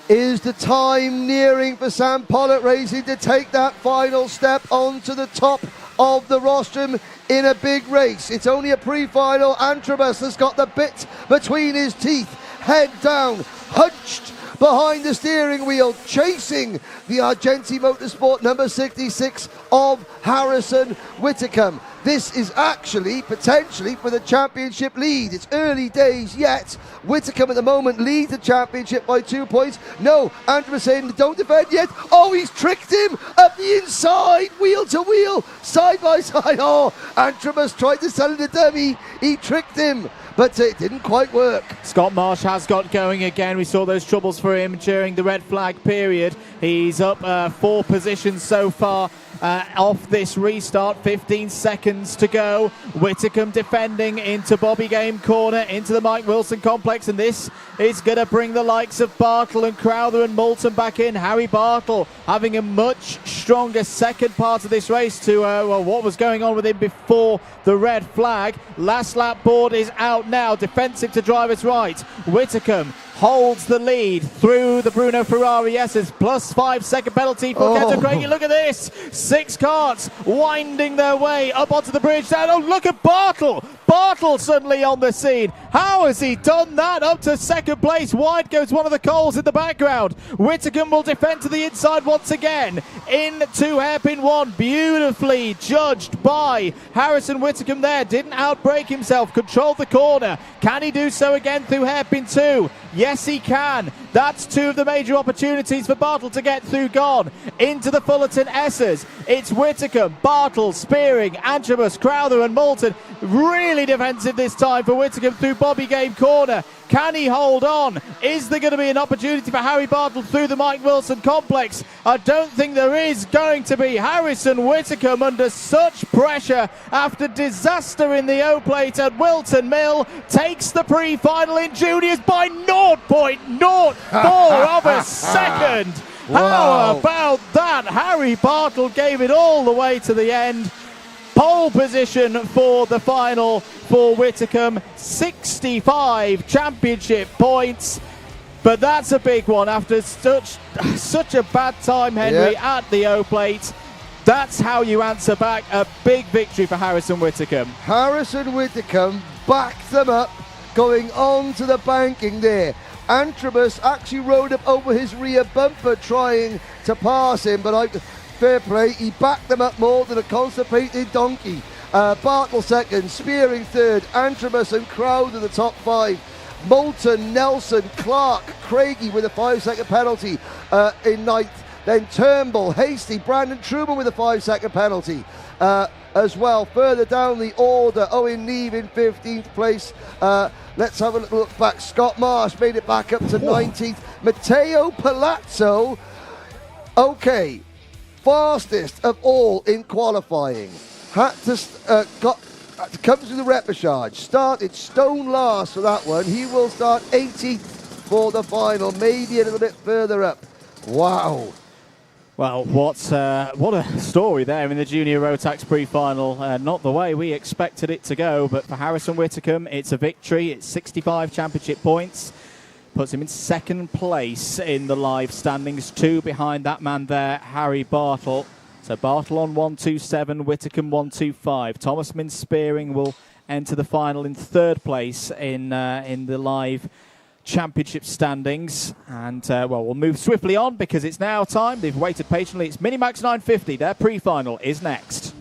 is the time nearing for Sam Pollitt Racing to take that final step onto the top of the rostrum in a big race. It's only a pre-final. Antrobus has got the bit between his teeth, head down, hunched behind the steering wheel, chasing the Argenti Motorsport number 66 of Harrison Whitcomb. This is actually potentially for the championship lead. It's early days yet. Whitcomb at the moment leads the championship by 2 points. No, Andrew saying don't defend yet. Oh, he's tricked him up the inside, wheel to wheel, side by side. Oh, Antrobus tried to sell it a dummy. He tricked him, but it didn't quite work. Scott Marsh has got going again. We saw those troubles for him during the red flag period. He's up 4 positions so far off this restart. 15 seconds to go. Whitcomb defending into Bobby Game corner, into the Mike Wilson complex, and this is going to bring the likes of Bartle and Crowther and Moulton back in. Harry Bartle having a much stronger second part of this race to what was going on with him before the red flag. Last lap board is out now. Defensive to driver's right. Whitcomb holds the lead through the Bruno Ferrari S's, plus 5 second penalty for Kenzo Craigie. Look at this, 6 carts winding their way up onto the bridge. Oh, look at Bartle. Bartle suddenly on the scene. How has he done that? Up to second place. Wide goes one of the Coles in the background. Whitcomb will defend to the inside once again. Into hairpin 1. Beautifully judged by Harrison Whitcomb there. Didn't outbrake himself. Controlled the corner. Can he do so again through hairpin 2? Yes, he can. That's 2 of the major opportunities for Bartle to get through gone. Into the Fullerton S's. It's Whitcomb, Bartle, Spearing, Antrobus, Crowther and Moulton. Really defensive this time for Whitcomb through Bobby Game corner. Can he hold on? Is there going to be an opportunity for Harry Bartle through the Mike Wilson complex? I don't think there is going to be. Harrison Whitcomb under such pressure after disaster in the O-plate at Wilton Mill takes the pre-final in juniors by 0.04 of a second. How about that? Harry Bartle gave it all the way to the end. Pole position for the final for Whitcomb, 65 championship points. But that's a big one after such a bad time, Henry, at the O-Plate. That's how you answer back. A big victory for Harrison Whitcomb. Harrison Whitcomb backed them up, going on to the banking there. Antrobus actually rode up over his rear bumper trying to pass him, but fair play, he backed them up more than a constipated donkey. Bartle second, Spearing third, Antrobus and Crowd in the top 5. Moulton, Nelson, Clark, Craigie with a 5-second penalty in ninth. Then Turnbull, Hasty, Brandon Truman with a 5-second penalty as well. Further down the order, Owen Neve in 15th place. Let's have a look back. Scott Marsh made it back up to 19th. Matteo Palazzo, okay, fastest of all in qualifying. Had to come to the repechage. Started stone last for that one. He will start 18th for the final, maybe a little bit further up. Wow. Well, what a story there in the Junior Rotax Pre-final. Not the way we expected it to go, but for Harrison Whitcomb, it's a victory. It's 65 championship points. Puts him in second place in the live standings, 2 behind that man there, Harry Bartle. So Bartle on 127, Whitcomb 125. Thomas Min-Spearing will enter the final in third place in the live championship standings. And, well, we'll move swiftly on because it's now time. They've waited patiently. It's Minimax 950. Their pre-final is next.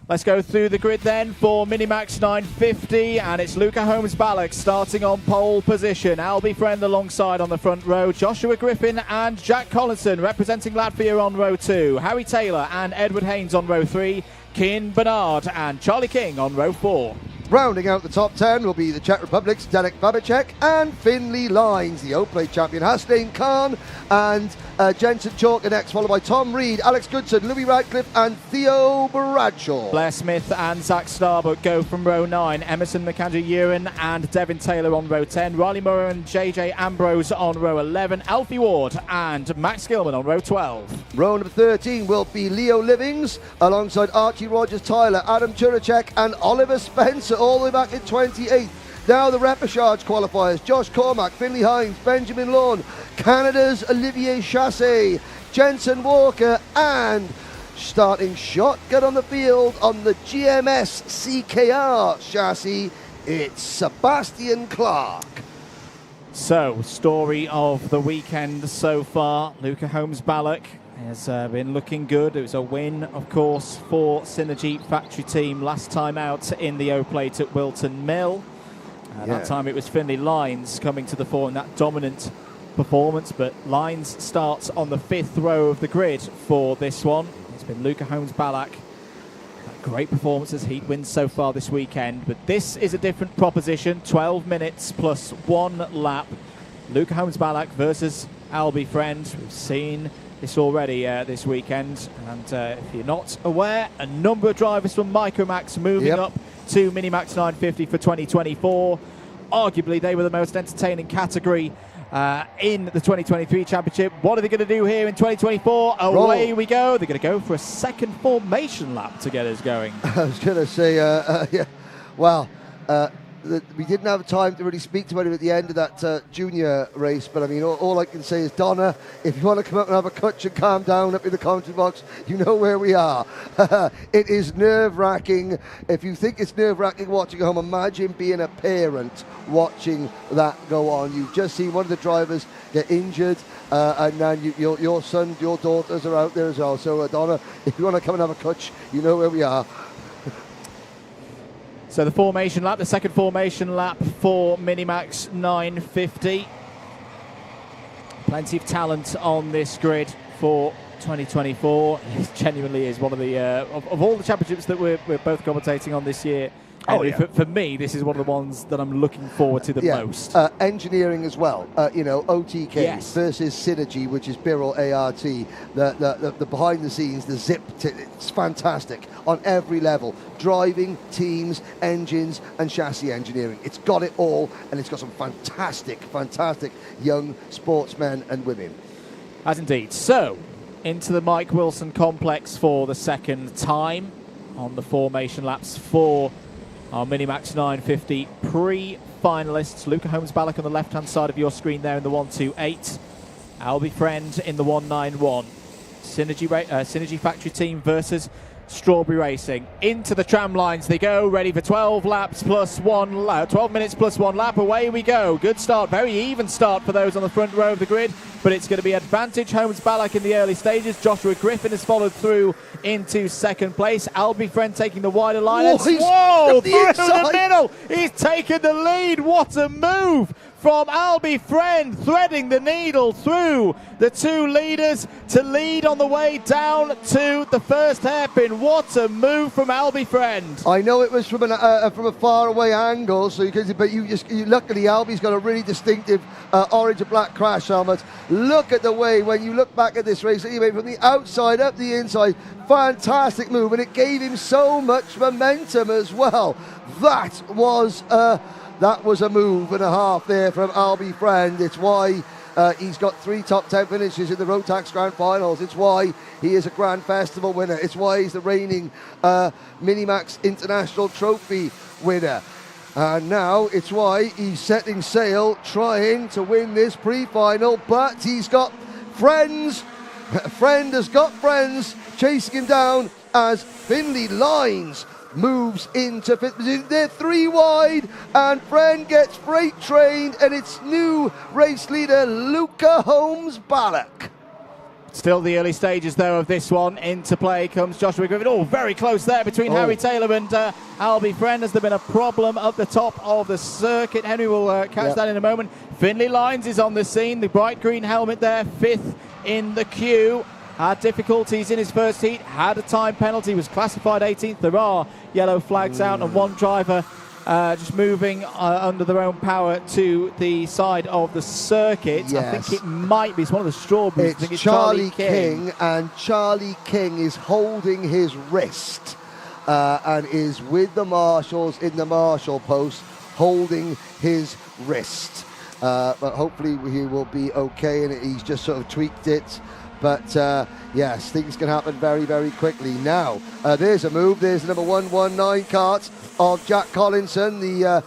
Let's go through the grid then for Minimax 950, and it's Luca Holmes-Ballock starting on pole position. Albie Friend alongside on the front row. Joshua Griffin and Jack Collinson representing Latvia on row 2. Harry Taylor and Edward Haynes on row 3. Kian Bernard and Charlie King on row 4. Rounding out the top 10 will be the Czech Republic's Derek Babicek and Finley Lines. The O-Plate champion Hasnain Khan and Jensen Chalker next, followed by Tom Reed, Alex Goodson, Louis Radcliffe and Theo Bradshaw. Blair Smith and Zach Starbuck go from row 9. Emerson McAndrew-Ewan and Devin Taylor on row 10. Riley Murray and JJ Ambrose on row 11. Alfie Ward and Max Gilman on row 12. Row number 13 will be Leo Livings alongside Archie Rogers-Tyler, Adam Turacek and Oliver Spencer all the way back in 28th. Now the repechage qualifiers: Josh Cormack, Finley Hines, Benjamin Lawn, Canada's Olivier Chassé, Jensen Walker, and starting shotgun on the field on the GMS CKR chassis, it's Sebastian Clark. So, story of the weekend so far. Luca Holmes-Ballock has been looking good. It was a win, of course, for Synergy Factory Team last time out in the O-Plate at Wilton Mill. That time it was Finley Lines coming to the fore in that dominant performance, but Lines starts on the 5th row of the grid for this one. It's been Luca Holmes-Ballock. Great performance as Heat wins so far this weekend, but this is a different proposition. 12 minutes plus 1 lap. Luca Holmes-Ballock versus Albie Friend. We've seen this already this weekend, and if you're not aware, a number of drivers from MicroMax moving up to Minimax 950 for 2024. Arguably, they were the most entertaining category in the 2023 championship. What are they going to do here in 2024? Away we go. They're going to go for a second formation lap to get us going. I was going to say, well, we didn't have time to really speak to him at the end of that junior race, but I mean, all I can say is, Donna, if you want to come up and have a cutch and calm down up in the commentary box, you know where we are. It is nerve-wracking. If you think it's nerve-wracking watching at home, imagine being a parent watching that go on. You've just seen one of the drivers get injured, and then your son, your daughters are out there as well. So, Donna, if you want to come and have a cutch, you know where we are. So the formation lap, the second formation lap for Minimax 950. Plenty of talent on this grid for 2024. It genuinely is one of the of all the championships that we're both commentating on this year. For me, this is one of the ones that I'm looking forward to the most. Engineering as well. OTK versus Synergy, which is Birrell ART. The behind the scenes, the zip, it's fantastic on every level. Driving, teams, engines, and chassis engineering. It's got it all, and it's got some fantastic young sportsmen and women. As indeed. So, into the Mike Wilson complex for the second time on the formation laps for our Minimax 950 pre-finalists. Luca Holmes-Ballack on the left-hand side of your screen there in the 128. Albie Friend in the 191. Synergy Factory Team versus Strawberry Racing. Into the tram lines they go, ready for 12 laps plus 1 lap, 12 minutes plus 1 lap. Away we go. Good start, very even start for those on the front row of the grid, but it's going to be advantage Holmes-Ballack in the early stages. Joshua Griffin has followed through into second place. Albie Friend taking the wider line. Whoa, through the middle. He's taken the lead. What a move from Albie Friend, threading the needle through the two leaders to lead on the way down to the first hairpin. What a move from Albie Friend. I know it was from a far away angle, so luckily Albie's got a really distinctive orange and black crash helmet. Look at the way, when you look back at this race, anyway, from the outside up the inside, fantastic move, and it gave him so much momentum as well. That was a move and a half there from Albie Friend. It's why he's got 3 top 10 finishes in the Rotax Grand Finals. It's why he is a Grand Festival winner. It's why he's the reigning Minimax International Trophy winner. And now it's why he's setting sail, trying to win this pre-final, but he's got friends. Friend has got friends chasing him down as Finley Lines moves into fifth position. They're 3 wide, and Friend gets freight trained, and it's new race leader Luca Holmes-Ballack. Still the early stages, though, of this one. Into play comes Joshua Griffin. Oh, very close there between Harry Taylor and Albie Friend. Has there been a problem up the top of the circuit? Henry will catch that in a moment. Finley Lines is on the scene. The bright green helmet there, 5th in the queue. Had difficulties in his first heat, had a time penalty, was classified 18th. There are yellow flags out, and one driver just moving under their own power to the side of the circuit. Yes. I think it might be, it's one of the Strawberries. I think It's Charlie King, and Charlie King is holding his wrist and is with the marshals in the marshal post, holding his wrist. But hopefully he will be okay, and he's just sort of tweaked it. But yes, things can happen very, very quickly. Now, there's a move. There's the number 119 Kart of Jack Collinson, the,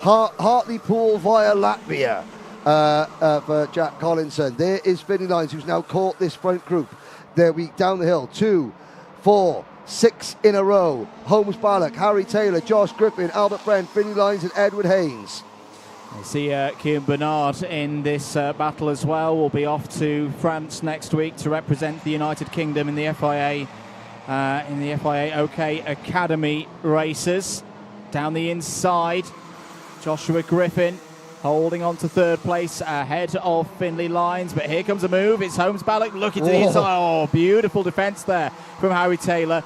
Hartlepool via Latvia for Jack Collinson. There is Finley Lines, who's now caught this front group. There we down the hill, 2, 4, 6 in a row. Holmes-Ballack, Harry Taylor, Josh Griffin, Albert Friend, Finley Lines, and Edward Haynes. I see Kieran Bernard in this battle as well. Will be off to France next week to represent the United Kingdom in the FIA OK Academy races. Down the inside, Joshua Griffin holding on to 3rd place ahead of Finley Lines. But here comes a move. It's Holmes-Ballack looking to the inside. Oh, beautiful defence there from Harry Taylor.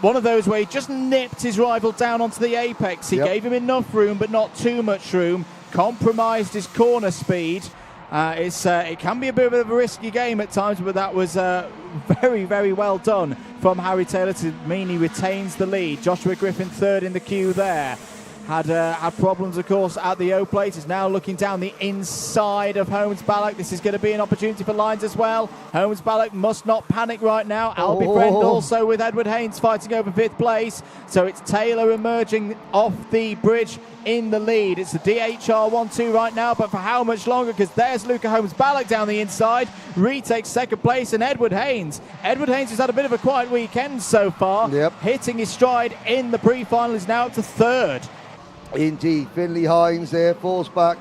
One of those where he just nipped his rival down onto the apex. He gave him enough room, but not too much room. Compromised his corner speed. It can be a bit of a risky game at times, but that was very, very well done from Harry Taylor to mean he retains the lead. Joshua Griffin 3rd in the queue there. Had problems, of course, at the O-plate. Is now looking down the inside of Holmes-Ballack. This is going to be an opportunity for Lines as well. Holmes-Ballack must not panic right now. Albie Friend also with Edward Haynes fighting over 5th place. So it's Taylor emerging off the bridge in the lead. It's the DHR 1-2 right now, but for how much longer? Because there's Luca Holmes-Ballack down the inside. Retakes 2nd place, and Edward Haynes. Edward Haynes has had a bit of a quiet weekend so far. Hitting his stride in the pre-final, is now up to 3rd. Indeed, Finley Hines there falls back.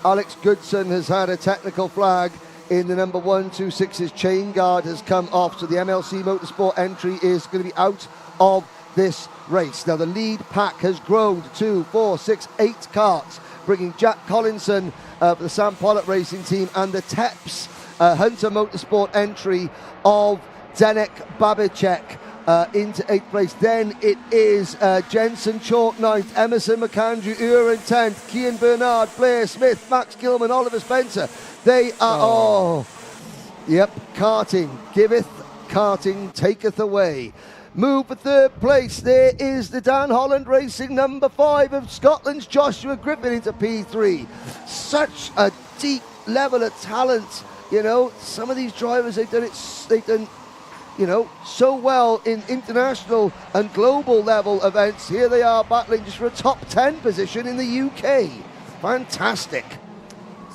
Alex Goodson has had a technical flag in the number 126's chain guard has come off, so the MLC Motorsport entry is going to be out of this race. Now the lead pack has grown to 2, 4, 6, 8 karts, bringing Jack Collinson for the Sam Pollock Racing Team and the TEPS Hunter Motorsport entry of Zdenek Babicek into 8th place. Then it is Jensen Chalk 9th, Emerson McAndrew, Uren 10th, Kian Bernard, Blair Smith, Max Gilman, Oliver Spencer. They are, karting giveth, karting taketh away. Move for 3rd place. There is the Dan Holland Racing number 5 of Scotland's Joshua Griffin into P3. Such a deep level of talent you know, some of these drivers, they've done, you know, so well in international and global level events. Here they are battling just for a top 10 position in the UK. Fantastic.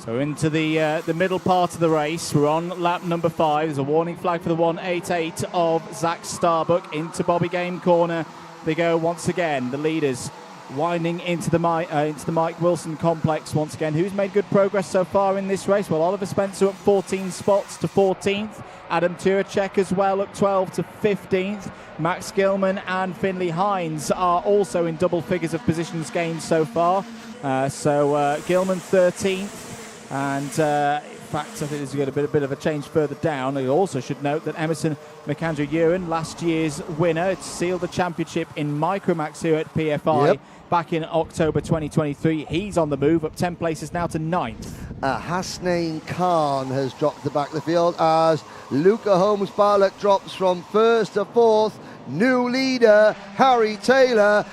So into the middle part of the race, we're on lap number 5. There's a warning flag for the 188 of Zach Starbuck into Bobby Game corner. They go once again. The leaders winding into the Mike Wilson complex once again. Who's made good progress so far in this race? Well, Oliver Spencer up 14 spots to 14th. Adam Turacek as well up 12 to 15th. Max Gilman and Finley Hines are also in double figures of positions gained so far. Gilman 13th. And in fact, I think there's got a bit of a change further down. You also should note that Emerson McAndrew-Ewan, last year's winner, sealed the championship in MicroMax here at PFI back in October 2023. He's on the move, up 10 places now to 9th. Hasnain Khan has dropped to the back of the field as Luca Holmes-Barlock drops from 1st to 4th. New leader, Harry Taylor.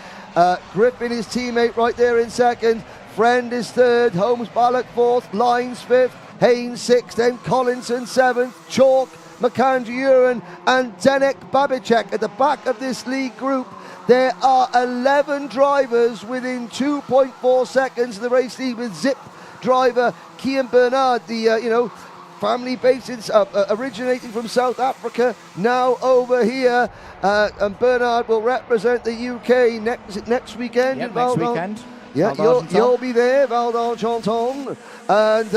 Griffin, his teammate, right there in 2nd. Friend is 3rd, Holmes-Barlock 4th, Lines 5th, Haynes 6th, then Collinson 7th, Chalk, McAndrew-Ewan and Denek Babicek at the back of this lead group. There are 11 drivers within 2.4 seconds of the race lead, with Zip driver Kian Bernard, the family based originating from South Africa, now over here, and Bernard will represent the UK next weekend. Yep, next weekend. Yeah, you'll be there, Val d'Argenton. And,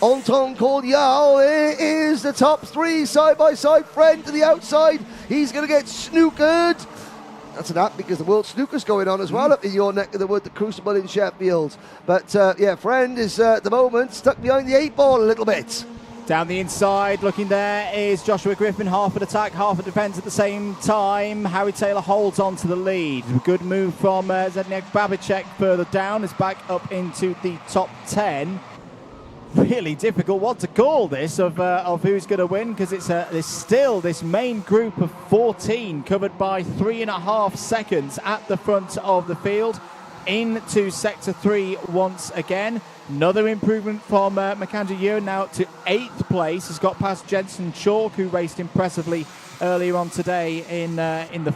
Anton Cordial is the top 3 side-by-side. Friend to the outside. He's going to get snookered. That's an app because the World Snooker's going on as well up in your neck of the wood, the Crucible in Sheffield. But, Friend is, at the moment, stuck behind the 8 ball a little bit. Down the inside, looking there is Joshua Griffin, half an attack, half a defence at the same time. Harry Taylor holds on to the lead. Good move from Zdenek Babicek further down, is back up into the top 10. Really difficult what to call this of who's going to win, because there's still this main group of 14 covered by 3.5 seconds at the front of the field. Into Sector 3 once again. Another improvement from McAndrew-Ewan, now to 8th place. Has got past Jensen Chalk, who raced impressively earlier on today in the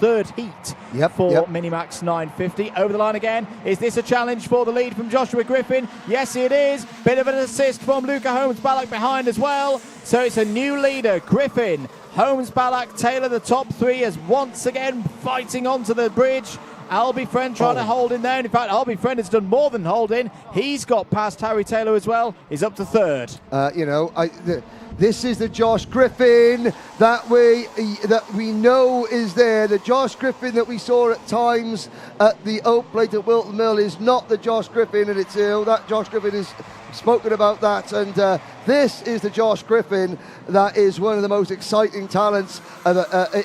3rd heat for Minimax 950. Over the line again. Is this a challenge for the lead from Joshua Griffin? Yes, it is. Bit of an assist from Luca Holmes-Barlock behind as well. So it's a new leader. Griffin, Holmes-Barlock, Taylor, the top 3, is once again fighting onto the bridge. Albie Friend trying to hold in there. In fact, Albie Friend has done more than hold in. He's got past Harry Taylor as well. He's up to 3rd. This is the Josh Griffin that we know is there. The Josh Griffin that we saw at times at the Oak Plate at Wilton Mill is not the Josh Griffin, and it's that Josh Griffin is spoken about that, and this is the Josh Griffin that is one of the most exciting talents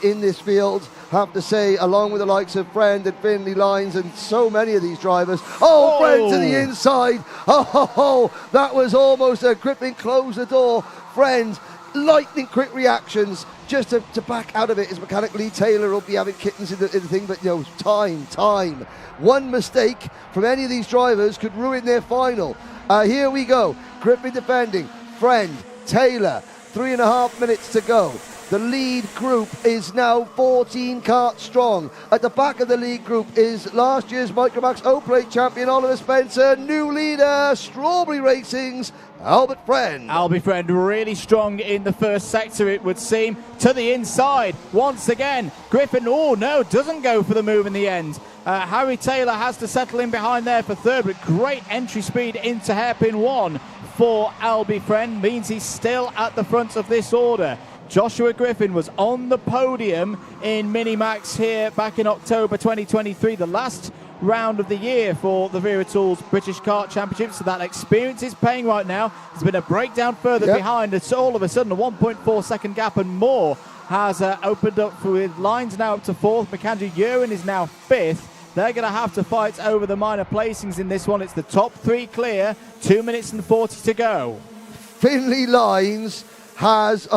in this field. Have to say, along with the likes of Friend and Finley Lines and so many of these drivers. Friend to the inside. That was almost a Griffin close the door. Friend, lightning quick reactions just to back out of it. As mechanic Lee Taylor will be having kittens in the thing, but time. One mistake from any of these drivers could ruin their final. Here we go. Griffin defending. Friend, Taylor, 3.5 minutes to go. The lead group is now 14 karts strong. At the back of the lead group is last year's MicroMax O-Plate champion Oliver Spencer. New leader, Strawberry Racing's Albert Friend. Albie Friend really strong in the first sector, it would seem. To the inside, once again. Griffin, doesn't go for the move in the end. Harry Taylor has to settle in behind there for 3rd, but great entry speed into hairpin 1 for Albie Friend. Means he's still at the front of this order. Joshua Griffin was on the podium in Minimax here back in October 2023, the last round of the year for the Wera Tools British Kart Championship, so that experience is paying right now. There's been a breakdown further behind, it's all of a sudden a 1.4 second gap and more has opened up with Lines now up to 4th. McAndrew-Ewan is now 5th. They're going to have to fight over the minor placings in this one. It's the top 3 clear, 2 minutes and 40 to go. Finley Lines has,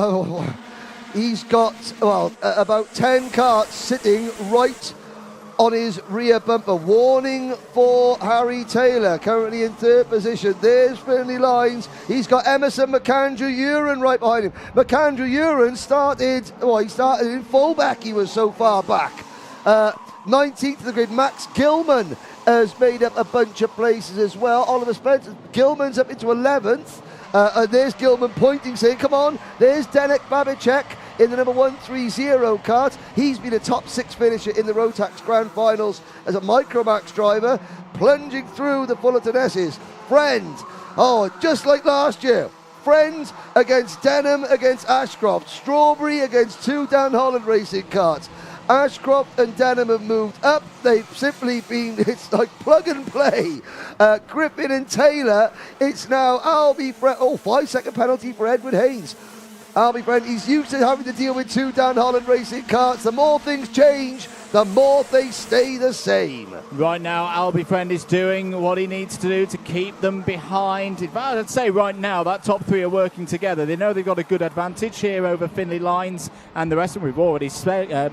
he's got, about 10 karts sitting right on his rear bumper. Warning for Harry Taylor, currently in third position. There's Finley Lines. He's got Emerson McAndrew-Uren right behind him. McAndrew-Uren started in fullback. He was so far back. 19th of the grid, Max Gilman has made up a bunch of places as well. Oliver Spencer, Gilman's up into 11th. And there's Gilman pointing, saying, come on. There's Denek Babicek in the number 130 kart. He's been a top 6 finisher in the Rotax Grand Finals as a MicroMax driver, plunging through the Fullerton S's. Friend, just like last year. Friend against Denham against Ashcroft. Strawberry against 2 Dan Holland racing karts. Ashcroft and Denham have moved up. They've simply been, it's like plug and play. Griffin and Taylor, it's now Albie Friend. 5-second penalty for Edward Haynes. Albie Friend, he's used to having to deal with 2 Dan Holland racing karts. The more things change, the more they stay the same. Right now, Albie Friend is doing what he needs to do to keep them behind. In fact, I'd say right now that top 3 are working together. They know they've got a good advantage here over Finley Lines and the rest of them. We've already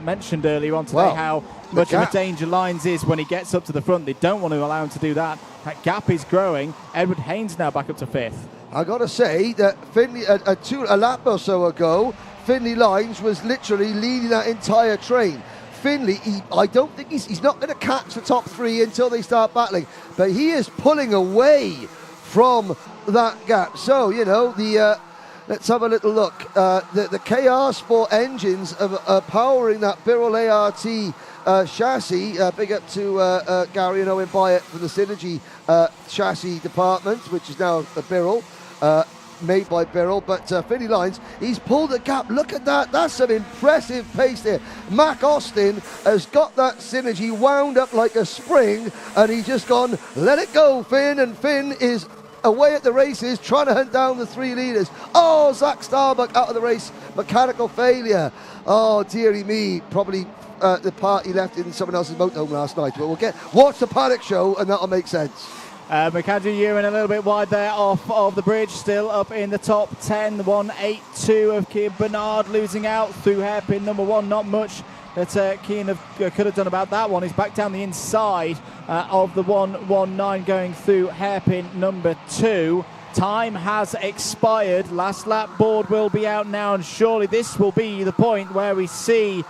mentioned earlier on today how much of a danger Lines is when he gets up to the front. They don't want to allow him to do that. That gap is growing. Edward Haynes now back up to 5th. I got to say that Finley, a lap or so ago, Finley Lines was literally leading that entire train. Finley, I don't think he's not going to catch the top 3 until they start battling, but he is pulling away from that gap. So, let's have a little look. The KR Sport engines are powering that Birrell ART chassis. Big up to Gary and Owen Byatt from the Synergy chassis department, which is now the Birrell. Made by Birrell, but Finley Lines, he's pulled a gap. Look at that. That's some impressive pace there. Mac Austin has got that Synergy wound up like a spring, and he's just gone, let it go, Finn. And Finn is away at the races, trying to hunt down the 3 leaders. Zach Starbuck out of the race. Mechanical failure. Dearie me. Probably the party left in someone else's motorhome last night. But watch the Paddock Show, and that'll make sense. McAndrew-Uren a little bit wide there off of the bridge, still up in the top 10. 1.82 of Kean Bernard losing out through hairpin number 1. Not much that Kean could have done about that one. He's back down the inside of the 1.19 going through hairpin number 2. Time has expired. Last lap board will be out now, and surely this will be the point where we see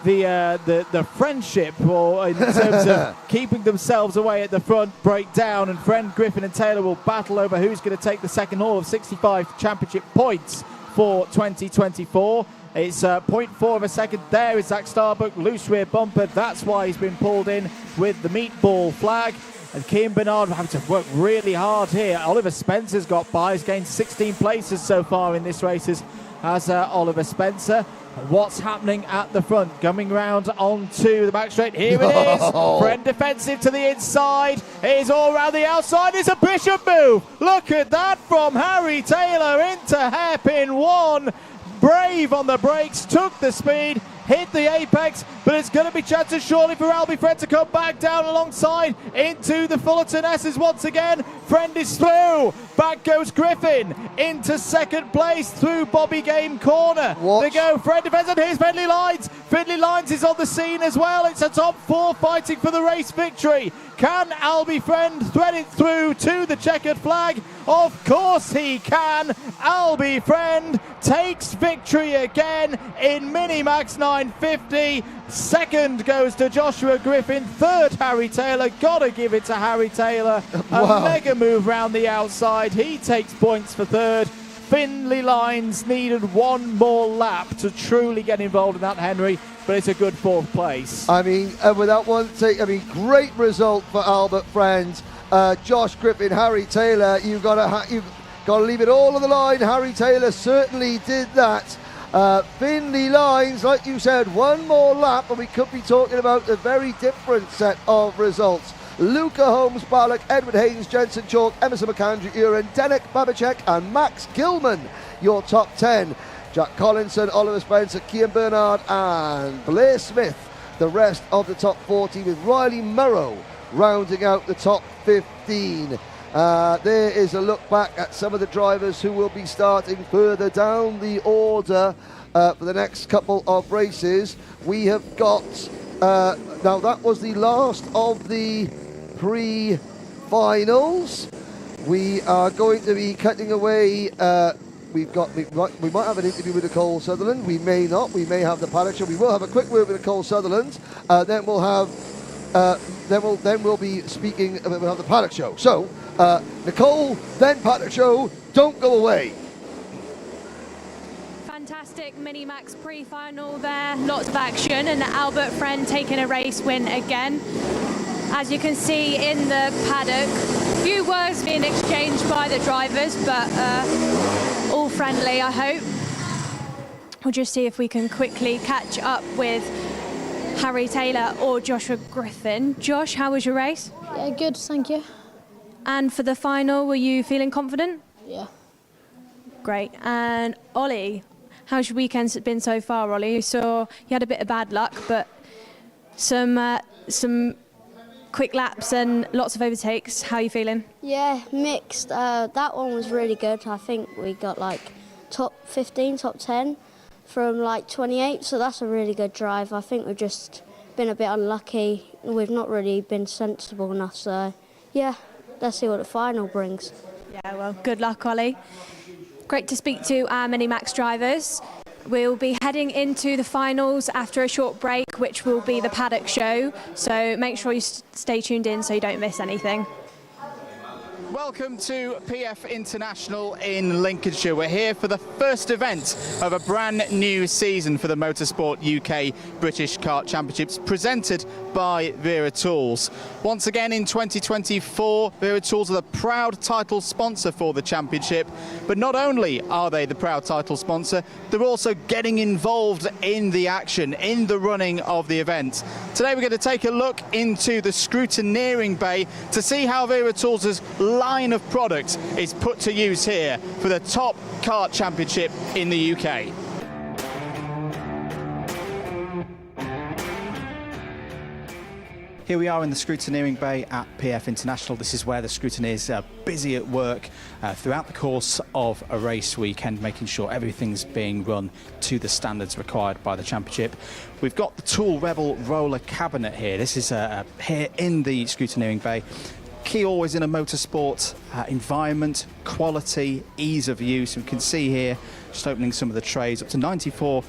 the friendship, or in terms of keeping themselves away at the front, break down, and Friend, Griffin and Taylor will battle over who's going to take the second haul of 65 championship points for 2024. It's 0.4 of a second. There is Zach Starbuck, loose rear bumper. That's why he's been pulled in with the meatball flag. And Kean Bernard having to work really hard here. Oliver Spencer's got by. He's gained 16 places so far in this race as Oliver Spencer. What's happening at the front? Coming round onto the back straight. Here it is. Friend defensive to the inside. It is all around the outside. It's a Bishop move. Look at that from Harry Taylor into hairpin 1. Brave on the brakes, took the speed, hit the apex, but it's going to be chances surely for Albie Friend to come back down alongside into the Fullerton S's once again. Friend is through. Back goes Griffin into second place through Bobby Game corner. They go Friend defense, and here's Finley Lines. Finley Lines is on the scene as well. It's a top 4 fighting for the race victory. Can Albie Friend thread it through to the checkered flag? Of course he can. Albie Friend takes victory again in Minimax 950. Second goes to Joshua Griffin. Third, Harry Taylor. Gotta give it to Harry Taylor. A mega move round the outside. He takes points for third. Finley Lines needed one more lap to truly get involved in that, Henry, but it's a good 4th place. I mean, without one take, great result for Albert Friend. Josh Griffin, Harry Taylor, you've got to leave it all on the line. Harry Taylor certainly did that. Finley Lines, like you said, one more lap, and we could be talking about a very different set of results. Luca Holmes, Barlock, Edward Haynes, Jensen Chalk, Emerson McAndrew-Uren, Denek Babicek and Max Gilman, your top 10. Jack Collinson, Oliver Spencer, Kean Bernard and Blair Smith, the rest of the top 40, with Riley Murrow rounding out the top 15. There is a look back at some of the drivers who will be starting further down the order for the next couple of races. We have got Now that was the last of the pre-finals. We are going to be cutting away. We might have an interview with Nicole Sutherland. We may not. We may have the Paddock Show. We will have a quick word with Nicole Sutherland. Then we'll have. Then we'll be speaking. We'll have the Paddock Show. So Nicole, then Paddock Show. Don't go away. Fantastic Minimax Pre-final there. Lots of action, and Albert Friend taking a race win again. As you can see in the paddock, few words being exchanged by the drivers, but all friendly, I hope. We'll just see if we can quickly catch up with Harry Taylor or Joshua Griffin. Josh, how was your race? Yeah, good, thank you. And for the final, were you feeling confident? Yeah. Great. And Ollie, how's your weekend been so far, Ollie? You saw you had a bit of bad luck, but some quick laps and lots of overtakes. How are you feeling? Yeah, mixed. That one was really good. I think we got like top 15, top 10 from like 28, so that's a really good drive. I think we've just been a bit unlucky. We've not really been sensible enough, so yeah, let's see what the final brings. Yeah, well, good luck, Ollie. Great to speak to our Minimax drivers. We'll be heading into the finals after a short break, which will be the Paddock Show. So make sure you stay tuned in so you don't miss anything. Welcome to PF International in Lincolnshire. We're here for the first event of a brand new season for the Motorsport UK British Kart Championships, presented by Wera Tools. Once again in 2024, Wera Tools are the proud title sponsor for the championship. But not only are they the proud title sponsor, they're also getting involved in the action, in the running of the event. Today we're going to take a look into the scrutineering bay to see how Wera Tools' line of product is put to use here for the top kart championship in the UK. Here we are in the scrutineering bay at PF International. This is where the scrutineers are busy at work throughout the course of a race weekend, making sure everything's being run to the standards required by the championship. We've got the Tool Rebel roller cabinet here. This is here in the scrutineering bay. Key always in a motorsport environment, quality, ease of use. We can see here, just opening some of the trays, up to 94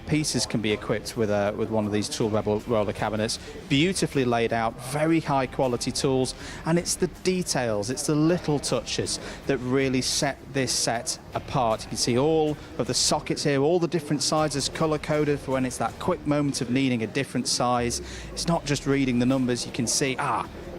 pieces can be equipped with one of these Tool Rebel roller cabinets. Beautifully laid out, very high quality tools, and it's the details, it's the little touches that really set this set apart. You can see all of the sockets here, all the different sizes color coded for when it's that quick moment of needing a different size. It's not just reading the numbers, you can see,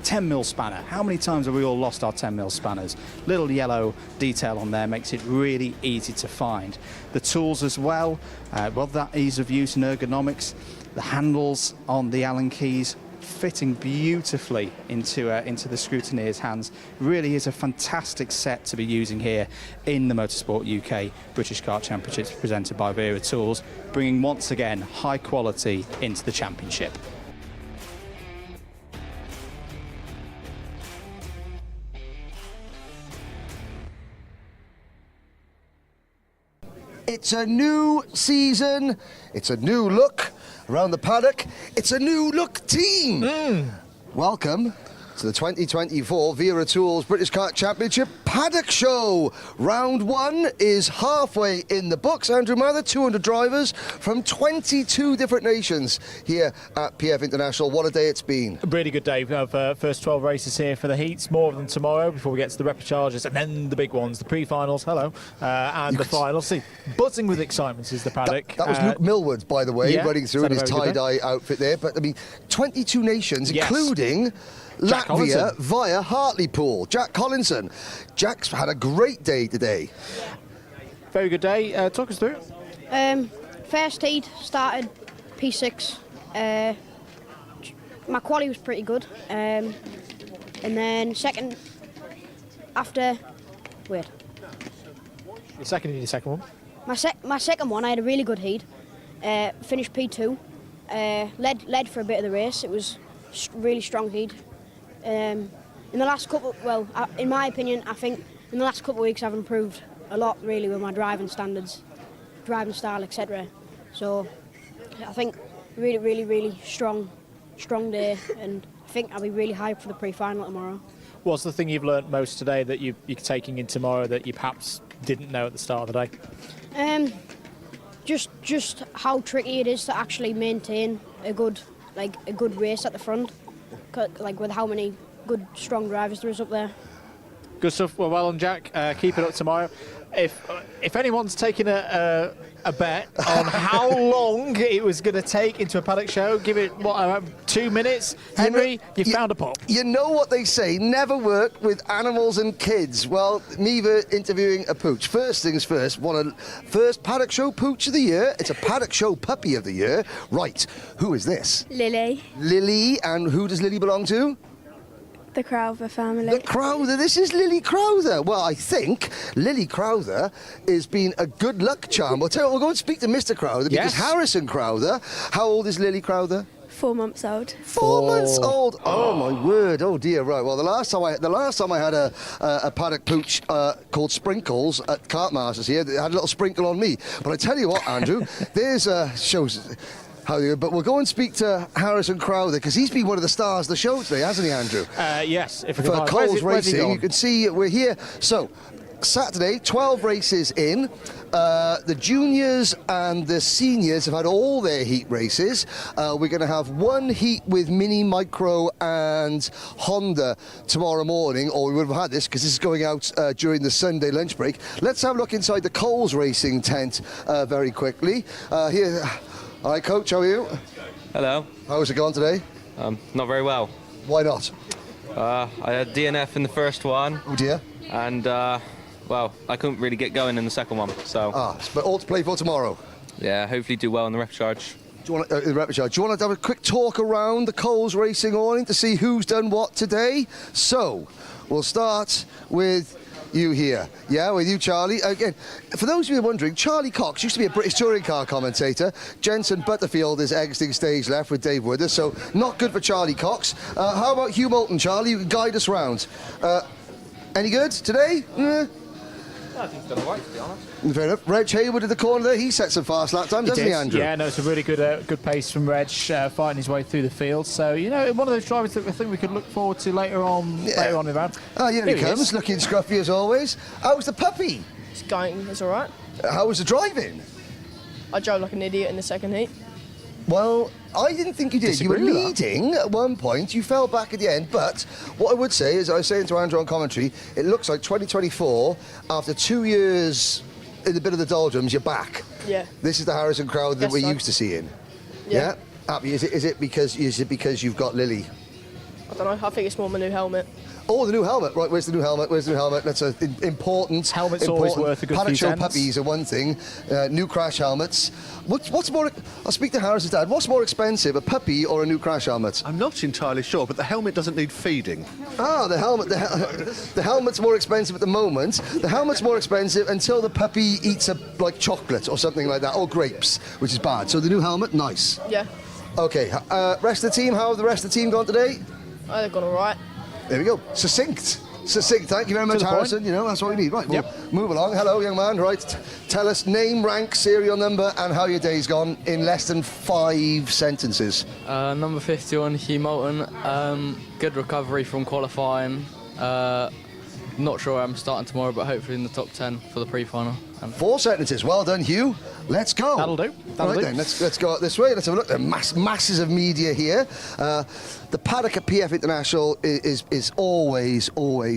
10mm spanner. How many times have we all lost our 10mm spanners? Little yellow detail on there makes it really easy to find. The tools as well, that ease of use and ergonomics. The handles on the Allen keys fitting beautifully into the scrutineer's hands. Really is a fantastic set to be using here in the Motorsport UK British Kart Championships presented by Wera Tools, bringing once again high quality into the championship. It's a new season, it's a new look around the paddock, it's a new look team. Welcome to the 2024 Wera Tools British Kart Championship Paddock Show. Round one is halfway in the books. Andrew Mather, 200 drivers from 22 different nations here at PF International. What a day it's been. A really good day. We have first 12 races here for the heats, more of them tomorrow before we get to the repechages, and then the big ones, the pre-finals, and the finals. See, buzzing with excitement is the paddock. That was Luke Millward, by the way, running through in his very good tie-dye outfit there. But, I mean, 22 nations, Yes. including Jack Latvia Collinson. via Hartlepool. Jack Collinson. Jack's had a great day today. Very good day. Talk us through it. First heat started P6. My quali was pretty good, and then second after. Wait. Your second one. My second one, I had a really good heat. Finished P2. Led for a bit of the race. It was really strong heat. In the last couple, in my opinion, I think in the last couple of weeks I've improved a lot really with my driving standards, driving style, etc. So I think really strong strong day, and I think I'll be really hyped for the pre-final tomorrow. What's the thing you've learnt most today that you're taking in tomorrow that you perhaps didn't know at the start of the day? Just how tricky it is to actually maintain a good race at the front, like with how many good strong drivers there is up there. Good stuff. Well done, Jack. Keep it up tomorrow. If anyone's taking a bet on how long it was going to take into a Paddock Show, give it, 2 minutes? Henry, you found a pop. You know what they say, never work with animals and kids. Well, Meva interviewing a pooch. First things first, first Paddock Show pooch of the year. It's a Paddock Show puppy of the year. Right, who is this? Lily. Lily, and who does Lily belong to? The Crowther family. The Crowther, this is Lily Crowther. Well, I think Lily Crowther has been a good luck charm. We'll tell you what, we'll go and speak to Mr. Crowther, because Harrison Crowther, how old is Lily Crowther? 4 months old. 4 months old. Oh my word. Oh dear. Right. Well, the last time I had a paddock pooch called Sprinkles at Kartmasters here, they had a little sprinkle on me. But I tell you what, Andrew, there's shows. But we'll go and speak to Harrison Crowther, because he's been one of the stars of the show today, hasn't he, Andrew? Yes. For Coles Racing, you can see we're here. So, Saturday, 12 races in. The juniors and the seniors have had all their heat races. We're going to have one heat with Mini, Micro and Honda tomorrow morning, or we would have had this because this is going out during the Sunday lunch break. Let's have a look inside the Coles Racing tent very quickly. Here. All right, Coach, how are you? Hello. How's it going today? Not very well. Why not? I had DNF in the first one. Oh dear. And, well, I couldn't really get going in the second one, so... But all to play for tomorrow? Yeah, hopefully do well in the repechage. Do you want to have a quick talk around the Coles Racing awning to see who's done what today? So, we'll start with you here. Yeah, with you, Charlie. Again, for those of you wondering, Charlie Cox used to be a British touring car commentator. Jensen Butterfield is exiting stage left with Dave Wooders, so not good for Charlie Cox. How about Hugh Moulton, Charlie? You can guide us round. Any good today? I think he's done all right, to be honest. Fair enough. Reg Hayward in the corner there. He set some fast lap times, doesn't he, Andrew? Yeah, no, it's a really good pace from Reg, fighting his way through the field. So, you know, one of those drivers that I think we could look forward to later on in the round. Oh, here he comes, looking scruffy as always. How's the puppy? It's going, it's all right. How was the driving? I drove like an idiot in the second heat. Well, I didn't think you did. You were leading at one point. You fell back at the end. But what I would say is, I was saying to Andrew on commentary, it looks like 2024, after 2 years in a bit of the doldrums, you're back. Yeah. This is the Harrison crowd that we're used to seeing. Yeah. Happy? Is it because you've got Lily? I don't know. I think it's more my new helmet. Oh, the new helmet. Right, where's the new helmet? That's an important... Helmet's always worth a good Paddock few Show cents. puppies are one thing. New crash helmets. What's more... I'll speak to Harris's dad. What's more expensive, a puppy or a new crash helmet? I'm not entirely sure, but the helmet doesn't need feeding. The helmet. The helmet's more expensive at the moment. The helmet's more expensive until the puppy eats like chocolate or something like that, or grapes, which is bad. So the new helmet, nice. Yeah. Okay, rest of the team, how have the rest of the team gone today? Oh, they've gone all right. There we go. Succinct. Thank you very much, Harrison. point. You know, that's what we need. Right, we'll move along. Hello, young man. Right, tell us name, rank, serial number, and how your day's gone in less than 5 sentences. Number 51, Hugh Moulton. Good recovery from qualifying. Not sure where I'm starting tomorrow, but hopefully in the top 10 for the pre-final. 4 sentences. Well done, Hugh. Let's go. That'll do. Right then, let's go out this way. Let's have a look. There are masses of media here. The paddock at PF International is always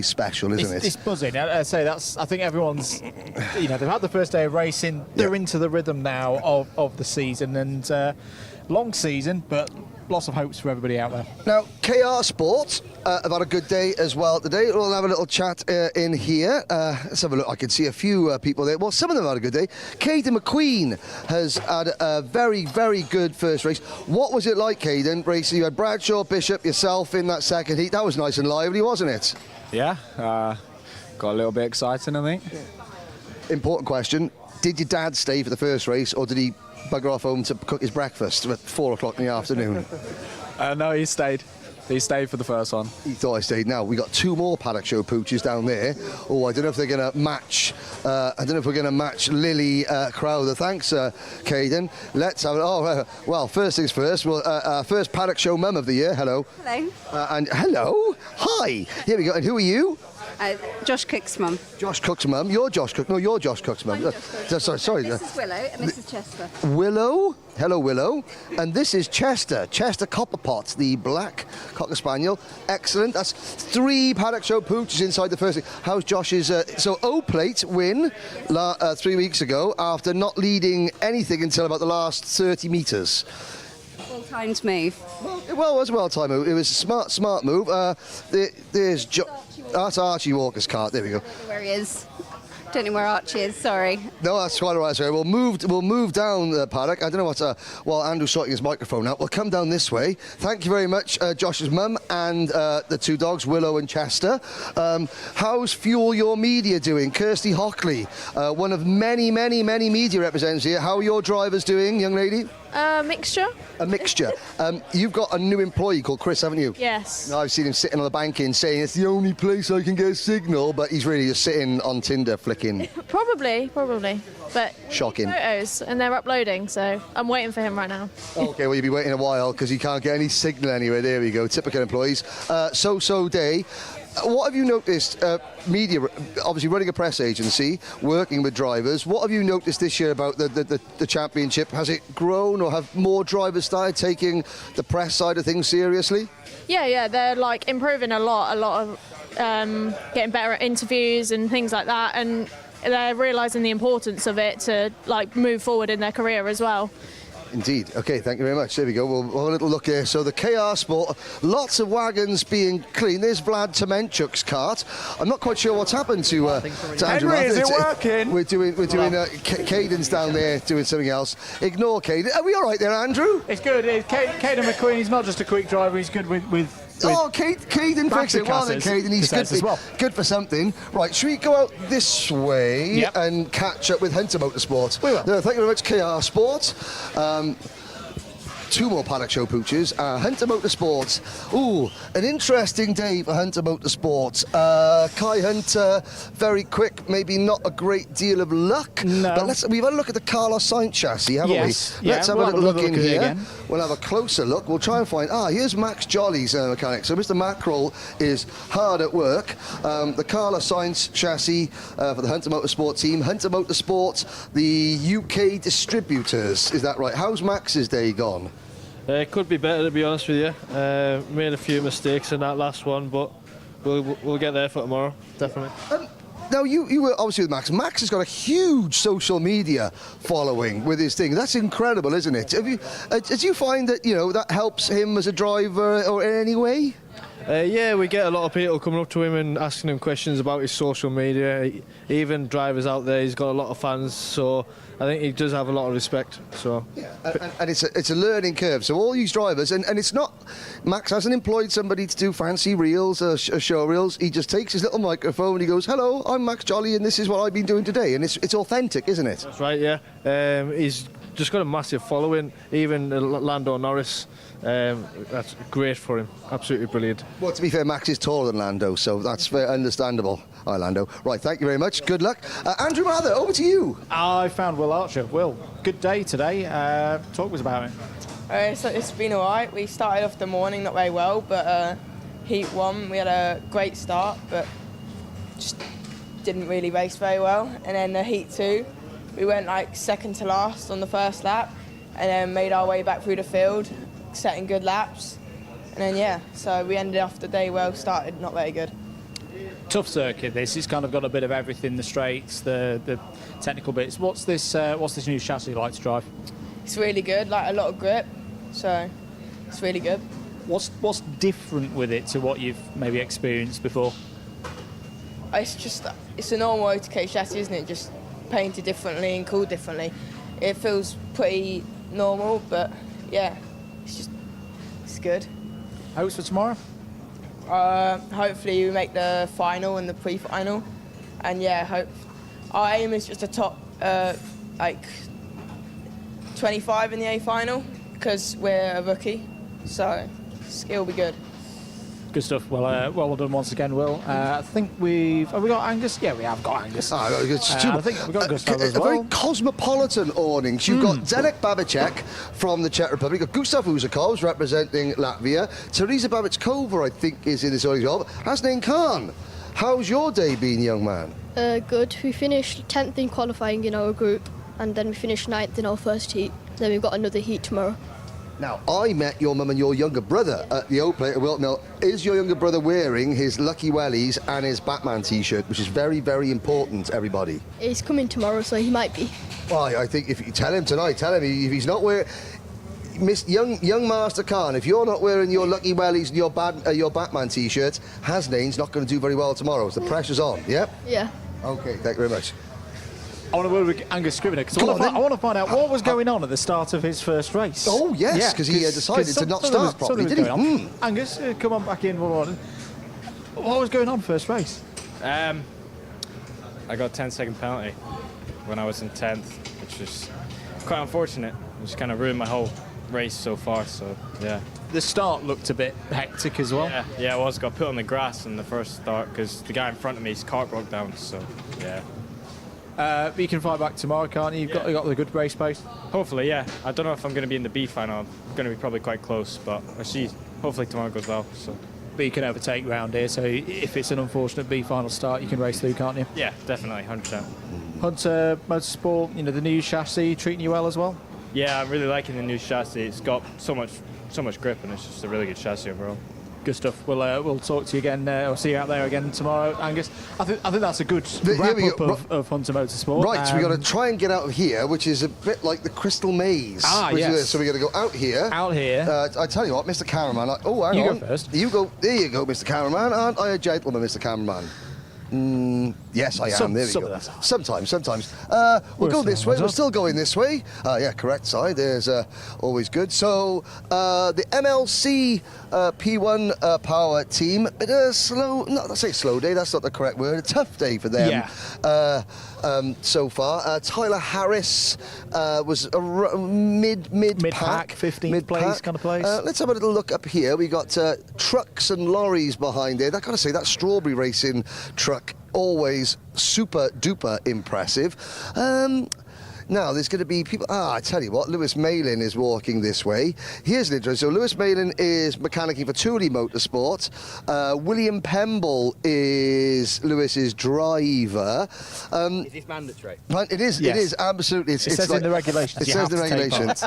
special, isn't it? It's buzzing. I say I think everyone's, they've had the first day of racing. They're into the rhythm now of the season, and long season, but lots of hopes for everybody out there. Now, KR Sport have had a good day as well today. We'll have a little chat in here. Let's have a look. I can see a few people there. Well, some of them have had a good day. Caden McQueen has had a very, very good first race. What was it like, Caden, racing? You had Bradshaw, Bishop, yourself in that second heat. That was nice and lively, wasn't it? Yeah, got a little bit exciting, I think. Important question. Did your dad stay for the first race, or did he bugger off home to cook his breakfast at 4 o'clock in the afternoon? No, he stayed. He stayed for the first one. He thought I stayed. Now, we got 2 more Paddock Show pooches down there. Oh, I don't know if they're going to match. I don't know if we're going to match Lily Crowther. Thanks, Caden. Let's have it. Oh, well, first things first. Well, first Paddock Show mum of the year. Hello. Hello. And hello. Hi. Here we go. And who are you? Josh Cook's mum. Josh Cook's mum. You're Josh Cook. No, you're Josh Cook's mum. Sorry. This is Willow and this is Chester. Willow. Hello, Willow. And this is Chester. Chester Copperpot, the black Cocker Spaniel. Excellent. That's 3 Paddock Show pooches inside the first. How's Josh's... so O-Plate win 3 weeks ago after not leading anything until about the last 30 metres. Well-timed move. Well, it was a well-timed move. It was a smart move. There's... That's Archie Walker's cart. There we go. I don't know where he is. Don't know where Archie is, sorry. No, that's quite all right. Sorry. We'll move down the paddock. I don't know what's... while Andrew's sorting his microphone out, we'll come down this way. Thank you very much, Josh's mum and the 2 dogs, Willow and Chester. How's Fuel Your Media doing? Kirsty Hockley, one of many media representatives here. How are your drivers doing, young lady? Mixture. A mixture. You've got a new employee called Chris, haven't you? Yes. I've seen him sitting on the bank saying it's the only place I can get a signal, but he's really just sitting on Tinder flicking. Probably. But shocking photos, and they're uploading, so I'm waiting for him right now. Okay, well, you'll be waiting a while because you can't get any signal anywhere. There we go. Typical employees. So day. What have you noticed, media, obviously running a press agency, working with drivers, what have you noticed this year about the championship? Has it grown, or have more drivers started taking the press side of things seriously? Yeah, they're like improving a lot of getting better at interviews and things like that, and they're realising the importance of it to like move forward in their career as well. Indeed. Okay, thank you very much. There we go. We'll have a little look here. So the KR Sport, lots of wagons being cleaned. There's Vlad Tomenchuk's cart. I'm not quite sure what's happened to Andrew. Henry, is it working? We're doing Caden's down there doing something else. Ignore Caden. Are we all right there, Andrew? It's good. Caden McQueen, he's not just a quick driver, he's good with Caden fixed it. Well then, Caden, he's good for something. Right, should we go out this way and catch up with Hunter Motorsport? We will. No, thank you very much, KR Sport. 2 more Paddock Show pooches. Hunter Motorsports. Ooh, an interesting day for Hunter Motorsports. Kai Hunter, very quick, maybe not a great deal of luck. No. But we've had a look at the Carlos Sainz chassis, haven't we? Let's have a little look in here. Again. We'll have a closer look. We'll try and find... here's Max Jolly's mechanic. So Mr. Mackerel is hard at work. The Carlos Sainz chassis for the Hunter Motorsport team. Hunter Motorsport, the UK distributors. Is that right? How's Max's day gone? It could be better, to be honest with you. Made a few mistakes in that last one, but we'll get there for tomorrow, definitely. Now, you were obviously with Max. Max has got a huge social media following with his thing. That's incredible, isn't it? Do you find that, that helps him as a driver or in any way? Yeah, we get a lot of people coming up to him and asking him questions about his social media. Even drivers out there, he's got a lot of fans, so I think he does have a lot of respect. So, yeah, and it's a learning curve. So all these drivers, and it's not, Max hasn't employed somebody to do fancy reels or show reels. He just takes his little microphone and he goes, "Hello, I'm Max Jolly, and this is what I've been doing today." And it's authentic, isn't it? That's right. Yeah, he's just got a massive following. Even Lando Norris. That's great for him. Absolutely brilliant. Well, to be fair, Max is taller than Lando, so that's very understandable. Hi, Lando. Right, thank you very much. Good luck. Andrew Mather, over to you. I found Will Archer. Will, good day today. Talk to us about it. So it's been all right. We started off the morning not very well, but Heat 1, we had a great start, but just didn't really race very well. And then the Heat 2, we went like second to last on the first lap, and then made our way back through the field, setting good laps, and then so we ended off the day well, started not very good. Tough circuit this. It's kind of got a bit of everything, the straights, the technical bits. What's this new chassis like to drive? It's really good, like a lot of grip, so it's really good. What's different with it to what you've maybe experienced before? It's a normal OTK chassis, isn't it? Just painted differently and cooled differently. It feels pretty normal, but yeah, it's good. Hopes for tomorrow? Hopefully we make the final and the pre-final, and our aim is just a top 25 in the A final because we're a rookie, so it'll be good. Good stuff. Well done once again, Will. I think have we got Angus? Yeah, we have got Angus. I think we've got Gustav as a well. very cosmopolitan awnings. You've got Zdeněk Babicek from the Czech Republic. You've got Gustav Uzakovs representing Latvia. Teresa Babičková, I think, is in this audience job. Hasnain Khan, how's your day been, young man? Good. We finished 10th in qualifying in our group, and then we finished 9th in our first heat. Then we've got another heat tomorrow. Now, I met your mum and your younger brother at the Oak Play at Wilton Mill. Is your younger brother wearing his Lucky Wellies and his Batman T-shirt, which is very, very important, everybody? He's coming tomorrow, so he might be. Well, I think if you tell him tonight, if he's not wearing... Young Master Khan, if you're not wearing your Lucky Wellies and your Batman T-shirt, Hasnain's not going to do very well tomorrow. So the pressure's on, yeah? Yeah. OK, thank you very much. I want to work with Angus Scrivener because I want to find out what was going on at the start of his first race. Oh, yes, because he decided to not start properly, didn't he? Angus, come on back in. What was going on first race? I got a 10-second penalty when I was in 10th, which was quite unfortunate. It just kind of ruined my whole race so far, so yeah. The start looked a bit hectic as well. Yeah, it was. Got put on the grass in the first start because the guy in front of me's cart broke down, so yeah. But you can fight back tomorrow, can't you? You've got the good race pace. Hopefully, yeah. I don't know if I'm going to be in the B final. I'm going to be probably quite close, but I see. Hopefully tomorrow goes well. So. But you can overtake round here, so if it's an unfortunate B final start, you can race through, can't you? Yeah, definitely, 100%. Hunter Motorsport, the new chassis treating you well as well. Yeah, I'm really liking the new chassis. It's got so much grip, and it's just a really good chassis overall. Good stuff. We'll talk to you again. I'll see you out there again tomorrow, Angus. I think that's a good wrap-up of Hunter Motorsport. Right, so we've got to try and get out of here, which is a bit like the Crystal Maze. Yes. So we're going to go out here. Out here. I tell you what, Mr. Cameraman. Hang on. You go first. You go. There you go, Mr. Cameraman. Aren't I a gentleman, Mr. Cameraman? Yes, I am. There we go. Sometimes. We'll go this way. We're still going this way. Yeah, correct side. There's always good. So the MLC P1 Power team, bit of slow. Not say slow day. That's not the correct word. A tough day for them. Yeah. So far, Tyler Harris was a mid pack, 15th place kind of place. Let's have a little look up here. We got trucks and lorries behind there. I gotta say that strawberry racing truck always super duper impressive. Now, there's going to be people... I tell you what, Lewis Malin is walking this way. Here's an interesting... So, Lewis Malin is mechanicking for Thule Motorsport. William Pemble is Lewis's driver. Is this mandatory? It is, yes. It is, absolutely. It says in the regulations. It says in the regulations.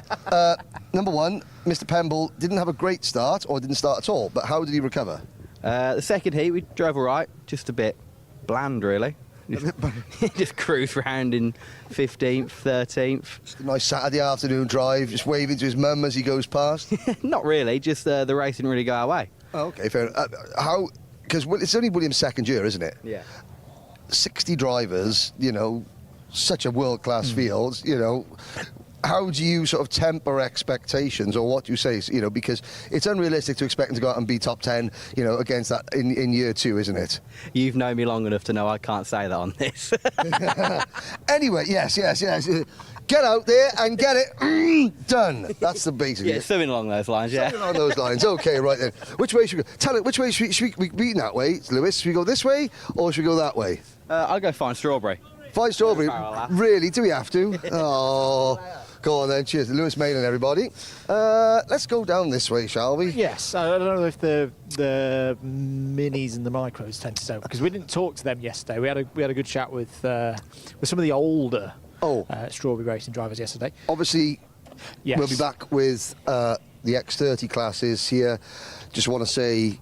Number one, Mr. Pemble didn't have a great start, or didn't start at all, but how did he recover? The second heat, we drove all right, just a bit bland, really. Just cruise round in 15th, 13th. Just a nice Saturday afternoon drive, just waving to his mum as he goes past? Not really, just the race didn't really go our way. Oh, OK, fair enough. Because it's only William's second year, isn't it? Yeah. 60 drivers, such a world-class field, How do you sort of temper expectations, or what do you say, because it's unrealistic to expect him to go out and be top 10, against that in year two, isn't it? You've known me long enough to know I can't say that on this. Anyway, yes. Get out there and get it done. That's the basic. Yeah, something along those lines, yeah. Something along those lines. OK, right then. Which way should we go? Tell it, which way should we be that way, Lewis? Should we go this way, or should we go that way? I'll go find strawberry. Find strawberry? Really? Do we have to? Oh... Go on then, cheers. Lewis Malin, everybody. Let's go down this way, shall we? Yes. I don't know if the minis and the micros tend to go, because we didn't talk to them yesterday. We had a good chat with some of the older strawberry racing drivers yesterday. Obviously, yes. We'll be back with the X30 classes here. Just want to say,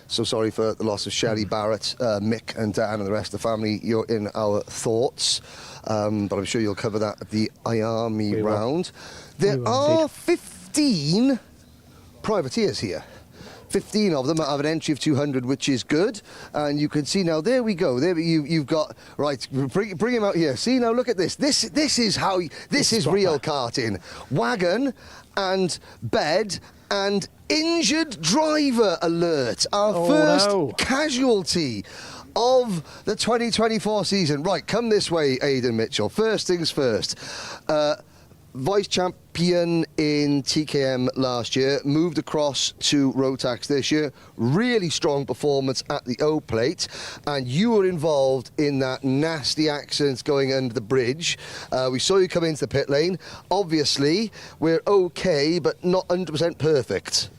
so sorry for the loss of Shelley Barrett, Mick and Dan and the rest of the family. You're in our thoughts. But I'm sure you'll cover that at the IARMY round. There are 15 privateers here. 15 of them have an entry of 200, which is good. And you can see now, there we go. There you've got, right, bring him out here. See, now look at this. This is how, this is real karting. Wagon and bed and injured driver alert. Our first casualty of the 2024 season. Right, come this way, Aidan Mitchell. First things first. Vice champ champion in TKM last year, moved across to Rotax this year. Really strong performance at the O plate, and you were involved in that nasty accident going under the bridge. We saw you come into the pit lane. Obviously, we're okay, but not 100% perfect.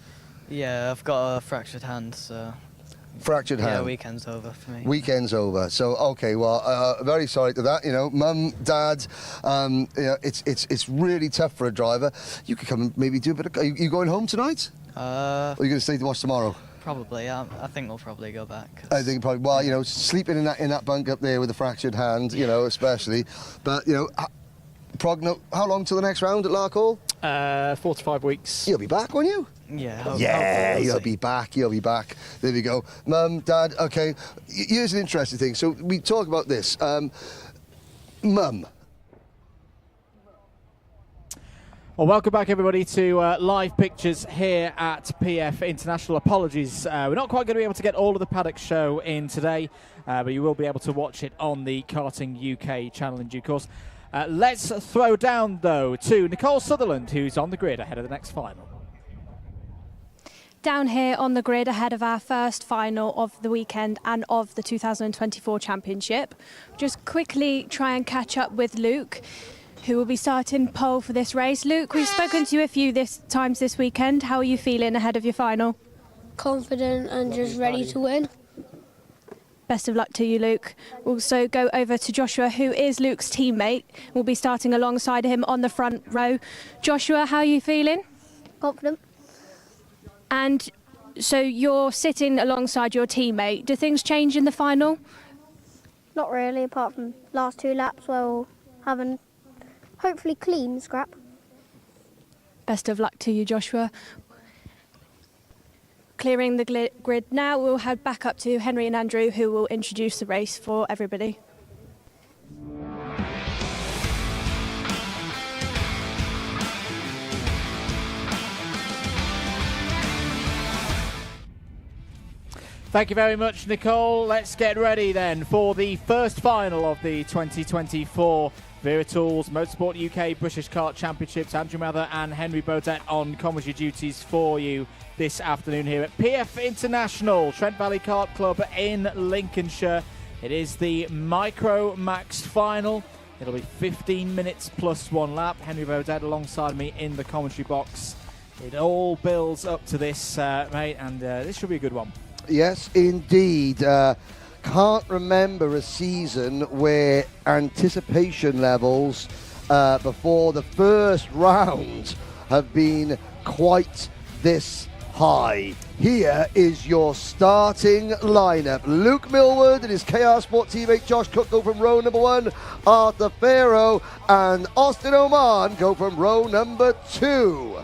Yeah, I've got a fractured hand, so... Fractured hand. Yeah, weekend's over for me. Weekend's over. So okay, well, very sorry to that. You know, mum, dad. You know, it's really tough for a driver. You could come and maybe do a bit of. Are you going home tonight? Or are you going to stay to watch tomorrow? Probably. I think we'll probably go back. I think probably. Well, you know, sleeping in that bunk up there with a fractured hand, you know, especially. But you know, how long till the next round at Larkhall? 4 to 5 weeks. You'll be back, won't you? Yeah. Yeah, you'll be back. You'll be back. There we go. Mum, Dad. Okay. Here's an interesting thing. So we talk about this. Mum. Well, welcome back, everybody, to live pictures here at PF International. Apologies, we're not quite going to be able to get all of the Paddock Show in today, but you will be able to watch it on the Karting UK channel in due course. Let's throw down, though, to Nicole Sutherland, who's on the grid ahead of the next final. Down here on the grid ahead of our first final of the weekend and of the 2024 championship. Just quickly try and catch up with Luke, who will be starting pole for this race. Luke, we've spoken to you a few times this weekend. How are you feeling ahead of your final? Confident and just ready to win. Best of luck to you, Luke. We'll also go over to Joshua, who is Luke's teammate. We'll be starting alongside him on the front row. Joshua, how are you feeling? Confident. And so you're sitting alongside your teammate. Do things change in the final? Not really, apart from last 2 laps where we'll have a hopefully clean scrap. Best of luck to you, Joshua. Clearing the grid now, we'll head back up to Henry and Andrew, who will introduce the race for everybody. Thank you very much, Nicole. Let's get ready then for the first final of the 2024 Wera Tools Motorsport UK British Kart Championships. Andrew Mather and Henry Beaudette on commentary duties for you this afternoon here at PF International, Trent Valley Kart Club in Lincolnshire. It is the MicroMax Final. It'll be 15 minutes plus 1 lap. Henry Beaudette alongside me in the commentary box. It all builds up to this, mate, and this should be a good one. Yes, indeed. Can't remember a season where anticipation levels before the first round have been quite this high. Here is your starting lineup. Luke Millward and his KR Sport teammate Josh Cook go from row number 1. Arthur Farrow and Austin Oman go from row number 2.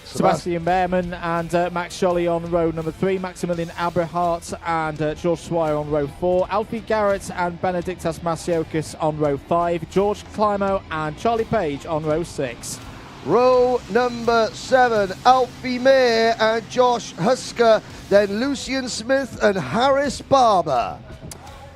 Sebastian Behrman and Max Scholly on row number 3, Maximilian Abrahart and George Swire on row 4, Alfie Garrett and Benedictas Masiokis on row 5, George Climo and Charlie Page on row 6. Row number 7, Alfie Mayer and Josh Husker, then Lucian Smith and Harris Barber.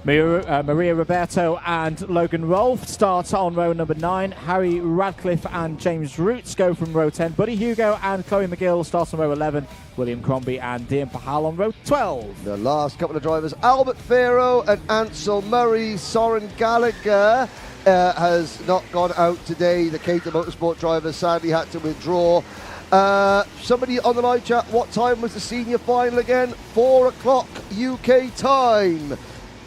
Maria Roberto and Logan Rolfe start on row number 9. Harry Radcliffe and James Roots go from row 10. Buddy Hugo and Chloe McGill start on row 11. William Crombie and Dean Pahal on row 12. The last couple of drivers, Albert Farrow and Ansel Murray. Soren Gallagher has not gone out today. The Cadet Motorsport driver sadly had to withdraw. Somebody on the live chat, what time was the senior final again? 4 o'clock UK time.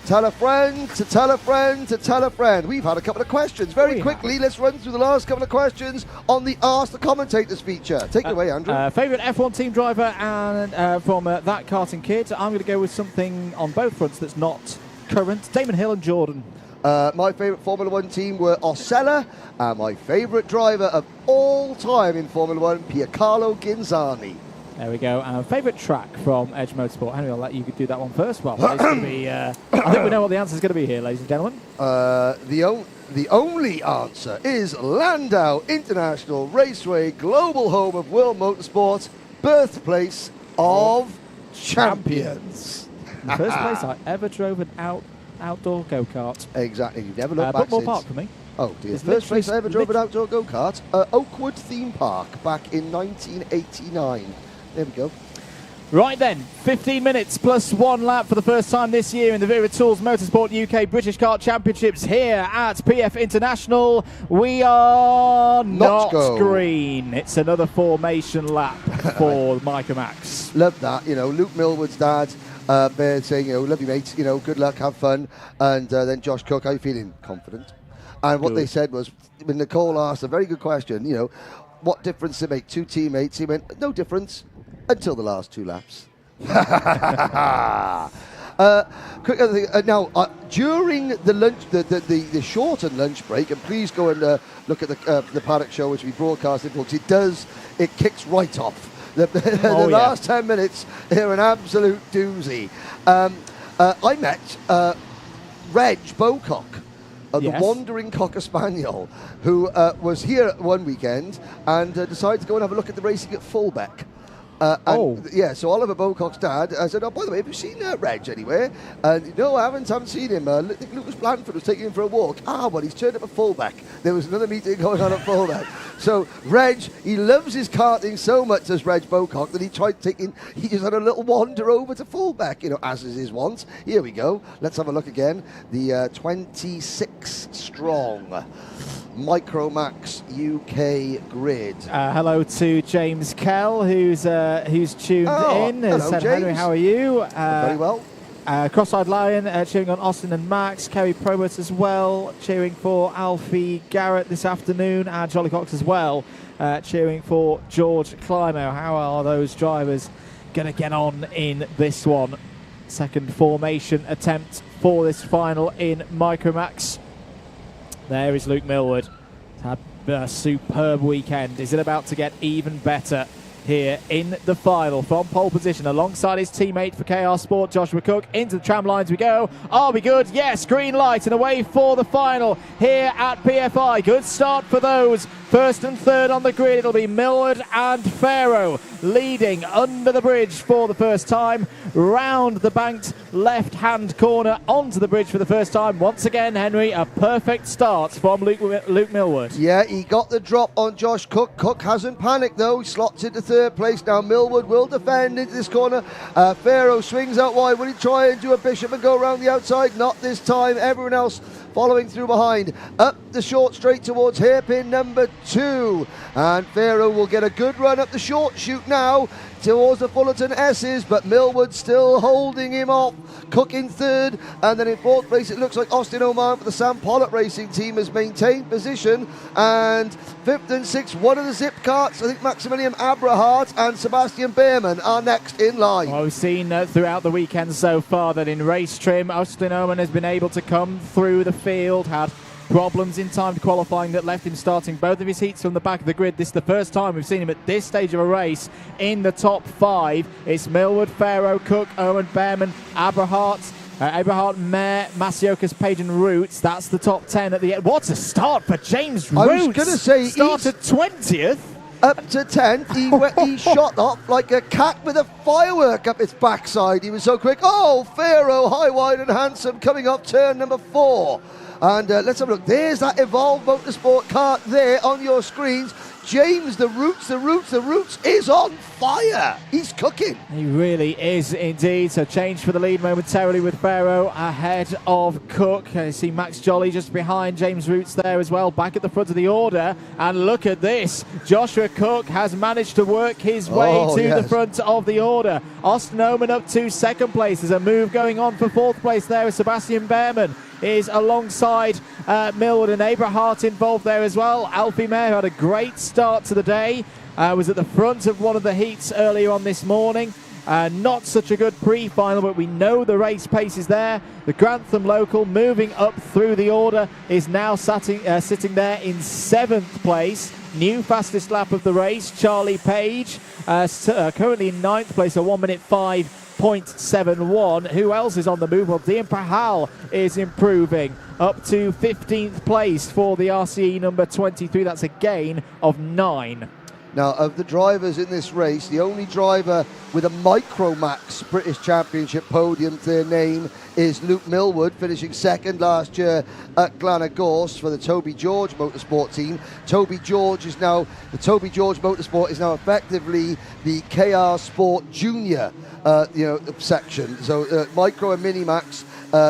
Tell a friend to tell a friend to tell a friend. We've had a couple of questions. Very quickly, let's run through the last couple of questions on the Ask the Commentators feature. Take it away, Andrew. Favourite F1 team driver and from That Karting Kid. I'm going to go with something on both fronts that's not current. Damon Hill and Jordan. My favourite Formula 1 team were Osella, and my favourite driver of all time in Formula 1, Piercarlo Ghinzani. There we go. Favourite track from Edge Motorsport. Henry, I'll let you do that one first. Well, it's going to be, I think we know what the answer is going to be here, ladies and gentlemen. The only answer is Landau International Raceway, global home of World Motorsport, birthplace of champions. The first place I ever drove an outdoor go-kart. Exactly. You never looked back Buckmore since. Park for me. Oh dear. It's First race I ever drove an lit- outdoor go-kart, Oakwood Theme Park back in 1989. There we go. Right then, 15 minutes plus 1 lap for the first time this year in the Wera Tools Motorsport UK British Kart Championships here at PF International. We are not green. It's another formation lap for MicroMax. Love that. You know, Luke Millwood's dad there saying, you know, love you, mate. You know, good luck, have fun. And then Josh Cook, how you feeling? Confident. And what they said was, when Nicole asked a very good question, you know, what difference to make? 2 teammates. He went, no difference. Until the last 2 laps. Quick other thing. Now, during the lunch, the shortened lunch break, and please go and look at the Paddock Show, which we broadcasted, folks. It kicks right off. The last 10 minutes, they're an absolute doozy. I met Reg Bocock, the wandering Cocker Spaniel, who was here one weekend and decided to go and have a look at the racing at Fullbeck. Yeah, so Oliver Bocock's dad said, oh, by the way, have you seen Reg anywhere? And no, I haven't seen him. I think Lucas Blanford was taking him for a walk. Well, he's turned up at Fullbeck. There was another meeting going on at Fullbeck. So Reg, he loves his karting so much as Reg Bocock that he just had a little wander over to Fullbeck, you know, as is his wont. Here we go. Let's have a look again. The 26 strong MicroMax UK grid. Hello to James Kell, who's tuned in. Hello, James. James. How are you? Very well. Cross-eyed Lion cheering on Austin and Max. Kerry Probert as well, cheering for Alfie Garrett this afternoon. And Jolly Cox as well, cheering for George Climo. How are those drivers going to get on in this one? Second formation attempt for this final in MicroMax. There is Luke Millwood. He's had a superb weekend. Is it about to get even better here in the final? From pole position alongside his teammate for KR Sport, Joshua Cook. Into the tram lines we go. Are we good? Yes, green light and away for the final here at PFI. Good start for those. First and third on the grid, it'll be Millwood and Farrow leading under the bridge for the first time. Round the banked left-hand corner onto the bridge for the first time. Once again, Henry, a perfect start from Luke Millwood. Yeah, he got the drop on Josh Cook. Cook hasn't panicked, though. He slots into third place. Now Millwood will defend into this corner. Farrow swings out wide. Will he try and do a bishop and go around the outside? Not this time. Everyone else following through behind. Up the short straight towards hairpin number 2. And Farrow will get a good run up the short chute now towards the Fullerton S's, but Millwood still holding him off. Cook in third, and then in fourth place it looks like Austin Oman for the Sam Pollock Racing team has maintained position. And fifth and sixth, one of the zip carts, I think Maximilian Abrahart and Sebastian Behrman are next in line. Well, we've seen throughout the weekend so far that in race trim, Austin Oman has been able to come through the field, had problems in timed qualifying that left him starting both of his heats from the back of the grid. This is the first time we've seen him at this stage of a race in the top 5. It's Millwood, Farrow, Cook, Owen, Behrman, Abrahart, Mayer, Masiokas, Page and Roots. That's the top 10 at the end. What a start for James Roots. I was going to say, started 20th. Up to 10th, he shot off like a cat with a firework up its backside. He was so quick. Oh, Farrow, high, wide and handsome, coming off turn number 4. And let's have a look. There's that Evolve Motorsport kart there on your screens. James, the Roots is on fire. He's cooking. He really is indeed. So change for the lead momentarily with Farrow ahead of Cook. I see Max Jolly just behind James Roots there as well, back at the front of the order. And look at this. Joshua Cook has managed to work his way to the front of the order. Austin Oman up to second place. There's a move going on for fourth place there with Sebastian Behrman is alongside Millwood and Abrahart involved there as well. Alfie Mayer had a great start to the day. Was at the front of one of the heats earlier on this morning. Not such a good pre-final, but we know the race pace is there. The Grantham local moving up through the order is now sitting there in 7th place. New fastest lap of the race, Charlie Page, currently in 9th place, a 1 minute 5.71. Who else is on the move? Well, Dean Pahal is improving up to 15th place for the RCE number 23. That's a gain of 9. Now, of the drivers in this race, the only driver with a MicroMax British Championship podium to their name is Luke Millwood, finishing second last year at Glenagorse for the Toby George Motorsport team. The Toby George Motorsport is now effectively the KR Sport Junior section. So Micro and Minimax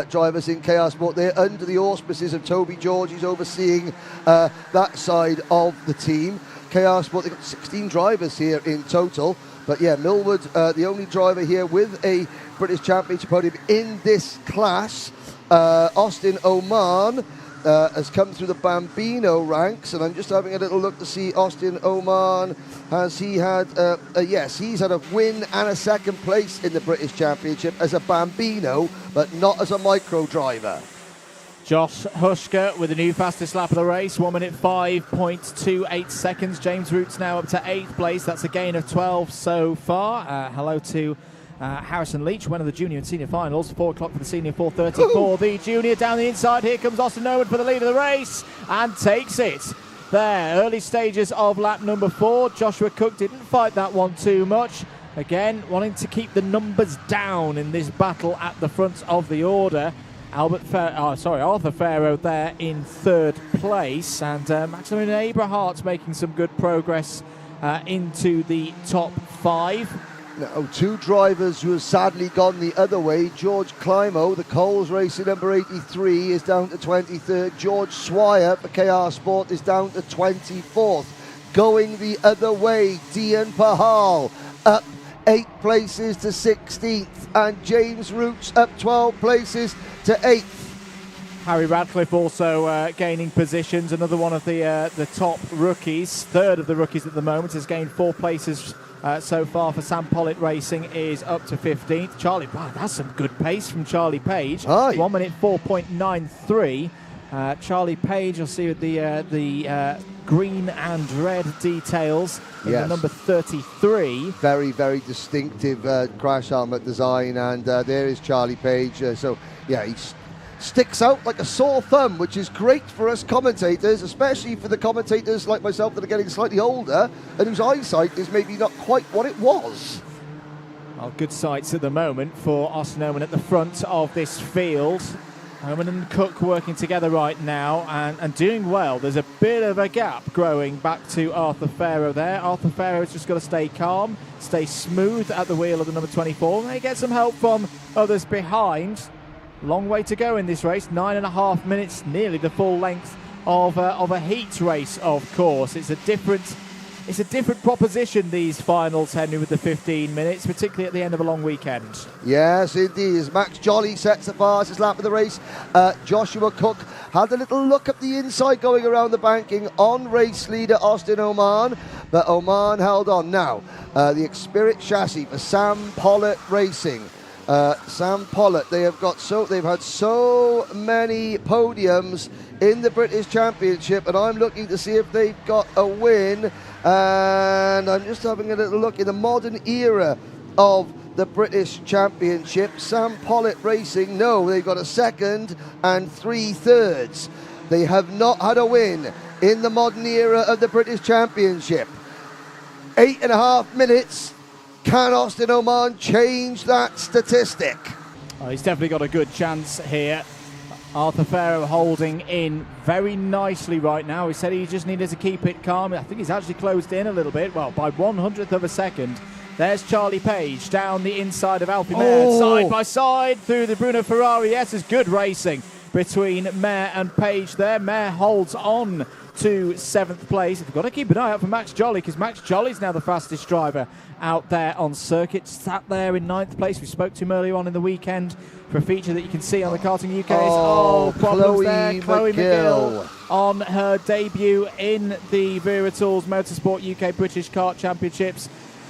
drivers in KR Sport, they're under the auspices of Toby George. He's overseeing that side of the team. KR Sport, they've got 16 drivers here in total. But yeah, Millwood, the only driver here with a British Championship podium in this class. Austin Oman has come through the Bambino ranks, and I'm just having a little look to see Austin Oman. Has he had, yes, he's had a win and a second place in the British Championship as a Bambino, but not as a micro driver. Josh Hushka with the new fastest lap of the race, 1 minute 5.28 seconds. James Roots now up to 8th place. That's a gain of 12 so far. Hello to Harrison Leach, one of the junior and senior finals. 4 o'clock for the senior, 4:30 for the junior. Down the inside, here comes Austin Owen for the lead of the race and takes it. There, early stages of lap number 4. Joshua Cook didn't fight that one too much. Again, wanting to keep the numbers down in this battle at the front of the order. Arthur Farrow there in 3rd place, and Maximilian Abrahart making some good progress into the top 5. Now, 2 drivers who have sadly gone the other way. George Climo, the Coles Racing number 83, is down to 23rd. George Swire for KR Sport is down to 24th. Going the other way, Dian Pahal up 8 places to 16th, and James Roots up 12 places to 8th. Harry Radcliffe also gaining positions, another one of the top rookies. 3rd of the rookies at the moment, has gained 4 places so far for Sam Pollitt Racing, is up to 15th. Wow, that's some good pace from Charlie Page. 1 minute 4.93. Charlie Page, you'll see with the green and red details in the number 33. Very, very distinctive crash helmet design, and there is Charlie Page. So, yeah, he sticks out like a sore thumb, which is great for us commentators, especially for the commentators like myself that are getting slightly older and whose eyesight is maybe not quite what it was. Well, good sights at the moment for Austin Oman at the front of this field. Oman and Cook working together right now and doing well. There's a bit of a gap growing back to Arthur Farrow there. Arthur Farrow's just got to stay calm, stay smooth at the wheel of the number 24. They get some help from others behind. Long way to go in this race. 9.5 minutes, nearly the full length of a heat race, of course. It's a different proposition, these finals, Henry, with the 15 minutes, particularly at the end of a long weekend. Yes, indeed. As Max Jolly sets the fastest lap of the race, Joshua Cook had a little look at the inside going around the banking on race leader Austin Oman, but Oman held on. Now, the Xspirit chassis for Sam Pollitt Racing. Sam Pollitt, they've had so many podiums in the British Championship, and I'm looking to see if they've got a win. And I'm just having a little look in the modern era of the British Championship. Sam Pollitt Racing, no, they've got a 2nd and 3 thirds. They have not had a win in the modern era of the British Championship. 8.5 minutes. Can Austin Oman change that statistic? Oh, he's definitely got a good chance here. Arthur Farrow holding in very nicely right now. He said he just needed to keep it calm. I think he's actually closed in a little bit. Well, by 1/100th of a second. There's Charlie Page down the inside of Alfie Mayer, side by side through the Bruno Ferrari. Yes, it's good racing between Mayer and Page there. Mayer holds on to 7th place. We've got to keep an eye out for Max Jolly, because Max Jolly's now the fastest driver out there on circuit. Sat there in 9th place. We spoke to him earlier on in the weekend for a feature that you can see on the Karting UK's problems there. Chloe McGill on her debut in the Wera Tools Motorsport UK British Kart Championships.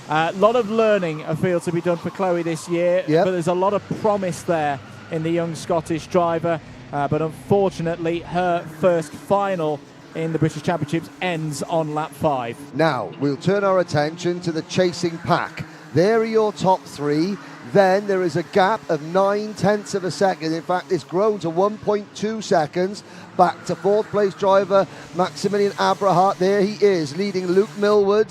A lot of learning, I feel, to be done for Chloe this year, but there's a lot of promise there in the young Scottish driver. But unfortunately, her first final in the British Championships ends on lap 5. Now, we'll turn our attention to the chasing pack. There are your top 3. Then there is a gap of 9/10 of a second. In fact, it's grown to 1.2 seconds. Back to fourth place driver Maximilian Abrahart. There he is, leading Luke Millward,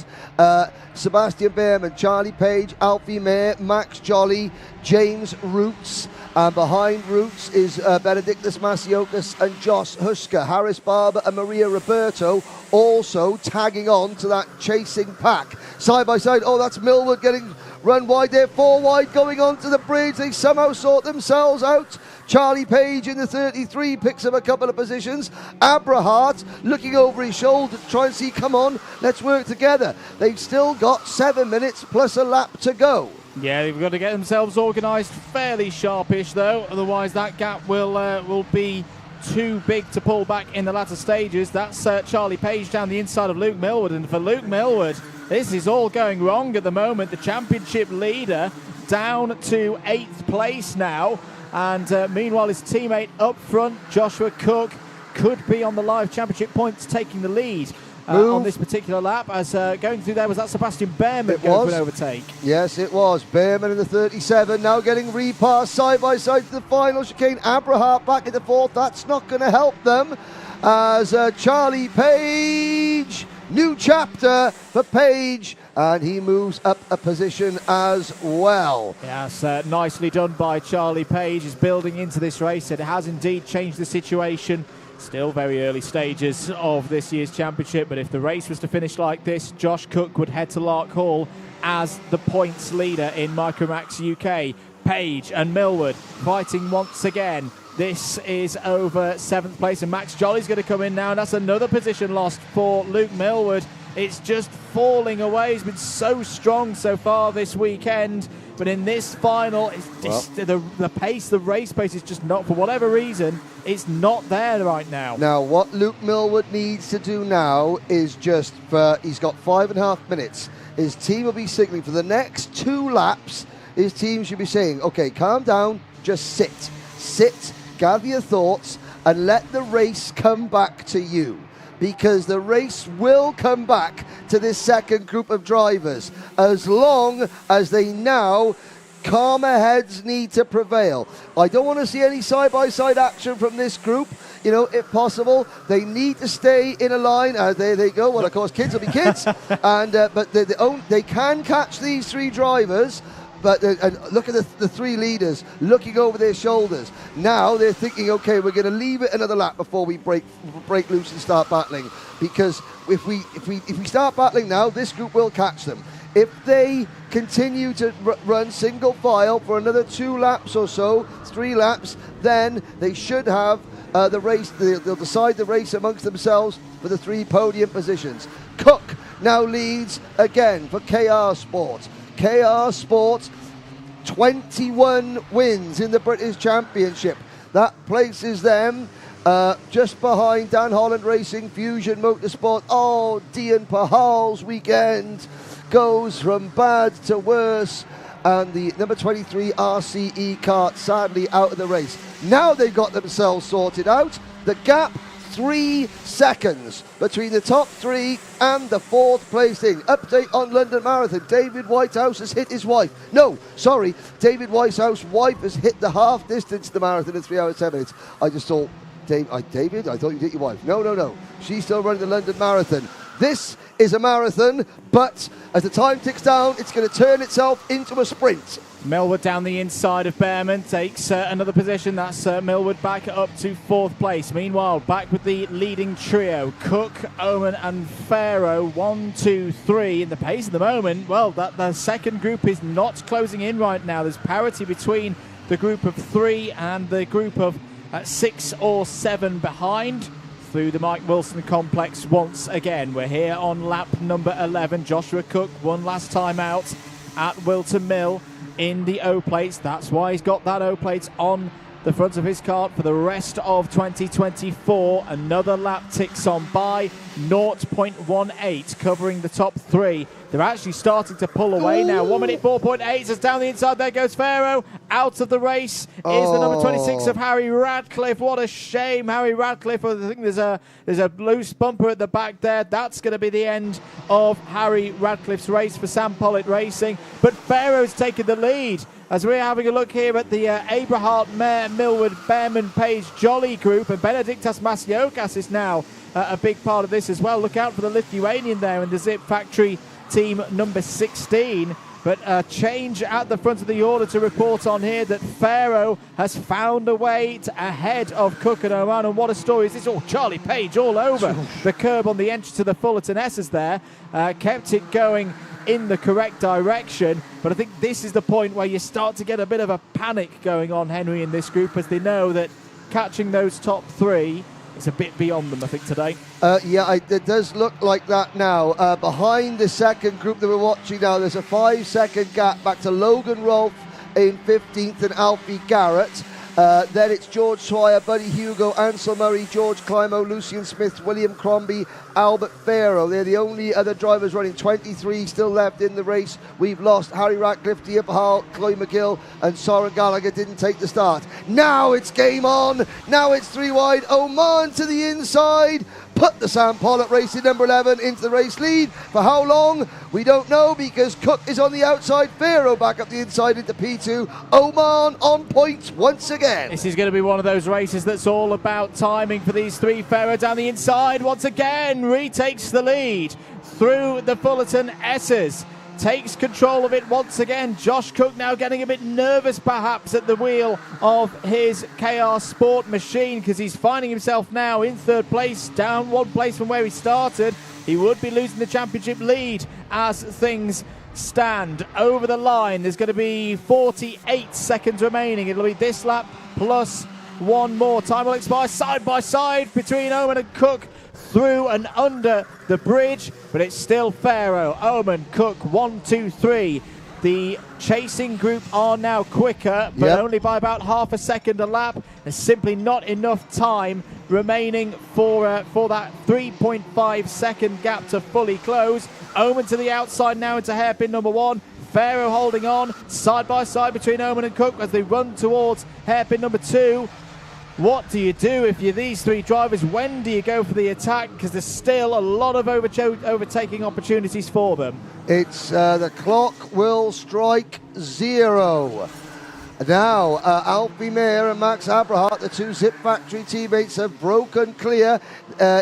Sebastian Behrman, Charlie Page, Alfie Mayer, Max Jolly, James Roots. And behind Roots is Benedictus Masiokas and Josh Husker. Harris Barber and Maria Roberto also tagging on to that chasing pack. Side by side, oh, that's Millward getting run wide there, 4 wide going onto the bridge. They somehow sort themselves out. Charlie Page in the 33 picks up a couple of positions. Abrahart looking over his shoulder to try and see, come on, let's work together. They've still got 7 minutes plus a lap to go. Yeah, they've got to get themselves organised fairly sharpish though, otherwise that gap will be too big to pull back in the latter stages. That's Charlie Page down the inside of Luke Millward, and for Luke Millward, this is all going wrong at the moment. The championship leader down to 8th place now, and meanwhile his teammate up front, Joshua Cook, could be on the live championship points taking the lead. On this particular lap, as going through there was that Sebastian Behrman going for an overtake. Yes, it was. Behrman in the 37, now getting repassed side by side to the final chicane. Abrahart back in the fourth. That's not going to help them, as Charlie Page, new chapter for Page, and he moves up a position as well. Yes, nicely done by Charlie Page. He's building into this race. It has indeed changed the situation. Still very early stages of this year's championship, but if the race was to finish like this, Josh Cook would head to Lark Hall as the points leader in MicroMax UK. Page and Millward fighting once again. This is over 7th place, and Max Jolly's going to come in now, and that's another position lost for Luke Millward. It's just falling away. He's been so strong so far this weekend, but in this final, it's just the pace, the race pace is just not, for whatever reason, it's not there right now. Now, what Luke Millward needs to do now is just, he's got 5.5 minutes. His team will be signalling for the next 2 laps. His team should be saying, okay, calm down, just sit, gather your thoughts, and let the race come back to you. Because the race will come back to this second group of drivers, as long as they now, calmer heads need to prevail. I don't want to see any side-by-side action from this group. You know, if possible, they need to stay in a line. There they go. Well, of course, kids will be kids. And but they can catch these 3 drivers. But and look at the 3 leaders looking over their shoulders. Now they're thinking, okay, we're going to leave it another lap before we break loose and start battling. Because if we start battling now, this group will catch them. If they continue to run single file for another 2 laps or so, 3 laps, then they should have the race. They'll decide the race amongst themselves for the 3 podium positions. Cook now leads again for KR Sport. KR Sport, 21 wins in the British Championship. That places them just behind Dan Holland Racing, Fusion Motorsport. Oh, Dian Pahal's weekend goes from bad to worse. And the number 23 RCE Kart sadly out of the race. Now they've got themselves sorted out. The gap, 3 seconds between the top 3 and the 4th placing. Update on London Marathon. David Whitehouse has hit his wife. No, sorry. David Whitehouse's wife has hit the half distance of the marathon in 3 hours 10 minutes. I just thought, David, I thought you hit your wife. No. She's still running the London Marathon. This is a marathon, but as the time ticks down, it's going to turn itself into a sprint. Millward down the inside of Behrman takes another position. That's Millward back up to 4th place. Meanwhile, back with the leading trio, Cook, Oman and Pharaoh, 1, 2, 3. In the pace at the moment, well, the second group is not closing in right now. There's parity between the group of 3 and the group of 6 or 7 behind. Through the Mike Wilson complex once again. We're here on lap number 11. Joshua Cook one last time out at Wilton Mill in the O-plates. That's why he's got that O-plates on the front of his cart for the rest of 2024. Another lap ticks on by, 0.18 covering the top 3. They're actually starting to pull away now. 1 minute 4.8 says down the inside. There goes Pharaoh. Out of the race is the number 26 of Harry Radcliffe. What a shame, Harry Radcliffe. I think there's a loose bumper at the back there. That's going to be the end of Harry Radcliffe's race for Sam Pollitt Racing. But Pharaoh's taken the lead. as we're having a look here at the Abrahart, Mayer, Millward, Behrman, Page, Jolly group, and Benediktas Masiokas is now a big part of this as well. Look out for the Lithuanian there in the Zip Factory team number 16. But a change at the front of the order to report on here that Pharaoh has found a way ahead of Cook and Oman. And what a story is this? Oh, Charlie Page all over the curb on the entry to the Fullerton S's there. Kept it going in the correct direction. But I think this is the point where you start to get a bit of a panic going on, Henry, in this group, as they know that catching those top three is a bit beyond them, I think, today. It does look like that now. Behind the second group that we're watching now, there's a 5-second gap back to Logan Rolfe in 15th and Alfie Garrett. Then it's George Swire, Buddy Hugo, Ansel Murray, George Climo, Lucian Smith, William Crombie, Albert Farrow. They're the only other drivers running. 23 still left in the race. We've lost Harry Ratcliffe, Deep Hall, Chloe McGill, and Soren Gallagher didn't take the start. Now it's game on. Now it's 3 wide. Oman to the inside. Put the Sam Pollock racing number 11 into the race lead. For how long? We don't know, because Cook is on the outside. Farrow back up the inside into P2. Oman on point once again. This is going to be one of those races that's all about timing for these three. Farrow down the inside once again, retakes the lead through the Fullerton S's. Takes control of it once again. Josh Cook now getting a bit nervous perhaps at the wheel of his KR Sport machine, because he's finding himself now in third place, down 1 place from where he started. He would be losing the championship lead as things stand. Over the line, there's going to be 48 seconds remaining. It'll be this lap plus one more. Time will expire side by side between Oman and Cook, through and under the bridge, but it's still Pharaoh, Oman, Cook, 1, 2, 3. The chasing group are now quicker, but only by about half a second a lap. There's simply not enough time remaining for that 3.5 second gap to fully close. Oman to the outside now into hairpin number 1. Pharaoh holding on side by side between Oman and Cook as they run towards hairpin number 2. What do you do if you're these three drivers? When do you go for the attack? Because there's still a lot of overtaking opportunities for them. It's the clock will strike 0. Now, Alfie Mayer and Max Abrahart, the two Zip Factory teammates, have broken clear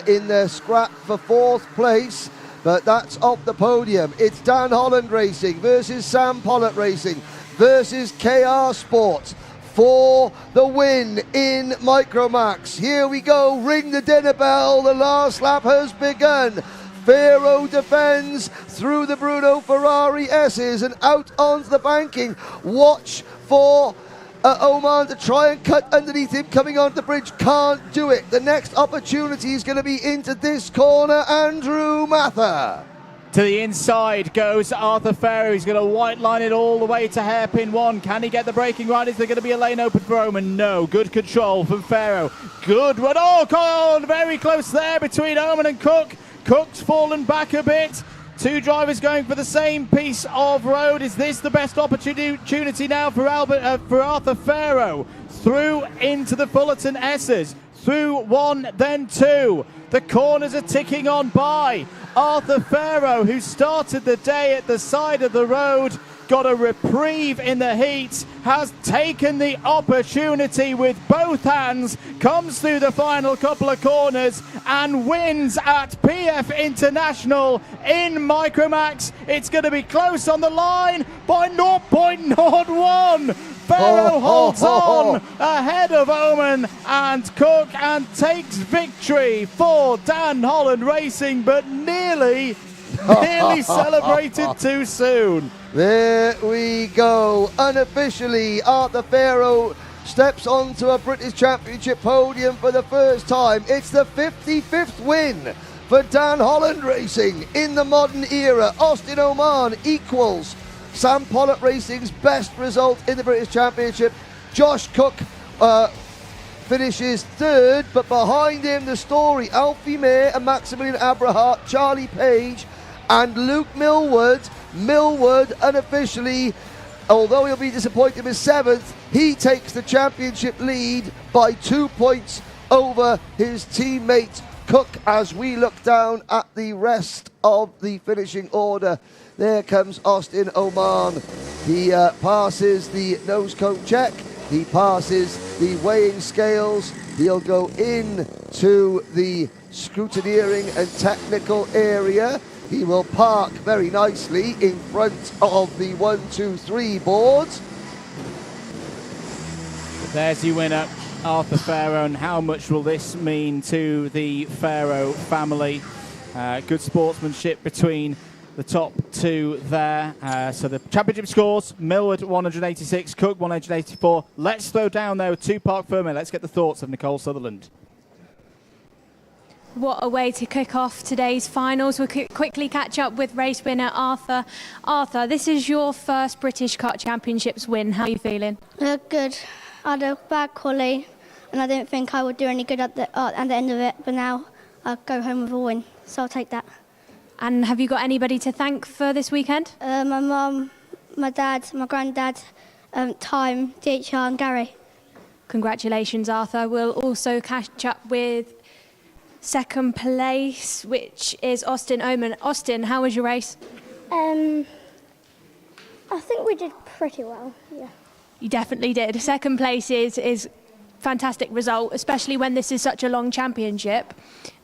in their scrap for 4th place. But that's off the podium. It's Dan Holland Racing versus Sam Pollock Racing versus KR Sports for the win in MicroMax. Here we go, ring the dinner bell, the last lap has begun. Pharaoh defends through the Bruno Ferrari S's and out onto the banking. Watch for Oman to try and cut underneath him, coming onto the bridge, can't do it. The next opportunity is going to be into this corner, Andrew Mather. To the inside goes Arthur Pharaoh. He's going to white line it all the way to hairpin 1. Can he get the braking right? Is there going to be a lane open for Oman? No. Good control from Pharaoh. Good run. Oh, God, very close there between Oman and Cook. Cook's fallen back a bit. Two drivers going for the same piece of road. Is this the best opportunity now for Arthur Pharaoh? Through into the Fullerton S's. Through 1, then 2. The corners are ticking on by. Arthur Pharaoh, who started the day at the side of the road, got a reprieve in the heat, has taken the opportunity with both hands, comes through the final couple of corners and wins at PF International in MicroMax. It's going to be close on the line by 0.01. Pharaoh holds on ahead of Oman and Cook and takes victory for Dan Holland Racing, but nearly celebrated too soon. There we go. Unofficially, Arthur Pharaoh steps onto a British Championship podium for the first time. It's the 55th win for Dan Holland Racing in the modern era. Austin Oman equals Sam Pollock Racing's best result in the British Championship. Josh Cook finishes 3rd, but behind him the story, Alfie Mayer and Maximilian Abrahart, Charlie Page and Luke Millward. Millward unofficially, although he'll be disappointed with 7th, he takes the championship lead by 2 points over his teammate Cook, as we look down at the rest of the finishing order, there comes Austin Oman. He passes the nose cone check. He passes the weighing scales. He'll go in to the scrutineering and technical area. He will park very nicely in front of the 1, 2, 3 boards. There's your winner, Arthur Farrow, and how much will this mean to the Farrow family? Good sportsmanship between the top two there. So the championship scores, Millward 186, Cook 184. Let's throw down there with 2 Parc Ferme. Let's get the thoughts of Nicole Sutherland. What a way to kick off today's finals. We'll quickly catch up with race winner Arthur. Arthur, this is your first British Kart Championships win. How are you feeling? Good. I had a bad quali and I didn't think I would do any good at the end of it, but now I'll go home with a win, so I'll take that. And have you got anybody to thank for this weekend? My mum, my dad, my granddad, Time, DHR and Gary. Congratulations, Arthur. We'll also catch up with second place, which is Austin Oman. Austin, how was your race? I think we did pretty well, yeah. You definitely did. Second place is fantastic result, especially when this is such a long championship.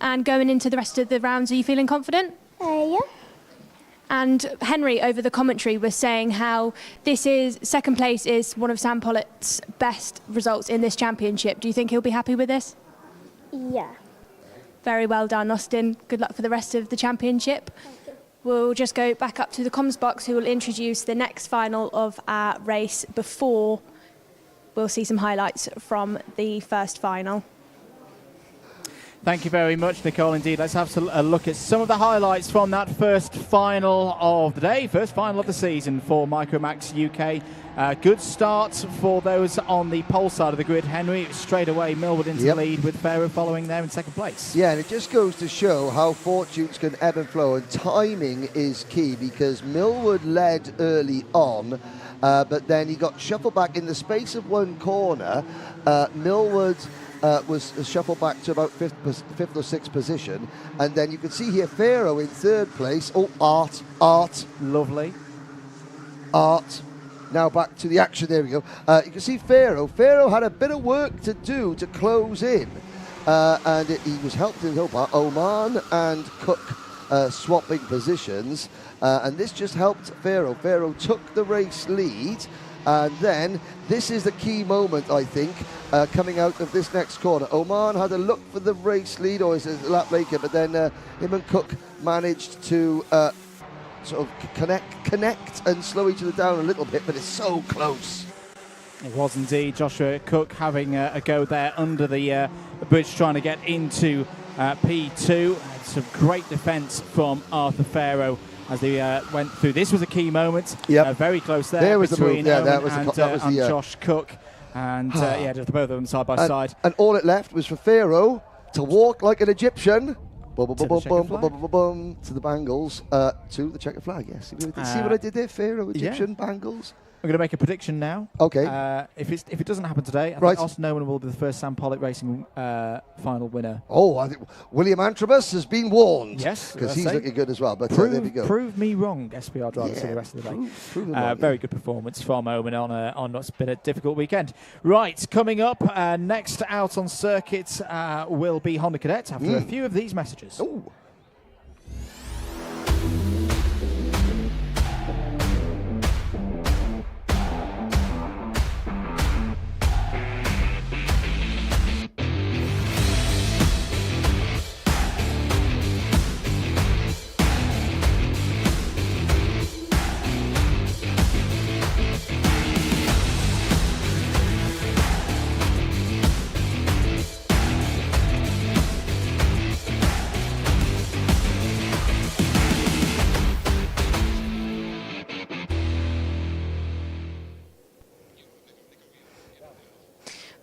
And going into the rest of the rounds, are you feeling confident? Yeah. And Henry, over the commentary, was saying how second place is one of Sam Pollitt's best results in this championship. Do you think he'll be happy with this? Yeah. Very well done, Austin. Good luck for the rest of the championship. We'll just go back up to the comms box, who will introduce the next final of our race before we'll see some highlights from the first final. Thank you very much, Nicole. Indeed, let's have a look at some of the highlights from that first final of the day, first final of the season for MicroMax UK. Good start for those on the pole side of the grid. Henry, straight away, Millward into the lead with Farrow following there in second place. Yeah, and it just goes to show how fortunes can ebb and flow, and timing is key, because Millward led early on, but then he got shuffled back in the space of one corner. Millward was shuffled back to about fifth or sixth position, and then you can see here Farrow in third place. Oh, Art. Lovely. Art. Now back to the action, there we go. You can see Farrow. Farrow had a bit of work to do to close in, and he was helped in by Oman and Cook swapping positions, and this just helped Farrow. Farrow took the race lead, and then this is the key moment, I think, coming out of this next corner. Oman had a look for the race lead, or is it a lap later, but then him and Cook managed to sort of connect and slow each other down a little bit, but it's so close. It was indeed. Joshua Cook having a go there under the bridge, trying to get into P2. Some great defence from Arthur Farrow as they went through. This was a key moment. Very close there was between the move. Yeah, Oman and Josh Cook. And just both of them side by side. And all it left was for Farrow to walk like an Egyptian. To the bangles, to the checkered flag, yes. See what I did there, Farrow, Egyptian, bangles? I'm going to make a prediction now. Okay. If it doesn't happen today, I think Austin Oman will be the first Sam Pollitt Racing final winner. Oh, I think William Antrobus has been warned. Yes. Because he's looking good as well, but there we go. Prove me wrong, SPR drivers, for the rest of the day. Very good performance from Oman on what's been a difficult weekend. Right, coming up, next out on circuit will be Honda Cadet after a few of these messages. Ooh.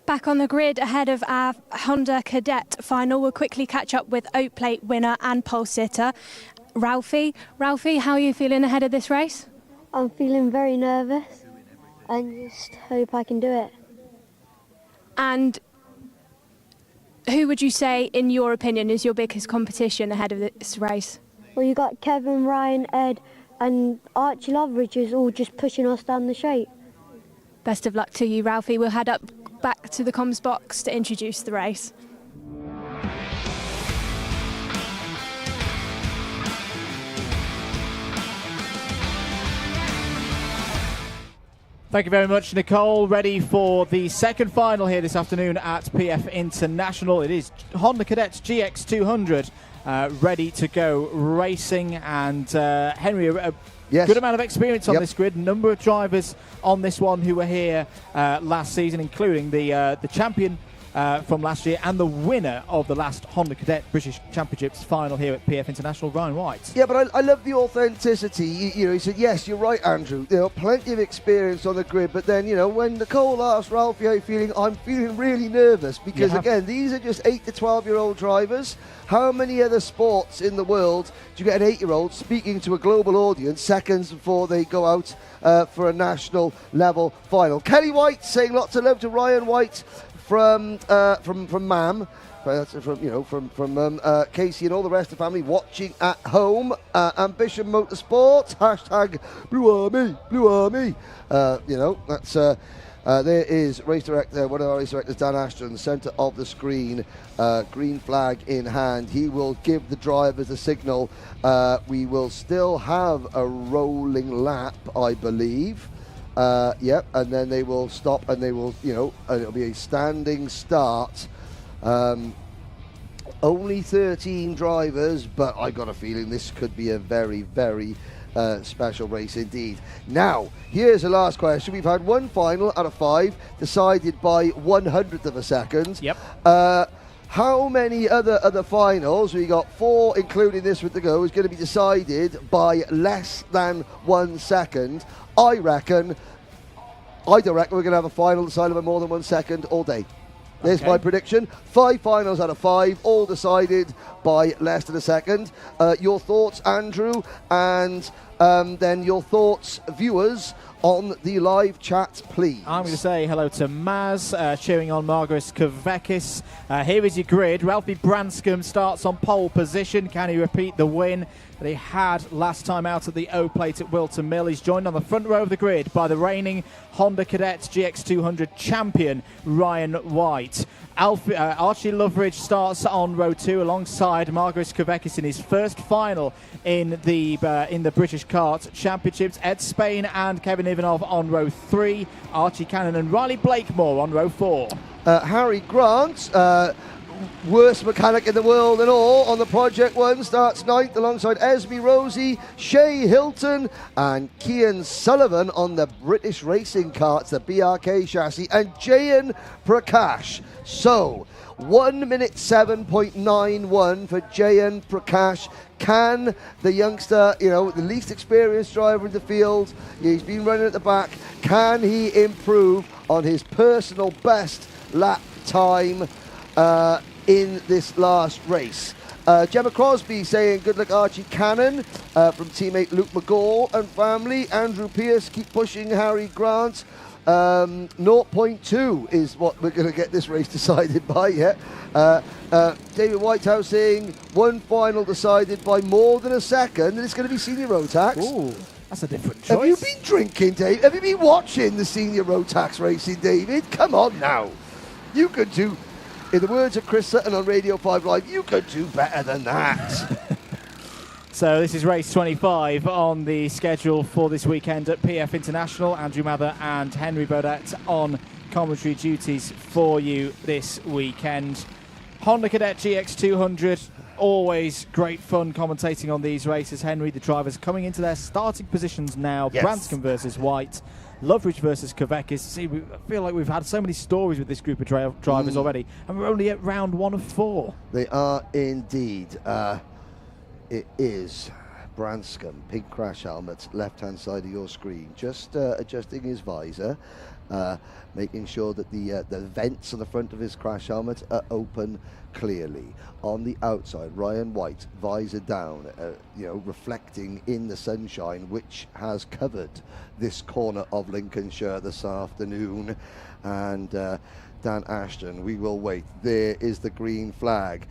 Back on the grid ahead of our Honda Cadet final, we'll quickly catch up with Oak Plate winner and pole sitter, Ralphie. Ralphie, how are you feeling ahead of this race? I'm feeling very nervous and just hope I can do it. And who would you say, in your opinion, is your biggest competition ahead of this race? Well, you got Kevin, Ryan, Ed, and Archie Loveridge is all just pushing us down the straight. Best of luck to you, Ralphie. We'll head up back to the comms box to introduce the race. Thank you very much, Nicole. Ready for the second final here this afternoon at PF International. It is Honda Cadet's GX200 ready to go racing. And Henry, a good amount of experience on this grid. Number of drivers on this one who were here last season, including the champion from last year and the winner of the last Honda Cadet British Championships final here at PF International, Ryan White. Yeah, but I love the authenticity. You know, he said, yes, you're right, Andrew. You know, plenty of experience on the grid, but then, you know, when Nicole asked Ralphie how you feeling, I'm feeling really nervous because, again, these are just 8 to 12-year-old drivers. How many other sports in the world do you get an 8-year-old speaking to a global audience seconds before they go out for a national level final? Kelly White saying lots of love to Ryan White from Mam, from Casey and all the rest of the family watching at home. Ambition Motorsport, hashtag Blue Army. That's there is race director, one of our race directors, Dan Ashton, in the centre of the screen, green flag in hand. He will give the drivers a signal. We will still have a rolling lap, I believe. And then they will stop and they will, and it'll be a standing start. Only 13 drivers, but I got a feeling this could be a very, very special race indeed. Now, here's the last question. We've had one final out of 5 decided by 100th of a second. How many other finals, we got 4 including this with the go, is going to be decided by less than 1 second? I don't reckon we're going to have a final decided by more than 1 second all day. There's my prediction. 5 finals out of 5, all decided by less than a second. Your thoughts, Andrew, and then your thoughts, viewers, on the live chat, please. I'm going to say hello to Maz, cheering on Margaret Kvekis. Here is your grid. Ralphie Branscombe starts on pole position. Can he repeat the win that he had last time out at the O Plate at Wilton Mill? He's joined on the front row of the grid by the reigning Honda Cadet GX200 champion, Ryan White. Archie Loveridge starts on row 2 alongside Margaret Kvekis in his first final in the British Kart Championships. Ed Spain and Kevin Ivanov on row 3. Archie Cannon and Riley Blakemore on row 4. Harry Grant, worst mechanic in the world and all, on the Project 1, starts 9th alongside Esme Rosie, Shay Hilton and Kian Sullivan on the British racing karts, the BRK chassis, and Jayan Prakash. So, 1 minute 7.91 for Jayan Prakash. Can the youngster, the least experienced driver in the field, he's been running at the back, can he improve on his personal best lap time in this last race? Gemma Crosby saying good luck Archie Cannon from teammate Luke McGaw and family. Andrew Pierce, keep pushing Harry Grant. 0.2 is what we're going to get this race decided by. David Whitehouse saying one final decided by more than a second, and it's going to be Senior Rotax. Ooh, that's a different choice. Have you been drinking, Dave? Have you been watching the Senior Rotax racing, David? Come on now. You could do, in the words of Chris Sutton on Radio 5 Live, you could do better than that. So this is race 25 on the schedule for this weekend at PF International. Andrew Mather and Henry Beaudette on commentary duties for you this weekend. Honda Cadet GX200, always great fun commentating on these races. Henry, the drivers coming into their starting positions now. Yes. Branscombe versus White, Loveridge versus Kvekis. See, I feel like we've had so many stories with this group of drivers already, and we're only at round 1 of 4. They are indeed. It is Branscombe, pink crash helmet, left-hand side of your screen, just adjusting his visor, making sure that the vents on the front of his crash helmet are open clearly. On the outside, Ryan White, visor down, reflecting in the sunshine, which has covered this corner of Lincolnshire this afternoon. And Dan Ashton. We will wait. There is the green flag.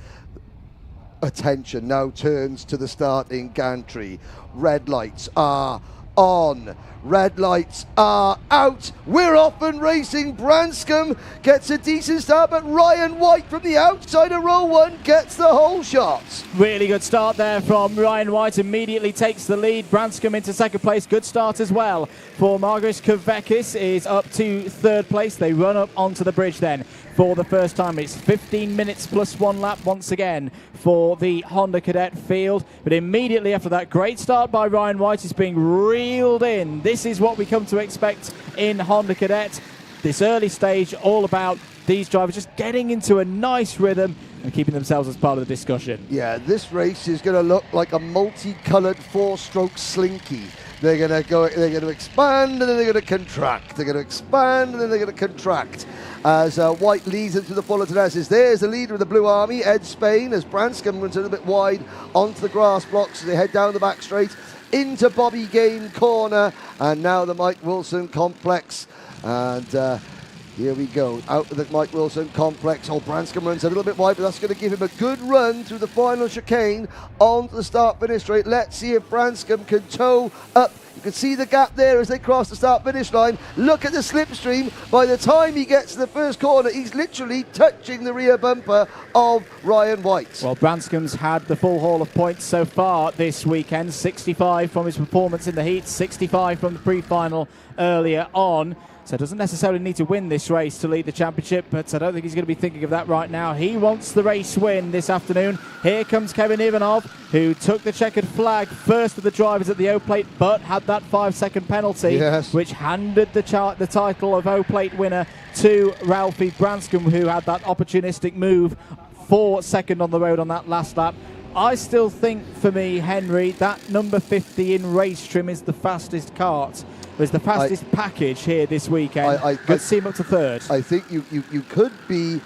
Attention now turns to the starting gantry. Red lights are on. Red lights are out. We're off and racing. Branscombe gets a decent start, but Ryan White from the outside of row 1 gets the whole shot. Really good start there from Ryan White. Immediately takes the lead. Branscombe into second place. Good start as well for Margus Kavekis is up to third place. They run up onto the bridge then for the first time. It's 15 minutes plus 1 lap once again for the Honda Cadet field. But immediately after that great start by Ryan White is being reeled in. This is what we come to expect in Honda Cadet. This early stage all about these drivers just getting into a nice rhythm and keeping themselves as part of the discussion. Yeah, this race is going to look like a multicoloured 4-stroke slinky. They're going to expand and then they're going to contract. They're going to expand and then they're going to contract. As White leads into the Fullerton S's. There's the leader of the Blue Army, Ed Spain, as Branscombe runs a little bit wide onto the grass blocks as they head down the back straight into Bobby Game corner. And now the Mike Wilson complex. And here we go, out of the Mike Wilson complex. Oh, Branscombe runs a little bit wide, but that's going to give him a good run through the final chicane onto the start-finish straight. Let's see if Branscombe can tow up. You can see the gap there as they cross the start-finish line. Look at the slipstream. By the time he gets to the first corner, he's literally touching the rear bumper of Ryan White. Well, Branscombe's had the full haul of points so far this weekend. 65 from his performance in the heat, 65 from the pre-final earlier on. So doesn't necessarily need to win this race to lead the championship, but I don't think he's going to be thinking of that right now. He wants the race win this afternoon. Here comes Kevin Ivanov, who took the checkered flag first of the drivers at the O-Plate, but had that 5-second penalty, which handed the title of O-Plate winner to Ralphie Branscombe, who had that opportunistic move for second on the road on that last lap. I still think, for me, Henry, that number 50 in race trim is the fastest kart. Was the fastest package here this weekend. Good to see him up to third. I think you could be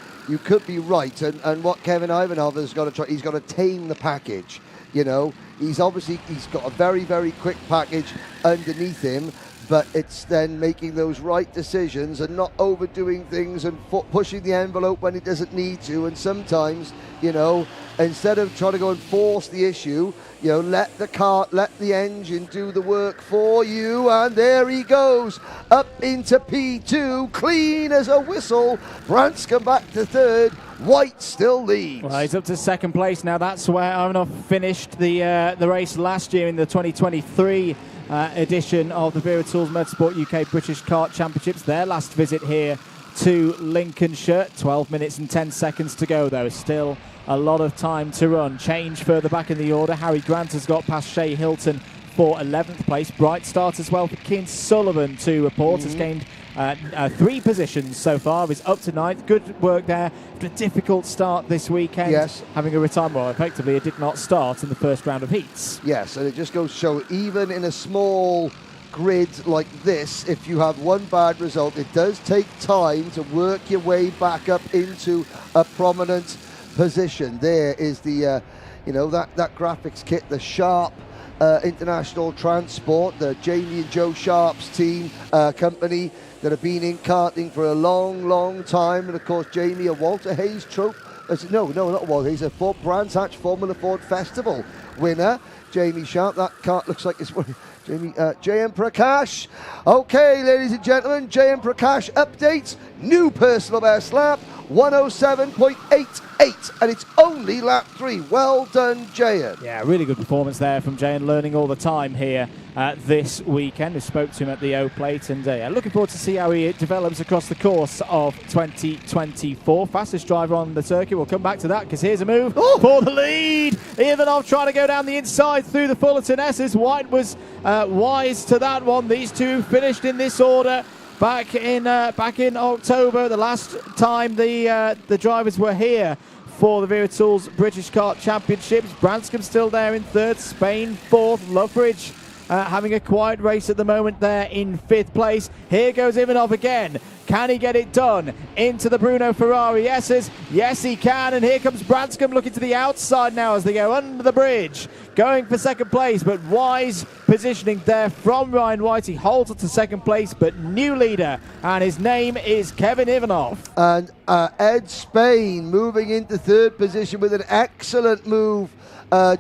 right, and what Kevin Ivanov has got to try, he's got to tame the package. You know, he's got a very, very quick package underneath him, but it's then making those right decisions and not overdoing things and pushing the envelope when it doesn't need to. And sometimes, you know, instead of trying to go and force the issue, you know, let the engine do the work for you. And there he goes, up into P2, clean as a whistle. Branscombe back to third. White still leads. Well, he's up to second place now. That's where Ivanov finished the race last year in the 2023 edition of the Vera Tools Motorsport UK British Kart Championships. Their last visit here to Lincolnshire. 12 minutes and 10 seconds to go, though. Still a lot of time to run. Change further back in the order. Harry Grant has got past Shea Hilton for 11th place. Bright start as well for Keane Sullivan to report. Has gained 3 positions so far. He's up to 9th. Good work there. A difficult start this weekend. Yes. Having a retirement. Well, effectively, it did not start in the first round of heats. Yes, and it just goes to show, even in a small grid like this, if you have one bad result, it does take time to work your way back up into a prominent position. There is the, you know, that graphics kit, the Sharp International Transport, the Jamie and Joe Sharp's team company that have been in karting for a long, long time. And of course, Jamie, a Walter Hayes Trophy. No, not Walter Hayes, a Brands Hatch Formula Ford Festival winner. Jamie Sharp, that kart looks like it's Jamie, JM Prakash. Okay, ladies and gentlemen, JM Prakash updates. New personal best lap, 107.88, and it's only lap 3. Well done, JM. Yeah, really good performance there from JM, learning all the time here this weekend. We spoke to him at the O-Plate, and looking forward to see how he develops across the course of 2024. Fastest driver on the circuit. We'll come back to that, because here's a move for the lead. Ivanov trying to go down the inside through the Fullerton S's. White was wise to that one. These two finished in this order back in October, the last time the drivers were here for the Vera Tools British Kart Championships. Branscombe still there in third, Spain fourth, Loveridge having a quiet race at the moment there in 5th place. Here goes Ivanov again. Can he get it done? Into the Bruno Ferrari S's. Yes, he can. And here comes Branscombe looking to the outside now as they go under the bridge. Going for second place, but wise positioning there from Ryan White. He holds it to second place, but new leader, and his name is Kevin Ivanov. And Ed Spain moving into third position with an excellent move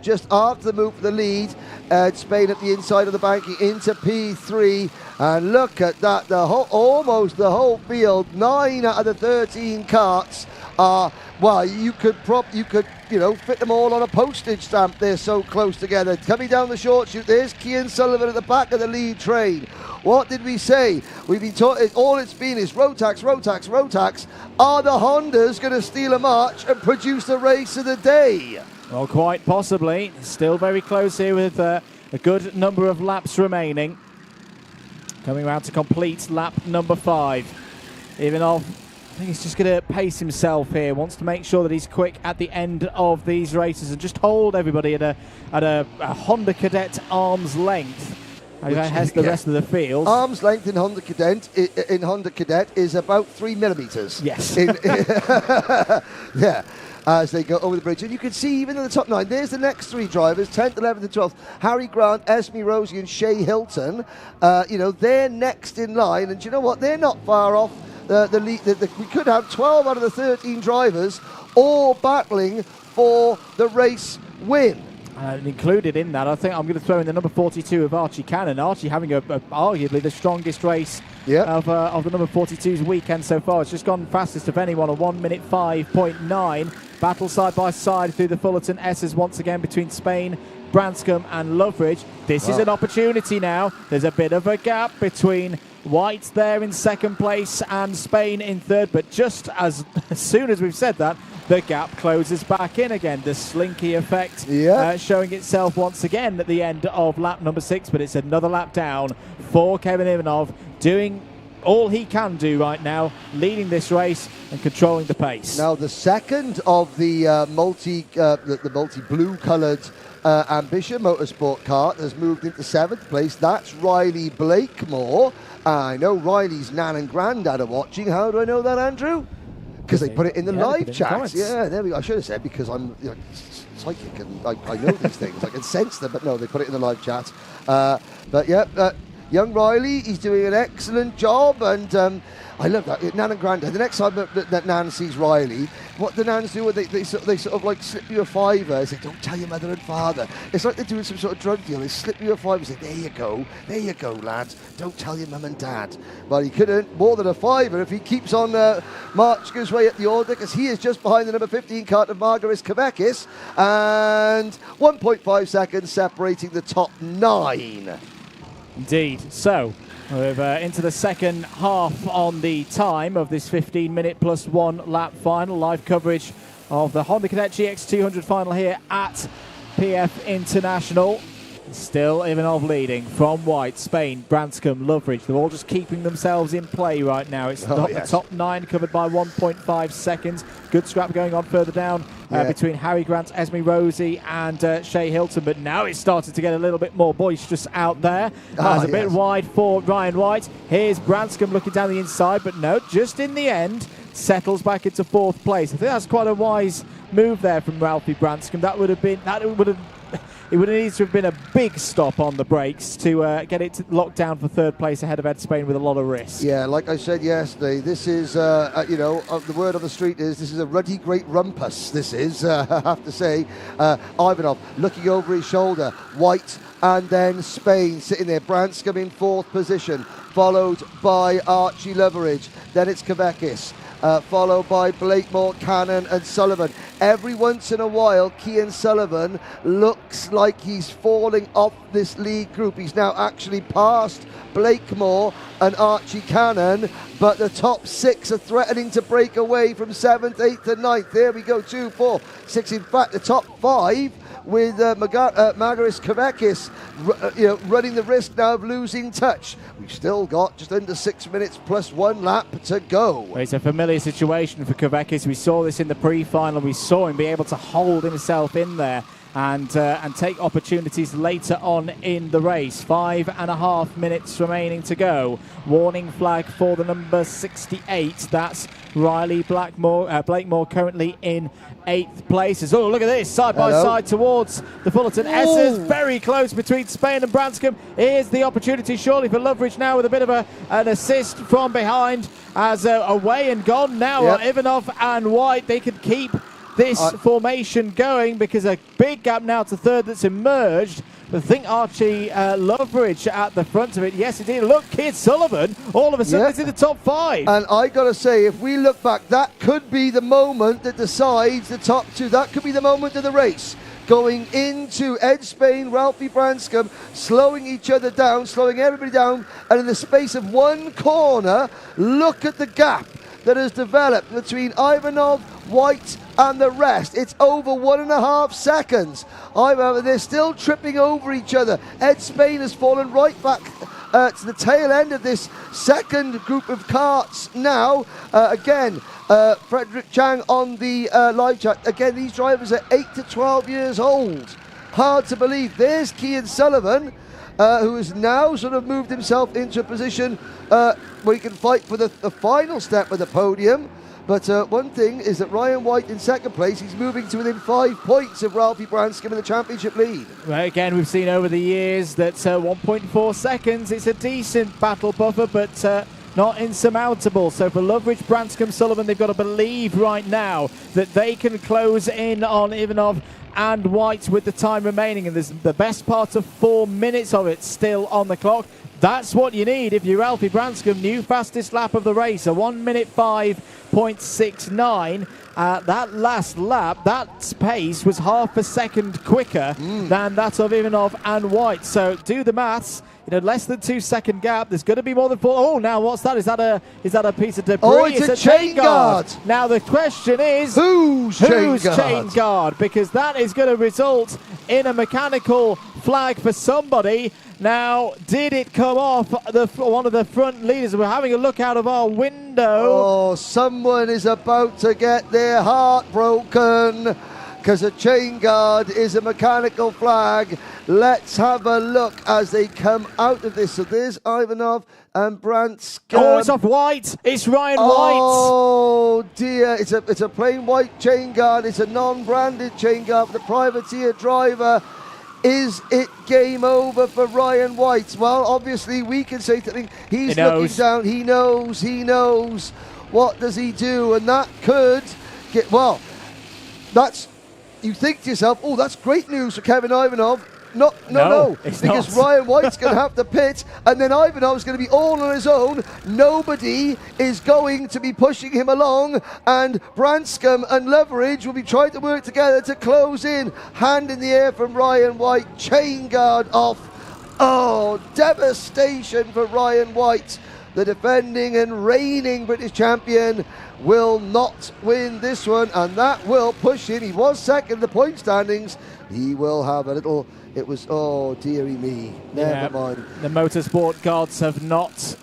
just after the move for the lead. Ed Spain at the inside of the banking into P3, and look at that, almost the whole field, 9 out of the 13 karts are, well, you could fit them all on a postage stamp. They're so close together. Coming down the short chute, there's Cian Sullivan at the back of the lead train. What did we say? We've been taught all it's been is Rotax, Rotax, Rotax. Are the Hondas going to steal a march and produce the race of the day? Well, quite possibly. Still very close here with a good number of laps remaining. Coming around to complete lap number 5. Ivanov, I think he's just going to pace himself here. Wants to make sure that he's quick at the end of these races and just hold everybody at a Honda Cadet arm's length. Has the rest of the field. Arm's length in Honda Cadet is about 3 millimeters. Yes. Yeah. As they go over the bridge. And you can see even in the top 9, there's the next 3 drivers, 10th, 11th and 12th. Harry Grant, Esme Rosie and Shea Hilton. They're next in line. And do you know what? They're not far off the lead. We could have 12 out of the 13 drivers all battling for the race win. And included in that, I think I'm going to throw in the number 42 of Archie Cannon. Archie having arguably the strongest race of the number 42's weekend so far. It's just gone fastest of anyone, a 1 minute 5.9. Battle side by side through the Fullerton S's once again between Spain, Branscombe and Loveridge. This is an opportunity now. There's a bit of a gap between White there in second place and Spain in third, but just as soon as we've said that, the gap closes back in again. The slinky effect showing itself once again at the end of lap number 6, but it's another lap down for Kevin Ivanov, doing all he can do right now, leading this race and controlling the pace. Now the second of the multi-blue coloured Ambition Motorsport kart has moved into 7th place. That's Riley Blakemore. I know Riley's nan and granddad are watching. How do I know that, Andrew? Because they put it in the live chat. Yeah, there we go. I should have said because I'm psychic and I know these things. I can sense them, but no, they put it in the live chat. Young Riley, he's doing an excellent job, and I love that. Nan and Granddad, the next time that Nan sees Riley, what the Nans do, they sort of like slip you a $5. They say, don't tell your mother and father. It's like they're doing some sort of drug deal. They slip you a $5 and say, there you go, lads. Don't tell your mum and dad. Well, he could earn more than a $5 if he keeps on marching his way up the order, because he is just behind the number 15 kart of Margaris Kvekis, and 1.5 seconds separating the top 9. Indeed. So we're into the second half on the time of this 15-minute plus 1 lap final. Live coverage of the Honda Cadet GX200 final here at PF International. Still Ivanov leading from White, Spain, Branscombe, Loveridge. They're all just keeping themselves in play right now. It's the top 9 covered by 1.5 seconds. Good scrap going on further down between Harry Grant, Esme Rosie and Shea Hilton. But now it's started to get a little bit more boisterous out there. It's a bit wide for Ryan White. Here's Branscombe looking down the inside, but no, just in the end, settles back into 4th place. I think that's quite a wise move there from Ralphie Branscombe. It would have needed to have been a big stop on the brakes to get it locked down for 3rd place ahead of Ed Spain with a lot of risk. Yeah, like I said yesterday, this is, the word on the street is this is a ruddy great rumpus. This is, I have to say. Ivanov looking over his shoulder. White and then Spain sitting there. Branscombe in 4th position, followed by Archie Loveridge. Then it's Kvekis. Followed by Blakemore, Cannon and Sullivan. Every once in a while, Cian Sullivan looks like he's falling off this lead group. He's now actually passed Blakemore and Archie Cannon, but the top 6 are threatening to break away from 7th, 8th and 9th. There we go, 2, 4, 6. In fact, the top 5 with Margaris Kvekis running the risk now of losing touch. We've still got just under 6 minutes plus 1 lap to go. It's a familiar situation for Kvekis. We saw this in the pre-final. We saw him be able to hold himself in there and take opportunities later on in the race. 5.5 minutes remaining to go. Warning flag for the number 68. That's Riley Blakemore currently in 8th place. Oh, look at this, side by side towards the Fullerton S's. Very close between Spain and Branscombe. Here's the opportunity surely for Loveridge now with a bit of an assist from behind as away and gone now are Ivanov and White. They can keep this formation going because a big gap now to third that's emerged. I think Archie Loveridge at the front of it. Yes, indeed. Look, Keir Sullivan, all of a sudden, is in the top 5. And I got to say, if we look back, that could be the moment that decides the top 2. That could be the moment of the race. Going into Ed Spain, Ralphie Branscombe, slowing each other down, slowing everybody down. And in the space of one corner, look at the gap that has developed between Ivanov, White and the rest. It's over 1.5 seconds. They're still tripping over each other. Ed Spain has fallen right back to the tail end of this second group of karts now. Frederick Chang on the live chat. Again, these drivers are 8 to 12 years old. Hard to believe. There's Keir Sullivan, who has now sort of moved himself into a position where he can fight for the final step of the podium. But one thing is that Ryan White in second place, he's moving to within 5 points of Ralphie Branscombe in the championship lead. Well, again, we've seen over the years that 1.4 seconds, it's a decent battle buffer, but not insurmountable. So for Loveridge, Branscombe, Sullivan, they've got to believe right now that they can close in on Ivanov and White with the time remaining, and there's the best part of 4 minutes of it still on the clock. That's what you need if you're Ralphie Branscombe. New fastest lap of the race, a 1:05.69. That last lap, that pace was half a second quicker than that of Ivanov and White. So do the maths. Less than 2 second gap. There's going to be more than 4. Oh, now what's that? Is that a piece of debris? Oh, it's a chain guard. Now the question is, who's chain guard? Because that is going to result in a mechanical flag for somebody. Now, did it come off one of the front leaders? We're having a look out of our window. Oh, someone is about to get their heart broken because a chain guard is a mechanical flag. Let's have a look as they come out of this. So there's Ivanov and Branscombe. Oh, it's off White. It's Ryan White. Oh dear, it's a plain white chain guard. It's a non-branded chain guard for the privateer driver. Is it game over for Ryan White? Well, obviously we can say something. He's looking down. He knows. What does he do? And that could get, well, that's, you think to yourself, oh, that's great news for Kevin Ivanov. No, because not. Ryan White's going to have to pit, and then Ivanov's going to be all on his own. Nobody is going to be pushing him along, and Branscombe and Loveridge will be trying to work together to close in. Hand in the air from Ryan White, chain guard off. Oh, devastation for Ryan White. The defending and reigning British champion will not win this one, and that will push him. He was second in the point standings. He will have a little... It was, oh, dearie me. Never mind. The motorsport gods have not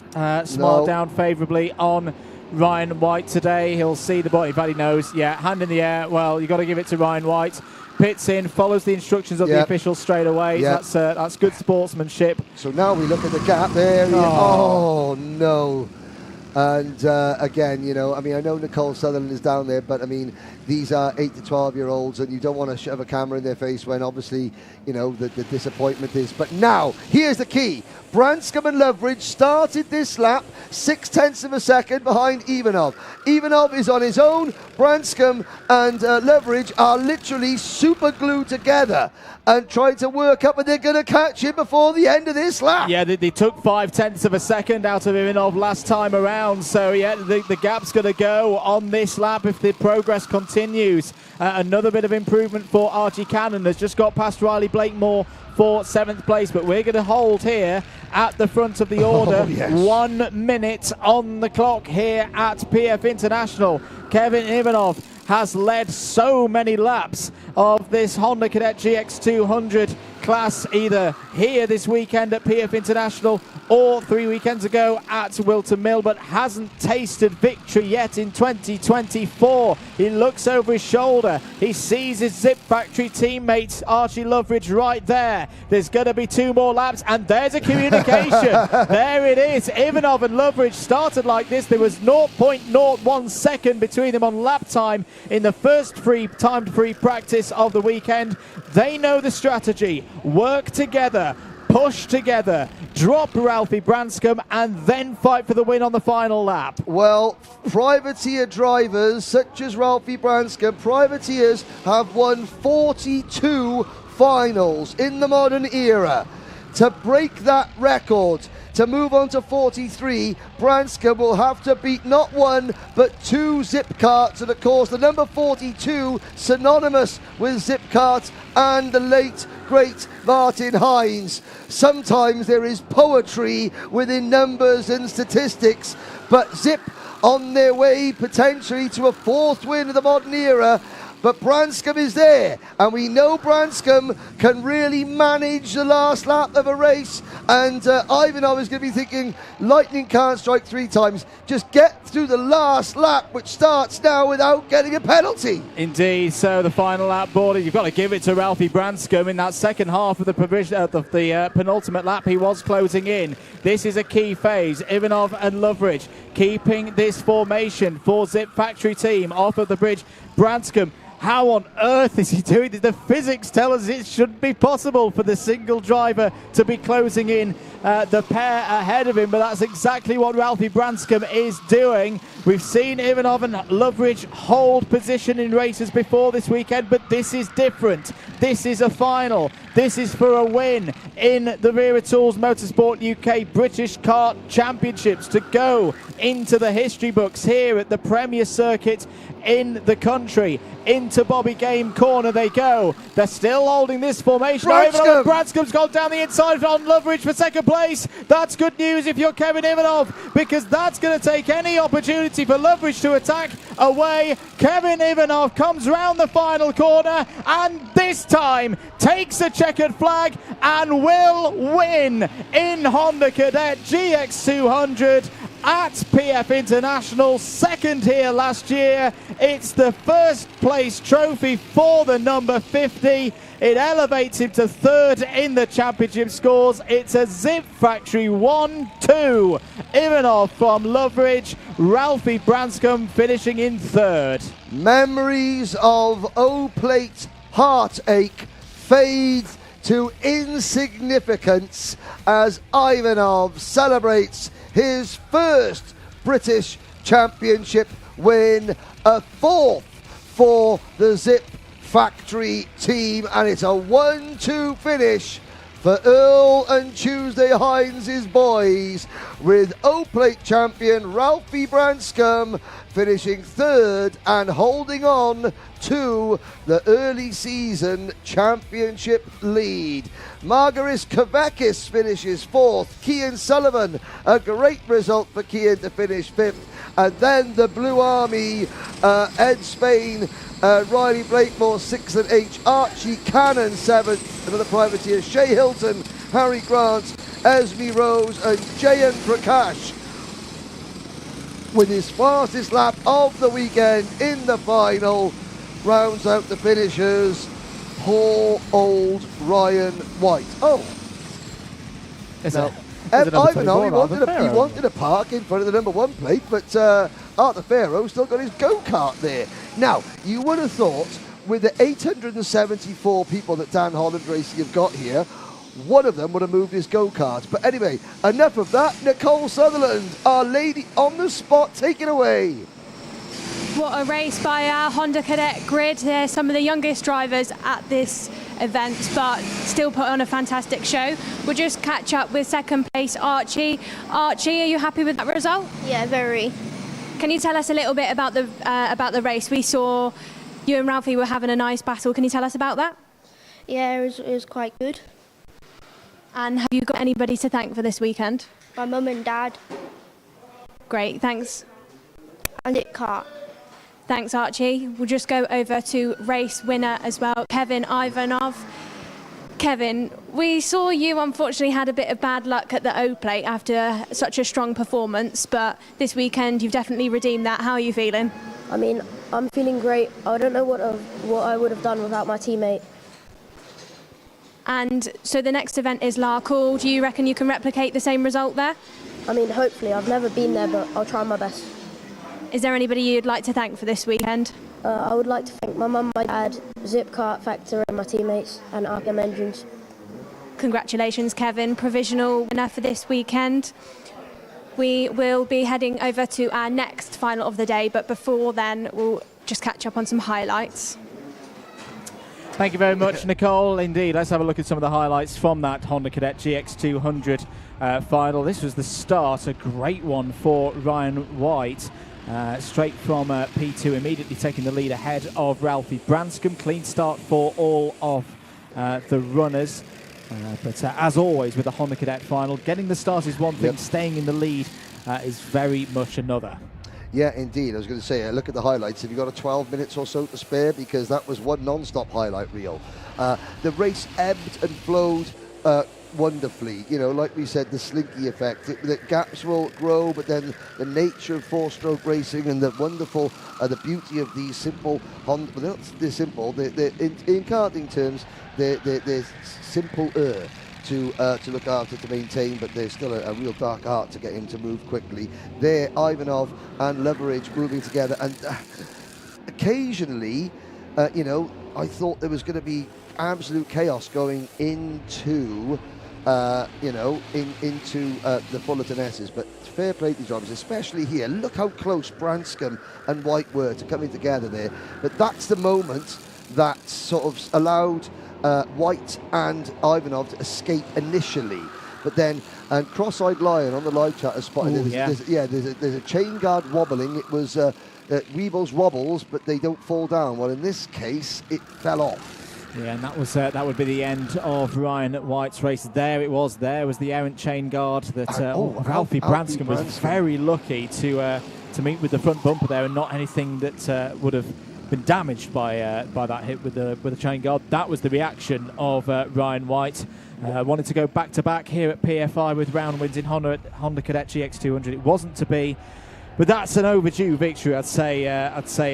smiled down favourably on Ryan White today. He'll see the body, but he knows, hand in the air. Well, you've got to give it to Ryan White. Pits in, follows the instructions of the officials straight away. That's good sportsmanship. So now we look at the gap there. Oh, no. And again, I know Nicole Sutherland is down there, but these are 8 to 12-year-olds, and you don't want to shove a camera in their face when obviously, the disappointment is. But now, here's the key. Branscombe and Loveridge started this lap 0.6 of a second behind Ivanov. Ivanov is on his own. Branscombe and Loveridge are literally super glued together and trying to work up, and they're going to catch him before the end of this lap. Yeah, they took 0.5 of a second out of Ivanov last time around. So, the gap's going to go on this lap if the progress continues. Another bit of improvement for Archie Cannon. Has just got past Riley Blakemore for 7th place, but we're going to hold here at the front of the order. 1 minute on the clock here at PF International. Kevin Ivanov has led so many laps of this Honda Cadet GX200 class either here this weekend at PF International or 3 weekends ago at Wilton Mill, but hasn't tasted victory yet in 2024. He looks over his shoulder. He sees his Zip Factory teammate Archie Loveridge right there. There's going to be 2 more laps, and there's a communication. There it is. Ivanov and Loveridge started like this. There was 0.01 second between them on lap time in the first timed free practice of the weekend. They know the strategy. Work together. Push together, drop Ralphie Branscombe, and then fight for the win on the final lap. Well, privateer drivers such as Ralphie Branscombe, privateers have won 42 finals in the modern era. To break that record, to move on to 43, Branscombe will have to beat not 1 but 2 Zip Karts, and of course the number 42 synonymous with Zip Karts and the late great Martin Hines. Sometimes there is poetry within numbers and statistics, but Zip on their way potentially to a 4th win of the modern era. But Branscombe is there, and we know Branscombe can really manage the last lap of a race. And Ivanov is going to be thinking, lightning can't strike 3 times. Just get through the last lap, which starts now without getting a penalty. Indeed, so the final lap boarded. You've got to give it to Ralphie Branscombe in that second half of the penultimate lap. He was closing in. This is a key phase. Ivanov and Loveridge keeping this formation for Zip Factory team off of the bridge. Branscombe, how on earth is he doing this? The physics tell us it shouldn't be possible for the single driver to be closing in the pair ahead of him, but that's exactly what Ralphie Branscombe is doing. We've seen Ivanov and Loveridge hold position in races before this weekend, but this is different. This is a final. This is for a win in the Wera Tools Motorsport UK British Kart Championships to go into the history books here at the Premier Circuit in the country. Into Bobby Game corner they go. They're still holding this formation. Branscombe. Branscombe's gone down the inside on Loveridge for second place. That's good news if you're Kevin Ivanov, because that's going to take any opportunity for Loveridge to attack away. Kevin Ivanov comes round the final corner and this time takes a checkered flag and will win in Honda Cadet GX200 at PF International, second here last year. It's the first place trophy for the number 50. It elevates him to 3rd in the championship scores. It's a Zip Factory 1-2. Ivanov from Loveridge, Ralphie Branscombe finishing in 3rd. Memories of O-Plate heartache fade to insignificance as Ivanov celebrates his first British Championship win, a 4th for the Zip Factory team, and it's a 1-2 finish for Earl and Tuesday Hines' boys, with O-Plate champion Ralphie Branscombe finishing 3rd and holding on to the early season championship lead. Margaris Kavakis finishes 4th. Kian Sullivan, a great result for Kian to finish 5th. And then the Blue Army, Ed Spain, Riley Blakemore 6th and H, Archie Cannon 7th, another privateer, Shay Hilton, Harry Grant, Esme Rose and Jayan Prakash with his fastest lap of the weekend in the final, rounds out the finishers. Poor old Ryan White. Oh, no. Ivanov, he wanted a park in front of the number 1 plate, but Arthur Farrow still got his go-kart there. Now, you would have thought with the 874 people that Dan Holland Racing have got here, one of them would have moved his go-kart. But anyway, enough of that. Nicole Sutherland, our lady on the spot, take it away. What a race by our Honda Cadet grid. They're some of the youngest drivers at this event, but still put on a fantastic show. We'll just catch up with second place Archie. Archie, are you happy with that result? Yeah, very. Can you tell us a little bit about the race? We saw you and Ralphie were having a nice battle. Can you tell us about that? Yeah, it was quite good. And have you got anybody to thank for this weekend? My mum and dad. Great, thanks. And it Kart. Thanks, Archie. We'll just go over to race winner as well, Kevin Ivanov. Kevin, we saw you unfortunately had a bit of bad luck at the O plate after such a strong performance, but this weekend you've definitely redeemed that. How are you feeling? I mean, I'm feeling great. I don't know what I would have done without my teammate. And so the next event is Larcool. Do you reckon you can replicate the same result there? I mean, hopefully. I've never been there, but I'll try my best. Is there anybody you'd like to thank for this weekend? I would like to thank my mum, my dad, Zip Kart Factor and my teammates, and RPM Engines. Congratulations, Kevin, provisional winner for this weekend. We will be heading over to our next final of the day, but before then, we'll just catch up on some highlights. Thank you very much, Nicole. Indeed, let's have a look at some of the highlights from that Honda Cadet GX200 final. This was the start, a great one for Ryan White. Straight from P2, immediately taking the lead ahead of Ralphie Branscombe. Clean start for all of the runners. But as always with the Honda Cadet final, getting the start is one thing, staying in the lead is very much another. Yeah, indeed. I was going to say, look at the highlights. Have you got a 12 minutes or so to spare? Because that was one non-stop highlight reel. The race ebbed and flowed wonderfully. You know, like we said, the slinky effect. The gaps will grow, but then the nature of four-stroke racing and the wonderful, the beauty of these simple Honda. Well, they're simple. In karting terms, they're simpler to look after, to maintain, but there's still a real dark art to get him to move quickly. There, Ivanov and Loveridge moving together, and occasionally, you know, I thought there was going to be absolute chaos going into, you know, into the Fullerton S's, but fair play to these drivers, especially here. Look how close Branscombe and White were to coming together there. But that's the moment that sort of allowed White and Ivanov to escape initially. But then, and Cross-Eyed Lion on the live chat has spotted there's a chain guard wobbling. It was Weebles wobbles, but they don't fall down. Well, in this case, it fell off. Yeah, and that would be the end of Ryan White's race. There was the errant chain guard that Ralphie Branscombe was very lucky to meet with the front bumper there, and not anything that would have been damaged by that hit with the chain guard. That was the reaction of Ryan White. Wanted to go back to back here at PFI with round wins in Honda Cadet GX200. It wasn't to be. But that's an overdue victory, I'd say,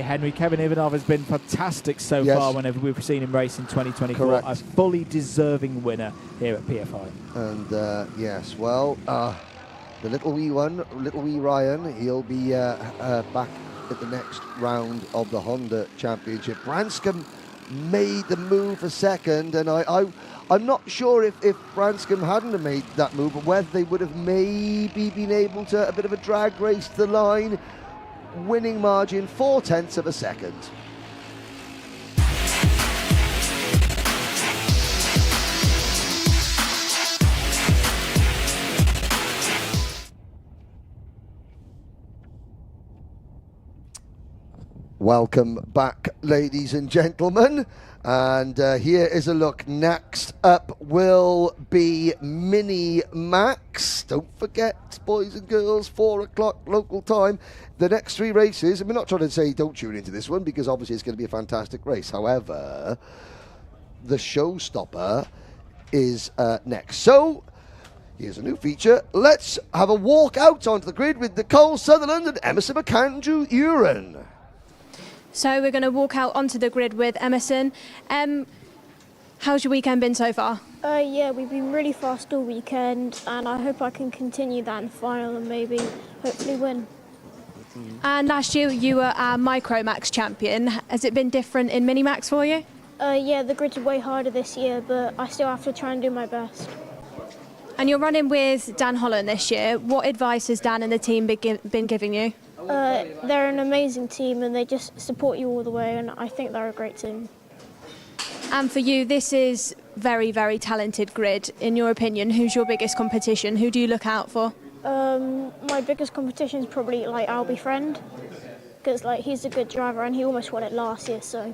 Henry. Kevin Ivanov has been fantastic so far whenever we've seen him race in 2024. Correct. A fully deserving winner here at PFI. And yes, well, the little wee Ryan, he'll be back at the next round of the Honda Championship. Branscombe made the move a second, and I'm not sure if Branscombe hadn't have made that move, but whether they would have maybe been able to, a bit of a drag race to the line, winning margin 0.4 of a second. Welcome back, ladies and gentlemen. And here is a look. Next up will be Minimax. Don't forget, boys and girls, 4 o'clock local time. The next 3 races, and we're not trying to say don't tune into this one, because obviously it's going to be a fantastic race. However, the showstopper is next. So, here's a new feature. Let's have a walk out onto the grid with Nicole Sutherland and Emerson McAndrew-Uren. So we're going to walk out onto the grid with Emerson. How's your weekend been so far? Yeah, we've been really fast all weekend, and I hope I can continue that in the final and maybe hopefully win. And last year you were our MicroMax champion. Has it been different in Minimax for you? Yeah, the grids are way harder this year, but I still have to try and do my best. And you're running with Dan Holland this year. What advice has Dan and the team been giving you? They're an amazing team, and they just support you all the way, and I think they're a great team. And for you, this is very, very talented grid. In your opinion, who's your biggest competition? Who do you look out for? My biggest competition is probably like Albie Friend, because like he's a good driver and he almost won it last year. So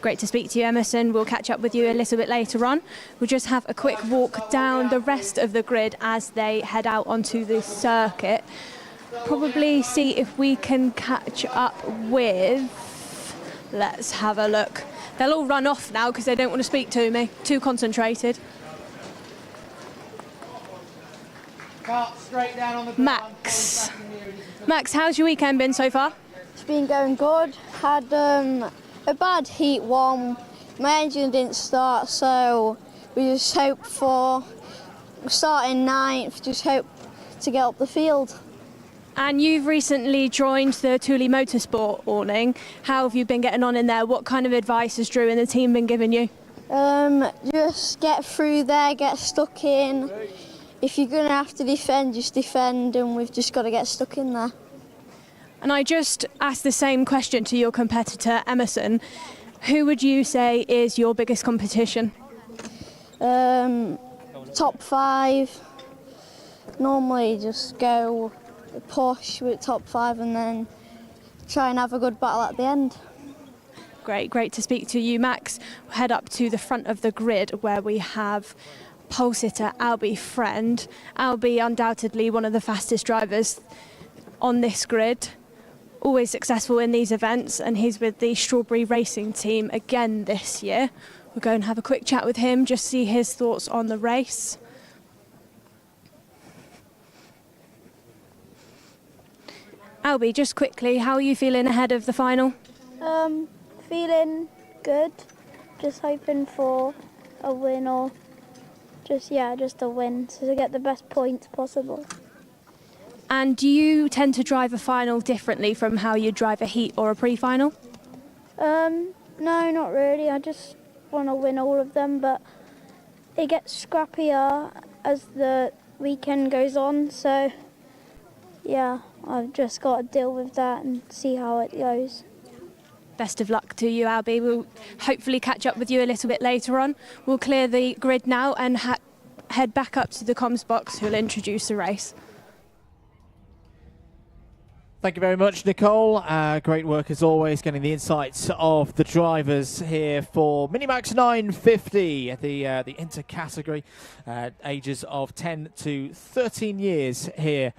great to speak to you, Emerson. We'll catch up with you a little bit later on. We'll just have a quick walk down the rest of the grid as they head out onto the circuit. Probably see if we can catch up with Let's have a look. They'll all run off now because they don't want to speak to me. Too concentrated. Straight down on the Max. Max, how's your weekend been so far? It's been going good. Had a bad heat one. My engine didn't start, so we just hoped for starting 9th, just hope to get up the field. And you've recently joined the Thule Motorsport awning. How have you been getting on in there? What kind of advice has Drew and the team been giving you? Just get through there, get stuck in. If you're going to have to defend, just defend, and we've just got to get stuck in there. And I just asked the same question to your competitor, Emerson. Who would you say is your biggest competition? Top 5. Normally just go push with top 5 and then try and have a good battle at the end. Great to speak to you, Max. We'll head up to the front of the grid where we have pole sitter Albie Friend. Albie, undoubtedly one of the fastest drivers on this grid, always successful in these events, and he's with the Strawberry Racing team again this year. We'll go and have a quick chat with him, just see his thoughts on the race. Albie, just quickly, how are you feeling ahead of the final? Feeling good. Just hoping for a win or just a win, so to get the best points possible. And do you tend to drive a final differently from how you drive a heat or a pre-final? No, not really. I just want to win all of them, but it gets scrappier as the weekend goes on, so yeah, I've just got to deal with that and see how it goes. Best of luck to you, Albie. We'll hopefully catch up with you a little bit later on. We'll clear the grid now and head back up to the comms box, who'll introduce the race. Thank you very much, Nicole. Great work as always, getting the insights of the drivers here for Minimax 950, the inter-category, ages of 10 to 13 years here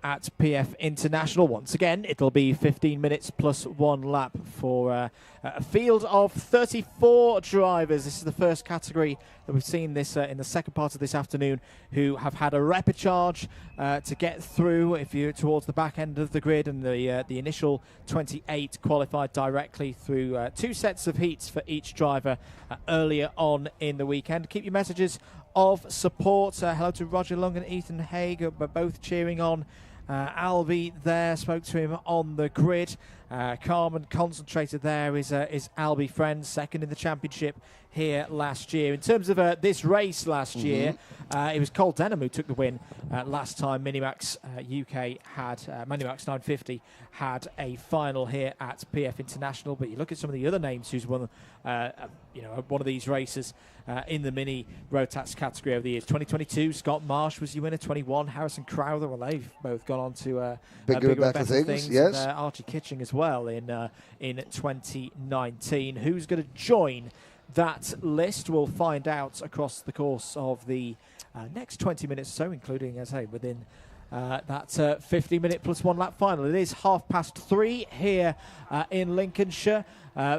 at PF International. Once again, it'll be 15 minutes plus 1 lap for a field of 34 drivers. This is the first category that we've seen this in the second part of this afternoon, who have had a repechage to get through if you're towards the back end of the grid, and the initial 28 qualified directly through 2 sets of heats for each driver earlier on in the weekend. Keep your messages of support. Hello to Roger Lung and Ethan Haig, who are both cheering on Albie there. Spoke to him on the grid. Calm and concentrated there is Albie Friend, second in the championship here last year. In terms of this race last year, it was Cole Denham who took the win last time. Minimax UK had, Minimax 950 had a final here at PF International, but you look at some of the other names who's won one of these races in the mini Rotax category over the years. 2022, Scott Marsh was your winner. 21, Harrison Crowther. Well, they've both gone on to bigger and better things. Yes. And, Archie Kitching as well in 2019. Who's going to join that list? We'll find out across the course of the next 20 minutes or so, including, as I say, within that 50-minute plus 1 lap final. It is 3:30 here in Lincolnshire.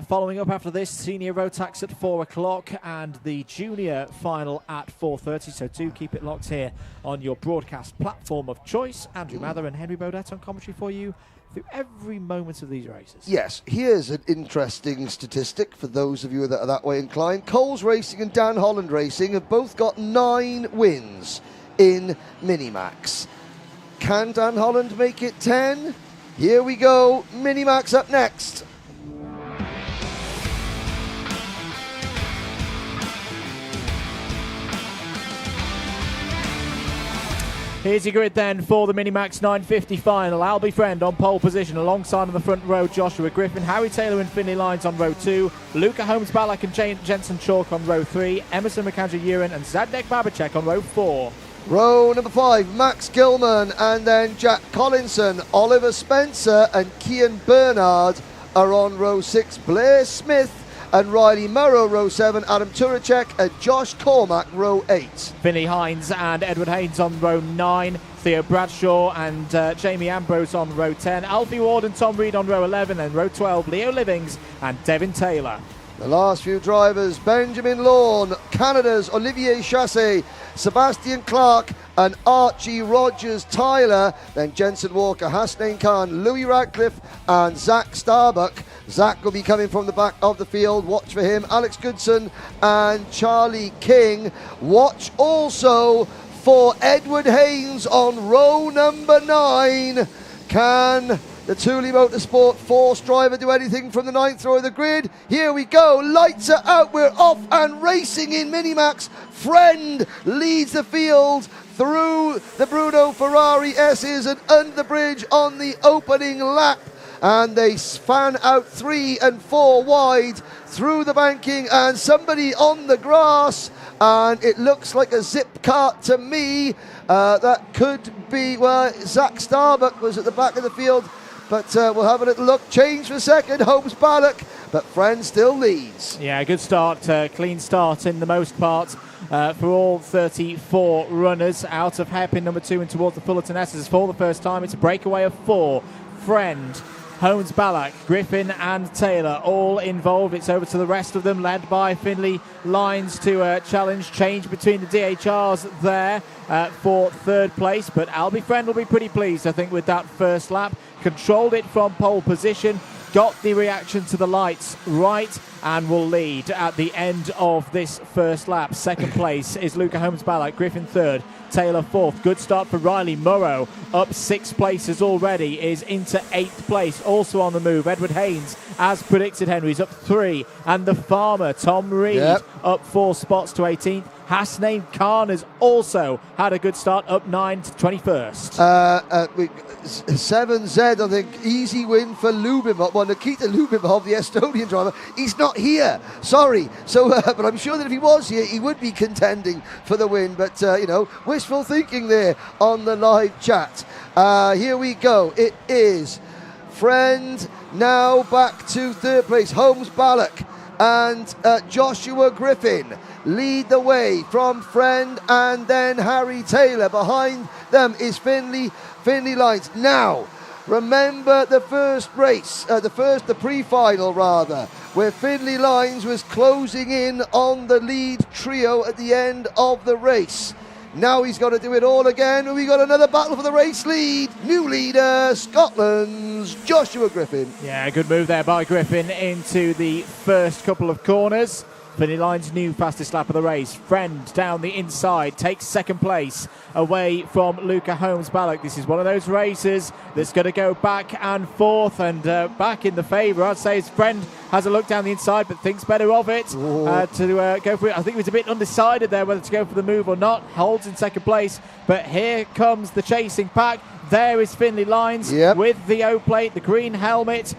Following up after this, senior Rotax at 4 o'clock and the junior final at 4:30. So do keep it locked here on your broadcast platform of choice. Andrew Mather and Henry Beaudette on commentary for you through every moment of these races. Yes, here's an interesting statistic for those of you that are that way inclined. Coles Racing and Dan Holland Racing have both got 9 wins in Minimax. Can Dan Holland make it 10? Here we go. Minimax up next. Here's your grid then for the Minimax 950 final. Albie Friend on pole position alongside on the front row Joshua Griffin, Harry Taylor and Finley Lyons on row 2, Luca Holmes-Ballack and Jensen Chalk on row 3, Emerson McAndrew-Uren and Zadek Babacek on row 4. Row number 5, Max Gilman and then Jack Collinson, Oliver Spencer and Kian Bernard are on row 6. Blair Smith and Riley Murrow, row 7, Adam Turacek and Josh Cormack, row 8. Finley Hines and Edward Haynes on row 9. Theo Bradshaw and Jamie Ambrose on row 10. Alfie Ward and Tom Reed on row 11. And row 12, Leo Livings and Devin Taylor. The last few drivers, Benjamin Lawn, Canada's Olivier Chassé, Sebastian Clark and Archie Rogers-Tyler, then Jensen Walker, Hasnain Khan, Louis Radcliffe and Zach Starbuck. Zach will be coming from the back of the field, watch for him. Alex Goodson and Charlie King. Watch also for Edward Haynes on row number 9. Can the Thule Motorsport Force driver do anything from the 9th row of the grid? Here we go, lights are out, we're off and racing in Minimax. Friend leads the field through the Bruno Ferrari S's and under the bridge on the opening lap. And they fan out 3 and 4 wide through the banking and somebody on the grass. And it looks like a zip cart to me. That could be, well, Zach Starbuck was at the back of the field. But we'll have a little look. Change for second, Holmes Paddock, but Friend still leads. Yeah, good start, clean start in the most part for all 34 runners. Out of hairpin number 2 and towards the Fullerton S's for the first time. It's a breakaway of 4. Friend, Holmes Ballack, Griffin and Taylor all involved. It's over to the rest of them, led by Finley Lines to challenge. Change between the DHRs there for third place. But Albie Friend will be pretty pleased, I think, with that first lap. Controlled it from pole position, got the reaction to the lights right, and will lead at the end of this first lap. Second place is Luca Holmes Ballack, Griffin third, Taylor fourth. Good start for Riley Murrow, up 6 places already, is into 8th place. Also on the move, Edward Haynes, as predicted, Henry's up 3, and the farmer Tom Reed up 4 spots to 18th. Hasnain Khan has also had a good start, up 9 to 21st. 7Z, I think, easy win for Lubimov. Well, Nikita Lubimov, the Estonian driver, he's not here. Sorry. So, but I'm sure that if he was here, he would be contending for the win. But, wishful thinking there on the live chat. Here we go. It is Friend now back to third place. Holmes Ballack and Joshua Griffin lead the way from Friend, and then Harry Taylor. Behind them is Finley Lines. Now, remember the first race, the pre-final rather, where Finley Lines was closing in on the lead trio at the end of the race. Now he's got to do it all again, and we got another battle for the race lead. New leader, Scotland's Joshua Griffin. Yeah, good move there by Griffin into the first couple of corners. Finley Lines' new fastest lap of the race. Friend down the inside takes second place away from Luca Holmes Ballack. This is one of those races that's going to go back and forth, and back in the favour, I'd say. His Friend has a look down the inside but thinks better of it to go for it. I think he was a bit undecided there whether to go for the move or not. Holds in second place, but here comes the chasing pack. There is Finley Lines with the O-plate, the green helmet.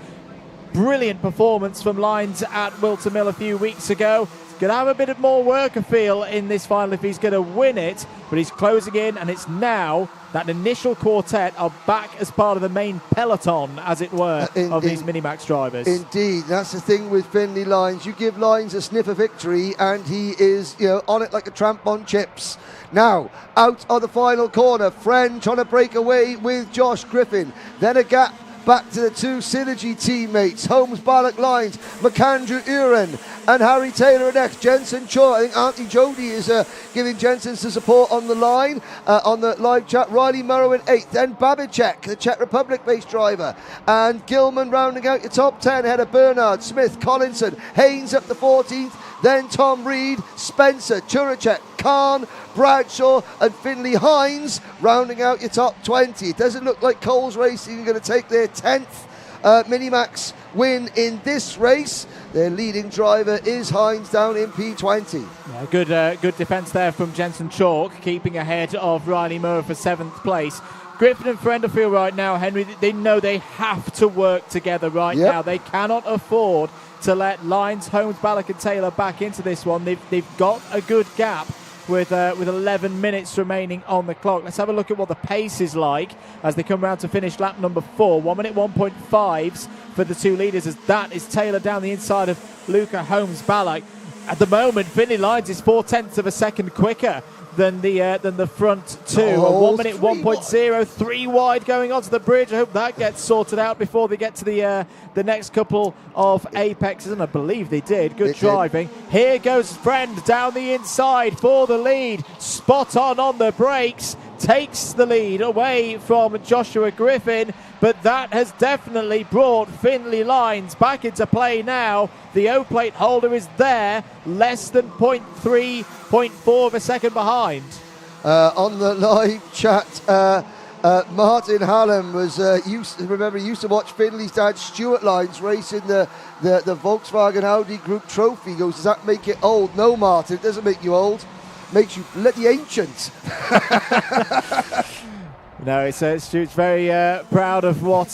Brilliant performance from Lines at Wilton Mill a few weeks ago. He's going to have a bit more work, I feel, in this final if he's going to win it, but he's closing in, and it's now that initial quartet are back as part of the main peloton, as it were, of these Minimax drivers. Indeed, that's the thing with Finley Lines. You give Lines a sniff of victory, and he is, on it like a tramp on chips. Now, out of the final corner, Friend trying to break away with Josh Griffin. Then a gap back to the 2 Synergy teammates, Holmes Ballack Lines, McAndrew Uren and Harry Taylor are next. Jensen Cho, I think Auntie Jody is giving Jensen some support on the line, on the live chat. Riley Murrow in 8th, then Babicek, the Czech Republic based driver, and Gilman rounding out your top 10 ahead of Bernard, Smith, Collinson, Haynes up to 14th, then Tom Reed, Spencer, Turacek, Khan, Bradshaw and Finley Hines rounding out your top 20. It doesn't look like Coles Racing are going to take their 10th Minimax win in this race. Their leading driver is Hines down in P20. Yeah, good defence there from Jensen Chalk, keeping ahead of Riley Murrow for 7th place. Griffin and Friend feel right now, Henry, they know they have to work together right now. They cannot afford to let Lines, Holmes, Ballack and Taylor back into this one. They've got a good gap with 11 minutes remaining on the clock. Let's have a look at what the pace is like as they come round to finish lap number 4. 1 minute 1.5s for the two leaders, as that is Taylor down the inside of Luca Holmes-Balak. At the moment, Finley Lyons is 0.4 of a second quicker than the front two. Oh, 1 minute 1.0, 3 wide going onto the bridge. I hope that gets sorted out before they get to the next couple of apexes, and I believe they did. Good driving. Here goes Friend down the inside for the lead. Spot on the brakes. Takes the lead away from Joshua Griffin, but that has definitely brought Finley Lyons back into play now. The O-plate holder is there, less than 0.3, 0.4 of a second behind. On the live chat, Martin Hallam was used to watch Finley's dad Stuart Lyons race in the Volkswagen Audi Group Trophy. He goes, does that make it old? No, Martin, it doesn't make you old. Makes you bloody ancient. No, Stuart's very proud of what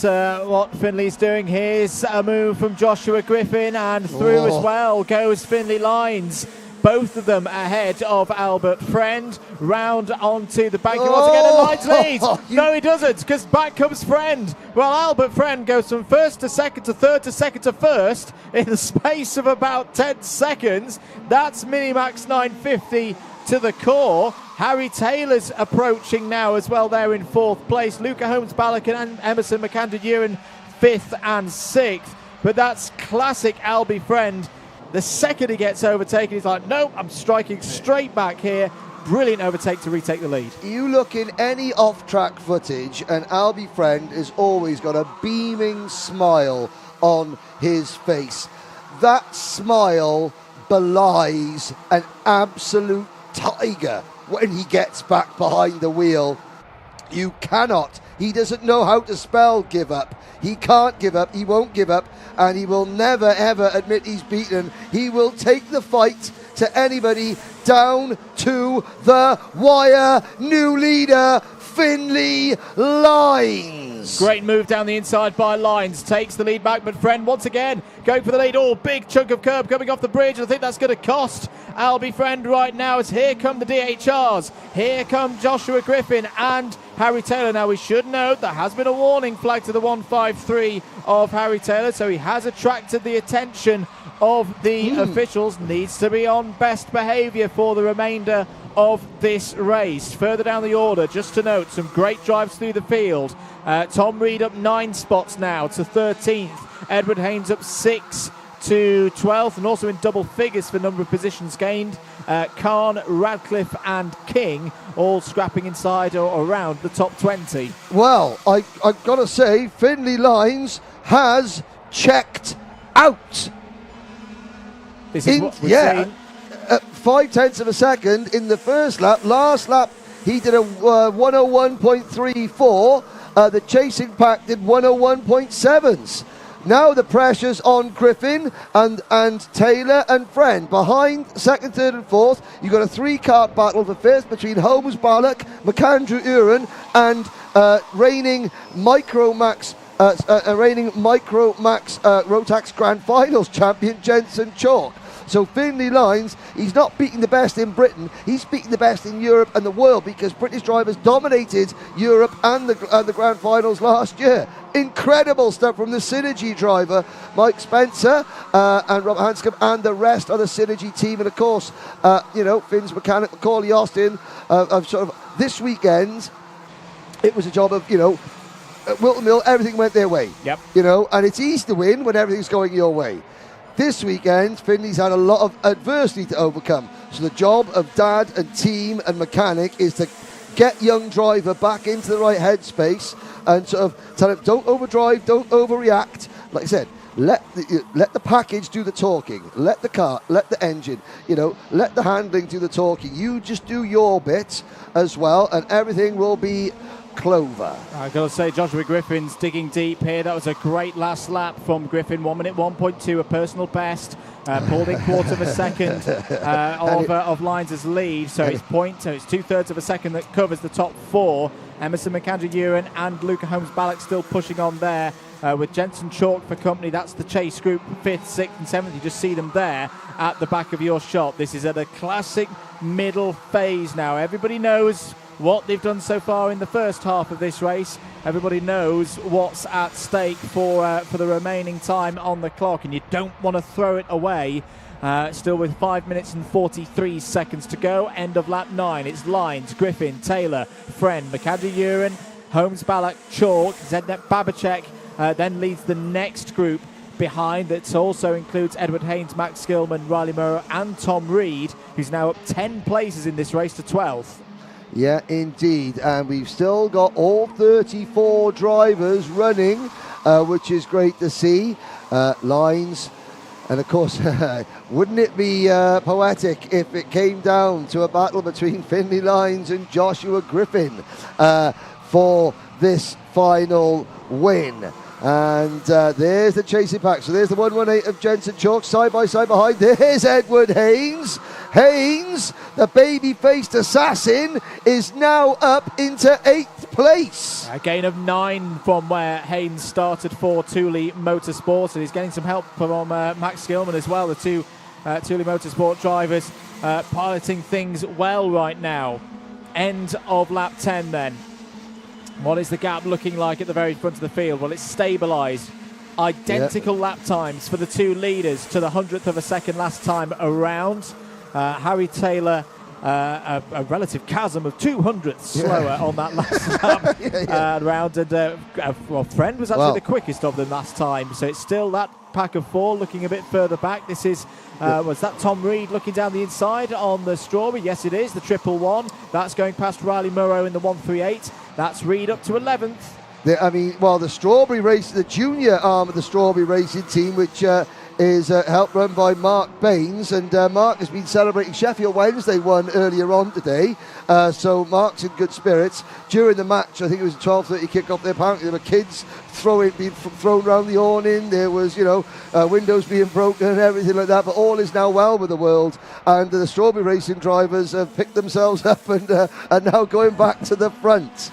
Finley's doing. Here's a move from Joshua Griffin, and through as well goes Finley Lyons. Both of them ahead of Albert Friend. Round onto the bank. He wants to get a Lyons lead. No, he doesn't, because back comes Friend. Well, Albert Friend goes from first to second to third to second to first in the space of about 10 seconds. That's Minimax 950 to the core. Harry Taylor's approaching now as well there in 4th place. Luca Holmes-Balak and Emerson McAndrew-Uren 5th and 6th. But that's classic Albie Friend. The second he gets overtaken, he's like, nope, I'm striking straight back here. Brilliant overtake to retake the lead. You look in any off-track footage and Albie Friend has always got a beaming smile on his face. That smile belies an absolute tiger when he gets back behind the wheel. You cannot. He doesn't know how to spell give up. He can't give up. He won't give up. And he will never, ever admit he's beaten. He will take the fight to anybody down to the wire. New leader, Finley Lyons. Great move down the inside by Lyons. Takes the lead back, but Friend once again going for the lead. Oh, big chunk of curb coming off the bridge. I think that's going to cost Albie Friend right now, as here come the DHRs. Here come Joshua Griffin and Harry Taylor. Now, we should note there has been a warning flag to the 153 of Harry Taylor, so he has attracted the attention of the officials. Needs to be on best behaviour for the remainder of this race. Further down the order, just to note, some great drives through the field. Tom Reed up 9 spots now to 13th. Edward Haynes up 6 to 12th, and also in double figures for number of positions gained. Khan, Radcliffe and King all scrapping inside or around the top 20. Well, I've got to say, Finley Lyons has checked out. This is what we've seen. 0.5 of a second in the first lap. Last lap, he did a 101.34. The chasing pack did 101.7s. Now the pressure's on Griffin and Taylor and Friend. Behind second, third and fourth, you've got a 3-kart battle for fifth between Holmes-Balak, McAndrew-Uren and reigning MicroMax Rotax Grand Finals champion Jensen Chalk. So Finley Lyons, he's not beating the best in Britain, he's beating the best in Europe and the world, because British drivers dominated Europe and the Grand Finals last year. Incredible stuff from the Synergy driver, Mike Spencer and Rob Hanscom, and the rest of the Synergy team. And of course, Finn's mechanic, Macaulay Austin, of sort of this weekend, it was a job of, Wilton Mill, everything went their way. Yep. And it's easy to win when everything's going your way. This weekend, Finley's had a lot of adversity to overcome. So the job of dad and team and mechanic is to get young driver back into the right headspace and sort of tell him, don't overdrive, don't overreact. Like I said, let the package do the talking. Let the car, let the engine, let the handling do the talking. You just do your bit as well, and everything will be clover. I've got to say, Joshua Griffin's digging deep here. That was a great last lap from Griffin. 1 minute 1.2, a personal best. Pulled in quarter of a second of Lyons' lead. So it's 2/3 of a second that covers the top 4. Emerson McAndrew-Uren and Luca Holmes-Balak still pushing on there with Jensen Chalk for company. That's the chase group, 5th, 6th and 7th. You just see them there at the back of your shot. This is at a classic middle phase now. Everybody knows what they've done so far in the first half of this race. Everybody knows what's at stake for the remaining time on the clock, and you don't want to throw it away. Still with 5 minutes and 43 seconds to go. End of lap 9. It's Lines, Griffin, Taylor, Friend, McAdoo-Uren, Holmes, Ballack, Chalk, Zednek, Babacek then leads the next group behind. That also includes Edward Haynes, Max Skillman, Riley Murrow and Tom Reed, who's now up 10 places in this race to 12th. Yeah, indeed. And we've still got all 34 drivers running, which is great to see. Lines. And of course, wouldn't it be poetic if it came down to a battle between Finley Lines and Joshua Griffin for this final win? And there's the chasing pack. So there's the 118 of Jensen Chalk side by side behind. There's Edward Haynes. Haynes, the baby-faced assassin, is now up into 8th place. A gain of 9 from where Haynes started for Thule Motorsport, and he's getting some help from Max Skillman as well. The two Thule Motorsport drivers piloting things well right now. End of lap 10 then. What is the gap looking like at the very front of the field? Well, it's stabilised. Identical lap times for the two leaders to the 100th of a second last time around. Harry Taylor, a relative chasm of 200ths slower on that last lap round. And Friend was actually the quickest of them last time. So it's still that pack of 4 looking a bit further back. This is, was that Tom Reed looking down the inside on the Strawberry? Yes, it is. The 111. That's going past Riley Murrow in the 138. That's Reed up to 11th. The Strawberry race, the junior arm of the Strawberry racing team, which is helped run by Mark Baines, and Mark has been celebrating Sheffield Wednesday won earlier on today, so Mark's in good spirits. During the match, I think it was 12:30 kick-off there, apparently there were kids being thrown around the awning, there was, windows being broken and everything like that, but all is now well with the world, and the Strawberry racing drivers have picked themselves up and are now going back to the front.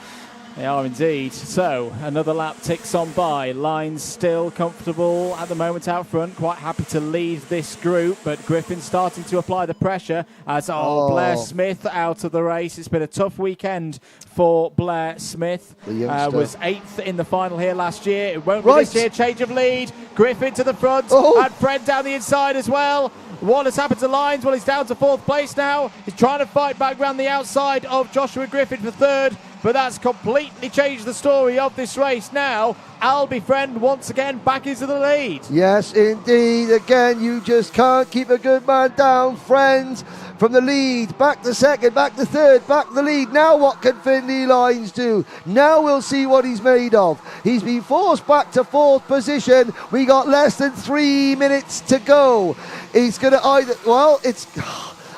They are indeed. So another lap ticks on by. Lines still comfortable at the moment out front, quite happy to lead this group, but Griffin starting to apply the pressure as Blair Smith out of the race. It's been a tough weekend for Blair Smith. Was 8th in the final here last year. It won't be this year. Change of lead. Griffin to the front and Fred down the inside as well. What has happened to Lines? Well, he's down to 4th place now. He's trying to fight back round the outside of Joshua Griffin for 3rd. But that's completely changed the story of this race now. Albie Friend once again back into the lead. Yes, indeed. Again, you just can't keep a good man down. Friend from the lead, back to 2nd, back to 3rd, back to the lead. Now what can Finley Lines do? Now we'll see what he's made of. He's been forced back to 4th position. We got less than 3 minutes to go. He's going to either,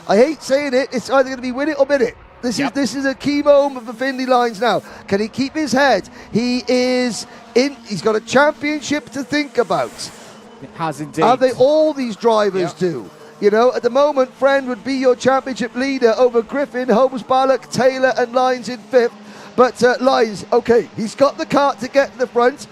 I hate saying it, it's either going to be win it or bin it. This is a key moment for Finley Lines now. Can he keep his head? He's got a championship to think about. It has indeed. Have they all these drivers do? At the moment, Friend would be your championship leader over Griffin, Holmes, Ballack, Taylor and Lines in 5th. But Lines, he's got the kart to get to the front,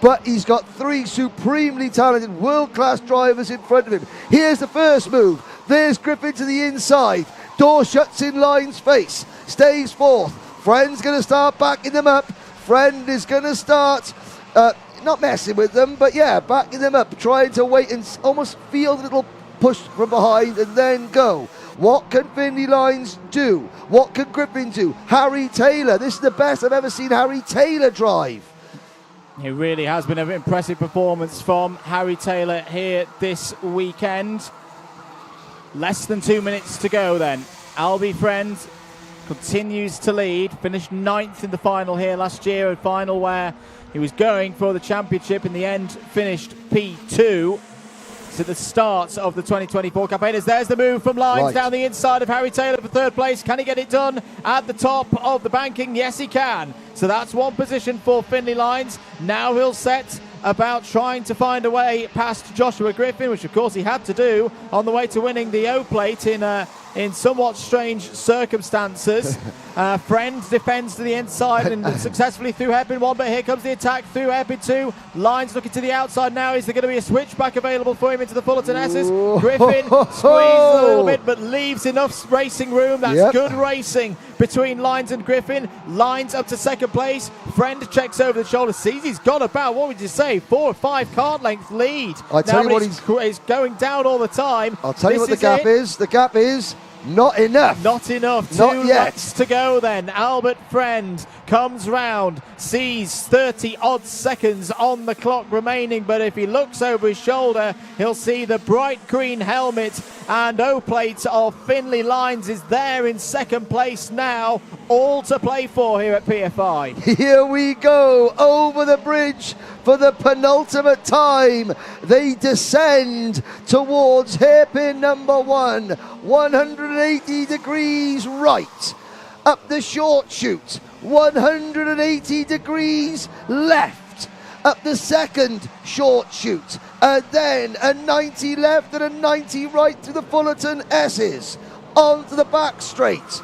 but he's got 3 supremely talented world-class drivers in front of him. Here's the first move. There's Griffin to the inside. Door shuts in Lines' face. Stays 4th. Friend's going to start backing them up. Friend is going to start not messing with them, but backing them up, trying to wait and almost feel the little push from behind and then go. What can Finley Lines do? What can Griffin do? Harry Taylor. This is the best I've ever seen Harry Taylor drive. It really has been an impressive performance from Harry Taylor here this weekend. Less than 2 minutes to go then. Albie Friend continues to lead. Finished 9th in the final here last year, a final where he was going for the championship. In the end, finished P2. So the start of the 2024 campaign. As there's the move from Lines down the inside of Harry Taylor for 3rd place. Can he get it done at the top of the banking? Yes, he can. So that's one position for Finley Lines. Now he'll set about trying to find a way past Joshua Griffin, which of course he had to do on the way to winning the O-Plate in in somewhat strange circumstances. Friend defends to the inside and successfully through hairpin 1, but here comes the attack through hairpin 2. Lines looking to the outside now. Is there going to be a switchback available for him into the Fullerton S's? Griffin squeezes a little bit, but leaves enough racing room. That's good racing between Lines and Griffin. Lines up to second place. Friend checks over the shoulder, sees he's got about, what would you say, 4 or 5 kart length lead. I tell you what, he's going down all the time. I'll tell you what the gap is. The gap is not enough. Not enough. Not 2 yet. laps to go then. Albert Friend comes round, sees 30-odd seconds on the clock remaining, but if he looks over his shoulder, he'll see the bright green helmet and O-plate of Finlay Lines is there in second place now. All to play for here at PFI. Here we go, over the bridge for the penultimate time. They descend towards hairpin number 1, 180 degrees right. Up the short chute, 180 degrees left. Up the second short chute, and then a 90 left and a 90 right to the Fullerton S's. Onto the back straight.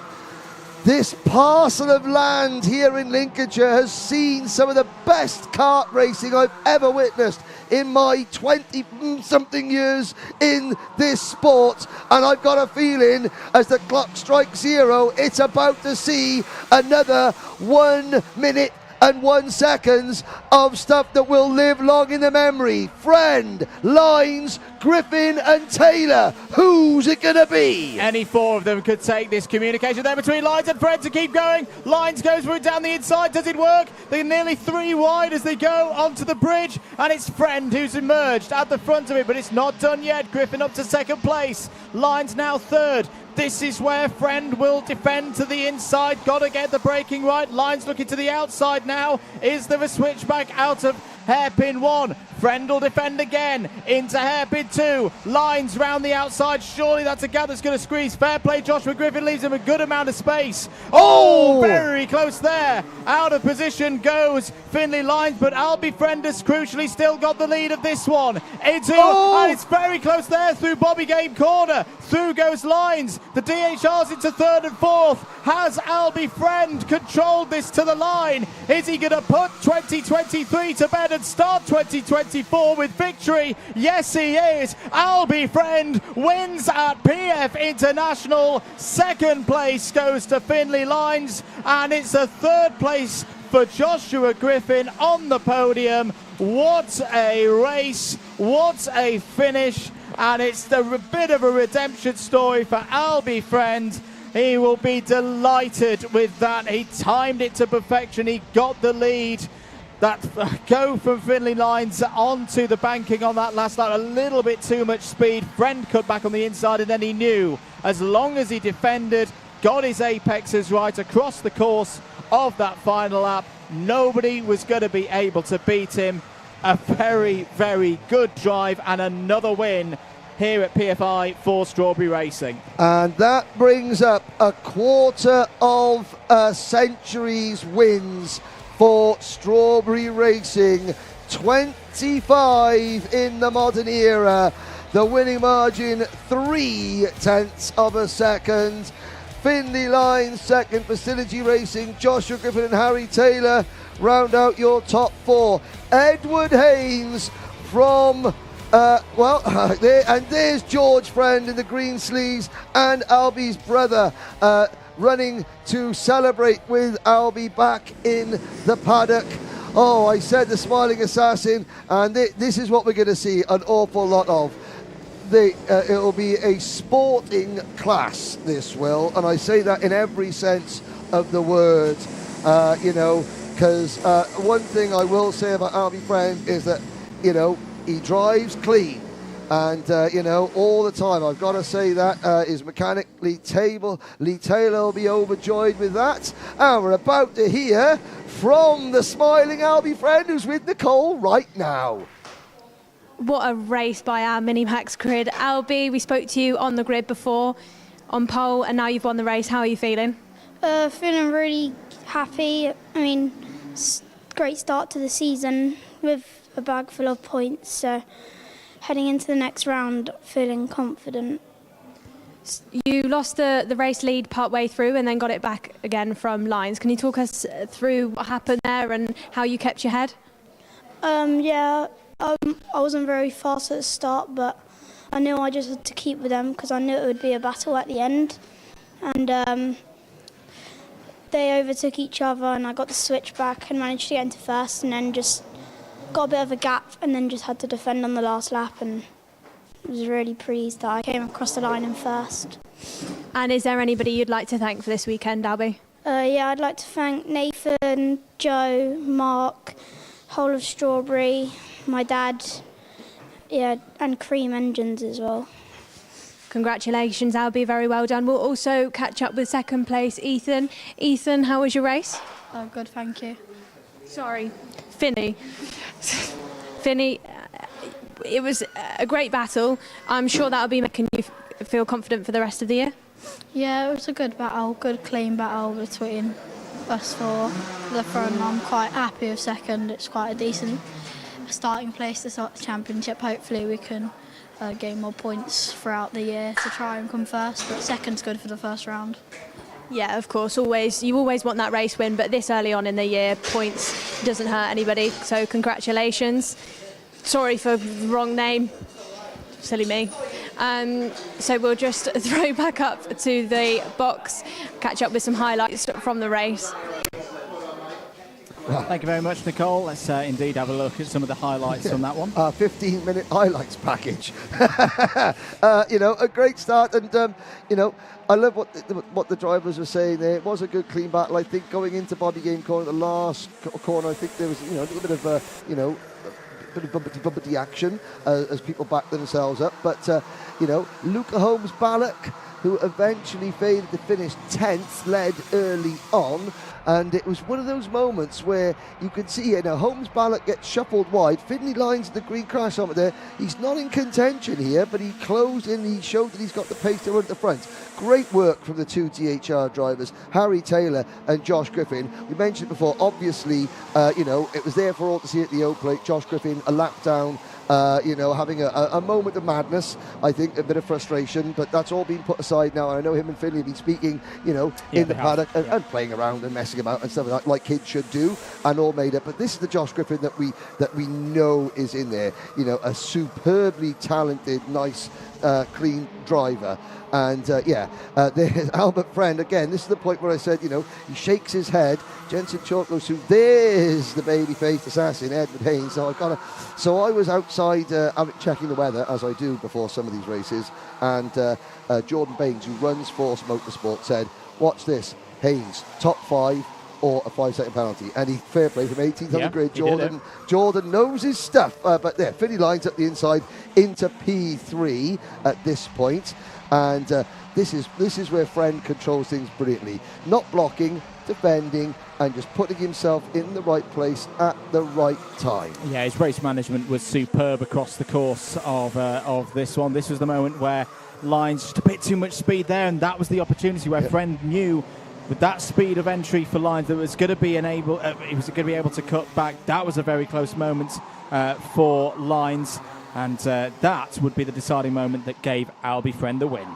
This parcel of land here in Lincolnshire has seen some of the best kart racing I've ever witnessed in my 20-something years in this sport. And I've got a feeling as the clock strikes 0, it's about to see another 1 minute and 1 second of stuff that will live long in the memory. Friend, Lines, Griffin and Taylor. Who's it going to be? Any 4 of them could take this communication there between Lines and Friend to keep going. Lines goes for it down the inside. Does it work? They're nearly 3 wide as they go onto the bridge, and it's Friend who's emerged at the front of it, but it's not done yet. Griffin up to second place. Lines now third. This is where Friend will defend to the inside. Got to get the braking right. Lines looking to the outside now. Is there a switchback out of hairpin 1? Friend will defend again into hairpin 2. Lines round the outside. Surely that's a gap that's going to squeeze. Fair play. Joshua Griffin leaves him a good amount of space. Oh, very close there. Out of position goes Finlay Lines, but Albie Friend has crucially still got the lead of this one. And it's very close there through Bobby Game corner. Through goes Lines. The DHR's into third and fourth. Has Albie Friend controlled this to the line? Is he going to put 2023 to bed and start 2024 with victory? Yes, he is. Albie Friend wins at PF International. Second place goes to Finlay Lines, and it's a third place for Joshua Griffin on the podium. What a race. What a finish. And it's the bit of a redemption story for Albie Friend. He will be delighted with that. He timed it to perfection. He got the lead. That go from Finlay Lines onto the banking on that last lap. A little bit too much speed. Friend cut back on the inside, and then he knew as long as he defended, got his apexes right across the course of that final lap, nobody was going to be able to beat him. A very, very good drive and another win here at PFI for Strawberry Racing. And that brings up a quarter of a century's wins for Strawberry Racing. 25 in the modern era. The winning margin 0.3 of a second. Finlay Lines second for Synergy Racing. Joshua Griffin and Harry Taylor round out your top 4. Edward Haynes from there's George Friend in the green sleeves and Albie's brother running to celebrate with Albie back in the paddock. Oh, I said the smiling assassin, and this is what we're going to see an awful lot of. It'll be a sporting class, this will, and I say that in every sense of the word, because one thing I will say about Albie Friend is that, he drives clean. And, all the time, I've got to say that his mechanic, Lee Taylor, will be overjoyed with that. And we're about to hear from the smiling Albie Friend, who's with Nicole right now. What a race by our Minimax grid. Albie, we spoke to you on the grid before, on pole, and now you've won the race. How are you feeling? Feeling really happy. I mean, great start to the season with a bag full of points. So heading into the next round, feeling confident. You lost the race lead partway through and then got it back again from lines. Can you talk us through what happened there and how you kept your head? I wasn't very fast at the start, but I knew I just had to keep with them because I knew it would be a battle at the end. And they overtook each other and I got the switch back and managed to get into first, and then just got a bit of a gap and then just had to defend on the last lap, and was really pleased that I came across the line in first. And is there anybody you'd like to thank for this weekend, Albie? I'd like to thank Nathan, Joe, Mark, Whole of Strawberry, my dad, and Cream Engines as well. Congratulations, Albie, very well done. We'll also catch up with second place, Ethan. Ethan, how was your race? Good, thank you. Sorry, Finney. Finney, it was a great battle. I'm sure that'll be making you feel confident for the rest of the year. Yeah, it was a good battle, good clean battle between us four. The front, I'm quite happy with second. It's quite a decent starting place to start the championship. Hopefully we can gain more points throughout the year to try and come first, but second's good for the first round. Yeah, of course, you always want that race win, but this early on in the year, points doesn't hurt anybody, so congratulations. Sorry for the wrong name, silly me. So we'll just throw back up to the box, catch up with some highlights from the race. Thank you very much, Nicole. Let's indeed have a look at some of the highlights from that one. 15-minute highlights package. A great start, and I love what the drivers were saying there. It was a good clean battle. I think going into Bobby Game Corner, the last corner, I think there was a little bit of bumpety action as people backed themselves up. But Luca Holmes-Ballock, who eventually faded to finish 10th, led early on. And it was one of those moments where you could see, Holmes-Ballock gets shuffled wide. Finley Lines the green crash on it there. He's not in contention here, but he closed in. He showed that he's got the pace to run at the front. Great work from the two DHR drivers, Harry Taylor and Josh Griffin. We mentioned before, obviously, it was there for all to see at the O plate. Josh Griffin, a lap down, having a moment of madness, I think, a bit of frustration, but that's all been put aside now. I know him and Finley have been speaking, in the paddock and playing around and messing about and stuff like kids should do, and all made up. But this is the Josh Griffin that we know is in there, a superbly talented, nice, clean driver. And there's Albert Friend again. This is the point where I said, he shakes his head. Jensen Chalk goes through. There's the baby-faced assassin, Edward Haynes. So I was outside checking the weather, as I do before some of these races. And Jordan Baines, who runs Force Motorsport, said, "Watch this, Haynes, top 5 or a 5-second penalty." And he fair play from 18th on the grid. Jordan knows his stuff. But there, Finley Lines up the inside into P3 at this point. And this is where Friend controls things brilliantly. Not blocking, defending, and just putting himself in the right place at the right time. Yeah, his race management was superb across the course of this one. This was the moment where Lines just a bit too much speed there, and that was the opportunity where Friend knew with that speed of entry for Lines that was going to be he was going to be able to cut back. That was a very close moment for Lines. And that would be the deciding moment that gave Albie Friend the win.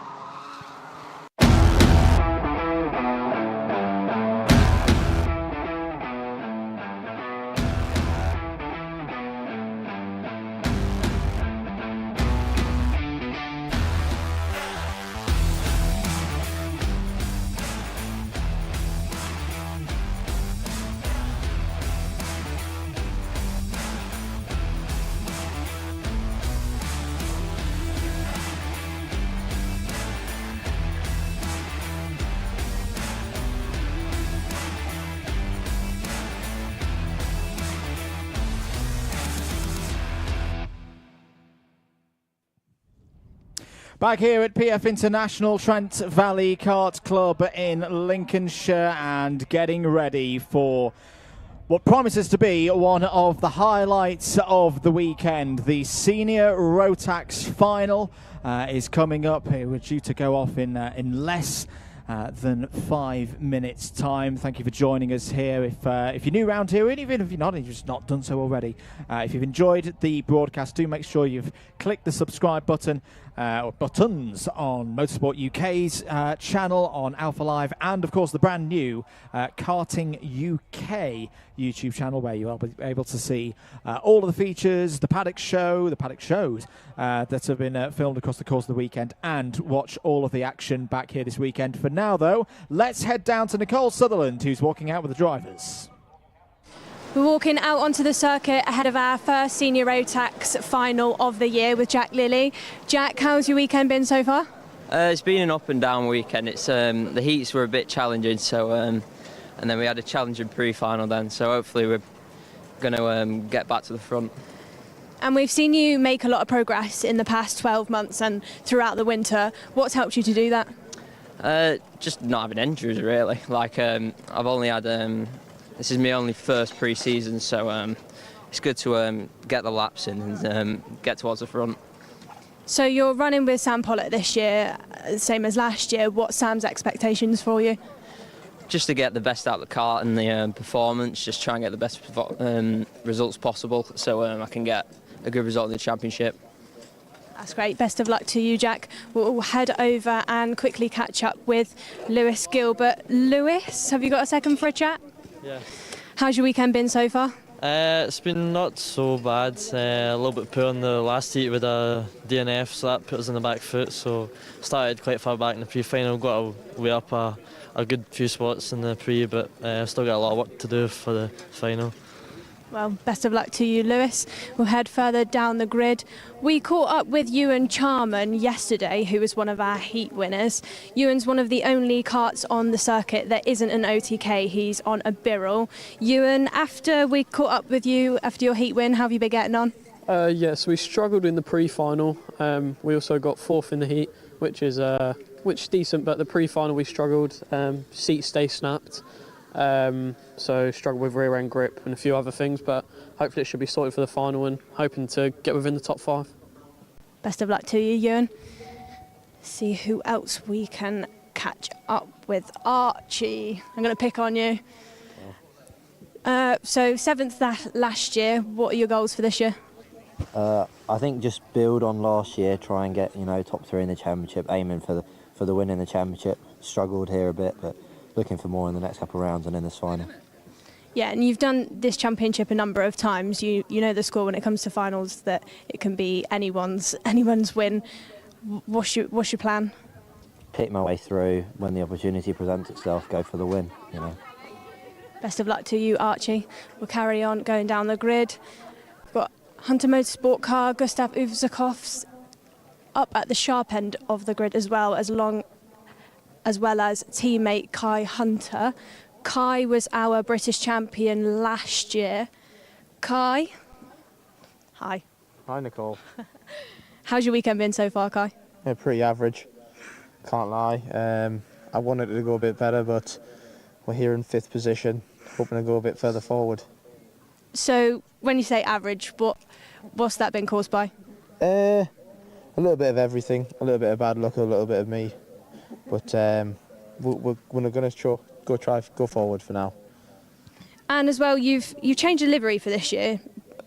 Back here at PF International, Trent Valley Kart Club in Lincolnshire, and getting ready for what promises to be one of the highlights of the weekend. The Senior Rotax Final is coming up. We're due to go off in less than 5 minutes time. Thank you for joining us here. If you're new around here, and even if you're not, and you've just not done so already, if you've enjoyed the broadcast, do make sure you've clicked the subscribe button or buttons on Motorsport UK's channel on Alpha Live, and of course the brand new Karting UK YouTube channel, where you'll be able to see all of the features, the Paddock Show, the Paddock Shows that have been filmed across the course of the weekend, and watch all of the action back here this weekend. For now, though, let's head down to Nicole Sutherland, who's walking out with the drivers. We're walking out onto the circuit ahead of our first senior Rotax final of the year with Jack Lilly. Jack, how's your weekend been so far? It's been an up and down weekend. It's the heats were a bit challenging, so and then we had a challenging pre-final then. So hopefully we're going to get back to the front. And we've seen you make a lot of progress in the past 12 months and throughout the winter. What's helped you to do that? Just not having injuries, really. Like I've only had. This is my only first pre-season, so it's good to get the laps in and get towards the front. So you're running with Sam Pollitt this year, same as last year. What's Sam's expectations for you? Just to get the best out of the kart and the performance, just try and get the best results possible, so I can get a good result in the championship. That's great. Best of luck to you, Jack. We'll head over and quickly catch up with Lewis Gilbert. Lewis, have you got a second for a chat? Yeah. How's your weekend been so far? It's been not so bad. A little bit poor in the last heat with a DNF, so that put us in the back foot. So started quite far back in the pre-final, got way up a good few spots in the pre, but still got a lot of work to do for the final. Well, best of luck to you, Lewis. We'll head further down the grid. We caught up with Ewan Charman yesterday, who was one of our heat winners. Ewan's one of the only karts on the circuit that isn't an OTK. He's on a Birrell. Ewan, after we caught up with you after your heat win, how have you been getting on? Yes, we struggled in the pre-final. We also got fourth in the heat, which is decent, but the pre-final we struggled. Seats stay snapped. So struggled with rear end grip and a few other things, but hopefully it should be sorted for the final and hoping to get within the top 5. Best of luck to you, Ewan. See who else we can catch up with. Archie, I'm going to pick on you. So 7th last year, what are your goals for this year? I think just build on last year, try and get top 3 in the championship, aiming for the win in the championship. Struggled here a bit, but looking for more in the next couple of rounds and in this final. Yeah, and you've done this championship a number of times. You know the score when it comes to finals, that it can be anyone's win. What's your plan? Pick my way through. When the opportunity presents itself, go for the win. Best of luck to you, Archie. We'll carry on going down the grid. We've got Hunter Motorsport car, Gustav Uvzakov's up at the sharp end of the grid as well as teammate Kai Hunter. Kai was our British champion last year. Kai, hi. Hi, Nicole. How's your weekend been so far, Kai? Yeah, pretty average, can't lie. I wanted it to go a bit better, but we're here in 5th position, hoping to go a bit further forward. So when you say average, what's that been caused by? A little bit of everything, a little bit of bad luck, a little bit of me. But we're going to go forward for now. And as well, you've changed the livery for this year.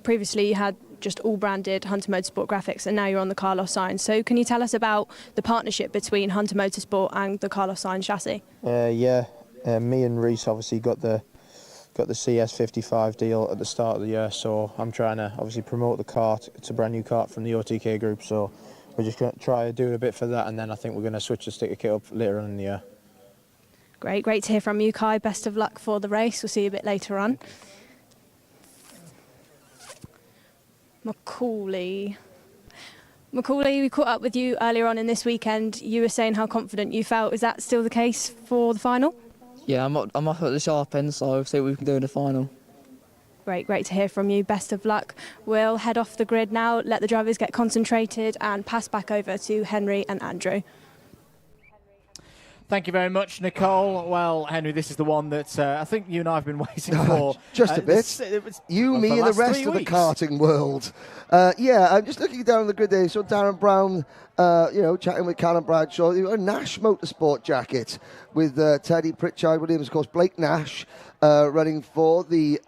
Previously, you had just all branded Hunter Motorsport graphics, and now you're on the Carlos Sainz. So can you tell us about the partnership between Hunter Motorsport and the Carlos Sainz chassis? Me and Reese obviously got the CS55 deal at the start of the year, so I'm trying to obviously promote the kart. It's a brand new kart from the OTK group, so we're just going to try to do a bit for that, and then I think we're going to switch the sticker kit up later on in the year. Great to hear from you, Kai. Best of luck for the race. We'll see you a bit later on. Macaulay, we caught up with you earlier on in this weekend. You were saying how confident you felt. Is that still the case for the final? Yeah, I'm up at the sharp end, so I'll see what we can do in the final. Great to hear from you. Best of luck. We'll head off the grid now, let the drivers get concentrated and pass back over to Henry and Andrew. Thank you very much, Nicole. Well, Henry, this is the one that I think you and I have been waiting for. Just a bit. You, me, and the rest of the karting world. I'm just looking down the grid there. So Darren Brown, chatting with Callum Bradshaw. A Nash Motorsport jacket with Teddy Pritchard Williams, of course. Blake Nash running for the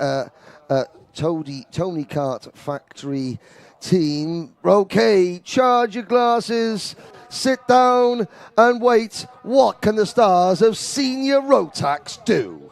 Tony Kart Factory team. Okay, charge your glasses. Sit down and wait. What can the stars of Senior Rotax do?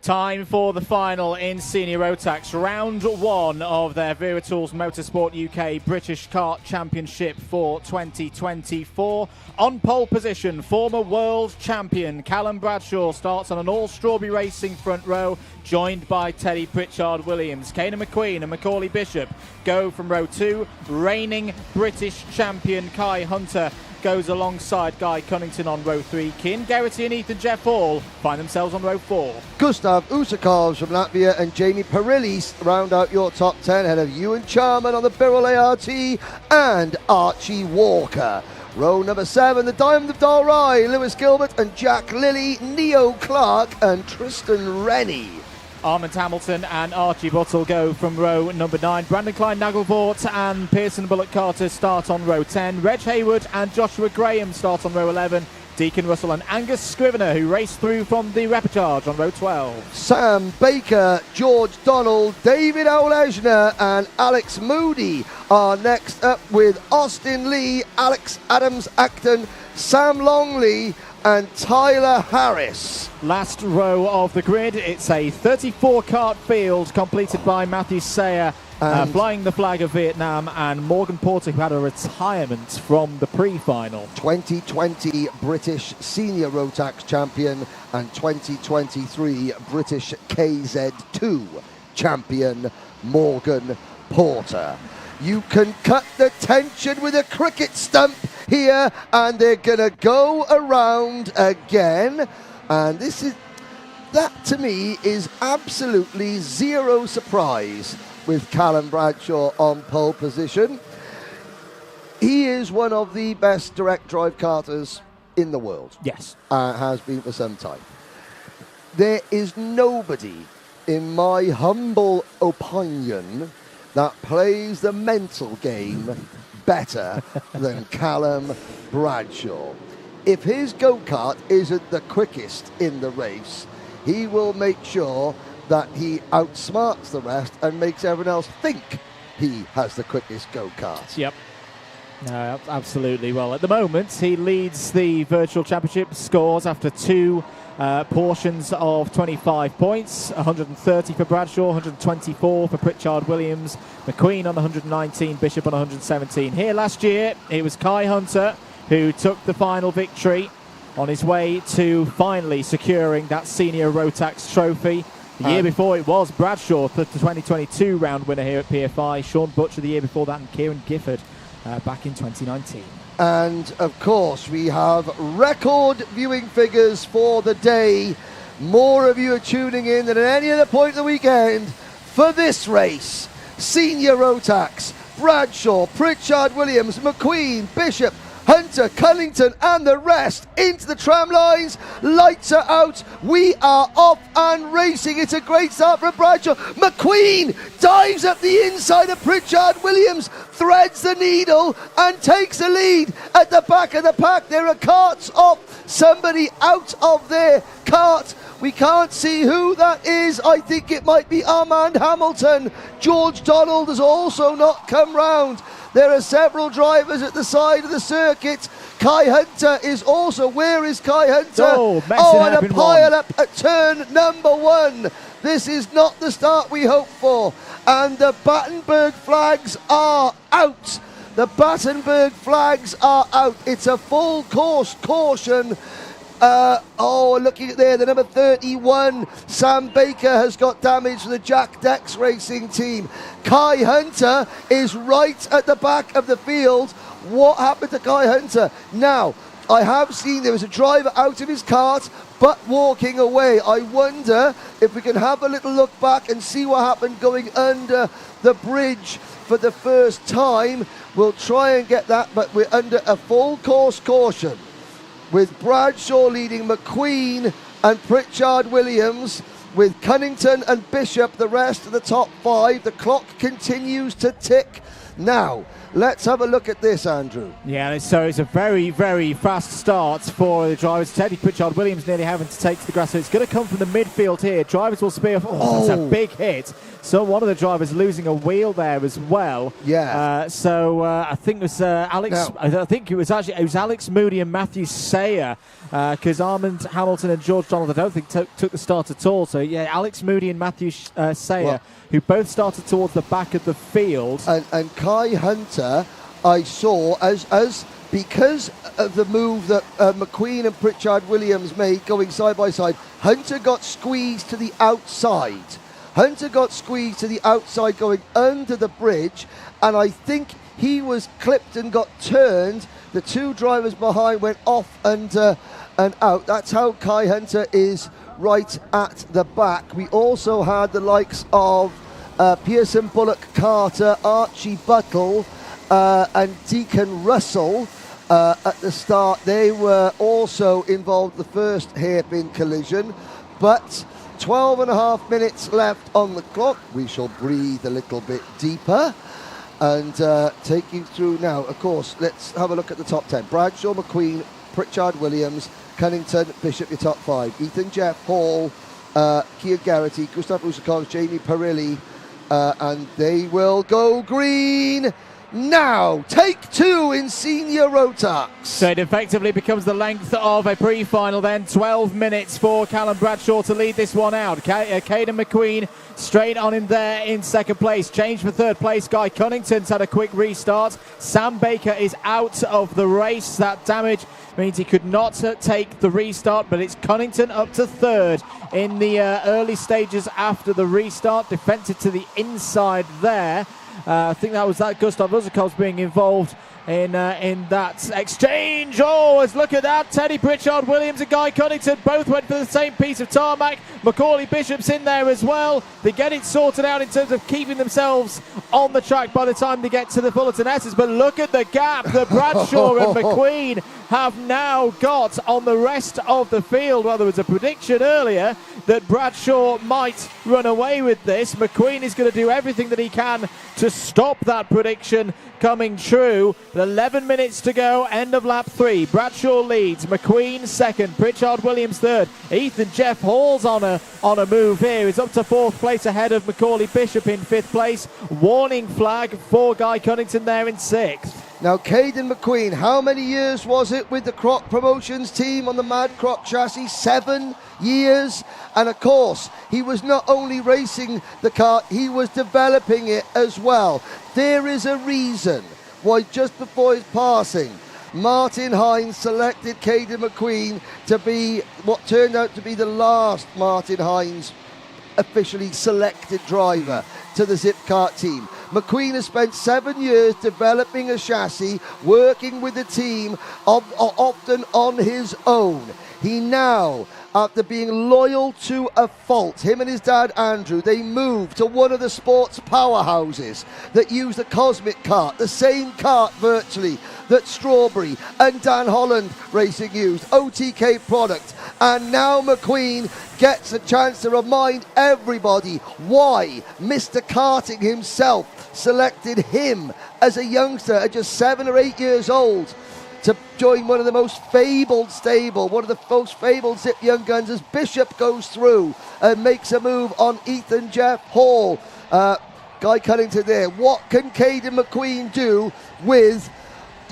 Time for the final in Senior Rotax, round 1 of their Wera Tools Motorsport UK British Kart Championship for 2024. On pole position, former world champion Callum Bradshaw starts on an all-strawberry racing front row, joined by Teddy Pritchard Williams. Kana McQueen and Macaulay Bishop go from row 2. Reigning British champion Kai Hunter goes alongside Guy Cunnington on row 3. Cian Geraghty and Ethan Jeff Hall find themselves on row 4. Gustav Usakovs from Latvia and Jamie Perilli round out your top 10 ahead of Ewan Charman on the Birrell ART and Archie Walker. Row number 7, the Diamond of Dalry, Lewis Gilbert and Jack Lilly, Neo Clark and Tristan Rennie. Armand Hamilton and Archie Buttle go from row number 9. Brandon Klein Nagelvort and Pearson Bullock Carter start on row 10. Reg Hayward and Joshua Graham start on row 11. Deacon Russell and Angus Scrivener, who race through from the Repechage on row 12. Sam Baker, George Donald, David Olesner and Alex Moody are next up with Austin Lee, Alex Adams-Acton, Sam Longley and Tyler Harris. Last row of the grid, it's a 34 kart field completed by Matthew Sayer, flying the flag of Vietnam, and Morgan Porter, who had a retirement from the pre-final. 2020 British Senior Rotax champion and 2023 British KZ2 champion Morgan Porter. You can cut the tension with a cricket stump here, and they're gonna go around again, and that to me is absolutely zero surprise with Callum Bradshaw on pole position. He is one of the best direct drive karters in the world. Yes. Has been for some time. There is nobody, in my humble opinion, that plays the mental game better than Callum Bradshaw. If his go-kart isn't the quickest in the race, he will make sure that he outsmarts the rest and makes everyone else think he has the quickest go-kart. Yep. No, absolutely. Well, at the moment, he leads the Virtual Championship scores after 2 portions of 25 points, 130 for Bradshaw, 124 for Pritchard Williams, McQueen on 119, Bishop on 117. Here last year, it was Kai Hunter who took the final victory on his way to finally securing that Senior Rotax trophy. The year before it was Bradshaw, the 2022 round winner here at PFI, Sean Butcher the year before that, and Kieran Gifford back in 2019. And of course we have record viewing figures for the day. More of you are tuning in than at any other point of the weekend for this race. Senior Rotax, Bradshaw, Pritchard Williams, McQueen, Bishop, Hunter, Cunnington and the rest into the tram lines. Lights are out. We are off and racing. It's a great start for Bradshaw. McQueen dives up the inside of Pritchard Williams, threads the needle and takes the lead. At the back of the pack, there are carts off. Somebody out of their cart. We can't see who that is. I think it might be Armand Hamilton. George Donald has also not come round. There are several drivers at the side of the circuit. Kai Hunter is also. Where is Kai Hunter? And a pile up at turn number 1. This is not the start we hoped for. And the Battenberg flags are out. The Battenberg flags are out. It's a full course caution. Looking at there, the number 31, Sam Baker has got damage from the Jack Dex Racing team. Kai Hunter is right at the back of the field. What happened to Kai Hunter? Now, I have seen there was a driver out of his kart, but walking away. I wonder if we can have a little look back and see what happened going under the bridge for the first time. We'll try and get that, but we're under a full course caution with Bradshaw leading McQueen and Pritchard Williams, with Cunnington and Bishop the rest of the top 5. The clock continues to tick now. Let's have a look at this, Andrew. Yeah, so it's a very, very fast start for the drivers. Teddy Pritchard Williams nearly having to take to the grass, so it's going to come from the midfield here. Drivers will spear off. Oh, that's a big hit. So one of the drivers losing a wheel there as well. Yeah. I think it was Alex. Now, I think it was Alex Moody and Matthew Sayer, because Armand Hamilton and George Donald I don't think took the start at all. So yeah, Alex Moody and Matthew Sayer, who both started towards the back of the field. And Kai Hunter, I saw as because of the move that McQueen and Pritchard Williams made going side by side, Hunter got squeezed to the outside. Hunter got squeezed to the outside going under the bridge, and I think he was clipped and got turned. The two drivers behind went off and out. That's how Kai Hunter is right at the back. We also had the likes of Pearson Bullock Carter, Archie Buttle, and Deacon Russell at the start. They were also involved in the first hairpin collision, but 12.5 minutes left on the clock. We shall breathe a little bit deeper and take you through now. Of course, let's have a look at the top 10. Bradshaw, McQueen, Pritchard Williams, Cunnington, Bishop, your top 5. Ethan Jeff Hall, Keir Garrity, Gustav Usakov, Jamie Perilli, and they will go green now. Take 2 in senior Rotax. So it effectively becomes the length of a pre-final then. 12 minutes for Callum Bradshaw to lead this one out. Caden McQueen straight on in there in second place. Change for third place. Guy Cunnington's had a quick restart. Sam Baker is out of the race. That damage means he could not take the restart, but it's Cunnington up to third in the early stages after the restart. Defended to the inside there. I think that was Gustav Uzakov's being involved in that exchange. Oh, let's look at that. Teddy Pritchard Williams and Guy Cunnington both went for the same piece of tarmac. Macaulay Bishop's in there as well. They get it sorted out in terms of keeping themselves on the track by the time they get to the Fullerton S's. But look at the gap that Bradshaw and McQueen have now got on the rest of the field. Well, there was a prediction earlier that Bradshaw might run away with this. McQueen is going to do everything that he can to stop that prediction coming true. 11 minutes to go, end of lap 3. Bradshaw leads, McQueen second, Pritchard Williams third. Ethan Jeff Hall's on a move here. He's up to 4th place ahead of Macaulay Bishop in 5th place. Warning flag for Guy Cunnington there in 6th. Now, Caden McQueen, how many years was it with the Croc Promotions team on the Mad Croc chassis? 7 years. And of course, he was not only racing the kart, he was developing it as well. There is a reason why just before his passing, Martin Hines selected Caden McQueen to be what turned out to be the last Martin Hines officially selected driver to the Zipkart team. McQueen has spent 7 years developing a chassis, working with the team, often on his own. He now, after being loyal to a fault, him and his dad Andrew, they moved to one of the sports powerhouses that use the Cosmic kart, the same kart virtually that Strawberry and Dan Holland Racing used, OTK product. And now McQueen gets a chance to remind everybody why Mr. Karting himself selected him as a youngster at just 7 or 8 years old to join one of the most fabled stable, one of the most fabled Zip Young Guns, as Bishop goes through and makes a move on Ethan Jeff Hall. Guy Cunnington there. What can Caden McQueen do with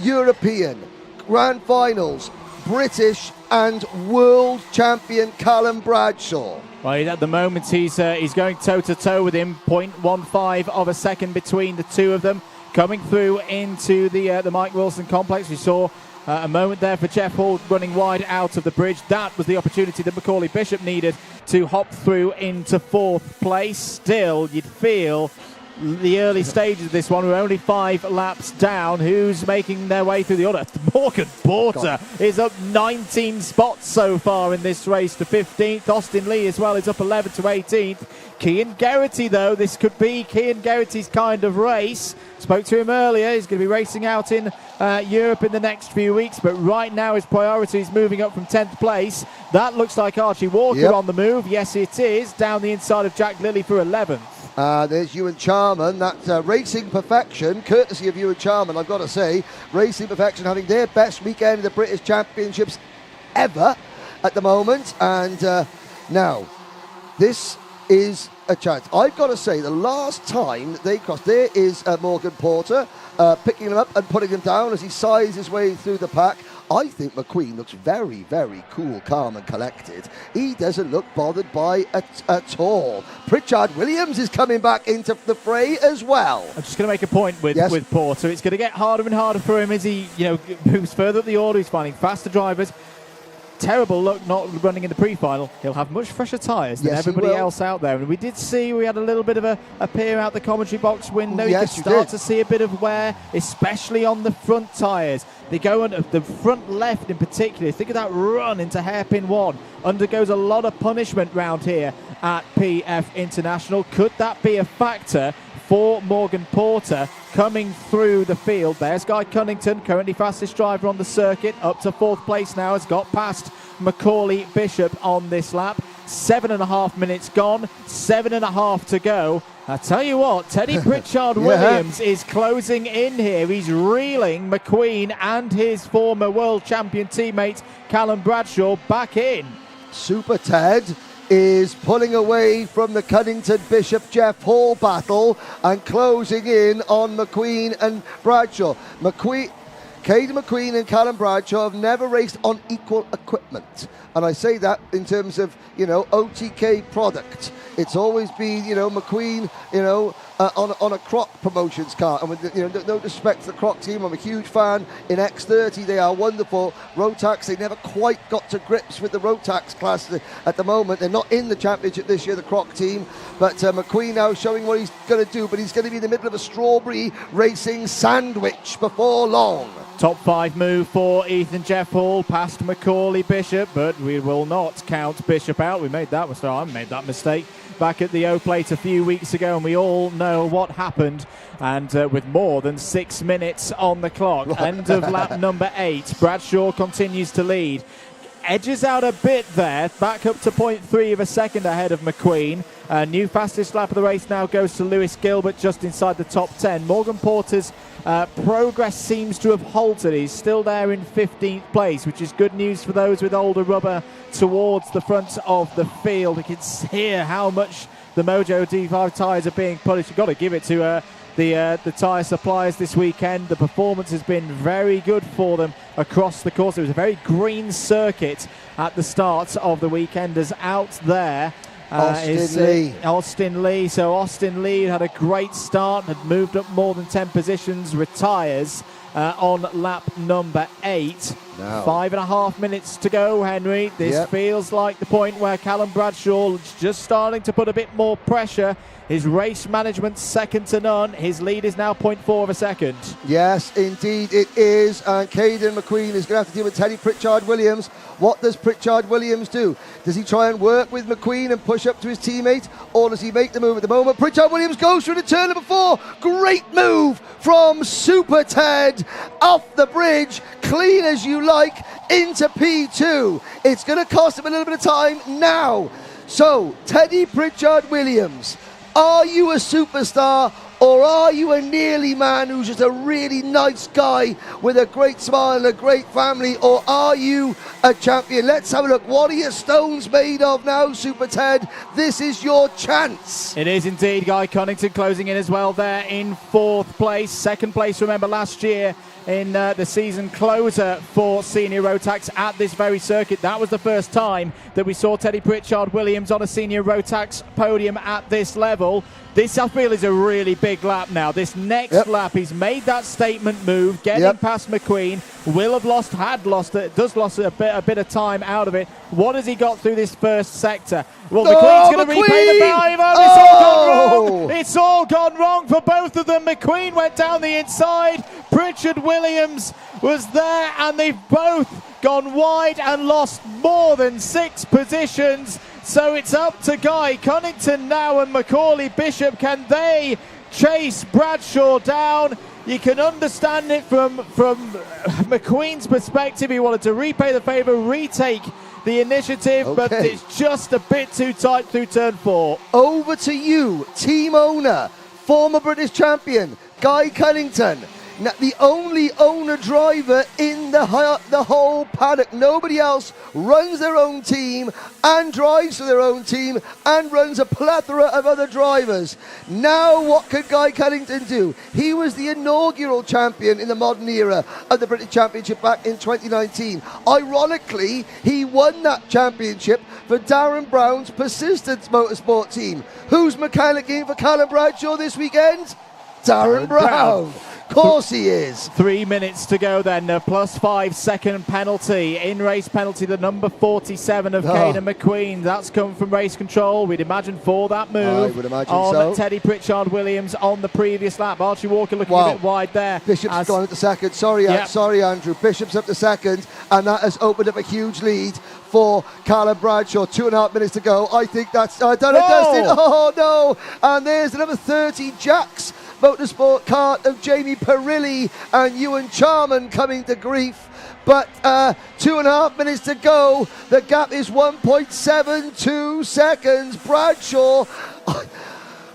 European, Grand Finals, British and World Champion Callum Bradshaw? Well, at the moment he's going toe-to-toe with him, 0.15 of a second between the two of them. Coming through into the Mike Wilson complex, we saw a moment there for Jeff Hall running wide out of the bridge. That was the opportunity that Macaulay Bishop needed to hop through into 4th place. Still, you'd feel the early stages of this one. We're only 5 laps down. Who's making their way through the order? Morgan Porter is up 19 spots so far in this race to 15th. Austin Lee as well is up 11 to 18th. Cian Geraghty, though, this could be Cian Geraghty's kind of race. Spoke to him earlier. He's going to be racing out in Europe in the next few weeks, but right now his priority is moving up from 10th place. That looks like Archie Walker on the move. Yes, it is. Down the inside of Jack Lilly for 11th. There's Ewan Charman. That's Racing Perfection, courtesy of Ewan Charman, I've got to say. Racing Perfection having their best weekend in the British Championships ever at the moment. And now, this is a chance. I've got to say, the last time they crossed, there is Morgan Porter picking him up and putting him down as he sighs his way through the pack. I think McQueen looks very, very cool, calm and collected. He doesn't look bothered by it at all. Pritchard Williams is coming back into the fray as well. I'm just going to make a point with Porter. It's going to get harder and harder for him as he moves further up the order. He's finding faster drivers. Terrible luck not running in the pre-final. He'll have much fresher tyres than everybody else out there. And we did see, we had a little bit of a peer out the commentary box window. You could start to see a bit of wear, especially on the front tyres. They go on the front left in particular. Think of that run into hairpin 1. Undergoes a lot of punishment round here at PF International. Could that be a factor for Morgan Porter coming through the field? There's Guy Cunnington, currently fastest driver on the circuit, up to 4th place now, has got past Macaulay Bishop on this lap. 7.5 minutes gone, 7.5 to go. I tell you what, Teddy Pritchard Williams is closing in here. He's reeling McQueen and his former world champion teammate Callum Bradshaw back in. Super Ted is pulling away from the Cunnington Bishop Jeff Hall battle and closing in on McQueen and Bradshaw. Caden McQueen and Callum Bradshaw have never raced on equal equipment. And I say that in terms of, OTK product. It's always been, McQueen, on a Croc Promotions car. And with, no disrespect to the Croc team, I'm a huge fan. In X30, they are wonderful. Rotax, they never quite got to grips with the Rotax class at the moment. They're not in the championship this year, the Croc team. But McQueen now showing what he's going to do. But he's going to be in the middle of a strawberry racing sandwich before long. Top 5 move for Ethan Jeff Hall past Macaulay Bishop, but we will not count Bishop out. We made that mistake. I made that mistake back at the O-Plate a few weeks ago, and we all know what happened. And with more than 6 minutes on the clock, end of lap number 8, Bradshaw continues to lead. Edges out a bit there, back up to 0.3 of a second ahead of McQueen. New fastest lap of the race now goes to Lewis Gilbert, just inside the top 10. Morgan Porter's progress seems to have halted. He's still there in 15th place, which is good news for those with older rubber towards the front of the field. We can hear how much the Mojo D5 tyres are being polished. You've got to give it to the tyre suppliers this weekend. The performance has been very good for them across the course. It was a very green circuit at the start of the weekenders out there. Austin Lee. So Austin Lee had a great start, had moved up more than 10 positions, retires on lap number 8. Now. 5.5 minutes to go, Henry. This feels like the point where Callum Bradshaw is just starting to put a bit more pressure. His race management second to none. His lead is now 0.4 of a second. Yes, indeed it is. And Caden McQueen is going to have to deal with Teddy Pritchard Williams. What does Pritchard Williams do? Does he try and work with McQueen and push up to his teammate, or does he make the move at the moment? Pritchard Williams goes through the turn number 4. Great move from Super Ted off the bridge, clean as you like, into P2. It's going to cost him a little bit of time now. So, Teddy Pritchard Williams, are you a superstar, or are you a nearly man who's just a really nice guy with a great smile and a great family, or are you a champion? Let's have a look. What are your stones made of now, Super Ted? This is your chance. It is indeed. Guy Cunnington closing in as well there in 4th place. 2nd place, remember, last year in the season closer for Senior Rotax at this very circuit. That was the first time that we saw Teddy Pritchard Williams on a Senior Rotax podium at this level. This, I feel, is a really big lap now. This next lap, he's made that statement move, getting past McQueen. does lost a bit of time out of it. What has he got through this first sector? Well, McQueen's going to repay the 5. It's all gone wrong. It's all gone wrong for both of them. McQueen went down the inside. Pritchard Williams was there, and they've both gone wide and lost more than 6 positions. So it's up to Guy Cunnington now and Macaulay Bishop. Can they chase Bradshaw down? You can understand it from McQueen's perspective. He wanted to repay the favour, retake the initiative, but it's just a bit too tight through turn 4. Over to you, team owner, former British champion, Guy Cunnington. Now, the only owner driver in the whole paddock. Nobody else runs their own team and drives for their own team and runs a plethora of other drivers. Now what could Guy Cunnington do? He was the inaugural champion in the modern era of the British Championship back in 2019. Ironically, he won that championship for Darren Brown's Persistence Motorsport team. Who's mechanicking for Callum Bradshaw this weekend? Darren Brown. Of course he is. 3 minutes to go then. A +5 second penalty. In-race penalty, the number 47 of Caden McQueen. That's come from race control, we'd imagine, for that move. I would imagine on so. Teddy Pritchard Williams on the previous lap. Archie Walker looking a bit wide there. Bishop's gone at the second. Sorry, Andrew. Bishop's up to second, and that has opened up a huge lead for Callum Bradshaw. 2.5 minutes to go. I think that's done it, Dustin. Oh, no. And there's another 30 Jacks Motorsport kart of Jamie Perilli and Ewan Charman coming to grief. But 2.5 minutes to go. The gap is 1.72 seconds. Bradshaw,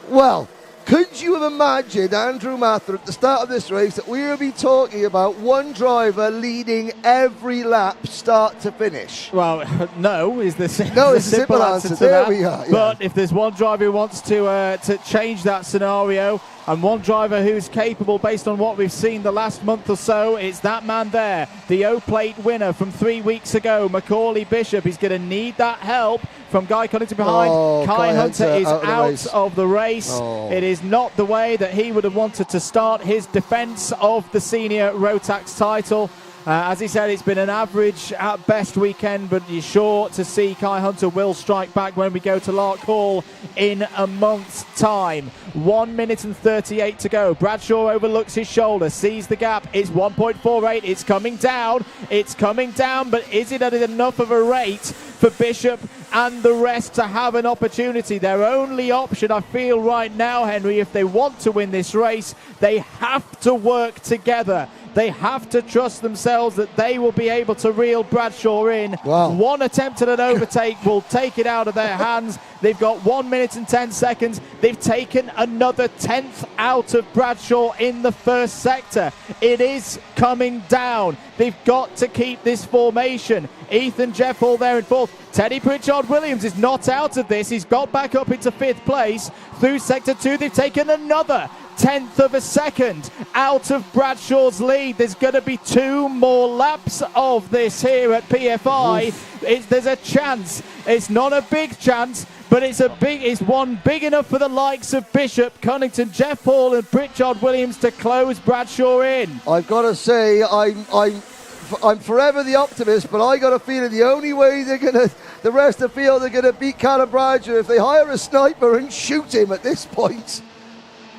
well, could you have imagined, Andrew Mather, at the start of this race, that we would be talking about one driver leading every lap start to finish? Well, no is the simple answer to that. We are, But if there's one driver who wants to change that scenario, and one driver who's capable, based on what we've seen the last month or so, it's that man there, the O-Plate winner from 3 weeks ago, Macaulay Bishop. He's going to need that help from Guy Cunnington behind. Kai Hunter is out of the race. It is not the way that he would have wanted to start his defence of the senior Rotax title. As he said, it's been an average at best weekend, but you're sure to see Kai Hunter will strike back when we go to Lark Hall in a month's time. 1 minute and 38 to go. Bradshaw overlooks his shoulder, sees the gap. It's 1.48. It's coming down. It's coming down, but is it at enough of a rate for Bishop and the rest to have an opportunity? Their only option, I feel right now, Henry, if they want to win this race, they have to work together. They have to trust themselves that they will be able to reel Bradshaw in. One attempt at an overtake will take it out of their hands. They've got 1 minute and 10 seconds. They've taken another 10th out of Bradshaw in the first sector. It is coming down. They've got to keep this formation. Ethan Jeff Hall there in fourth. Teddy Pritchard Williams is not out of this. He's got back up into 5th place. Through sector 2, they've taken another 1/10 of a second out of Bradshaw's lead. There's going to be 2 more laps of this here at PFI. There's a chance. It's not a big chance, but it's one big enough for the likes of Bishop, Cunnington, Jeff Hall and Pritchard Williams to close Bradshaw in. I've got to say, I'm forever the optimist, but I got a feeling the only way the rest of the field are gonna beat Callum Bradshaw if they hire a sniper and shoot him at this point.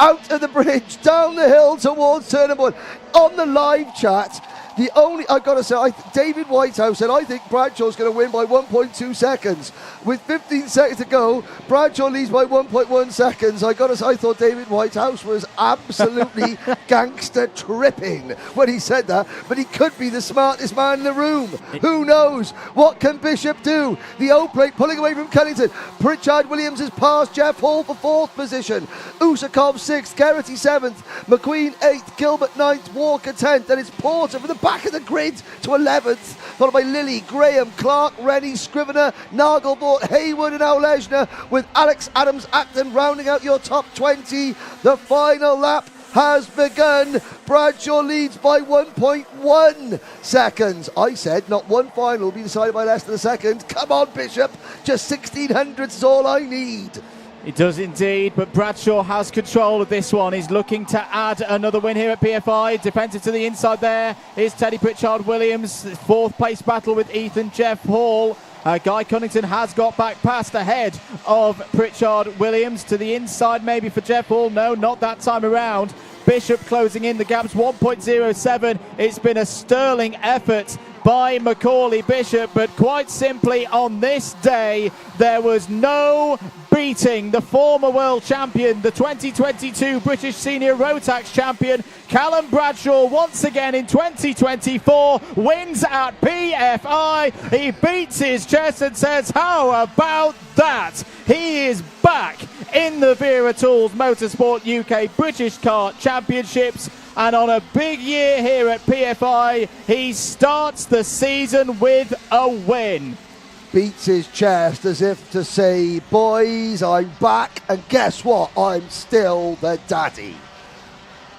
Out of the bridge, down the hill towards turn 1. On the live chat, I've got to say, David Whitehouse said, I think Bradshaw's going to win by 1.2 seconds. With 15 seconds to go, Bradshaw leads by 1.1 seconds. I thought David Whitehouse was absolutely gangster tripping when he said that, but he could be the smartest man in the room. Who knows? What can Bishop do? The O-Plate pulling away from Cunnington. Pritchard Williams has passed Jeff Hall for 4th position. Usakov 6th, Garrity 7th, McQueen 8th, Gilbert 9th, Walker 10th, and it's Porter from the back of the grid to 11th, followed by Lilly, Graham, Clark, Rennie, Scrivener, Nagelvort, Hayward and Auleshner, with Alex Adams-Acton rounding out your top 20. The final lap has begun. Bradshaw leads by 1.1 seconds. I said not one final will be decided by less than a second. Come on, Bishop. Just 1600s is all I need. It does indeed, but Bradshaw has control of this one. He's looking to add another win here at PFI. Defensive to the inside there is Teddy Pritchard-Williams. Fourth place battle with Ethan Jeff Hall. Guy Cunnington has got back past ahead of Pritchard-Williams. To the inside maybe for Jeff Hall. No, not that time around. Bishop closing in the gaps, 1.07. It's been a sterling effort by Macaulay Bishop, but quite simply on this day there was no beating the former world champion, the 2022 British Senior Rotax champion Callum Bradshaw. Once again in 2024 wins at PFI. He beats his chest and says, how about that? He is back in the Wera Tools Motorsport UK British Kart Championships. And on a big year here at PFI, he starts the season with a win. Beats his chest as if to say, boys, I'm back, and guess what? I'm still the daddy.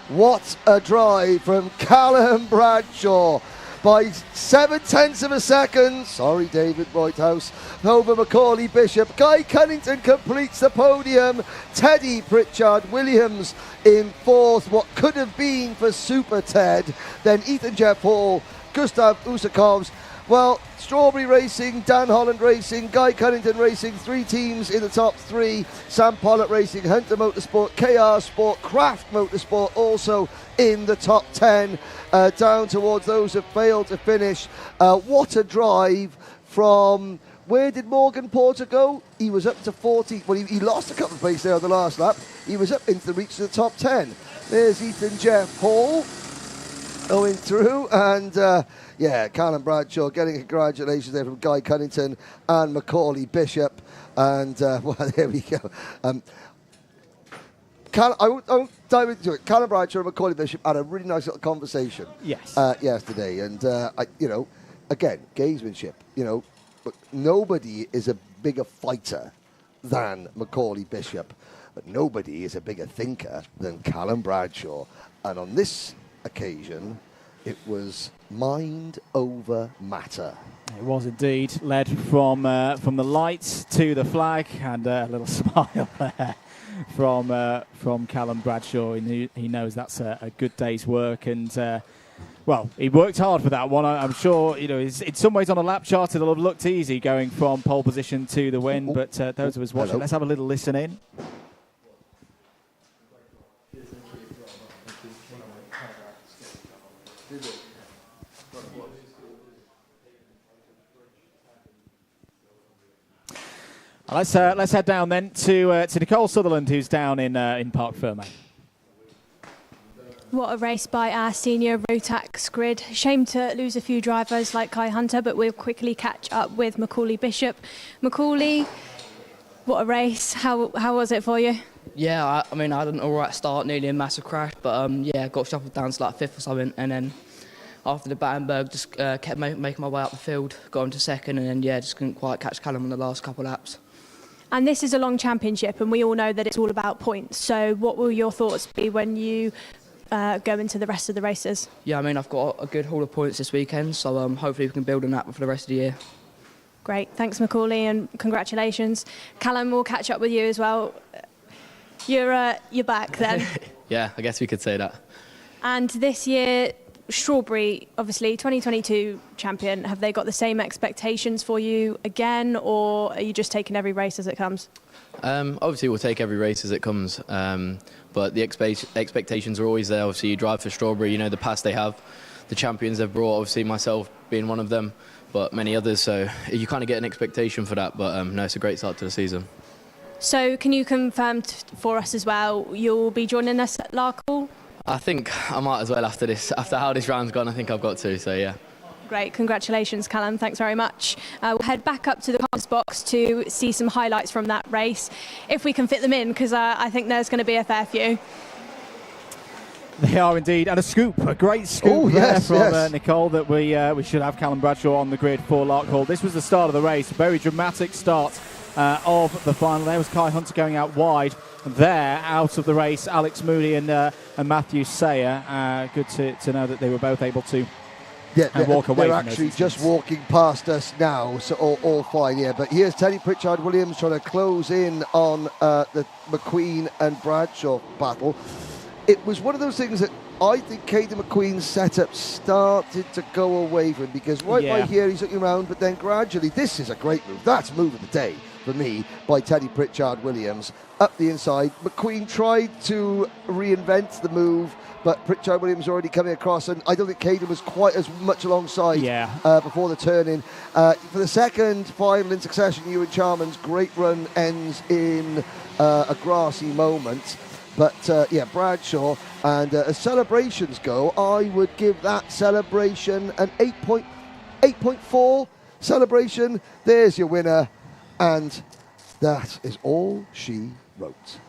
What a drive from Callum Bradshaw. By 0.7 of a second, sorry David Whitehouse, over Macaulay Bishop. Guy Cunnington completes the podium. Teddy Pritchard-Williams in fourth, what could have been for Super Ted. Then Ethan Jeff Hall, Gustav Usakovs. Well, Strawberry Racing, Dan Holland Racing, Guy Cunnington Racing, 3 teams in the top 3. Sam Pollock Racing, Hunter Motorsport, KR Sport, Craft Motorsport also in the top 10. Down towards those who failed to finish. What a drive from... Where did Morgan Porter go? He was up to 40. Well, he lost a couple of places there on the last lap. He was up into the reach of the top 10. There's Ethan Jeff Hall going through, and yeah, Callum Bradshaw getting congratulations there from Guy Cunnington and Macaulay Bishop. And well, there we go. I won't dive into it. Callum Bradshaw and Macaulay Bishop had a really nice little conversation. Yes. Yesterday, and again, gamesmanship. But nobody is a bigger fighter than Macaulay Bishop, but nobody is a bigger thinker than Callum Bradshaw. And on this occasion, it was mind over matter. It was indeed, led from the lights to the flag, and a little smile there from Callum Bradshaw. He knows that's a good day's work, and well, he worked hard for that one. I'm sure, in some ways on a lap chart it'll have looked easy going from pole position to the win, but those of us watching, let's have a little listen in. Let's head down then to Nicole Sutherland, who's down in Parc Ferme. What a race by our senior Rotax grid. Shame to lose a few drivers like Kai Hunter, but we'll quickly catch up with Macaulay Bishop. Macaulay, what a race. How was it for you? Yeah, I mean, I had an all right start, nearly a massive crash, but yeah, got shuffled down to like 5th or something, and then after the Battenberg, just kept making my way up the field, got into 2nd, and then, yeah, just couldn't quite catch Callum on the last couple of laps. And this is a long championship, and we all know that it's all about points. So what will your thoughts be when you go into the rest of the races? Yeah, I mean, I've got a good haul of points this weekend, so hopefully we can build on that for the rest of the year. Great, thanks Macaulay, and congratulations. Callum, we'll catch up with you as well. You're back then. Yeah, I guess we could say that. And this year, Strawberry, obviously 2022 champion, have they got the same expectations for you again, or are you just taking every race as it comes? Obviously we'll take every race as it comes, but the expectations are always there. Obviously you drive for Strawberry, the past they have, the champions they've brought, obviously myself being one of them, but many others, so you kind of get an expectation for that, but no, it's a great start to the season. So can you confirm for us as well, you'll be joining us at Larkhall? I think I might as well after this. After how this round's gone, I think I've got to, so yeah. Great, congratulations Callum, thanks very much. We'll head back up to the comments box to see some highlights from that race, if we can fit them in, because I think there's going to be a fair few. They are indeed, and a great scoop from Nicole, that we should have Callum Bradshaw on the grid for Larkhall. This was the start of the race, a very dramatic start of the final. There was Kai Hunter going out wide. There, out of the race, Alex Moody and Matthew Sayer. Good to know that they were both able to Yeah, and walk away they're from those actually just incidents. walking past us now, so all fine, yeah. But here's Teddy Pritchard-Williams trying to close in on the McQueen and Bradshaw battle. It was one of those things that I think Caden McQueen's setup started to go away from him, because right by here he's looking around, but then gradually, this is a great move. That's move of the day for me by Teddy Pritchard-Williams. Up the inside, McQueen tried to reinvent the move, but Pritchard-Williams already coming across, and I don't think Caden was quite as much alongside before the turn-in. For the second final in succession, Ewan Charman's great run ends in a grassy moment. But yeah, Bradshaw, and as celebrations go, I would give that celebration an 8.4 celebration. There's your winner, and that is all she wrote.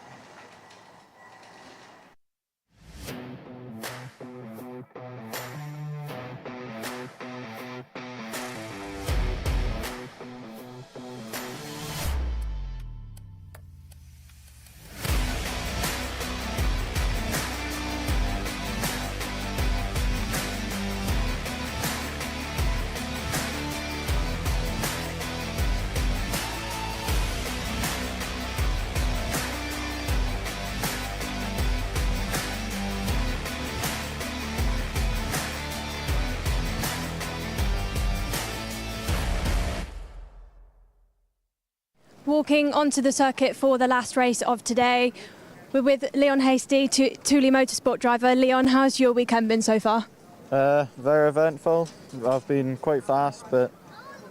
Walking onto the circuit for the last race of today, we're with Leon Hasty, Thule Motorsport driver. Leon, how's your weekend been so far? Very eventful. I've been quite fast, but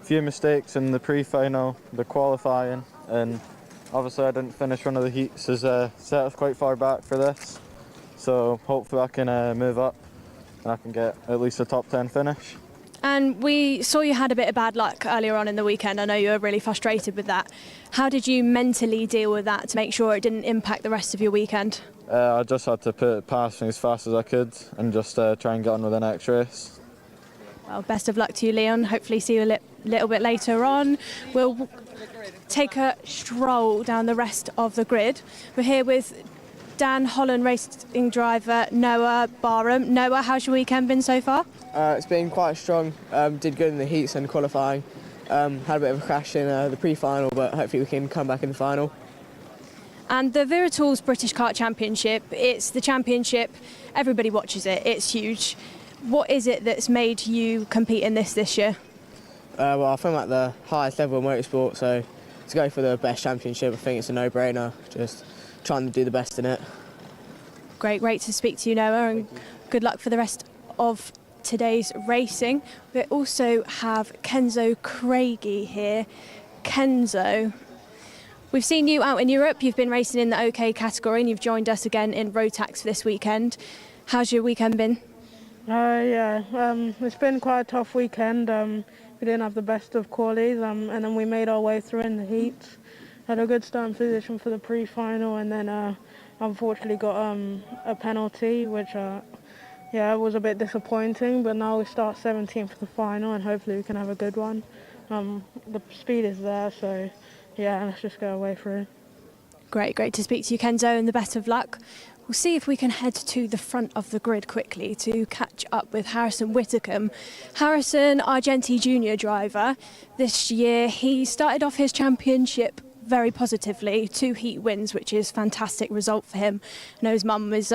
a few mistakes in the pre-final, the qualifying, and obviously I didn't finish one of the heats as set us quite far back for this. So hopefully I can move up and I can get at least a top 10 finish. And we saw you had a bit of bad luck earlier on in the weekend. I know you were really frustrated with that. How did you mentally deal with that to make sure it didn't impact the rest of your weekend? I just had to put it past me as fast as I could and just try and get on with the next race. Well, best of luck to you, Leon. Hopefully see you a little bit later on. We'll take a stroll down the rest of the grid. We're here with Dan Holland racing driver Noah Barham. Noah, how's your weekend been so far? It's been quite strong. Did good in the heats and qualifying. Had a bit of a crash in the pre-final, but hopefully we can come back in the final. And the Wera Tools British Kart Championship, it's the championship, everybody watches it, it's huge. What is it that's made you compete in this year? Well, I feel like the highest level of motorsport, so to go for the best championship, I think it's a no-brainer. Just trying to do the best in it. Great to speak to you, Noah, and good luck for the rest of today's racing. We also have Kenzo Craigie here. Kenzo, we've seen you out in Europe. You've been racing in the OK category and you've joined us again in Rotax for this weekend. How's your weekend been? It's been quite a tough weekend. We didn't have the best of qualies, and then we made our way through in the heats. Had a good starting position for the pre-final, and then unfortunately got a penalty, which was a bit disappointing. But now we start 17th for the final, and hopefully we can have a good one. The speed is there, so yeah, let's just go away for it. Great to speak to you, Kenzo, and the best of luck. We'll see if we can head to the front of the grid quickly to catch up with Harrison Whitcomb. Harrison, Argenti Junior driver. This year he started off his championship very positively, 2 heat wins, which is a fantastic result for him. I know his mum is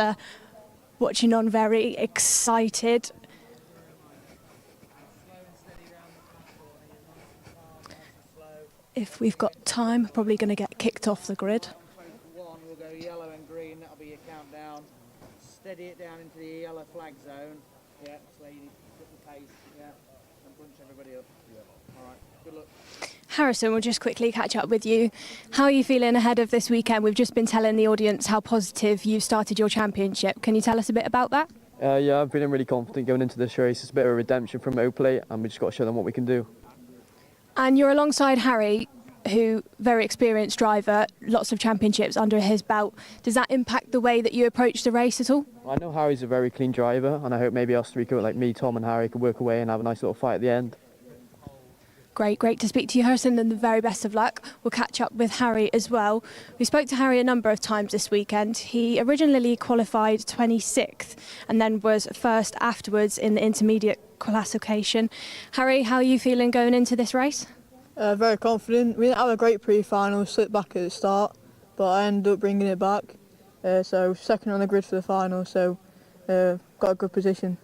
watching on, very excited. If we've got time, probably going to get kicked off the grid. One will go yellow and green, that'll be your countdown. Steady it down into the yellow flag zone. Yeah, so you need to put the pace, yeah, and bunch everybody up. Yeah. All right, good luck. Harrison, we'll just quickly catch up with you. How are you feeling ahead of this weekend? We've just been telling the audience how positive you started your championship. Can you tell us a bit about that? Yeah, I've been really confident going into this race. It's a bit of a redemption from Oakley, and we just got to show them what we can do. And you're alongside Harry, who very experienced driver, lots of championships under his belt. Does that impact the way that you approach the race at all? I know Harry's a very clean driver, and I hope maybe us three, like me, Tom and Harry, could work away and have a nice little fight at the end. Great to speak to you, Harrison, and the very best of luck. We'll catch up with Harry as well. We spoke to Harry a number of times this weekend. He originally qualified 26th and then was first afterwards in the intermediate classification. Harry, how are you feeling going into this race? Very confident. We didn't have a great pre-final, slipped back at the start, but I ended up bringing it back. So second on the grid for the final, so got a good position.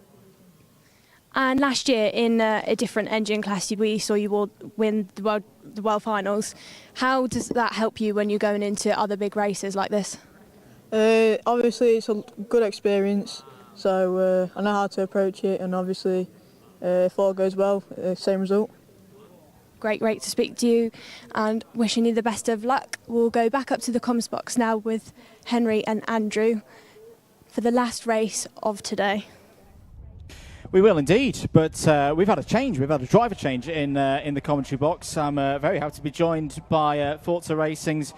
And last year, in a different engine class, we saw you all win the World Finals. How does that help you when you're going into other big races like this? Obviously, it's a good experience, so I know how to approach it, and obviously, if all goes well, same result. Great to speak to you, and wishing you the best of luck. We'll go back up to the comms box now with Henry and Andrew for the last race of today. We will indeed, but we've had a change. We've had a driver change in the commentary box. I'm very happy to be joined by Forza Racing's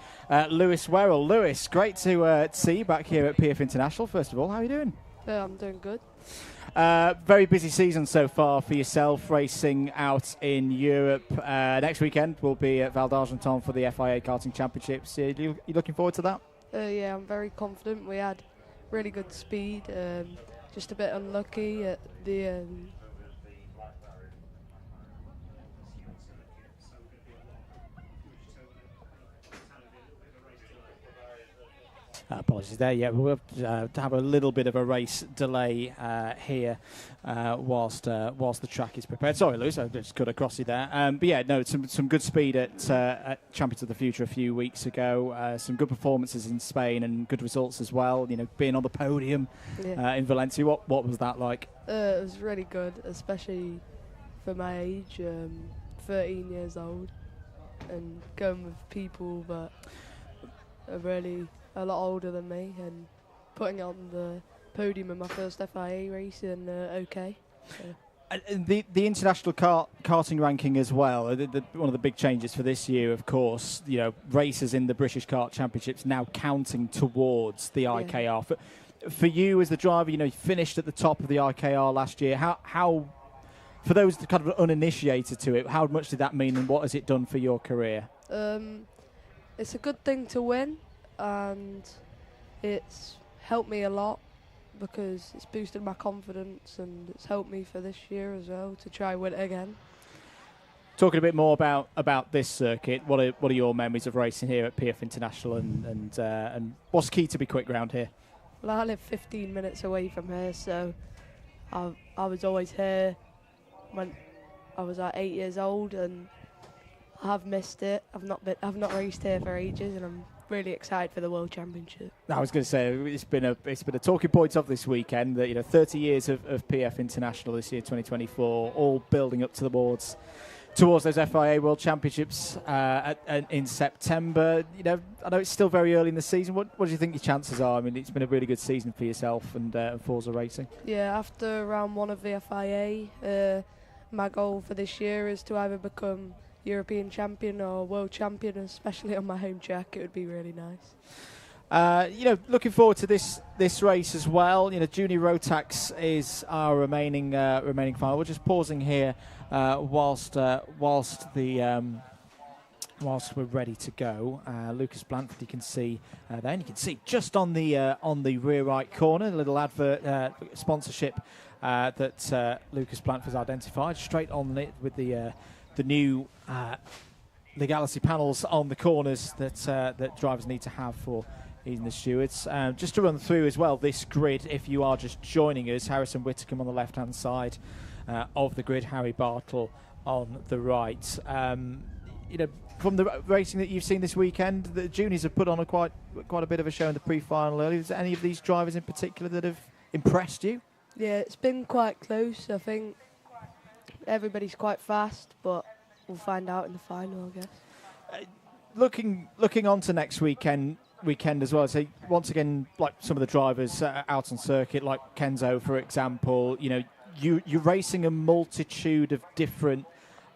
Lewis Werrell. Lewis, great to see you back here at PF International. First of all, how are you doing? Yeah, I'm doing good. Very busy season so far for yourself, racing out in Europe. Next weekend we'll be at Val d'Argenton for the FIA Karting Championships. You looking forward to that? Yeah, I'm very confident. We had really good speed. Just a bit unlucky at the end. Apologies there. Yeah, we'll have a little bit of a race delay here whilst the track is prepared. Sorry, Lewis, I just cut across you there. But yeah, no, some good speed at Champions of the Future a few weeks ago. Some good performances in Spain and good results as well. You know, being on the podium in Valencia. What was that like? It was really good, especially for my age, 13 years old, and going with people that are really a lot older than me, and putting it on the podium in my first FIA race and okay. So. And the international karting ranking as well. One of the big changes for this year, of course, you know, races in the British Kart Championships now counting towards the IKR. For you as the driver, you know, you finished at the top of the IKR last year. How for those kind of uninitiated to it, how much did that mean, and what has it done for your career? It's a good thing to win, and it's helped me a lot because it's boosted my confidence, and it's helped me for this year as well to try win it again. Talking a bit more about this circuit, what are your memories of racing here at PF International, and what's key to be quick round here? Well, I live 15 minutes away from here, so I was always here when I was 8 years old, and I have missed it. I've not raced here for ages, and I'm really excited for the World Championship. I was going to say it's been a talking point of this weekend that, you know, 30 years of PF International this year, 2024, all building up towards those FIA World Championships in September. You know, I know it's still very early in the season. What do you think your chances are? I mean, it's been a really good season for yourself and Forza Racing. Yeah, after round one of the FIA, my goal for this year is to either become European champion or world champion, especially on my home track. It would be really nice. You know, looking forward to this race as well. You know, Junior Rotax is our remaining final. We're just pausing here whilst we're ready to go. Lucas Blanford, you can see there, and you can see just on the rear right corner, a little advert sponsorship that Lucas Blanford's identified straight on it with the new legality panels on the corners that drivers need to have for even the stewards. Just to run through as well this grid, if you are just joining us, Harrison Whitcomb on the left-hand side of the grid, Harry Bartle on the right. You know, from the racing that you've seen this weekend, the juniors have put on quite a bit of a show in the pre-final early. Is there any of these drivers in particular that have impressed you? Yeah, it's been quite close. I think everybody's quite fast, but we'll find out in the final, I guess. Looking on to next weekend as well, so once again, like some of the drivers out on circuit, like Kenzo, for example, you know, you're racing a multitude of different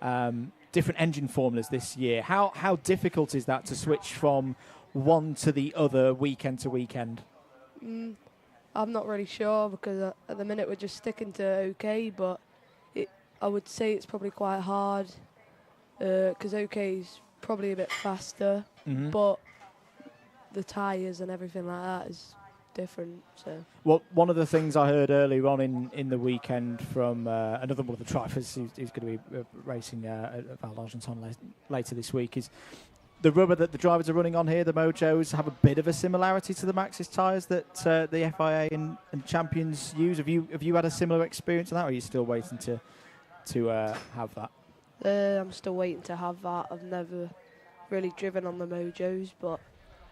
engine formulas this year. How difficult is that to switch from one to the other weekend to weekend? I'm not really sure because at the minute we're just sticking to okay, but I would say it's probably quite hard because OK's probably a bit faster, but the tyres and everything like that is different. So, well, one of the things I heard earlier on in the weekend from another one of the drivers who's going to be racing at Val d'Argenton later this week is the rubber that the drivers are running on here, the Mojos, have a bit of a similarity to the Maxxis tyres that the FIA and champions use. Have you had a similar experience on that, or are you still waiting to have that? I'm still waiting to have that. I've never really driven on the Mojos, but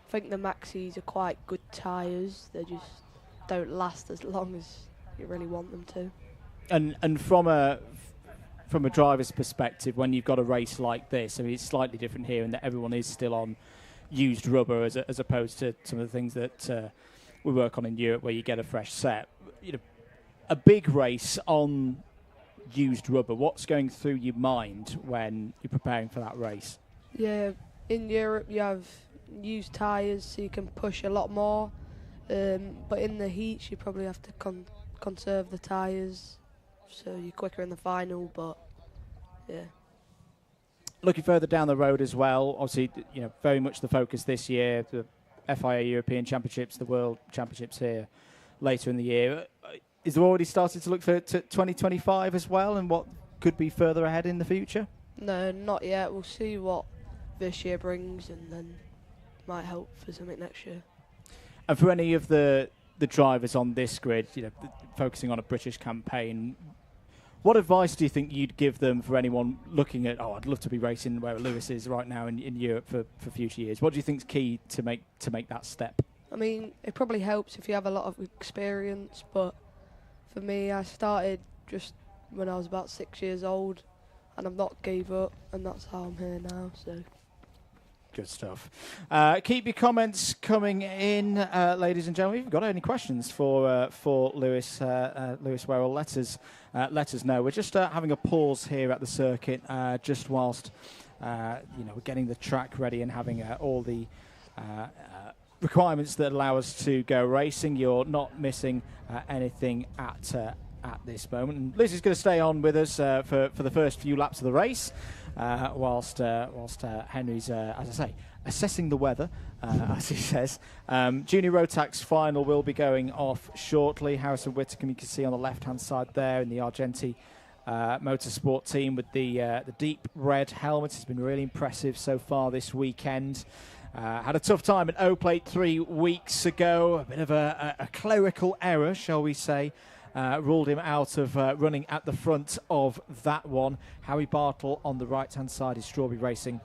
I think the Maxxis are quite good tyres. They just don't last as long as you really want them to. And from a driver's perspective, when you've got a race like this, I mean, it's slightly different here in that everyone is still on used rubber as opposed to some of the things that we work on in Europe where you get a fresh set. You know, a big race on used rubber, what's going through your mind when you're preparing for that race? Yeah, in Europe you have used tyres, so you can push a lot more. But in the heats, you probably have to conserve the tyres, so you're quicker in the final. But yeah. Looking further down the road as well, obviously, you know, very much the focus this year, the FIA European Championships, the World Championships here later in the year. Is there already started to look for 2025 as well, and what could be further ahead in the future? No, not yet. We'll see what this year brings, and then might help for something next year. And for any of the drivers on this grid, you know, focusing on a British campaign, what advice do you think you'd give them for anyone looking at, I'd love to be racing where Lewis is right now in Europe for future years? What do you think is key to make that step? I mean, it probably helps if you have a lot of experience, but for me, I started just when I was about 6 years old, and I've not gave up, and that's how I'm here now. So. Good stuff. Keep your comments coming in, ladies and gentlemen. If you've got any questions for Lewis Wera, let us know. We're just having a pause here at the circuit, just whilst we're getting the track ready and having all the requirements that allow us to go racing. You're not missing anything at this moment. And Liz is going to stay on with us for the first few laps of the race, whilst Henry's, as I say, assessing the weather, as he says. Junior Rotax final will be going off shortly. Harrison Whittaker, you can see on the left-hand side there in the Argenti motorsport team with the deep red helmet. It's been really impressive so far this weekend. Had a tough time at O-Plate 3 weeks ago. A bit of a clerical error, shall we say, ruled him out of running at the front of that one. Howie Bartle on the right-hand side is Strawberry Racing.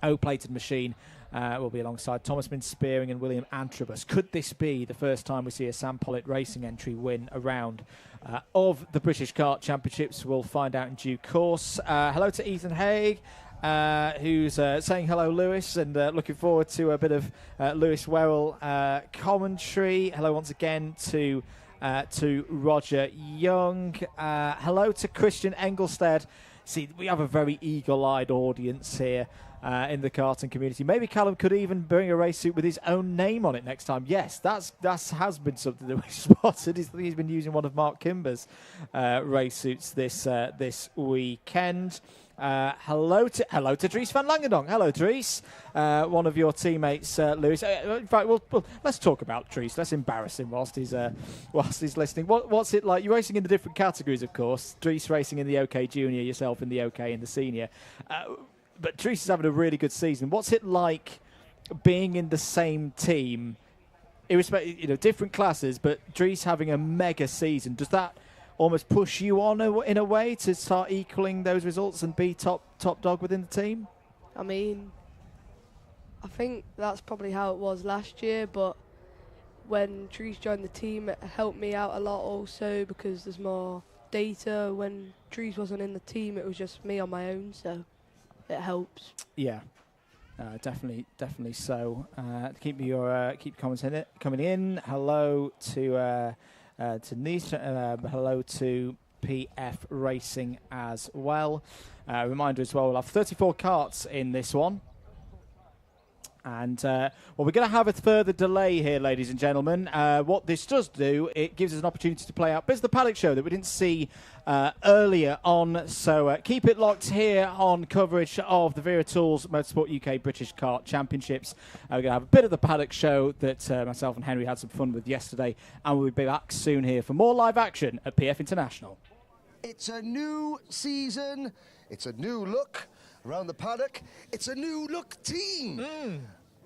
O-plated machine will be alongside Thomas Spearing and William Antrobus. Could this be the first time we see a Sam Pollitt Racing entry win a round of the British Kart Championships? We'll find out in due course. Hello to Ethan Haig, who's saying hello, Lewis, and looking forward to a bit of Lewis Wera commentary. Hello once again to Roger Young. Hello to Christian Engelstead. See, we have a very eagle-eyed audience here in the karting community. Maybe Callum could even bring a race suit with his own name on it next time. Yes, that has been something that we spotted. He's been using one of Mark Kimber's race suits this weekend. Hello to Dries van Langendonk. Hello, Dries. One of your teammates, Lewis. In fact, well, let's talk about Dries. Let's embarrass him whilst he's listening. What's it like? You're racing in the different categories, of course. Dries racing in the OK Junior, yourself in the OK in the Senior. But Dries is having a really good season. What's it like being in the same team, irrespective, different classes, but Dries having a mega season? Does that almost push you on in a way to start equaling those results and be top dog within the team? I mean, I think that's probably how it was last year, but when Dries joined the team, it helped me out a lot also because there's more data. When Dries wasn't in the team, it was just me on my own, so it helps. Yeah. Definitely so. Keep your comments in it coming in. Hello to Nice. Hello to PF Racing as well. Reminder as well, we'll have 34 karts in this one. And, well, we're going to have a further delay here, ladies and gentlemen. What this does do, it gives us an opportunity to play out bits of the Paddock Show that we didn't see earlier on. So keep it locked here on coverage of the Wera Tools Motorsport UK British Kart Championships. We're going to have a bit of the Paddock Show that myself and Henry had some fun with yesterday. And we'll be back soon here for more live action at PF International. It's a new season. It's a new look around the paddock. It's a new look team.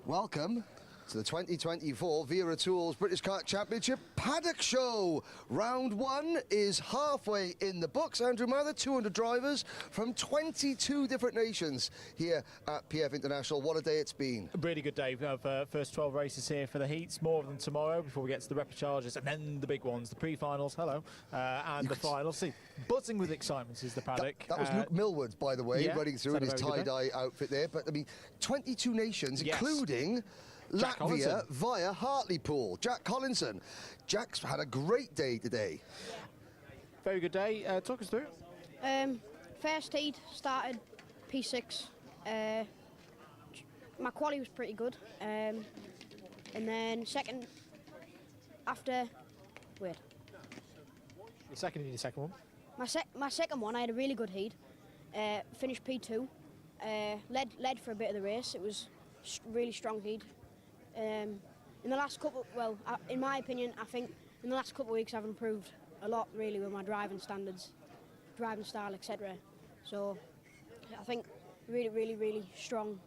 Welcome to the 2024 Wera Tools British Kart Championship Paddock Show. Round 1 is halfway in the books. Andrew Mather, 200 drivers from 22 different nations here at PF International. What a day it's been. A really good day. We have first 12 races here for the heats, more of them tomorrow before we get to the repechages, and then the big ones, the pre-finals, and the finals. See, buzzing with excitement is the paddock. That was Luke Millward, by the way, yeah, running through in his tie-dye outfit there. But, I mean, 22 nations, yes, including Jack Latvia Collinson via Hartlepool. Jack Collinson. Jack's had a great day today. Very good day. Talk us through it. First heat started P6. My quali was pretty good. And then second, after, wait. Your second one? My second one, I had a really good heat. Finished P2. Led for a bit of the race. It was really strong heat. In the last couple, well, in my opinion, I think in the last couple of weeks I've improved a lot really with my driving standards, driving style, etc. So I think really strong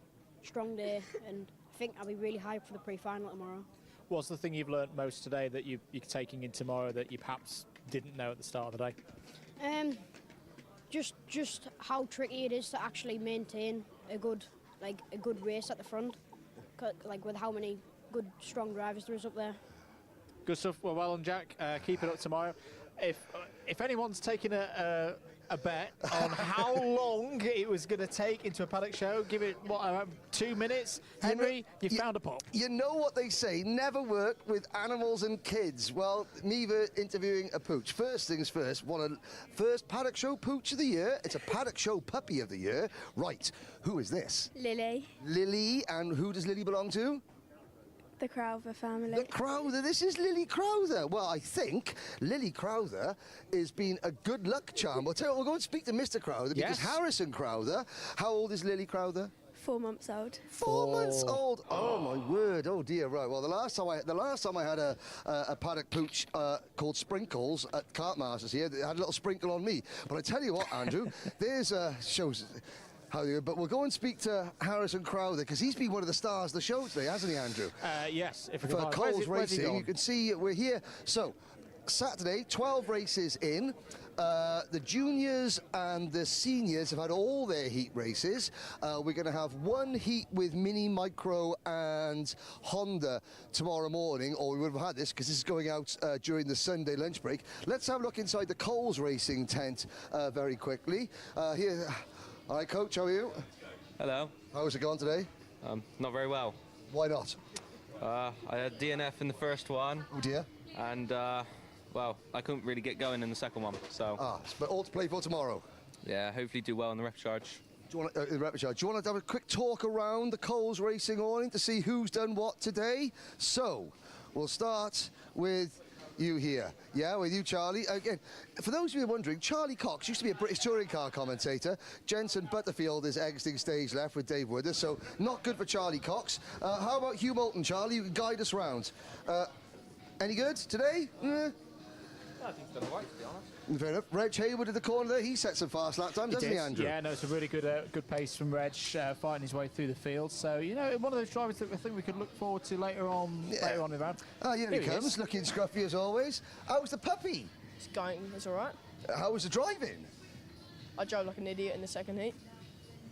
day, and I think I'll be really hyped for the pre-final tomorrow. What's the thing you've learnt most today that you're taking in tomorrow that you perhaps didn't know at the start of the day? Just how tricky it is to actually maintain a good race at the front, like with how many good strong drivers there is up there. Good stuff. Well on, Jack. Keep it up tomorrow. If anyone's taking a bet on how long it was going to take into a paddock show, give it, what, 2 minutes? Henry, you found a pop. You know what they say, never work with animals and kids. Well, Neva interviewing a pooch. First things first, first paddock show pooch of the year. It's a paddock show puppy of the year. Right, who is this? Lily. Lily, and who does Lily belong to? The Crowther family. The Crowther, this is Lily Crowther. Well, I think Lily Crowther has been a good luck charm. We'll tell you what, we'll go and speak to Mr. Crowther, because Harrison Crowther, how old is Lily Crowther? 4 months old. 4 months old. Oh my word. Oh dear. Right. Well, the last time I had a paddock pooch called Sprinkles at Kartmasters here, they had a little sprinkle on me. But I tell you what, Andrew, there's shows. But we'll go and speak to Harrison Crowther, because he's been one of the stars of the show today, hasn't he, Andrew? Yes. If for Coles Racing, you can see we're here. So, Saturday, 12 races in. The juniors and the seniors have had all their heat races. We're going to have one heat with Mini, Micro and Honda tomorrow morning, or we would have had this because this is going out during the Sunday lunch break. Let's have a look inside the Coles Racing tent very quickly. Here. All right, Coach, how are you? Hello. How's it going today? Not very well. Why not? I had DNF in the first one. Oh dear. And, well, I couldn't really get going in the second one, so... but all to play for tomorrow? Yeah, hopefully do well in the repechage. Do you want to have a quick talk around the Coles Racing awning to see who's done what today? So, we'll start with you here. Yeah, with you, Charlie. Again, for those of you wondering, Charlie Cox used to be a British touring car commentator. Jensen Butterfield is exiting stage left with Dave Wooders, so not good for Charlie Cox. How about Hugh Moulton, Charlie? You can guide us round. Any good today? I think he's done all right, to be honest. Fair enough. Reg Hayward at the corner there, he set some fast lap times, doesn't he, Andrew? Yeah, no, it's a really good pace from Reg, fighting his way through the field. So, you know, one of those drivers that I think we could look forward to later on in the round. Here he comes, looking scruffy as always. How's the puppy? It's going, it's all right. How was the driving? I drove like an idiot in the second heat.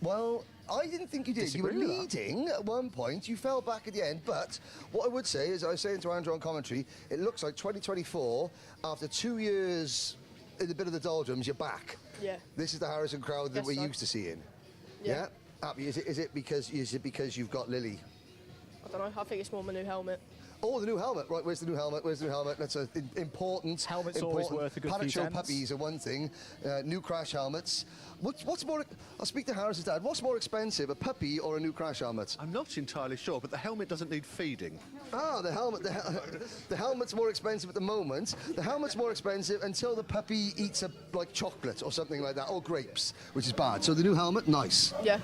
Well, I didn't think you did. You were leading at one point. You fell back at the end. But what I would say is, I was saying to Andrew on commentary, it looks like 2024, after 2 years in a bit of the doldrums, you're back. Yeah. This is the Harrison crowd that we're used to seeing. Yeah. Happy? Is it because you've got Lily? I don't know. I think it's more my new helmet. Oh, the new helmet. Right, where's the new helmet? Where's the new helmet? That's an important. Helmet's important. always worth a good Paddock few Show tens. puppies are one thing. New crash helmets. What's more? I'll speak to Harris's dad. What's more expensive, a puppy or a new crash helmet? I'm not entirely sure, but the helmet doesn't need feeding. Ah, the helmet. The helmet's more expensive at the moment. The helmet's more expensive until the puppy eats like chocolate or something like that, or grapes, which is bad. So the new helmet, nice. Yeah.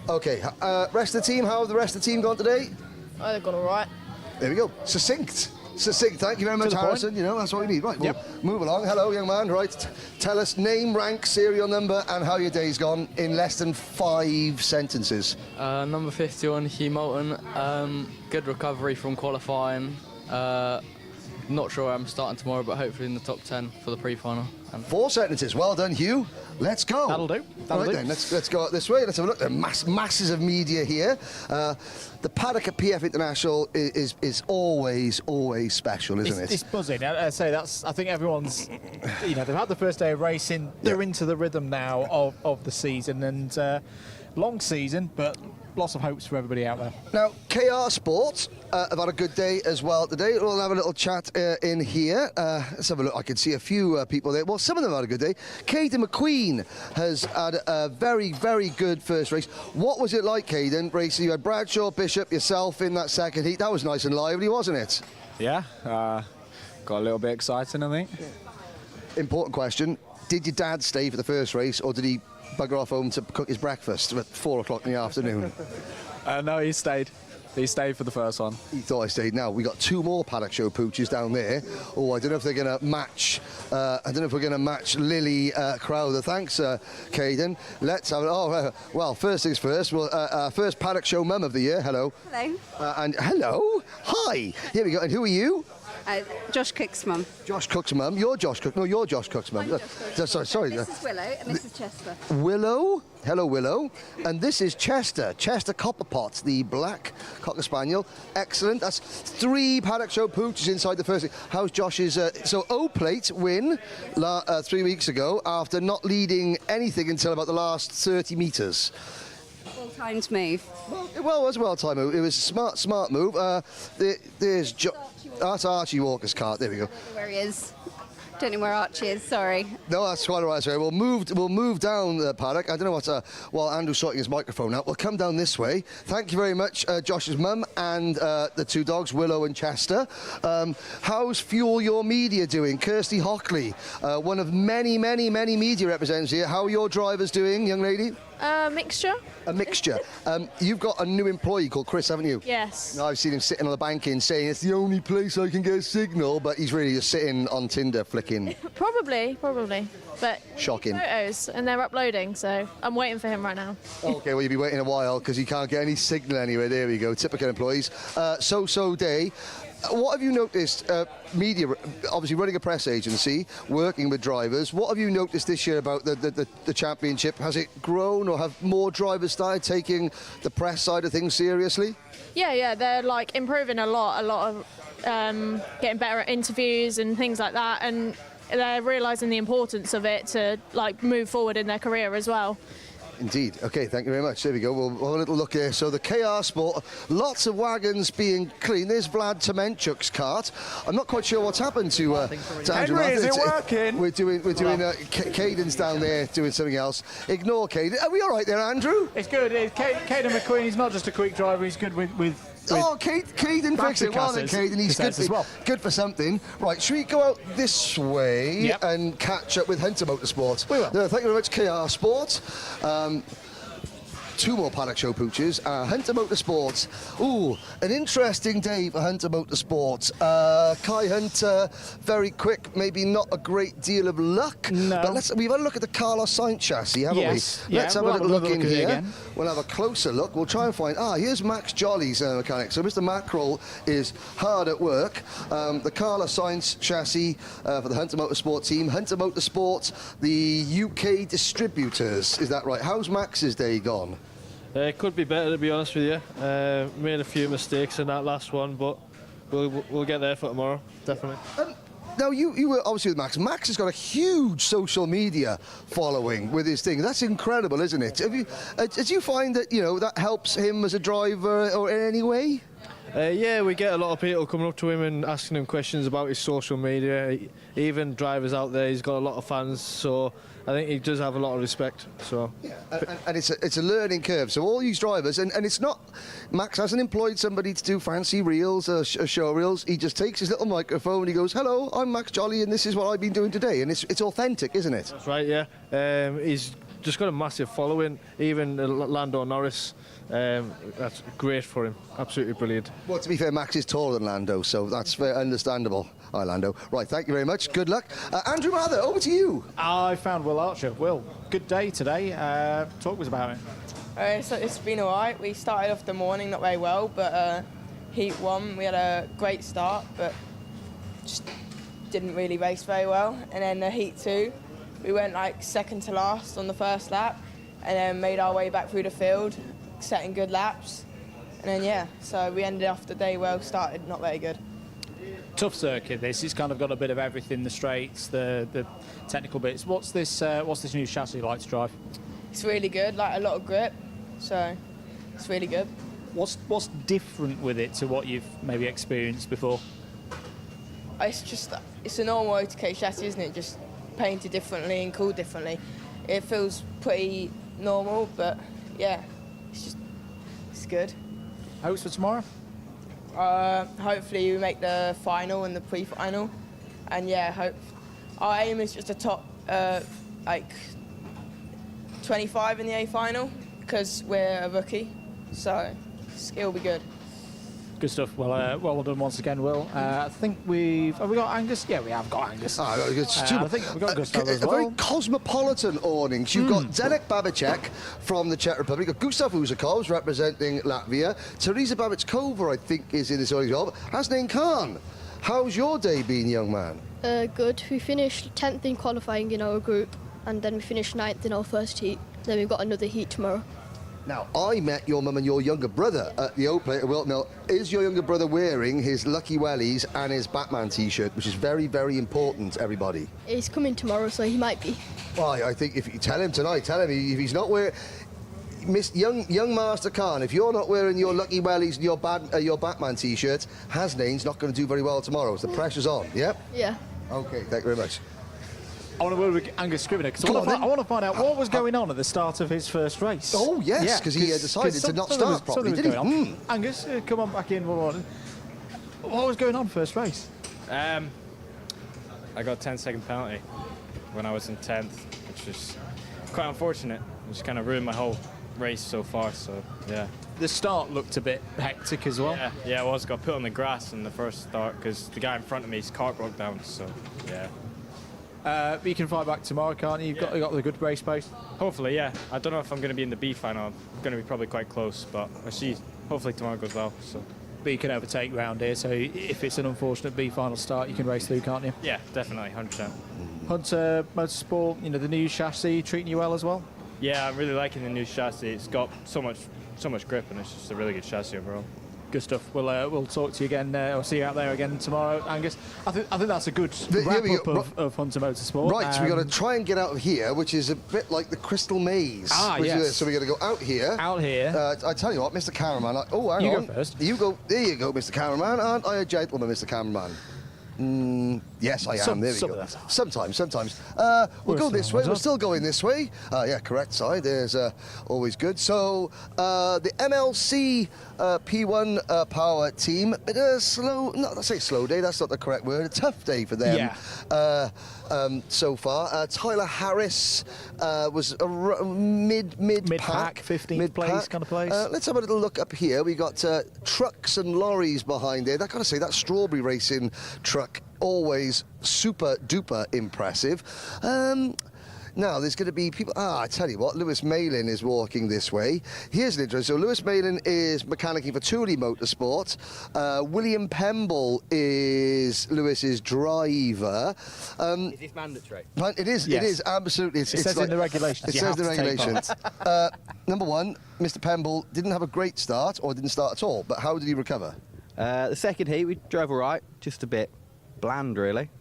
Okay. Rest of the team. How have the rest of the team gone today? Oh, they've gone all right. There we go. Succinct. Thank you very much, Harrison. Point. You know, that's what we need. Right, we'll move along. Hello, young man. Right, tell us name, rank, serial number, and how your day's gone in less than 5 sentences. Number 51, Hugh Moulton. Good recovery from qualifying. Not sure where I'm starting tomorrow, but hopefully in the top 10 for the pre-final. 4 sentences. Well done, Hugh. Let's go. That'll do. That'll do. Then, let's go this way. Let's have a look. There are masses of media here. The paddock at PF International is always special, isn't it? It's buzzing. I say I think everyone's, they've had the first day of racing. They're into the rhythm now of the season, and long season, but lots of hopes for everybody out there. Now, KR Sports have had a good day as well today. We'll have a little chat in here. Let's have a look. I can see a few people there. Well, some of them had a good day. Caden McQueen has had a very, very good first race. What was it like, Caden, racing? You had Bradshaw, Bishop, yourself in that second heat. That was nice and lively, wasn't it? Yeah, got a little bit exciting, I think. Important question. Did your dad stay for the first race, or did he bugger off home to cook his breakfast at 4 o'clock in the afternoon? No, he stayed. He stayed for the first one. He thought I stayed. Now, we got 2 more Paddock Show pooches down there. Oh, I don't know if they're going to match. I don't know if we're going to match Lily Crowther. Thanks, Caden. Let's have it. Well, first things first. Well, first Paddock Show mum of the year. Hello. Hello. And hello. Hi. Here we go. And who are you? Josh Cook's mum. Josh Cook's mum. You're Josh Cook. No, you're Josh Cook's mum. Sorry. This is Willow and this is Chester. Willow. Hello, Willow. And this is Chester. Chester Copperpot, the black Cocker Spaniel. Excellent. That's 3 Paddock Show pooches inside the first. How's Josh's... so O-Plate win 3 weeks ago after not leading anything until about the last 30 metres. Well-timed move. Well, it was a well-timed move. It was a smart move. There's... That's Archie Walker's cart. There we go. I don't know where he is. Don't know where Archie is. Sorry. No, that's quite all right. Sorry. We'll move down the paddock. I don't know what. While Andrew's sorting his microphone out, we'll come down this way. Thank you very much, Josh's mum and the 2 dogs, Willow and Chester. How's Fuel Your Media doing? Kirsty Hockley, one of many media representatives here. How are your drivers doing, young lady? Mixture. A mixture. You've got a new employee called Chris, haven't you? Yes. I've seen him sitting on the bank saying it's the only place I can get a signal, but he's really just sitting on Tinder flicking. Probably. But shocking photos, and they're uploading, so I'm waiting for him right now. Okay, well, you'll be waiting a while because you can't get any signal anywhere. There we go. Typical employees. So day. What have you noticed, media, obviously running a press agency, working with drivers, what have you noticed this year about the championship? Has it grown, or have more drivers started taking the press side of things seriously? Yeah, they're like improving a lot of getting better at interviews and things like that, and they're realising the importance of it to like move forward in their career as well. Indeed. Okay, thank you very much. There we go. We'll have a little look here. So the KR Sport, lots of wagons being cleaned. There's Vlad Tomenchuk's cart. I'm not quite sure what's happened to Andrew. Henry, is it working? We're doing Caden's down there doing something else. Ignore Caden. Are we all right there, Andrew? It's good. Caden McQueen, he's not just a quick driver, he's good with Caden fixed it. Well then, Caden, he's good for something. Right, should we go out this way and catch up with Hunter Motorsport? We will. Thank you very much, KR Sport. 2 more Paddock Show pooches. Hunter Motorsports. Ooh, an interesting day for Hunter Motorsports. Kai Hunter, very quick, maybe not a great deal of luck. No. But we've had a look at the Carlos Sainz chassis, haven't we? Let's have a little look in here. We'll have a closer look. We'll try and find... here's Max Jolly's mechanic. So Mr. Mackerel is hard at work. The Carlos Sainz chassis for the Hunter Motorsport team. Hunter Motorsport, the UK distributors. Is that right? How's Max's day gone? It could be better, to be honest with you. Made a few mistakes in that last one, but we'll get there for tomorrow, definitely. Now, you were obviously with Max. Max has got a huge social media following with his thing. That's incredible, isn't it? Do you find that, that helps him as a driver or in any way? Yeah, we get a lot of people coming up to him and asking him questions about his social media. Even drivers out there, he's got a lot of fans, so I think he does have a lot of respect. So, and it's a learning curve. So all these drivers, and it's not, Max hasn't employed somebody to do fancy reels or show reels. He just takes his little microphone and he goes, "Hello, I'm Max Jolly, and this is what I've been doing today." And it's authentic, isn't it? That's right. Yeah, he's just got a massive following. Even Lando Norris. That's great for him. Absolutely brilliant. Well, to be fair, Max is taller than Lando, so that's very understandable. Hi, Lando. Right, thank you very much. Good luck. Andrew Mather, over to you. I found Will Archer. Will, good day today. Talk to us about it. So it's been all right. We started off the morning not very well, but Heat 1, we had a great start, but just didn't really race very well. And then the Heat 2, we went like second to last on the first lap, and then made our way back through the field, setting good laps, and then yeah, so we ended off the day well, started not very good. Tough circuit this. It's kind of got a bit of everything, the straights, the technical bits. What's this new chassis like to drive? It's really good, like a lot of grip, so it's really good. What's different with it to what you've maybe experienced before? It's a normal Rotax chassis, isn't it? Just painted differently and cooled differently. It feels pretty normal, but yeah, it's good. Hopes for tomorrow? Hopefully we make the final and the pre-final, and yeah, our aim is just a top like 25 in the A final because we're a rookie, so it'll be good. Good stuff. Well done once again, Will. I think have we got Angus? Yeah, we have got Angus. I think we've got Gustav as well. Very cosmopolitan awnings. You've got Zdenek Babicek from the Czech Republic. You've got Gustav Uzakov representing Latvia. Teresa Babitskova, I think, is in this audience as well. Hasnain Khan, how's your day been, young man? Good. We finished 10th in qualifying in our group, and then we finished 9th in our first heat. Then we've got another heat tomorrow. Now, I met your mum and your younger brother at the Oak Plate at Wilt Mill. Is your younger brother wearing his Lucky Wellies and his Batman T-shirt, which is very, very important, everybody? He's coming tomorrow, so he might be. Well, I think if you tell him tonight, if he's not wearing... Young Master Khan, if you're not wearing your Lucky Wellies and your Batman T-shirt, Hasnain's not going to do very well tomorrow. So the pressure's on, yeah? Yeah. OK, thank you very much. I want to word with Angus Scrivener because I want to find out what was going on at the start of his first race. Oh, yes, because he decided to not start properly, didn't he? Angus, come on back in. What was going on first race? I got a 10-second penalty when I was in 10th, which was quite unfortunate. It just kind of ruined my whole race so far, so yeah. The start looked a bit hectic as well. Yeah, it was. Got put on the grass in the first start because the guy in front of me, his cart broke down, so yeah. But you can fight back tomorrow, can't you? You've got the good race pace. Hopefully, yeah. I don't know if I'm going to be in the B final. I'm going to be probably quite close, but I see. Hopefully tomorrow goes well. So. But you can overtake round here, so if it's an unfortunate B final start, you can race through, can't you? Yeah, definitely, 100%. Hunter Motorsport, the new chassis treating you well as well. Yeah, I'm really liking the new chassis. It's got so much grip, and it's just a really good chassis overall. Good stuff. We'll talk to you again. I'll see you out there again tomorrow, Angus. I think that's a good wrap-up of Hunter Motorsport. Right, so we've got to try and get out of here, which is a bit like the Crystal Maze. Yes. So we're going to go out here. Out here. I tell you what, Mr. Cameraman. Hang on. You go first. You go. There you go, Mr. Cameraman. Aren't I a gentleman, Mr. Cameraman? Yes, I am. There we go. Sometimes. We'll go this way. We're still going this way. Yeah, correct side. There's always good. So the MLC P1 power team. Slow. Not let's say slow day. That's not the correct word. A tough day for them. Yeah. So far, Tyler Harris was a mid pack, 15th place kind of place. Let's have a little look up here. We got trucks and lorries behind there. I gotta say that strawberry racing truck always super duper impressive. Now, there's going to be people... I tell you what, Lewis Malin is walking this way. Here's an interesting... So, Lewis Malin is mechanicking for Thule Motorsport. William Pemble is Lewis's driver. Is this mandatory? It is, Yes. it is, absolutely. It says in the regulations. It says in the regulations. Number one, Mr. Pemble didn't have a great start, or didn't start at all, but how did he recover? The second heat, we drove all right, just a bit bland, really.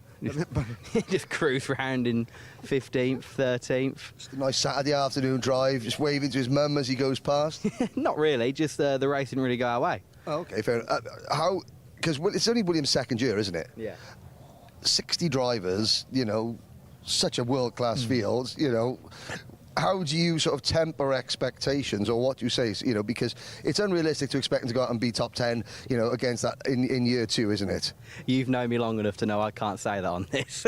Just cruise round in 15th, 13th. Just a nice Saturday afternoon drive, just waving to his mum as he goes past. Not really, just the race didn't really go our way. Oh, okay, fair enough. Because it's only Williams' second year, isn't it? Yeah. 60 drivers, you know, such a world-class field, you know. How do you sort of temper expectations, or what do you say, you know, because it's unrealistic to expect them to go out and be top 10, you know, against that in year 2, isn't it? You've known me long enough to know I can't say that on this.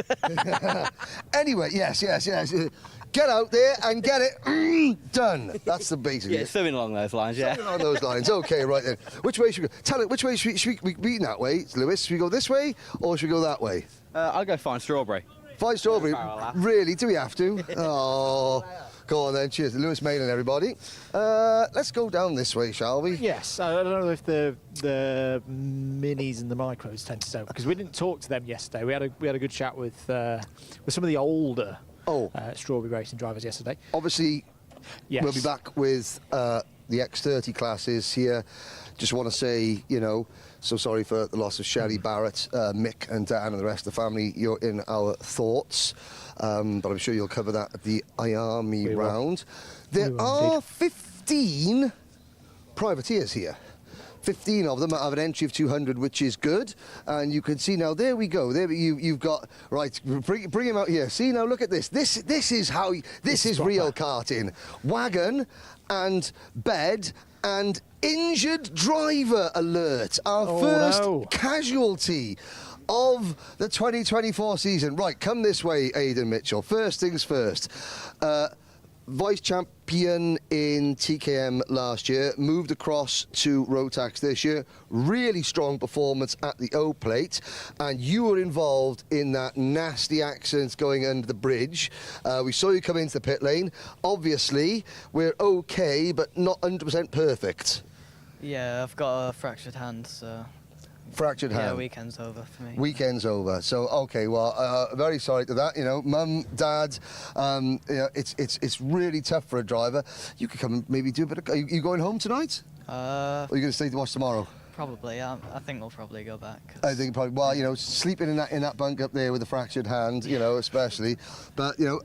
Anyway, yes. Get out there and get it done. That's the basic. Yeah, something along those lines, yeah. Something along those lines. Okay, right then. Which way should we go? Tell it, which way should we be that way, Lewis? Should we go this way, or should we go that way? I'll go find strawberry. Find strawberry? Really? Do we have to? Oh. Go on then, cheers. Lewis Mayland, everybody. Let's go down this way, shall we? Yes, I don't know if the minis and the micros tend to so, because we didn't talk to them yesterday. We had a good chat with some of the older strawberry racing drivers yesterday. Obviously, yes. We'll be back with the X30 classes here. Just want to say, you know, so sorry for the loss of Shelley Barrett, Mick and Dan and the rest of the family. You're in our thoughts. But I'm sure you'll cover that at the IARMY round. There are 15 privateers here. 15 of them have an entry of 200, which is good. And you can see now, there we go. There you've got, right, bring him out here. See, now look at this. This is how, this is real karting. Wagon and bed and injured driver alert. Our first casualty of the 2024 season. Right, come this way, Aidan Mitchell. First things first. Vice champion in TKM last year, moved across to Rotax this year. Really strong performance at the O plate, and you were involved in that nasty accident going under the bridge. We saw you come into the pit lane. Obviously, we're okay, but not 100% perfect. Yeah, I've got a fractured hand, so... Fractured hand. Yeah, weekend's over for me. Weekend's over. So okay, well, very sorry to that. You know, mum, dad. You know, it's really tough for a driver. You could come and maybe do a bit of. Are you going home tonight? Or are you going to stay to watch tomorrow? Probably. I think we'll probably go back. I think probably. Well, you know, sleeping in that bunk up there with a fractured hand, you know, especially. But you know,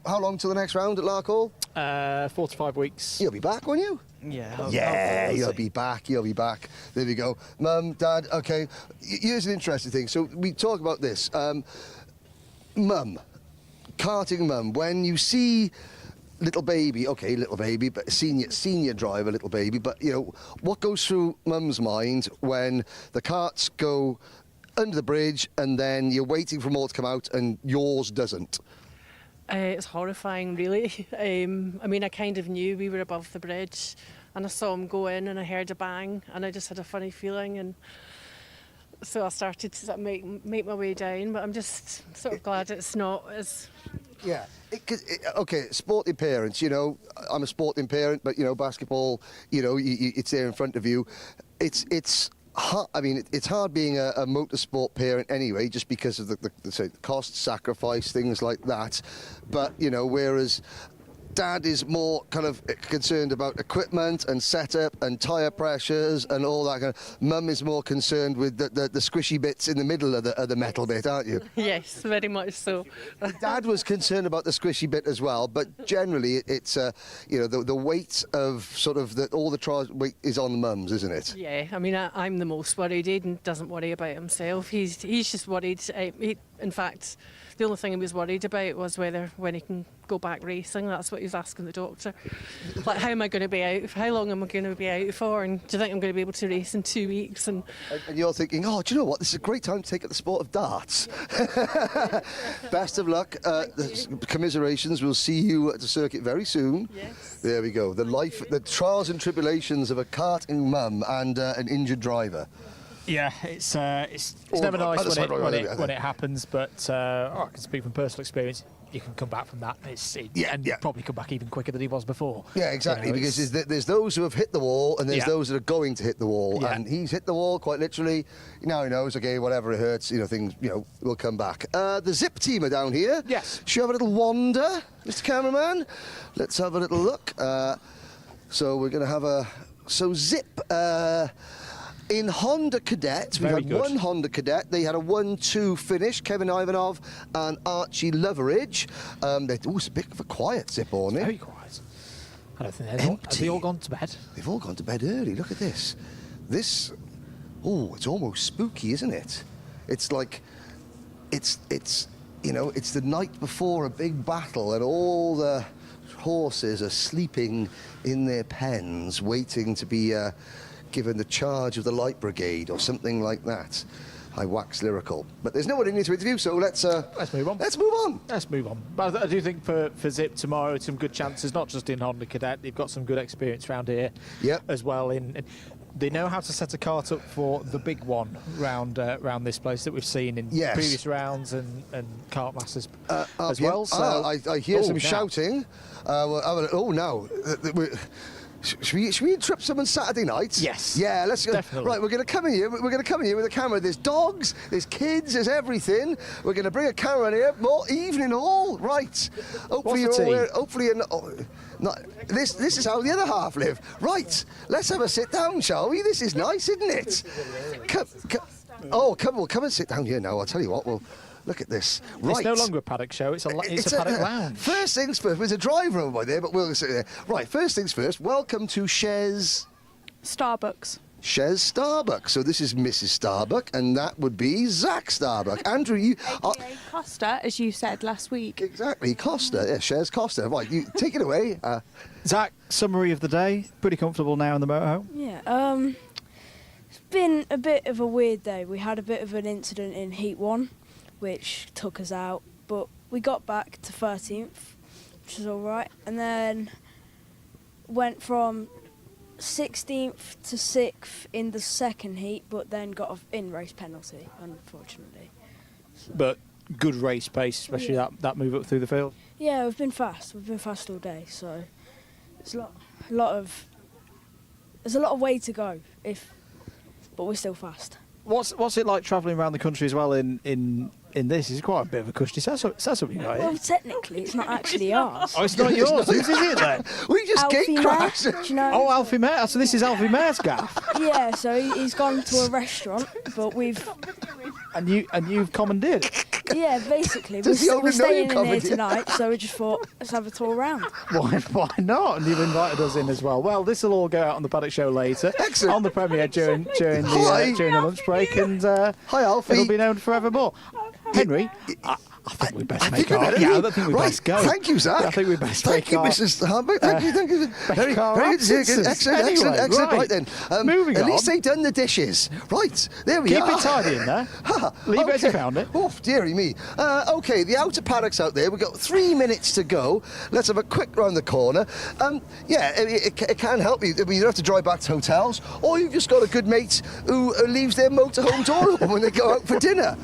how long till the next round at Lark Hall? 4 to 5 weeks. You'll be back, won't you? Yeah. Yeah, you'll be back. You'll be back. There we go. Mum, Dad. Okay. Here's an interesting thing. So we talk about this. Mum, karting mum. When you see little baby, but senior driver, little baby. But you know what goes through mum's mind when the karts go under the bridge and then you're waiting for them all to come out and yours doesn't. It's horrifying, really. I mean, I kind of knew we were above the bridge, and I saw him go in, and I heard a bang, and I just had a funny feeling, and so I started to sort of make my way down. But I'm just sort of glad it's not as. Yeah. Okay, sporting parents. You know, I'm a sporting parent, but you know, basketball. You know, it's there in front of you. It's. I mean, it's hard being a motorsport parent anyway, just because of the cost, sacrifice, things like that. But, you know, whereas Dad is more kind of concerned about equipment and setup and tyre pressures and all that kind of. Mum is more concerned with the squishy bits in the middle of the metal bit, aren't you? Yes, very much so. Dad was concerned about the squishy bit as well, but generally it's you know, the weight of sort of all the trials weight is on the mums, isn't it? Yeah, I mean, I'm the most worried. Aidan doesn't worry about himself. He's just worried. In fact, the only thing he was worried about was when he can go back racing. That's what he was asking the doctor. Like, how am I going to be out? How long am I going to be out for? And do you think I'm going to be able to race in 2 weeks? And you're thinking, oh, do you know what? This is a great time to take up the sport of darts. Best of luck. Commiserations. We'll see you at the circuit very soon. Yes. There we go. The trials and tribulations of a karting mum and an injured driver. Yeah, it's never nice when it happens, but I can speak from personal experience. You can come back from that. You probably come back even quicker than he was before. Yeah, exactly. You know, because there's those who have hit the wall, and there's those that are going to hit the wall. And he's hit the wall quite literally. Now he knows, okay, whatever it hurts, you know, things, you know, will come back. The Zip team are down here. Yes. Should we have a little wander, Mr. Cameraman? Let's have a little look. So we're going to have Zip. In Honda Cadet, we had one Honda Cadet. They had a 1-2 finish. Kevin Ivanov and Archie Loveridge. It's a bit of a quiet zip morning. Very quiet. I don't think have they all gone to bed? They've all gone to bed early. Look at this. This, it's almost spooky, isn't it? It's like, it's you know, it's the night before a big battle and all the horses are sleeping in their pens, waiting to be given the charge of the Light Brigade or something like that. I wax lyrical, but there's no one in here to interview, so let's move on. Let's move on. Let's move on. But I do think for Zip tomorrow, some good chances, not just in Honda Cadet. They've got some good experience around here as well. They know how to set a kart up for the big one round this place that we've seen in previous rounds and kart masters as well. So I hear some shouting. No. Should we interrupt someone Saturday night? Yes. Yeah, let's go. Definitely. Right, we're going to come in here. We're going to come in here with a camera. There's dogs, there's kids, there's everything. We're going to bring a camera in here. More evening all. Right. Hopefully you're all aware. Hopefully you're not. This is how the other half live. Right. Let's have a sit down, shall we? This is nice, isn't it? Come and sit down here now. I'll tell you what. Look at this. Right. It's no longer a Paddock Show, it's a Paddock Lounge. First things first, there's a driver over by there, but we'll sit there. Right, first things first, welcome to Shez Starbucks. Shez Starbuck. So this is Mrs. Starbuck, and that would be Zach Starbuck. Andrew, you... Costa, as you said last week. Exactly, Costa. Yeah, Shez Costa. Right, you take it away. Zach, summary of the day. Pretty comfortable now in the motorhome? Yeah, it's been a bit of a weird day. We had a bit of an incident in Heat 1, which took us out, but we got back to 13th, which is all right, and then went from 16th to 6th in the second heat, but then got an in-race penalty, unfortunately. But good race pace, especially that move up through the field. Yeah, we've been fast. We've been fast all day, so there's a lot of way to go, but we're still fast. What's it like travelling around the country as well in this? It's quite a bit of a cushy setup you got here. Well, technically, it's not actually ours. Oh, it's not yours. Whose is it then? We just gate crashed. You know? Oh, Alfie Mayer. So this is Alfie Mayer's gaff. Yeah, so he's gone to a restaurant, but we've... And you've commandeered it? Yeah, basically. We're staying in here tonight, so we just thought, let's have a tour around. Why not? And you've invited us in as well. Well, this will all go out on the Paddock Show later. Excellent. On the premiere during the lunch break. And hi, Alfie. It'll be known forevermore. Henry, I think we best make our... Yeah, I think we best go. Thank you, Zach. I think we best Thank you, Mrs. Harbuck. Thank you. Very good to see you. Excellent. Right then. Moving at on. least they've done the dishes. Right, there we are. Keep it tidy in there. Leave it as you found it. Oh, dearie me. OK, the outer paddocks out there. We've got 3 minutes to go. Let's have a quick round the corner. It can help you. You don't have to drive back to hotels, or you've just got a good mate who leaves their motorhome door open when they go out for dinner.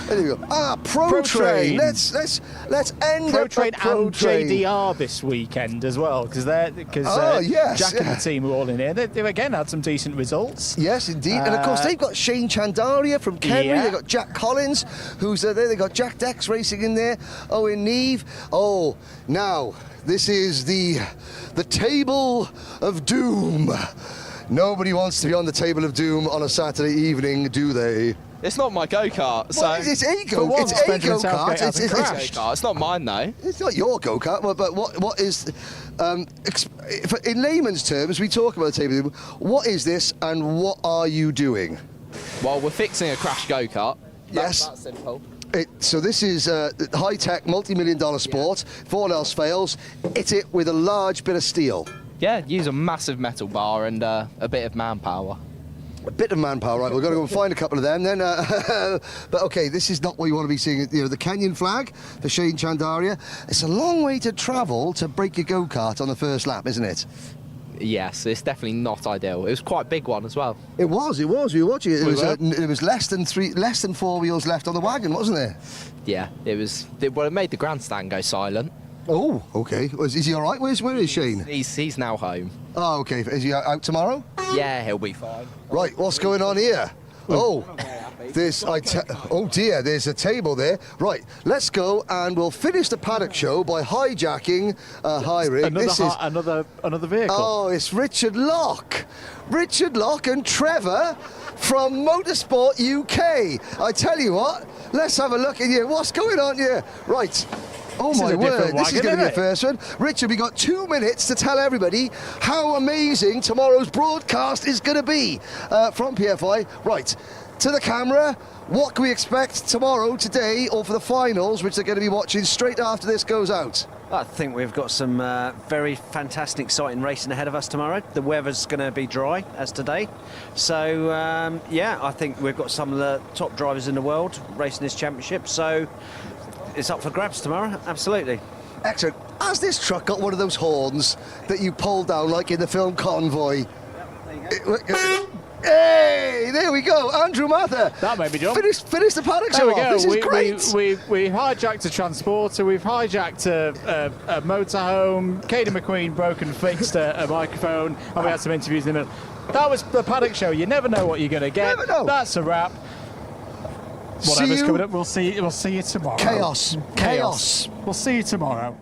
There you go. Pro Train. Let's end Pro up Train at Pro and Train. JDR this weekend as well, because Jack and the team were all in here. They've again had some decent results. Yes, indeed. And of course they've got Shane Chandaria from Kenry. Yeah. They've got Jack Collins, who's there. They've got Jack Dex racing in there. Owen Neve. Oh, now this is the table of doom. Nobody wants to be on the table of doom on a Saturday evening, do they? It's not my go-kart. It's a go-kart. It's not mine, though. It's not your go-kart, but what is... in layman's terms, we talk about the table of doom. What is this and what are you doing? Well, we're fixing a crash go-kart. Yes. That's simple. So this is high-tech, multi-million-dollar sport. If all else fails, hit it with a large bit of steel. Yeah, use a massive metal bar and a bit of manpower. A bit of manpower, right? We've got to go and find a couple of them then. But OK, this is not what you want to be seeing. You know, the Kenyan flag for Shane Chandaria. It's a long way to travel to break your go-kart on the first lap, isn't it? Yes, it's definitely not ideal. It was quite a big one as well. It was. We were watching it. It was less than 4 wheels left on the wagon, wasn't there? Yeah, it was. Well, it made the grandstand go silent. Oh, OK. Is he all right? Where is Shane? He's now home. Oh, OK. Is he out tomorrow? Yeah, he'll be fine. Right, what's going on here? Oh, Oh dear, there's a table there. Right, let's go and we'll finish the Paddock Show by hijacking High Rig. Another vehicle. Oh, it's Richard Locke. Richard Locke and Trevor from Motorsport UK. I tell you what, let's have a look in here. What's going on here? Right. Oh my word, this is going to be a first one. Richard, we got 2 minutes to tell everybody how amazing tomorrow's broadcast is going to be from PFI. Right, to the camera, what can we expect tomorrow, today, or for the finals, which they're going to be watching straight after this goes out? I think we've got some very fantastic, exciting racing ahead of us tomorrow. The weather's going to be dry, as today. So, yeah, I think we've got some of the top drivers in the world racing this championship. So, it's up for grabs tomorrow, absolutely. Excellent. Has this truck got one of those horns that you pull down like in the film Convoy? Hey, there we go, Andrew Mather. That made me jump. Finish the Paddock Show There we go. This is great. We hijacked a transporter, we've hijacked a motorhome, Katie McQueen broke and fixed a microphone, and we had some interviews in it. That was the Paddock Show. You never know what you're going to get. Never know. That's a wrap. Whatever's coming up, we'll see you tomorrow. Chaos. We'll see you tomorrow.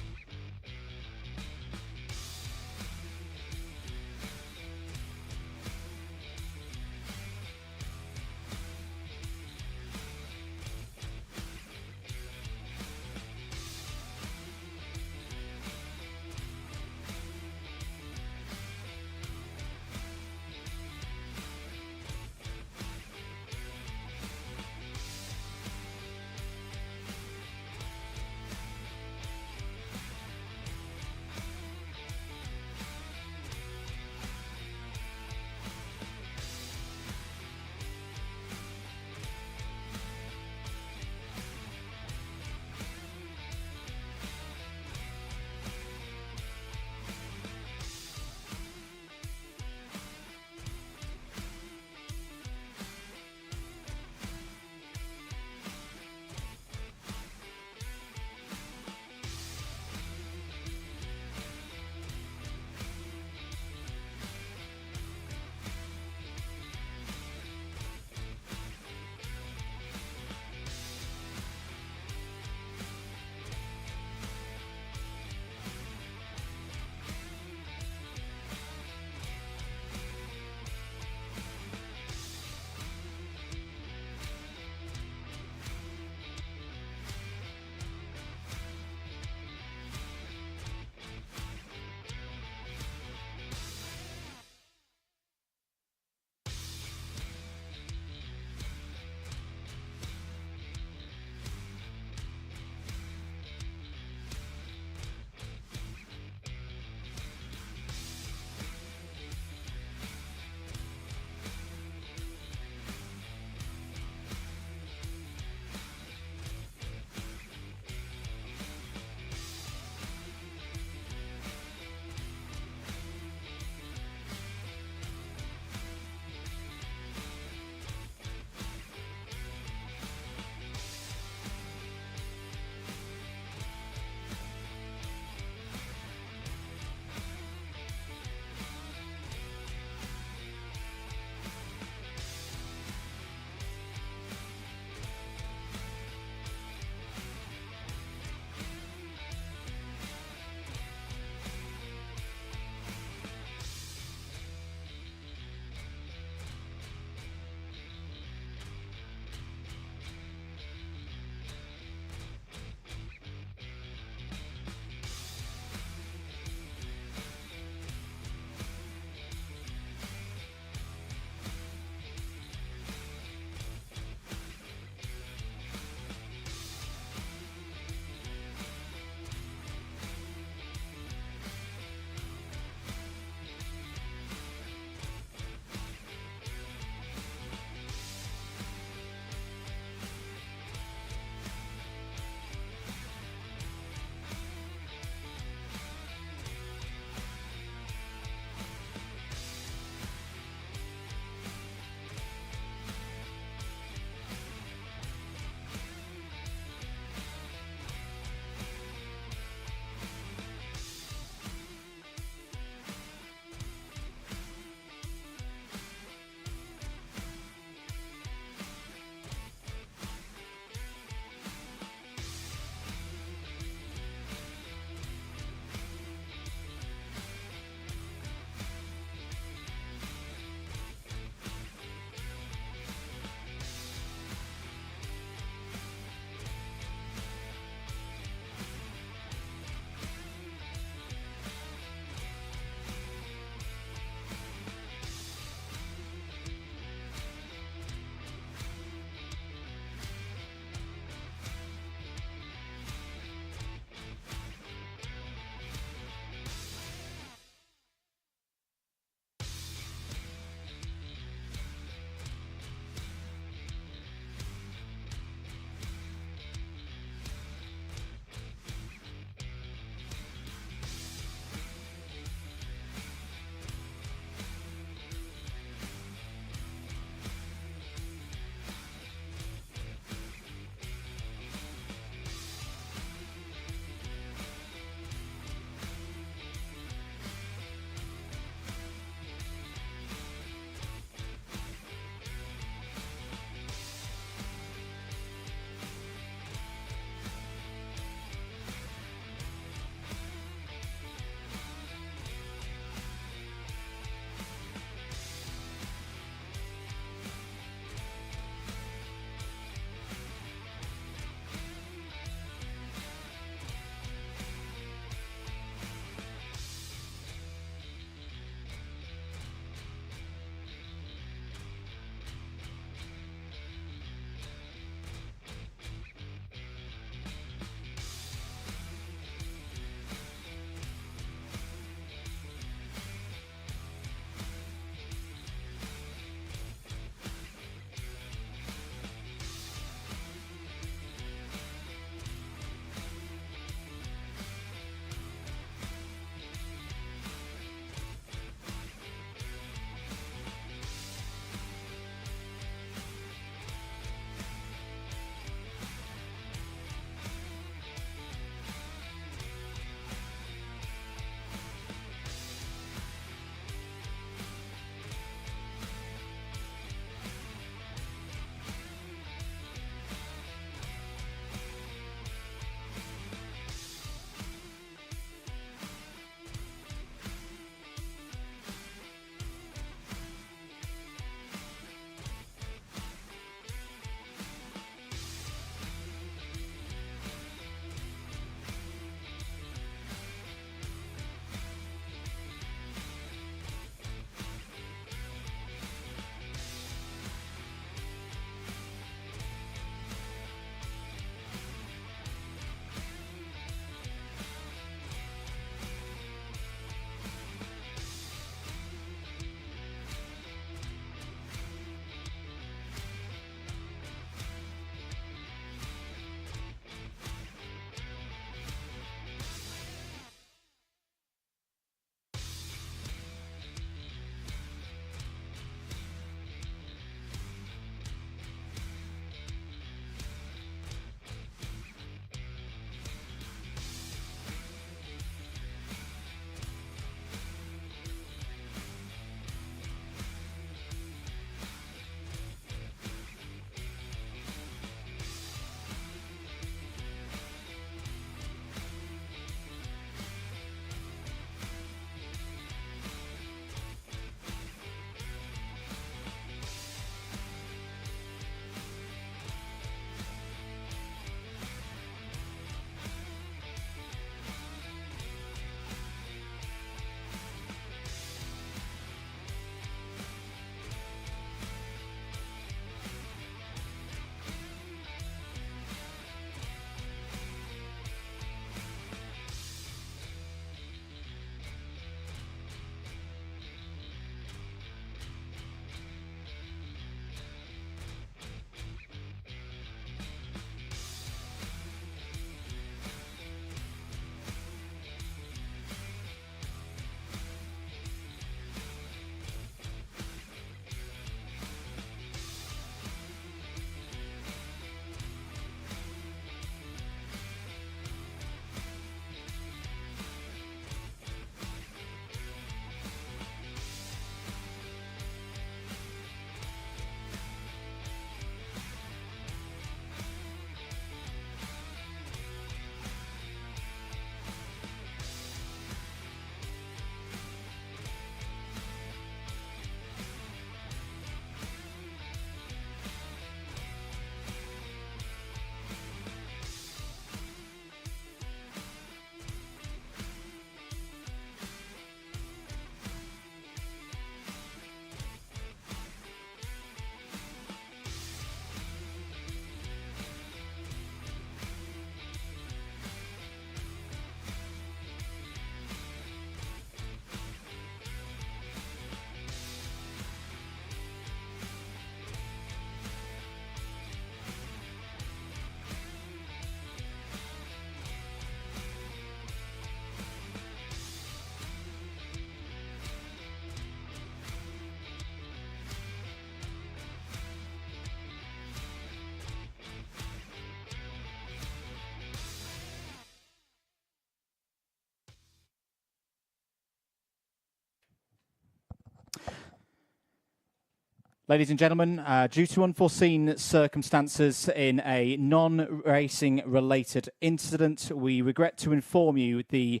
Ladies and gentlemen, due to unforeseen circumstances in a non-racing related incident, we regret to inform you the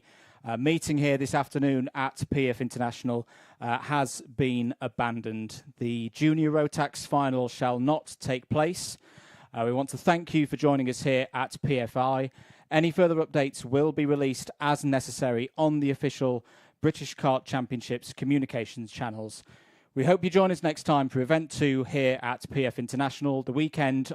meeting here this afternoon at PF International has been abandoned. The Junior Rotax final shall not take place. We want to thank you for joining us here at PFI. Any further updates will be released as necessary on the official British Kart Championships communications channels. We hope you join us next time for Event 2 here at PF International, the weekend